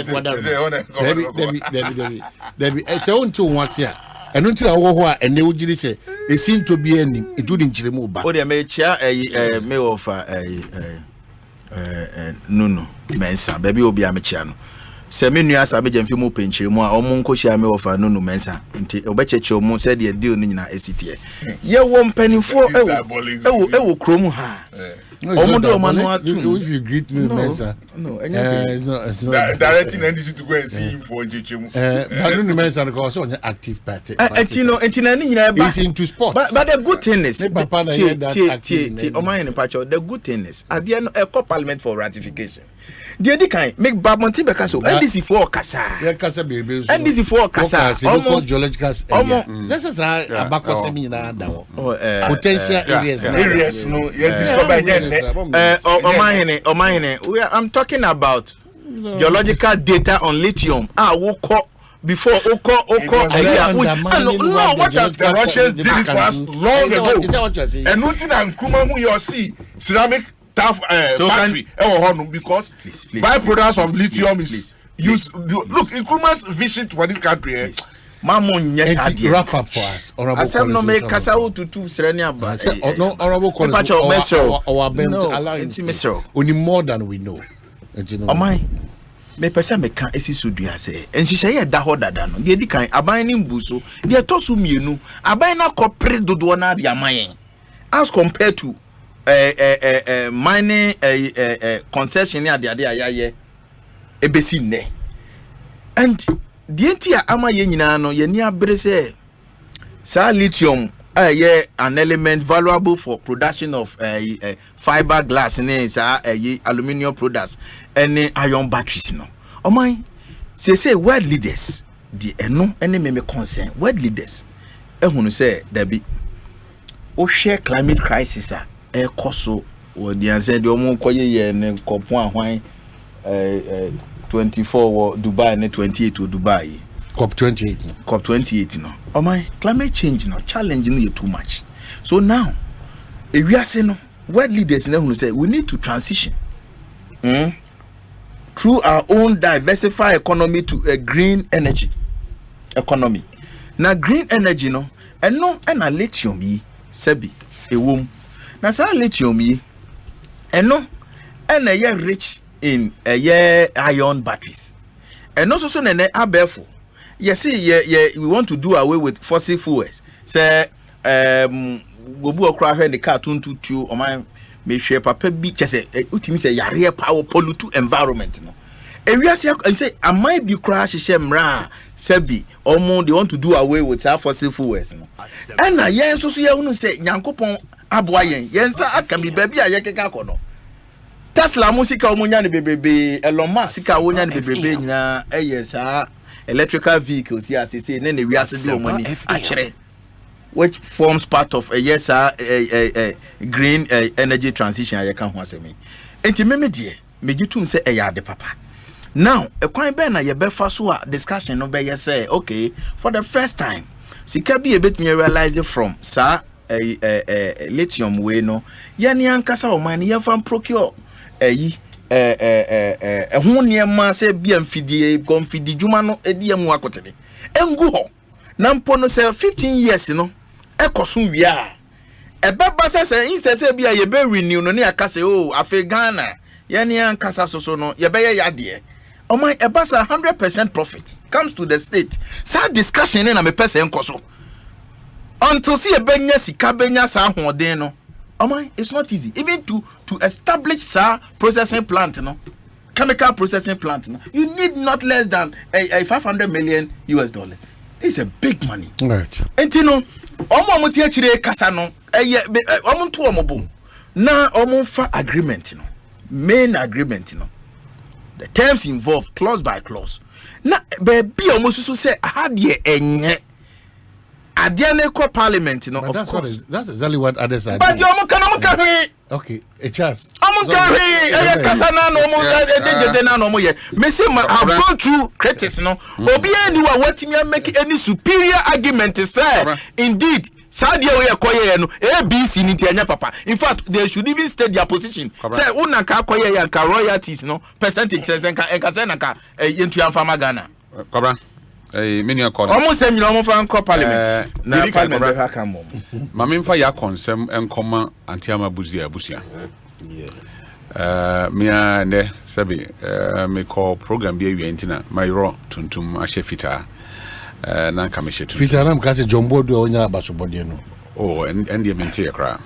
S10: Debbie. It's until once ya. And until I wo ho a ene wo giri say e seem to be any including chiremu ba.
S12: O de me chia me offer no mensa baby obi a me chia no. Se me nua sa me jemfi mu penchire mu a omo nkohia me ofa no mensa nti obecheche omo se de deal no nyina esitie ye wo mpanifo ewo krom ha omo do omanu atu
S10: if you greet me mensa it's not
S8: directing NDC to go and see him for jechemu
S10: but no mensa because on active party
S12: entina ni nyina ba
S10: is into sports
S12: but the good thing is
S10: Omanhene
S12: Pacho the good thing is at the end a parliament for ratification. The other kind make Babmonti Bekaso NDC for Kasa. NDC for Kasa.
S10: Geological area. This is Abako Semina Dawo. Potential areas.
S8: No, discover
S12: Omanhene. I'm talking about geological data on lithium. Before Oko what
S8: the Russians did it for us long ago. Is that what you're saying? And nothing and Kuma who you see ceramic factory because byproducts of lithium is used. Look, Nkrumah's vision for this country.
S12: Mamon, yes,
S10: wrap up for us.
S12: I said no make Kasao to Serenia, but
S10: no honorable only more than we know.
S12: Oh my. Me pesa me kan esi sudua se enhihye ye da ho dada no de di kan aban ni mbuso de tosu mienu aban na kopre dodo na de amayen as compared to mining concession ya de ayaye ebesi nne and de ntia amaye nyina no ye ni abere se sa lithium an element valuable for production of fiberglass and aluminium products and iron batteries. No, oh my, say world leaders, the no enemy concern world leaders. Who say there be share climate crisis koso or the answer the omo koye and COP 24 or Dubai and 28 to Dubai. COP 28 no. COP 28 no. Oh my, climate change no challenging you too much. So now, if we are saying no, world leaders who say we need to transition through our own diversified economy to a green energy economy. Now green energy no, and no and a lithium yi sebi a womb. Now sa lithium yi, and no and a year rich in a year iron batteries. And also so nene abefo. Yes, we want to do away with fossil fuels. Say, gobu okra hwe the cartoon to o man me share papa bi chese utimi say yare power pollute environment no. E wi ase say am I bi kra hye mra sebi omo they want to do away with our fossil fuels no. And na yen so ye hunu say nyankopon aboa yen sa aka mi ba bi a ye keka kono. Tesla musika omo nya ne bebebe Elon Musk sika wonya ne bebebe nyina eyesa electrical vehicles here say then we are to do money actually which forms part of a green energy transition I can ho asemi enti me de me gitum say e ya de papa now e kwan be na ye be fa so a discussion no be ye say okay for the first time sika bi e betumi realize from sa lithium we no ye ne ankasa o man ye fa procure ho niema se bia mfidie konfidi djuma no edi amu akotene engu ho na mpo no se 15 years no ekoso wi a ebeba se inse bia ye be renew no ne akase o afi Ghana ye ne ankasa soso no ye be ye yade o my ebasa 100% profit comes to the state sa discussion na me person enkoso until see ebenya sika benya sa hoden no. Oh my, it's not easy. Even to establish processing plant, no, chemical processing plant, no, you need not less than a $500 million. It's a big money. Right. And you know, omo muti achire kasa no, omo nto omo bom. Na omo fa agreement, no, main agreement, no. The terms involved, clause by clause. Na baby omo susu say ahadie enye. Adiane parliament, you know, of course. That's exactly what others are doing. But okay, a chance. I've gone through critics, no. Obi anyone what me make any superior argument to say. Indeed, Sadia we akoye no ABC ni tianya papa. In fact, they should even state their position. Say una ka akoye ya ka royalties no percentage enka say na ka yentu amfama Ghana. Kobra. Many are called almost same normal fan parliament. Na parliament ha kan mom. Ma me mfa ya consem enkoma antiama busia. Me and sabi me call program bi awie ntina my ro tuntum ahye fita na nka me hye tuntum. Fita na mka se jombo do onya abasobode no. Oh and the mente kra.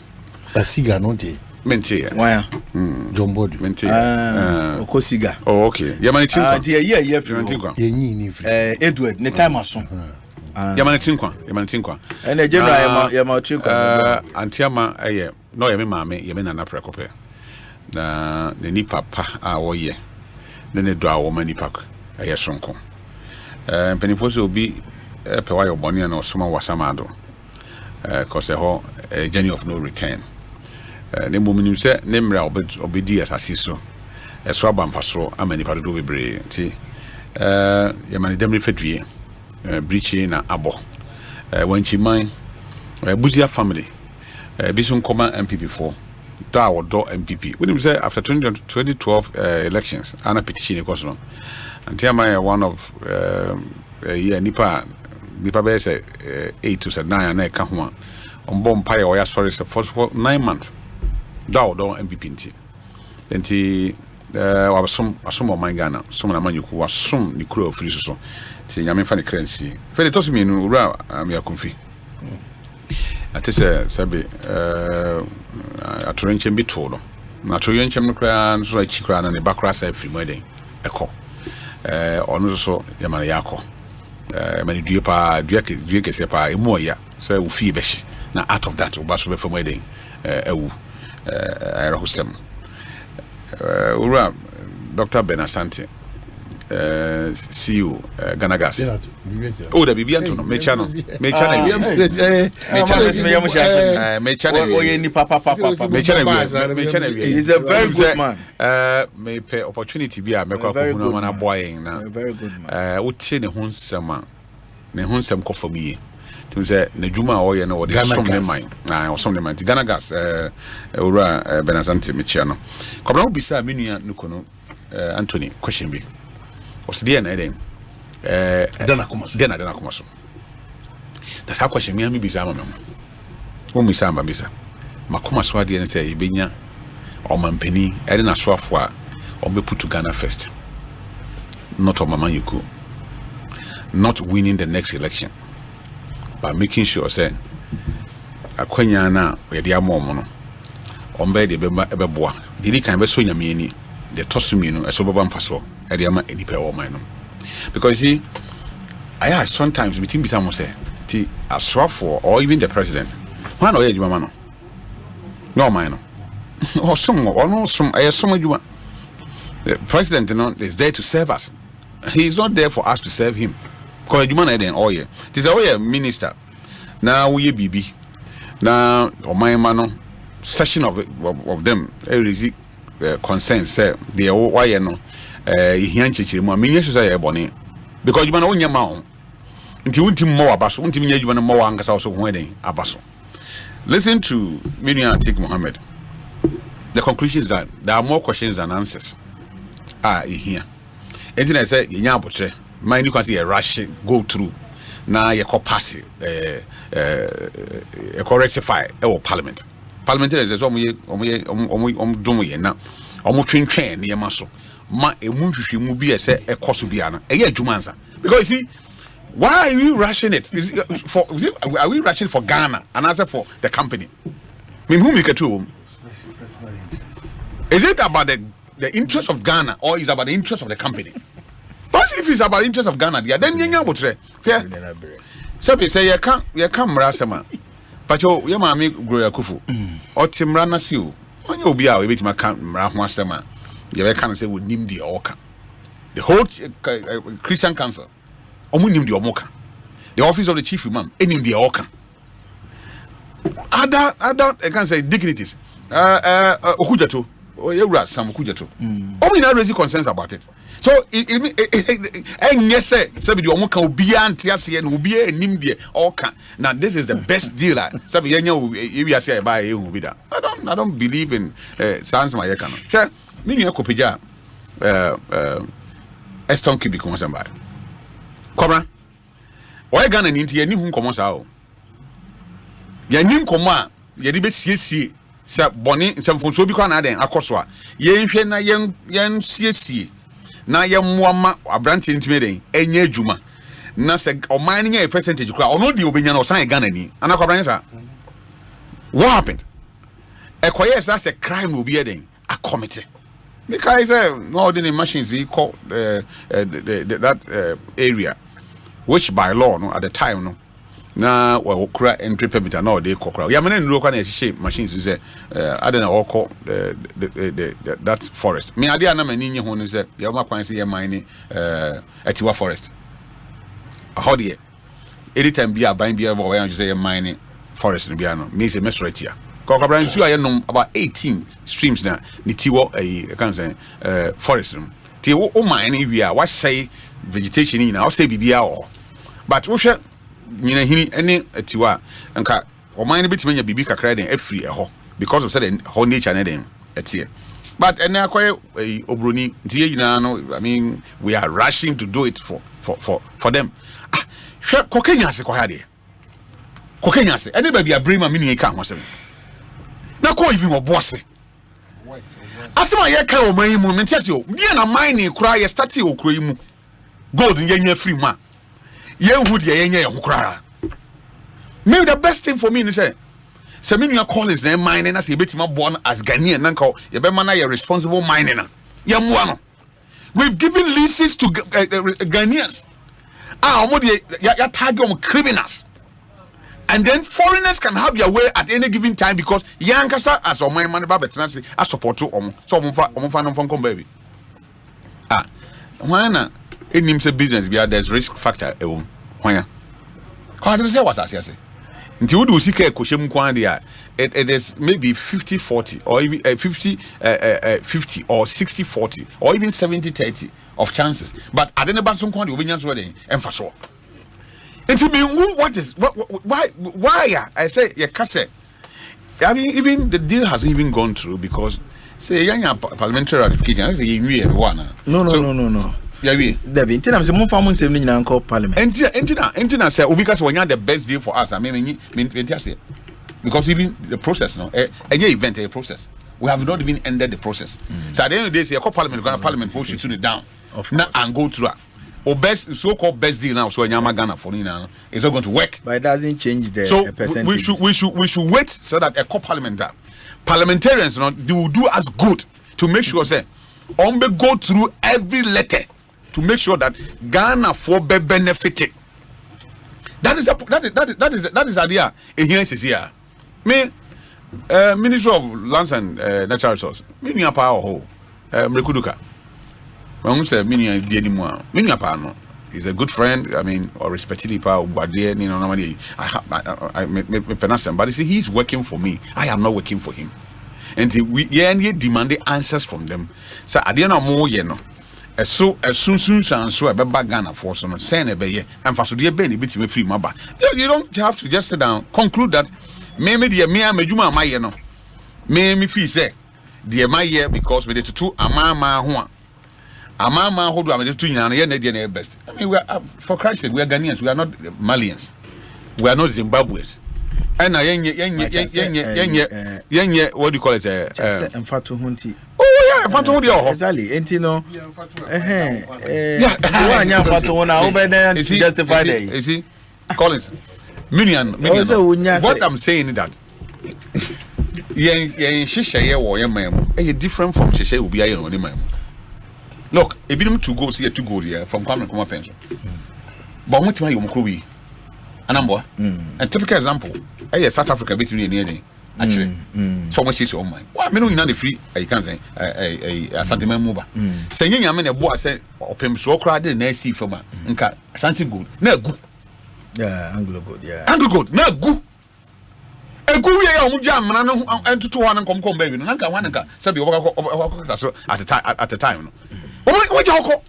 S12: Asiga no dey. Mente. Why? Jombo do. Mente. Okosiga. Oh okay. Yamani tinkwa. Yeah free. Yenyi ni free. Edward ne time aso. Yamani tinkwa. And general yama tinkwa. Antiama no yeme maame yeme nana prekope. Na ne nipa pa a wo ye. Ne do a wo mani pak. Sonko. Penifo so obi pewa yo boni na osoma wasamado. Cause a journey of no return. Ne mominim se ne mra obedi asase so eso abamfa so amani padodo bebre ti yamani demri fedwie brichi na abo wanchi man buzia family bisun koma MPP4 da wodo MPP we say after 2012 elections ana petition ekoso antiama one of year nipa be say 8 to 9 na ka ho on empire or sorry for 9 months do MPP nti enti wasom o mangana som na manyuku wasom ni kuro ofiri so ti nyame fa ne currency fe de tosu minu ura am yakonfi atese sabe atorenchem bi to no na atorenchem no kra so achi kra na ne bakra sa afiri moden eko onu so yamana yakọ mani due kese pa emu oya se ufi beshi
S13: Now out of that obaso be from wedding ewu erahusem ura Dr. Ben Asante CEO Ghana Gas. Oh, the Bibi Antono, me channel. He's a very good man. Me pay opportunity be a me kwa kuhuna na boying na. Very good man. Uti ne hunsem ko for me. To say ne juma o ye na wo de som ne man. Na o som ne man. Ghana Gas ura Ben Asante me channel. Kwabena obisa me nua nukono Anthony question bi. Was there na dem dana komaso that ha question me bi sama mem o mi sama bisa makomaso ade ne say ibenya o mampani ede na soafo a o be put to Ghana first, not on Mama Yuku, not winning the next election, but making sure say akwanya na we dia momo no o mbe de be boa didi kan be so nyame ni the tosumi no eso baba mfaso ediama enipa wo man no, because you see I sometimes between some say ti asrafo or even the president why no eduma man no man no or some eduma. The president is there to serve us. He is not there for us to serve him, because eduma na den oye it is a minister now we bibi now o man no session of them every concerns say they why no hian chichiri mu amenya so say e bone, because you man onya ma ho nti wuntim mo abaso wuntim nya adwuma no mo angasa so ho eden abaso. Listen to Minia Atik Mohammed. The conclusion is that there are more questions than answers here. Anything I say you nya abotre mind you can see a rush go through na ye ko pass rectify parliament parliamentarians so omo domo ye na omo twentwen ne yema so ma emu hwehwe mu bi ese ekoso bia na eye adwumansa, because you see why are we rushing it are we rushing for Ghana and answer for the company? I mean, whom you get to? Is it about the interest of Ghana or is it about the interest of the company? But if it's about the interest of Ghana, then you would say so be say you come rasama but your mommy grow akufu or timrana siu when you be a bit my rahwasama you can say would name the oka the whole Christian Council omunim the omoka the office of the chief imam enim the oka other I can say dignities okujato or yewra sam okujato omina raise concerns about it. So yes say the omoka obi antiase na obi enim the oka. Now this is the best deal sabi yenya we ase buy ehu bi da. I don't believe in sans my yeka no hwe me nua kopeja Eston Kibi ko samba Kwabena why Ghana ni nti yeni hu nkomo sa o yeni nkomo a yedi be siesie se boni nsemfonso bi kwa na den akoso a yenhwe na yen siesie na yemmoama abrante ntime den enye adwuma na se oman nya a percentage kwa ono de obenya na osan Ghana ni ana Kwabena sa what happened ekoyes as a crime will be den a committee because no ordinary machines equal that area which by law no at the time no na we kura entry permit na they kokra ya mena nro kwa na ehye machines say I don't know call that forest me ade na mani nye ho no say ya ma kwan say ya mine atiwa forest how dey anytime be aban be abo ya say ya mine forest no bia no me say mesretia Kwabena nsu ayenom about 18 streams na nitiwo can say forest no ti o mine wi a what say vegetation ni na o say bibia o but wo hwe nyina hini ene atiwa nka o mine bitime nya bibi kakra den afri eho because of said whole nature na den etie but ene akoye obroni ntie nyina no I mean we are rushing to do it for them hwe kokenya se ko ha de kokenya se ene ba bia brema mini ka ho se na ko even obose asema ye ka o man yi mu mentiase o die na mine kura ye start o kura yi mu gold ye nya free mu a ye hu de ye nya ye ho kura. Maybe the best thing for me is say me nua call is na mine na say betima born as Ghanaian na nka ye be man na ye responsible mining na ye mu ano. We've given leases to Ghanaians omo de ya target criminals And then foreigners can have their way at any given time because Yankasa as or my money babet I support you so from baby. When it names a business there's risk factor when I don't say what I say. Until you do see it is maybe 50-40 or even 50 or 60-40 or even 70-30 of chances. But I don't know about some kind of opinions wedding and for sure. And to me, why I say yeah, cassette. I mean, even the deal has even gone through because say young parliamentary ratification.
S12: No. Yeah, there be I'm saying more farming saving in Uncle Parliament.
S13: Entina say because when you the best deal for us, I mean because even the process, no, a event, a process. We have not even ended the process. So at the end of the day, say Parliament, Parliament vote shoot it down, and go through. Or best so-called best deal now, so Ghana for now, it's not going to work.
S12: But it doesn't change the
S13: so
S12: percentage.
S13: we should wait so that a co-parliament that parliamentarians, they will do us good to make sure say go through every letter to make sure that Ghana for be benefited. That is the idea. Here is here. Me, Minister of Lands and Natural Resources, me power ho, Mrekuduka. When we say Minya Dianimo, Minya Pano is a good friend. I mean, or respected power, but there, you know, normally I pronounce but you see, he's working for me. I am not working for him, and we demand answers from them. So I didn't know more, you know. So as soon and so about Ghana for some send a bay and for so dear Benny bit me free my back. You don't have to just sit down, conclude that maybe the me Juma my no. May me fee say dear my year because we did two Amama who do I mean two year best. I mean we are for Christ's sake, we are Ghanaians, we are not Malians, we are not Zimbabweans. And what do you call it? Oh yeah, Phantom Dio.
S12: Exactly. Entino. Justify that.
S13: You see, Collins, Minion. What I'm saying is that Shisha or your ma'am, a different from Shisha will be a on him. Look, a bit to go see a to go here from Kwabena Kuma pension. But what my Yomukui? A number. A typical example. South Africa between near actually. So much is on mine. Why, me no free. I can't say Asante Member. Saying I mean a boy said, Opem so crowded, and see from Nka Asante good. No good.
S12: Yeah, Anglo good. Yeah,
S13: Anglo good. No good. A good year, jam, and to 2 and come baby. Nanka Wanaka, said you at the time. What you call?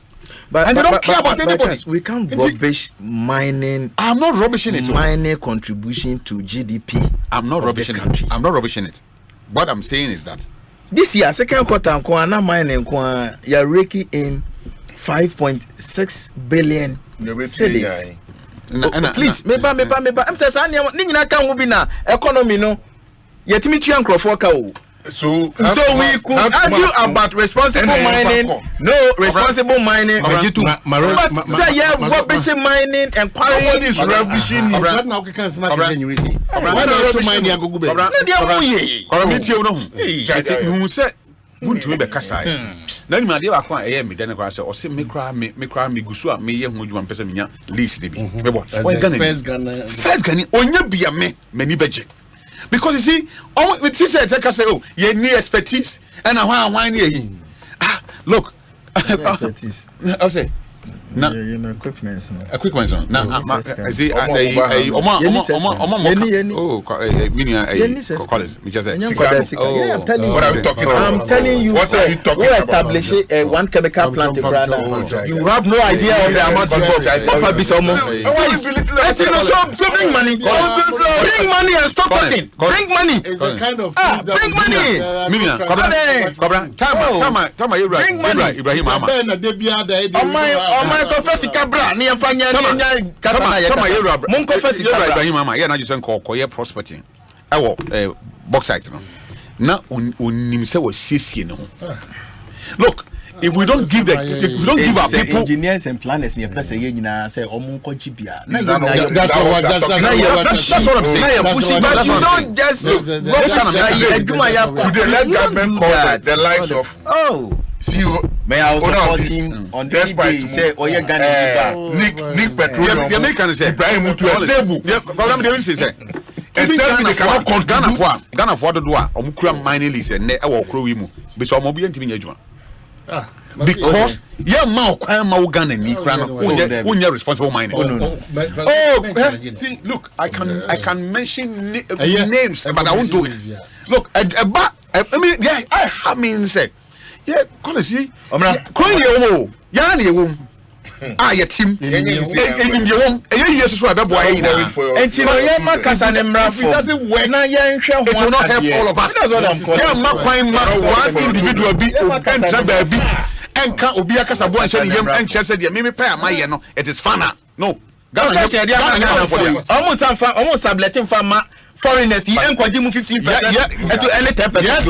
S12: But
S13: and they don't care about anybody.
S12: We can't rubbish mining.
S13: I'm not rubbishing it.
S12: Mining contribution to GDP.
S13: I'm not rubbishing it. I'm not rubbishing it. What I'm saying is that
S12: this year, second quarter, mining, you're raking in 5.6 billion cedis. Please, maybe. I'm saying, Nina can't be na economy no. Yet me too young for So we could argue about responsible mining, no responsible mining. But say yeah, rubbish mining and quarrying is rubbishing.
S10: Right now, we can't smack it. Why not to mine your Google?
S13: Who said, "Won't you be Kasai?" Then my dear, I am me. Then I say, "Or say me cry, me gusua, me ye who you want person minya least debi." First Ghana, onye be a me many budget. Because you see, with sister take us say, oh, you need expertise, and I want here. Look,
S12: expertise.
S13: I'll say,
S12: no, equipment.
S13: Now, I see, oh,
S12: what are we talking about? I'm telling you, what are you talking about? Establish one chemical plant in Ghana. You have no idea of the amount of work. So bring money. Bring money and stop talking. Bring money.
S10: It's a kind of
S12: bring money.
S13: Ibrahim
S12: my confess cabra near Fanya Mon confess
S13: Ibrahim Mama, yeah, now you send call prospecting. I will bauxite. Now, on himself was CC. Look, if we don't give our people
S12: engineers and planners near place again, say Omunko Chipia. That's
S13: what I'm saying.
S12: But you don't just
S8: let government call the likes of CEO.
S12: May I also support him on this day? Say, oh yeah, Ghana.
S8: Nick Petroleum.
S13: The American say
S8: Ibrahim to a table.
S13: Yes, problem they say. Ghana for the doa. Omukura mining lease and ne ewo kro wi mu. Be so omobi ntimi nyadwuma. Because yeah, ma Ghana ni kra no. Unya responsible mining. See, look, I can mention names, but I won't do it. Look, I mean, yeah, I mean, say, yeah, call us, crying your Yanni, your team, and your home, yes, so I don't boy, and Tino Casan and Raff, it doesn't work. It will not help all of us. Yeah, not crying one individual be and can't be a Casabo and saying, and Chester, maybe pay my, it is fun. No. Almost subletting for foreigners, he and Kwajimu 15%. Yeah, to any 10%. Yes,